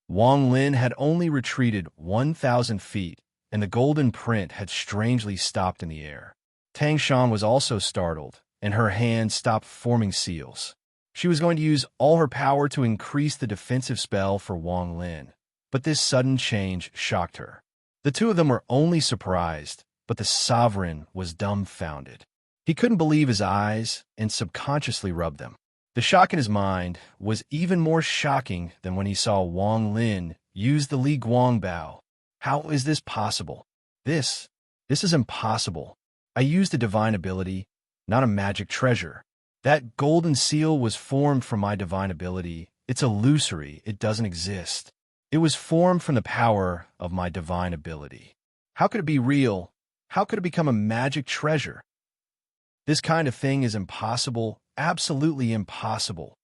Wang Lin had only retreated 1,000 feet, and the golden print had strangely stopped in the air. Tang Shan was also startled, and her hand stopped forming seals. She was going to use all her power to increase the defensive spell for Wang Lin, but this sudden change shocked her. The two of them were only surprised, but the sovereign was dumbfounded. He couldn't believe his eyes and subconsciously rubbed them. The shock in his mind was even more shocking than when he saw Wang Lin use the Li Guang Bao. How is this possible? This is impossible. I used a divine ability, not a magic treasure. That golden seal was formed from my divine ability. It's illusory. It doesn't exist. It was formed from the power of my divine ability. How could it be real? How could it become a magic treasure? This kind of thing is impossible, absolutely impossible.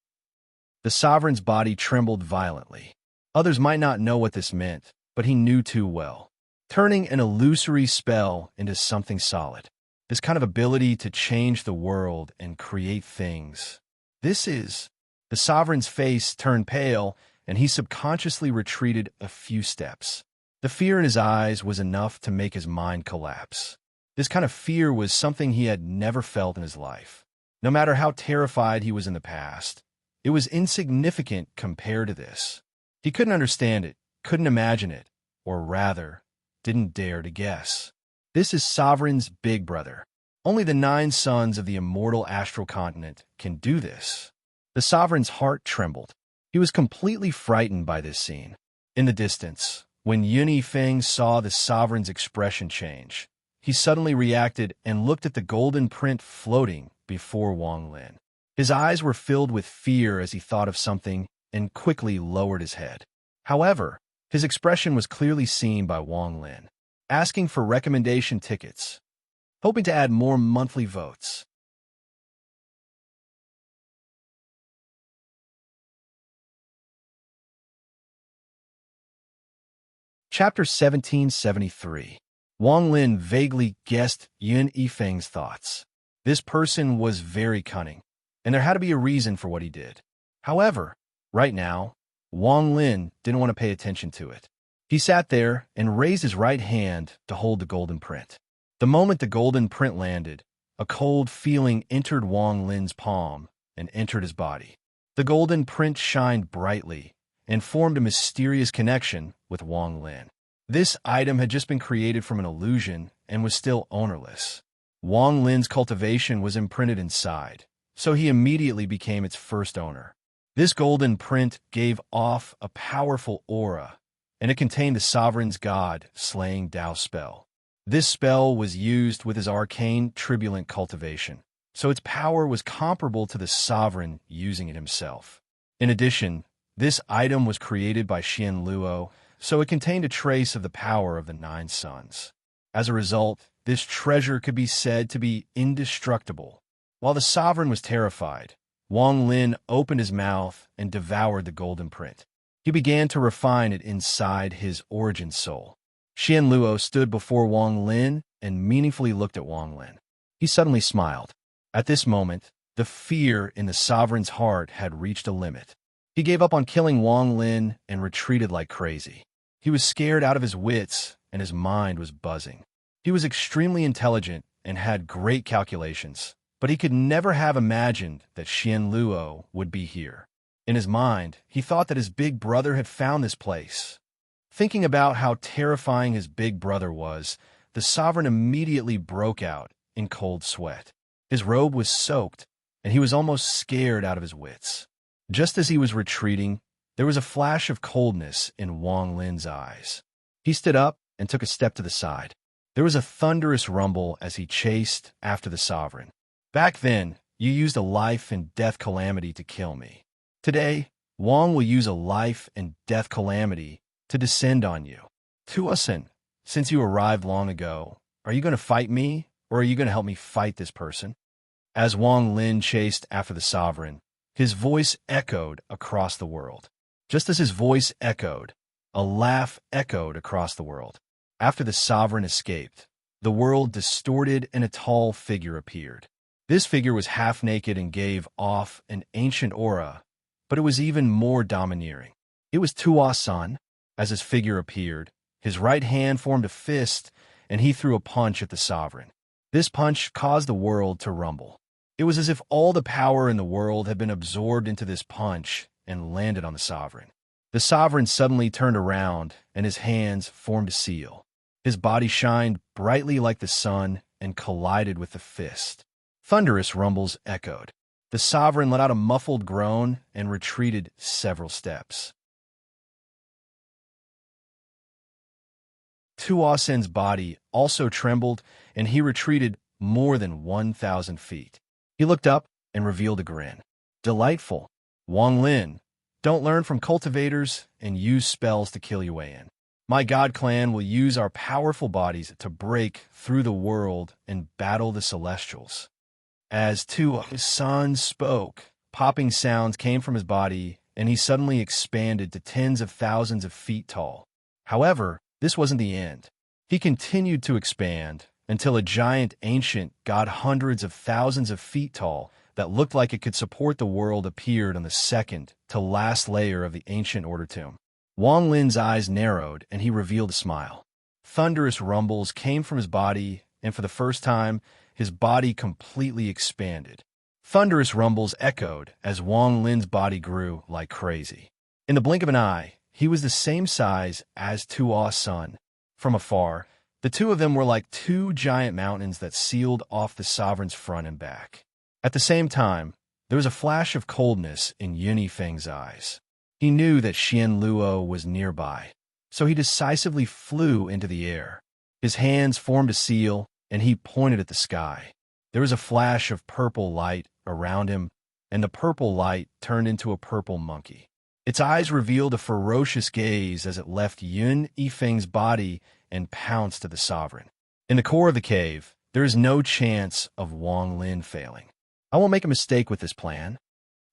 The sovereign's body trembled violently. Others might not know what this meant, but he knew too well. Turning an illusory spell into something solid. This kind of ability to change the world and create things. The sovereign's face turned pale, and he subconsciously retreated a few steps. The fear in his eyes was enough to make his mind collapse. This kind of fear was something he had never felt in his life. No matter how terrified he was in the past, it was insignificant compared to this. He couldn't understand it, couldn't imagine it, or rather, didn't dare to guess. This is Sovereign's big brother. Only the 9 sons of the immortal astral continent can do this. The Sovereign's heart trembled. He was completely frightened by this scene. In the distance, when Yin Yifeng saw the Sovereign's expression change, he suddenly reacted and looked at the golden print floating before Wang Lin. His eyes were filled with fear as he thought of something and quickly lowered his head. However, his expression was clearly seen by Wang Lin, asking for recommendation tickets, hoping to add more monthly votes. Chapter 1773. Wang Lin vaguely guessed Yin Yifeng's thoughts. This person was very cunning, and there had to be a reason for what he did. However, right now, Wang Lin didn't want to pay attention to it. He sat there and raised his right hand to hold the golden print. The moment the golden print landed, a cold feeling entered Wang Lin's palm and entered his body. The golden print shined brightly and formed a mysterious connection with Wang Lin. This item had just been created from an illusion and was still ownerless. Wang Lin's cultivation was imprinted inside, so he immediately became its first owner. This golden print gave off a powerful aura, and it contained the sovereign's god-slaying Dao spell. This spell was used with his arcane turbulent cultivation, so its power was comparable to the sovereign using it himself. In addition, this item was created by Xian Luo, so it contained a trace of the power of the Nine Suns. As a result, this treasure could be said to be indestructible. While the sovereign was terrified, Wang Lin opened his mouth and devoured the golden print. He began to refine it inside his origin soul. Xian Luo stood before Wang Lin and meaningfully looked at Wang Lin. He suddenly smiled. At this moment, the fear in the sovereign's heart had reached a limit. He gave up on killing Wang Lin and retreated like crazy. He was scared out of his wits, and his mind was buzzing. He was extremely intelligent and had great calculations, but he could never have imagined that Xian Luo would be here. In his mind, he thought that his big brother had found this place. Thinking about how terrifying his big brother was, the sovereign immediately broke out in cold sweat. His robe was soaked, and he was almost scared out of his wits. Just as he was retreating, there was a flash of coldness in Wang Lin's eyes. He stood up and took a step to the side. There was a thunderous rumble as he chased after the sovereign. Back then, you used a life and death calamity to kill me. Today, Wang will use a life and death calamity to descend on you. Tuasen, since you arrived long ago, are you going to fight me, or are you going to help me fight this person? As Wang Lin chased after the sovereign, his voice echoed across the world. Just as his voice echoed, a laugh echoed across the world. After the sovereign escaped, the world distorted and a tall figure appeared. This figure was half naked and gave off an ancient aura, but it was even more domineering. It was Tuasan. As his figure appeared, his right hand formed a fist, and he threw a punch at the sovereign. This punch caused the world to rumble. It was as if all the power in the world had been absorbed into this punch and landed on the sovereign. The sovereign suddenly turned around, and his hands formed a seal. His body shined brightly like the sun and collided with the fist. Thunderous rumbles echoed. The sovereign let out a muffled groan and retreated several steps. Tuasen's body also trembled, and he retreated more than 1,000 feet. He looked up and revealed a grin. Delightful. Wang Lin, don't learn from cultivators and use spells to kill your way in. My god clan will use our powerful bodies to break through the world and battle the celestials. As Tuasen spoke, popping sounds came from his body, and he suddenly expanded to tens of thousands of feet tall. However, this wasn't the end. He continued to expand until a giant ancient god hundreds of thousands of feet tall that looked like it could support the world appeared on the second to last layer of the ancient order tomb. Wang Lin's eyes narrowed, and he revealed a smile. Thunderous rumbles came from his body, and for the first time, his body completely expanded. Thunderous rumbles echoed as Wang Lin's body grew like crazy. In the blink of an eye, he was the same size as Tuasen. From afar, the two of them were like two giant mountains that sealed off the sovereign's front and back. At the same time, there was a flash of coldness in Yunifeng's eyes. He knew that Xian Luo was nearby, so he decisively flew into the air. His hands formed a seal, and he pointed at the sky. There was a flash of purple light around him, and the purple light turned into a purple monkey. Its eyes revealed a ferocious gaze as it left Yun Yifeng's body and pounced at the sovereign. In the core of the cave, there is no chance of Wang Lin failing. I won't make a mistake with this plan.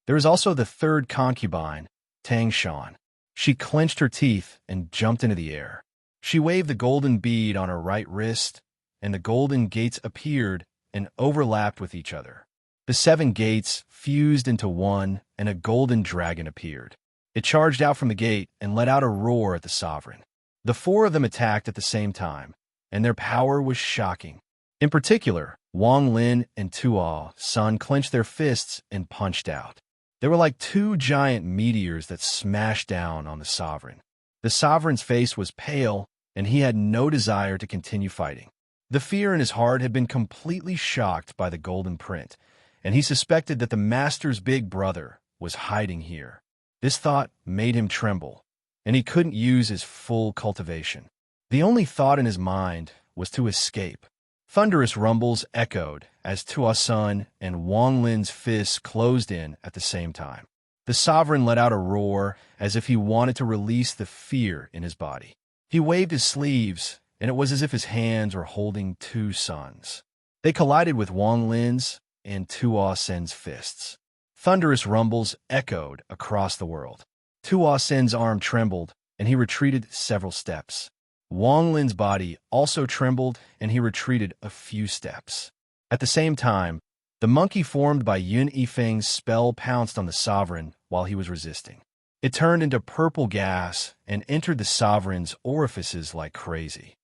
There is also the third concubine, Tang Shan. She clenched her teeth and jumped into the air. She waved the golden bead on her right wrist, and the golden gates appeared and overlapped with each other. The 7 gates fused into one, and a golden dragon appeared. It charged out from the gate and let out a roar at the sovereign. The four of them attacked at the same time, and their power was shocking. In particular, Wang Lin and Tuo Sun clenched their fists and punched out. They were like two giant meteors that smashed down on the sovereign. The sovereign's face was pale, and he had no desire to continue fighting. The fear in his heart had been completely shocked by the golden print, and he suspected that the master's big brother was hiding here. This thought made him tremble, and he couldn't use his full cultivation. The only thought in his mind was to escape. Thunderous rumbles echoed as Tuo Sun and Wang Lin's fists closed in at the same time. The sovereign let out a roar as if he wanted to release the fear in his body. He waved his sleeves, and it was as if his hands were holding two suns. They collided with Wang Lin's and Tuo Sun's fists. Thunderous rumbles echoed across the world. Tuo Sun's arm trembled, and he retreated several steps. Wang Lin's body also trembled, and he retreated a few steps. At the same time, the monkey formed by Yun Yifeng's spell pounced on the sovereign while he was resisting. It turned into purple gas and entered the sovereign's orifices like crazy.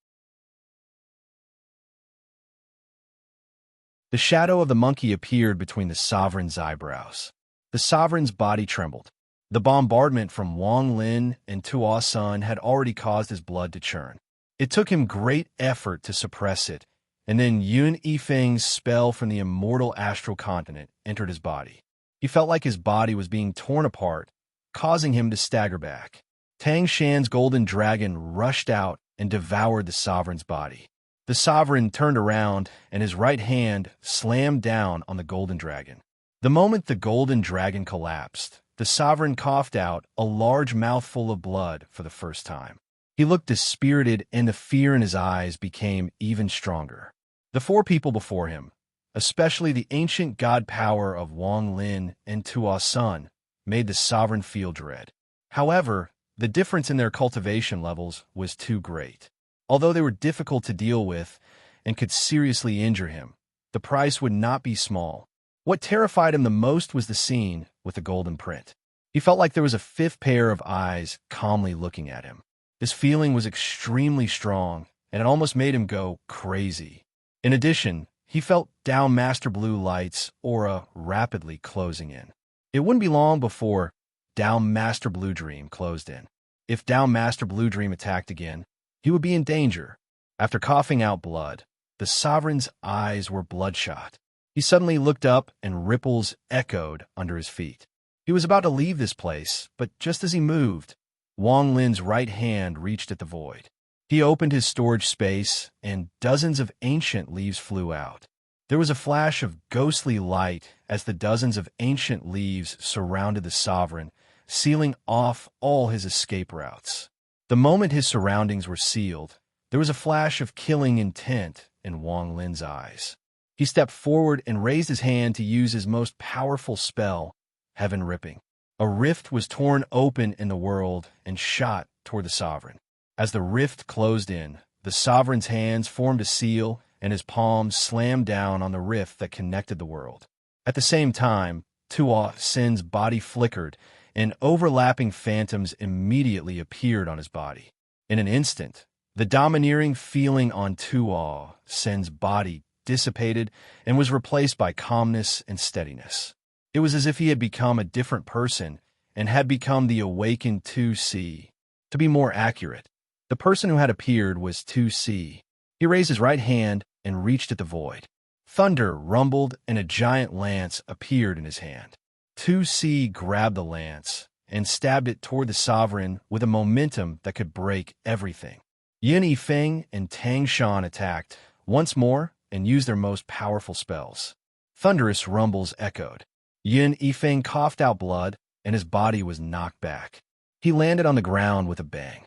The shadow of the monkey appeared between the sovereign's eyebrows. The sovereign's body trembled. The bombardment from Wang Lin and Tuo Sun had already caused his blood to churn. It took him great effort to suppress it, and then Yun Yifeng's spell from the immortal astral continent entered his body. He felt like his body was being torn apart, causing him to stagger back. Tang Shan's golden dragon rushed out and devoured the sovereign's body. The sovereign turned around, and his right hand slammed down on the golden dragon. The moment the golden dragon collapsed, the sovereign coughed out a large mouthful of blood for the first time. He looked dispirited, and the fear in his eyes became even stronger. The four people before him, especially the ancient god power of Wang Lin and Tuo Sun, made the sovereign feel dread. However, the difference in their cultivation levels was too great. Although they were difficult to deal with and could seriously injure him, the price would not be small. What terrified him the most was the scene with the golden print. He felt like there was a fifth pair of eyes calmly looking at him. This feeling was extremely strong, and it almost made him go crazy. In addition, he felt Down Master Blue Light's aura rapidly closing in. It wouldn't be long before Down Master Blue Dream closed in. If Down Master Blue Dream attacked again, he would be in danger. After coughing out blood, the sovereign's eyes were bloodshot. He suddenly looked up, and ripples echoed under his feet. He was about to leave this place, but just as he moved, Wang Lin's right hand reached at the void. He opened his storage space, and dozens of ancient leaves flew out. There was a flash of ghostly light as the dozens of ancient leaves surrounded the sovereign, sealing off all his escape routes. The moment his surroundings were sealed, there was a flash of killing intent in Wang Lin's eyes. He stepped forward and raised his hand to use his most powerful spell, Heaven Ripping. A rift was torn open in the world and shot toward the sovereign. As the rift closed in, the sovereign's hands formed a seal, and his palms slammed down on the rift that connected the world. At the same time, Tuo Sun's body flickered, and overlapping phantoms immediately appeared on his body. In an instant, the domineering feeling on Tuo Sun's body dissipated and was replaced by calmness and steadiness. It was as if he had become a different person and had become the awakened 2C. To be more accurate, the person who had appeared was 2C. He raised his right hand and reached at the void. Thunder rumbled, and a giant lance appeared in his hand. 2C grabbed the lance and stabbed it toward the sovereign with a momentum that could break everything. Yun Yifeng and Tang Shan attacked once more and used their most powerful spells. Thunderous rumbles echoed. Yun Yifeng coughed out blood, and his body was knocked back. He landed on the ground with a bang.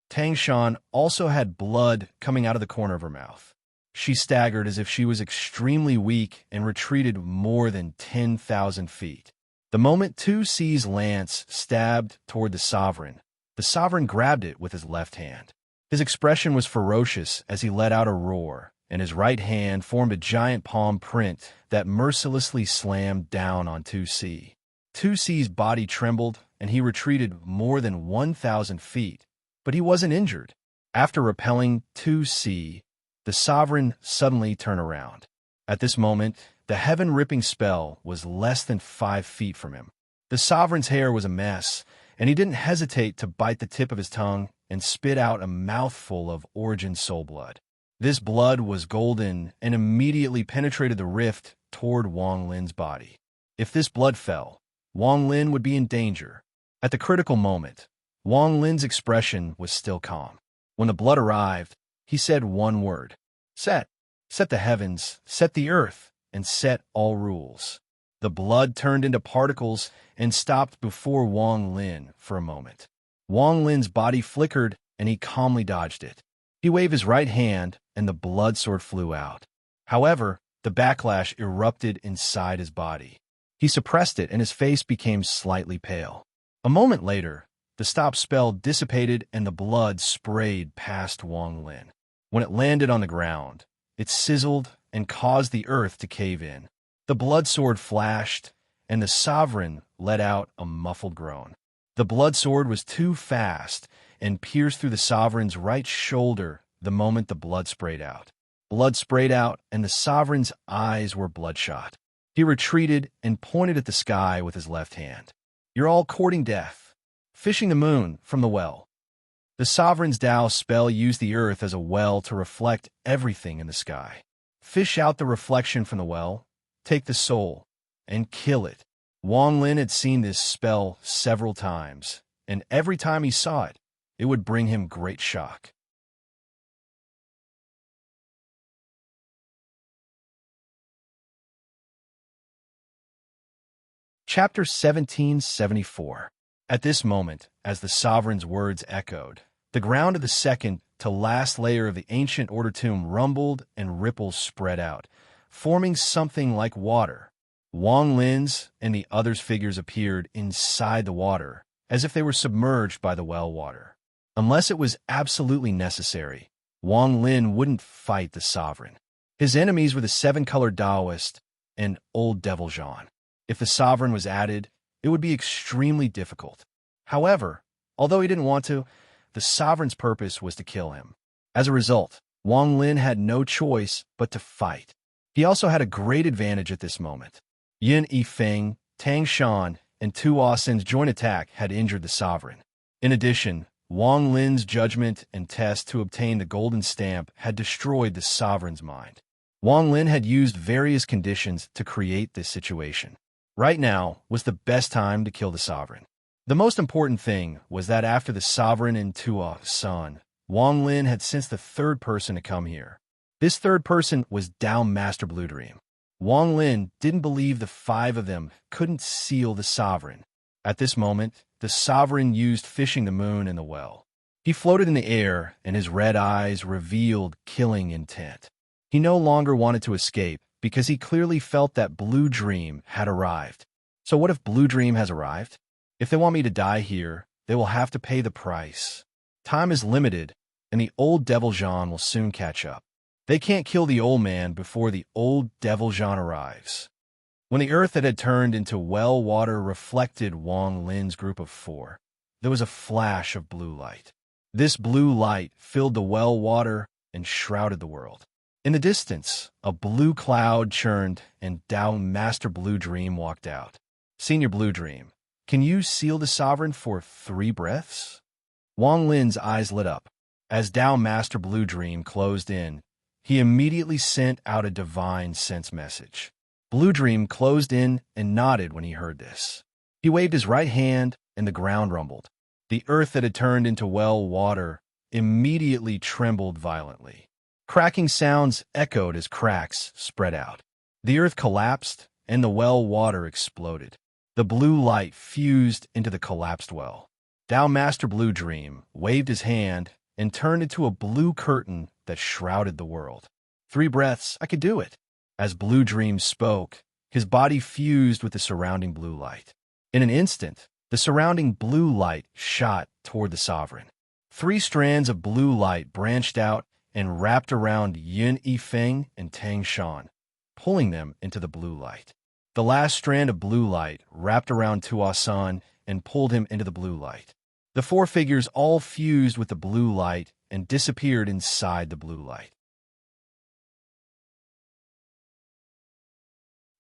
Tang Shan also had blood coming out of the corner of her mouth. She staggered as if she was extremely weak and retreated more than 10,000 feet. The moment 2C's lance stabbed toward the sovereign grabbed it with his left hand. His expression was ferocious as he let out a roar, and his right hand formed a giant palm print that mercilessly slammed down on 2C. 2C's body trembled, and he retreated more than 1,000 feet, but he wasn't injured. After repelling 2C, the sovereign suddenly turned around. At this moment, the heaven-ripping spell was less than 5 feet from him. The sovereign's hair was a mess, and he didn't hesitate to bite the tip of his tongue and spit out a mouthful of origin soul blood. This blood was golden and immediately penetrated the rift toward Wang Lin's body. If this blood fell, Wang Lin would be in danger. At the critical moment, Wang Lin's expression was still calm. When the blood arrived, he said one word: "Set. Set the heavens, set the earth, and set all rules." The blood turned into particles and stopped before Wang Lin for a moment. Wang Lin's body flickered, and he calmly dodged it. He waved his right hand, and the blood sword flew out. However, the backlash erupted inside his body. He suppressed it, and his face became slightly pale. A moment later, the stop spell dissipated, and the blood sprayed past Wang Lin. When it landed on the ground, it sizzled and caused the earth to cave in. The blood sword flashed, and the sovereign let out a muffled groan. The blood sword was too fast and pierced through the sovereign's right shoulder the moment the blood sprayed out. Blood sprayed out, and the sovereign's eyes were bloodshot. He retreated and pointed at the sky with his left hand. "You're all courting death, fishing the moon from the well." The sovereign's Tao spell used the earth as a well to reflect everything in the sky. Fish out the reflection from the well, take the soul, and kill it. Wang Lin had seen this spell several times, and every time he saw it, it would bring him great shock. Chapter 1774. At this moment, as the sovereign's words echoed, the ground of the second to last layer of the ancient order tomb rumbled and ripples spread out, forming something like water. Wang Lin's and the others' figures appeared inside the water, as if they were submerged by the well water. Unless it was absolutely necessary, Wang Lin wouldn't fight the sovereign. His enemies were the seven-colored Taoist and Old Devil Jean. If the sovereign was added, it would be extremely difficult. However, although he didn't want to, the sovereign's purpose was to kill him. As a result, Wang Lin had no choice but to fight. He also had a great advantage at this moment. Yin Yifeng, Tang Shan, and Tu Asin's joint attack had injured the sovereign. In addition, Wang Lin's judgment and test to obtain the golden stamp had destroyed the sovereign's mind. Wang Lin had used various conditions to create this situation. Right now was the best time to kill the sovereign. The most important thing was that after the sovereign and Tua Sun, Wang Lin had sensed the third person to come here. This third person was Tao Master Blue Dream. Wang Lin didn't believe the five of them couldn't seal the sovereign. At this moment, the sovereign used fishing the moon in the well. He floated in the air, and his red eyes revealed killing intent. He no longer wanted to escape, because he clearly felt that Blue Dream had arrived. So what if Blue Dream has arrived? If they want me to die here, they will have to pay the price. Time is limited, and the Old Devil Jean will soon catch up. They can't kill the old man before the Old Devil Jean arrives. When the earth that had turned into well water reflected Wang Lin's group of four, there was a flash of blue light. This blue light filled the well water and shrouded the world. In the distance, a blue cloud churned, and Tao Master Blue Dream walked out. "Senior Blue Dream, can you seal the sovereign for 3 breaths?" Wang Lin's eyes lit up. As Tao Master Blue Dream closed in, he immediately sent out a divine sense message. Blue Dream closed in and nodded when he heard this. He waved his right hand, and the ground rumbled. The earth that had turned into well water immediately trembled violently. Cracking sounds echoed as cracks spread out. The earth collapsed, and the well water exploded. The blue light fused into the collapsed well. Tao Master Blue Dream waved his hand and turned into a blue curtain that shrouded the world. 3 breaths, I could do it. As Blue Dream spoke, his body fused with the surrounding blue light. In an instant, the surrounding blue light shot toward the sovereign. 3 strands of blue light branched out and wrapped around Yin Yifeng and Tang Shan, pulling them into the blue light. The last strand of blue light wrapped around Tuasan and pulled him into the blue light. The four figures all fused with the blue light and disappeared inside the blue light.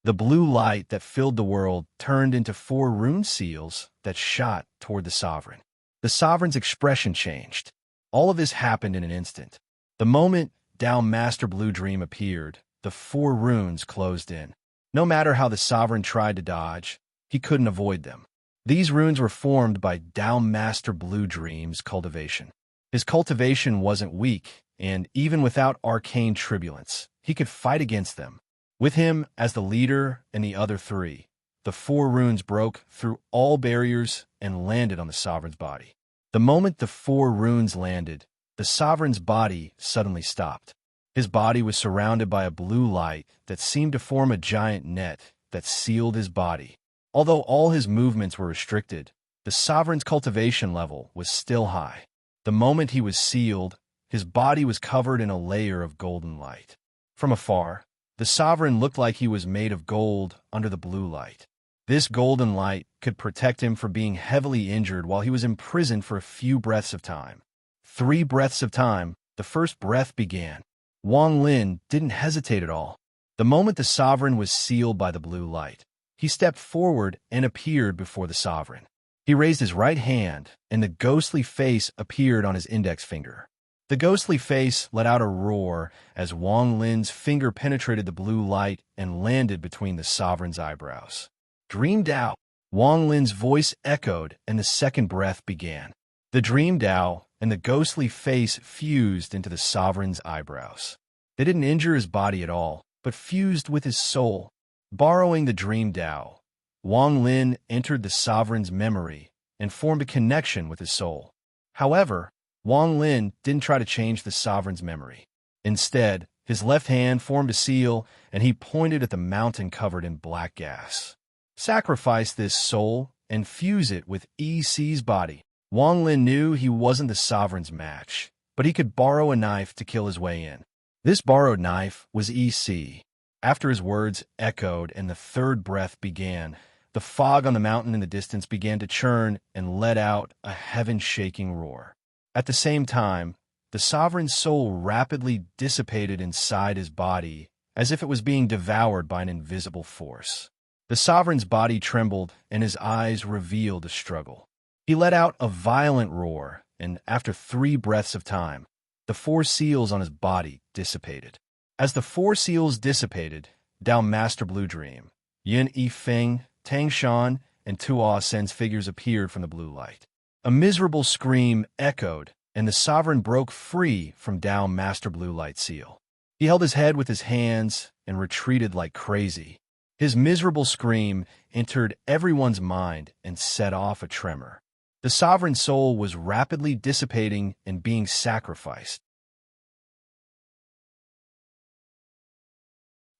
The blue light that filled the world turned into four rune seals that shot toward the sovereign. The sovereign's expression changed. All of this happened in an instant. The moment Tao Master Blue Dream appeared, the four runes closed in. No matter how the sovereign tried to dodge, he couldn't avoid them. These runes were formed by Tao Master Blue Dream's cultivation. His cultivation wasn't weak, and even without arcane tribulence, he could fight against them. With him as the leader and the other three, the four runes broke through all barriers and landed on the sovereign's body. The moment the four runes landed, the sovereign's body suddenly stopped. His body was surrounded by a blue light that seemed to form a giant net that sealed his body. Although all his movements were restricted, the sovereign's cultivation level was still high. The moment he was sealed, his body was covered in a layer of golden light. From afar, the sovereign looked like he was made of gold under the blue light. This golden light could protect him from being heavily injured while he was imprisoned for a few breaths of time. 3 breaths of time, the first breath began. Wang Lin didn't hesitate at all. The moment the sovereign was sealed by the blue light, he stepped forward and appeared before the sovereign. He raised his right hand, and the ghostly face appeared on his index finger. The ghostly face let out a roar as Wang Lin's finger penetrated the blue light and landed between the sovereign's eyebrows. Dream Dao. Wang Lin's voice echoed, and the second breath began. The Dream Dao and the ghostly face fused into the sovereign's eyebrows. They didn't injure his body at all, but fused with his soul. Borrowing the Dream Dao, Wang Lin entered the sovereign's memory and formed a connection with his soul. However, Wang Lin didn't try to change the sovereign's memory. Instead, his left hand formed a seal, and he pointed at the mountain covered in black gas. Sacrifice this soul and fuse it with EC's body. Wang Lin knew he wasn't the sovereign's match, but he could borrow a knife to kill his way in. This borrowed knife was EC. After his words echoed and the third breath began, the fog on the mountain in the distance began to churn and let out a heaven-shaking roar. At the same time, the sovereign's soul rapidly dissipated inside his body as if it was being devoured by an invisible force. The sovereign's body trembled and his eyes revealed a struggle. He let out a violent roar, and after 3 breaths of time, the 4 seals on his body dissipated. As the 4 seals dissipated, Tao Master Blue Dream, Yin Yifeng, Tang Shan, and Tua Sen's figures appeared from the blue light. A miserable scream echoed, and the sovereign broke free from Tao Master Blue Light seal. He held his head with his hands and retreated like crazy. His miserable scream entered everyone's mind and set off a tremor. The sovereign soul was rapidly dissipating and being sacrificed.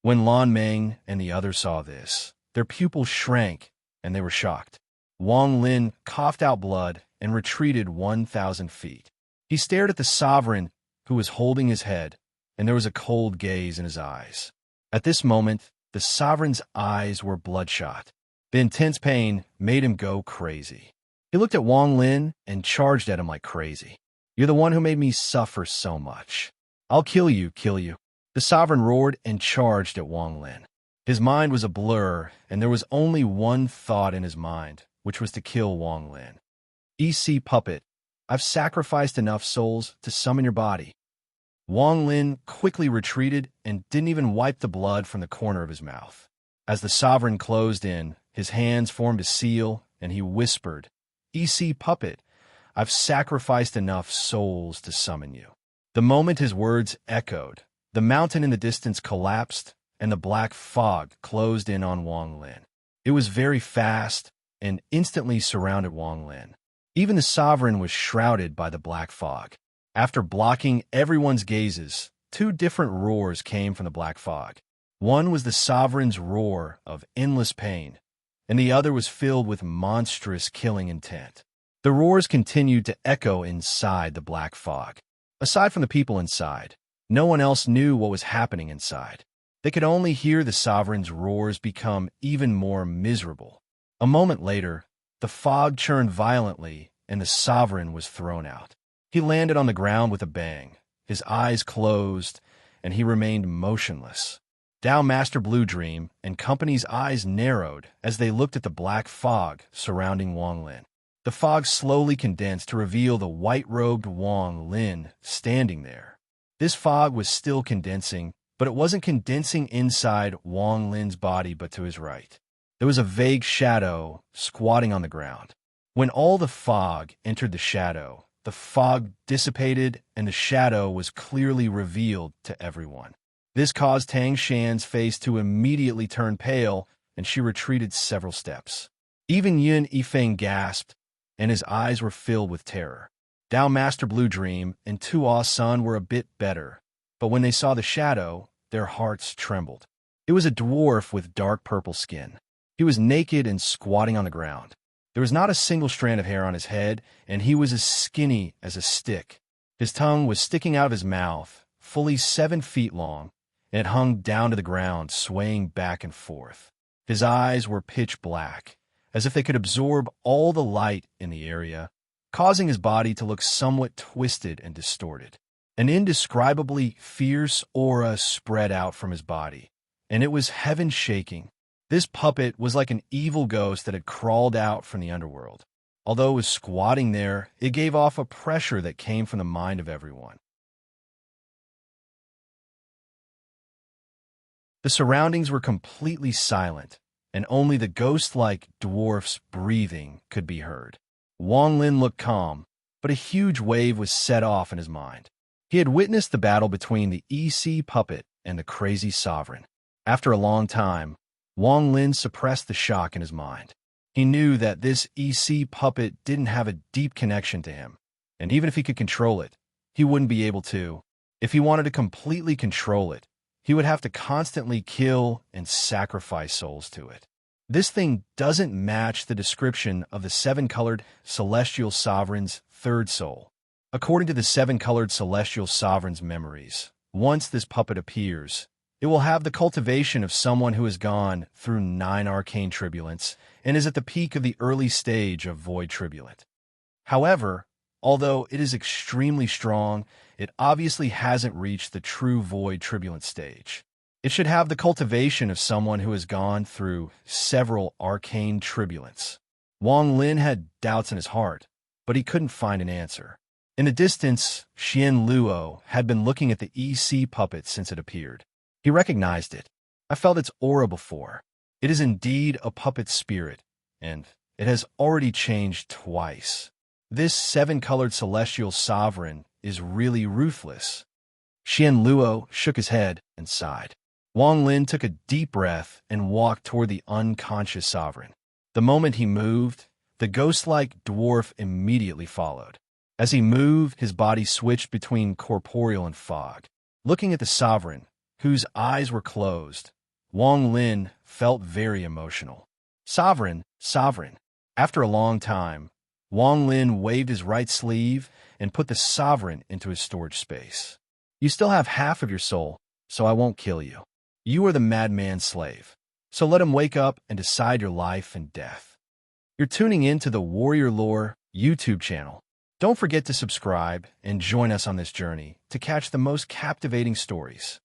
When Lan Meng and the others saw this, their pupils shrank and they were shocked. Wang Lin coughed out blood and retreated 1,000 feet. He stared at the sovereign, who was holding his head, and there was a cold gaze in his eyes. At this moment, the sovereign's eyes were bloodshot. The intense pain made him go crazy. He looked at Wang Lin and charged at him like crazy. "You're the one who made me suffer so much. I'll kill you, kill you." The sovereign roared and charged at Wang Lin. His mind was a blur, and there was only one thought in his mind, which was to kill Wang Lin. "EC puppet, I've sacrificed enough souls to summon your body." Wang Lin quickly retreated and didn't even wipe the blood from the corner of his mouth. As the sovereign closed in, his hands formed a seal, and he whispered, "EC puppet, I've sacrificed enough souls to summon you." The moment his words echoed, the mountain in the distance collapsed, and the black fog closed in on Wang Lin. It was very fast and instantly surrounded Wang Lin. Even the sovereign was shrouded by the black fog. After blocking everyone's gazes, 2 different roars came from the black fog. One was the sovereign's roar of endless pain, and the other was filled with monstrous killing intent. The roars continued to echo inside the black fog. Aside from the people inside, No one else knew what was happening inside. They could only hear the sovereign's roars become even more miserable. A moment later, the fog churned violently and the sovereign was thrown out. He landed on the ground with a bang, his eyes closed, and he remained motionless. Tao Master Blue Dream and company's eyes narrowed as they looked at the black fog surrounding Wang Lin. The fog slowly condensed to reveal the white-robed Wang Lin standing there. This fog was still condensing, but it wasn't condensing inside Wang Lin's body but to his right. There was a vague shadow squatting on the ground. When all the fog entered the shadow, the fog dissipated and the shadow was clearly revealed to everyone. This caused Tang Shan's face to immediately turn pale, and she retreated several steps. Even Yun Yifeng gasped, and his eyes were filled with terror. Dao Master Blue Dream and Tua's son were a bit better, but when they saw the shadow, their hearts trembled. It was a dwarf with dark purple skin. He was naked and squatting on the ground. There was not a single strand of hair on his head, and he was as skinny as a stick. His tongue was sticking out of his mouth, fully 7 feet long, and it hung down to the ground, swaying back and forth. His eyes were pitch black, as if they could absorb all the light in the area, causing his body to look somewhat twisted and distorted. An indescribably fierce aura spread out from his body, and it was heaven-shaking. This puppet was like an evil ghost that had crawled out from the underworld. Although it was squatting there, it gave off a pressure that came from the mind of everyone. The surroundings were completely silent, and only the ghost-like dwarf's breathing could be heard. Wang Lin looked calm, but a huge wave was set off in his mind. He had witnessed the battle between the EC puppet and the crazy sovereign. After a long time, Wang Lin suppressed the shock in his mind. He knew that this EC puppet didn't have a deep connection to him, and even if he could control it, he wouldn't be able to. If he wanted to completely control it, he would have to constantly kill and sacrifice souls to it. This thing doesn't match the description of the 7-colored celestial sovereign's third soul. According to the 7-colored celestial sovereign's memories, once this puppet appears, it will have the cultivation of someone who has gone through 9 arcane tribulants and is at the peak of the early stage of void tribulant. However, although it is extremely strong, it obviously hasn't reached the true void tribulant stage. It should have the cultivation of someone who has gone through several arcane tribulants. Wang Lin had doubts in his heart, but he couldn't find an answer. In the distance, Xian Luo had been looking at the EC puppet since it appeared. He recognized it. I felt its aura before. It is indeed a puppet spirit, and it has already changed twice. This 7-colored celestial sovereign is really ruthless. Xian Luo shook his head and sighed. Wang Lin took a deep breath and walked toward the unconscious sovereign. The moment he moved, the ghost-like dwarf immediately followed. As he moved, his body switched between corporeal and fog. Looking at the sovereign, whose eyes were closed, Wang Lin felt very emotional. Sovereign, sovereign. After a long time, Wang Lin waved his right sleeve and put the sovereign into his storage space. You still have half of your soul, so I won't kill you. You are the madman's slave, so let him wake up and decide your life and death. You're tuning in to the Warrior Lore YouTube channel. Don't forget to subscribe and join us on this journey to catch the most captivating stories.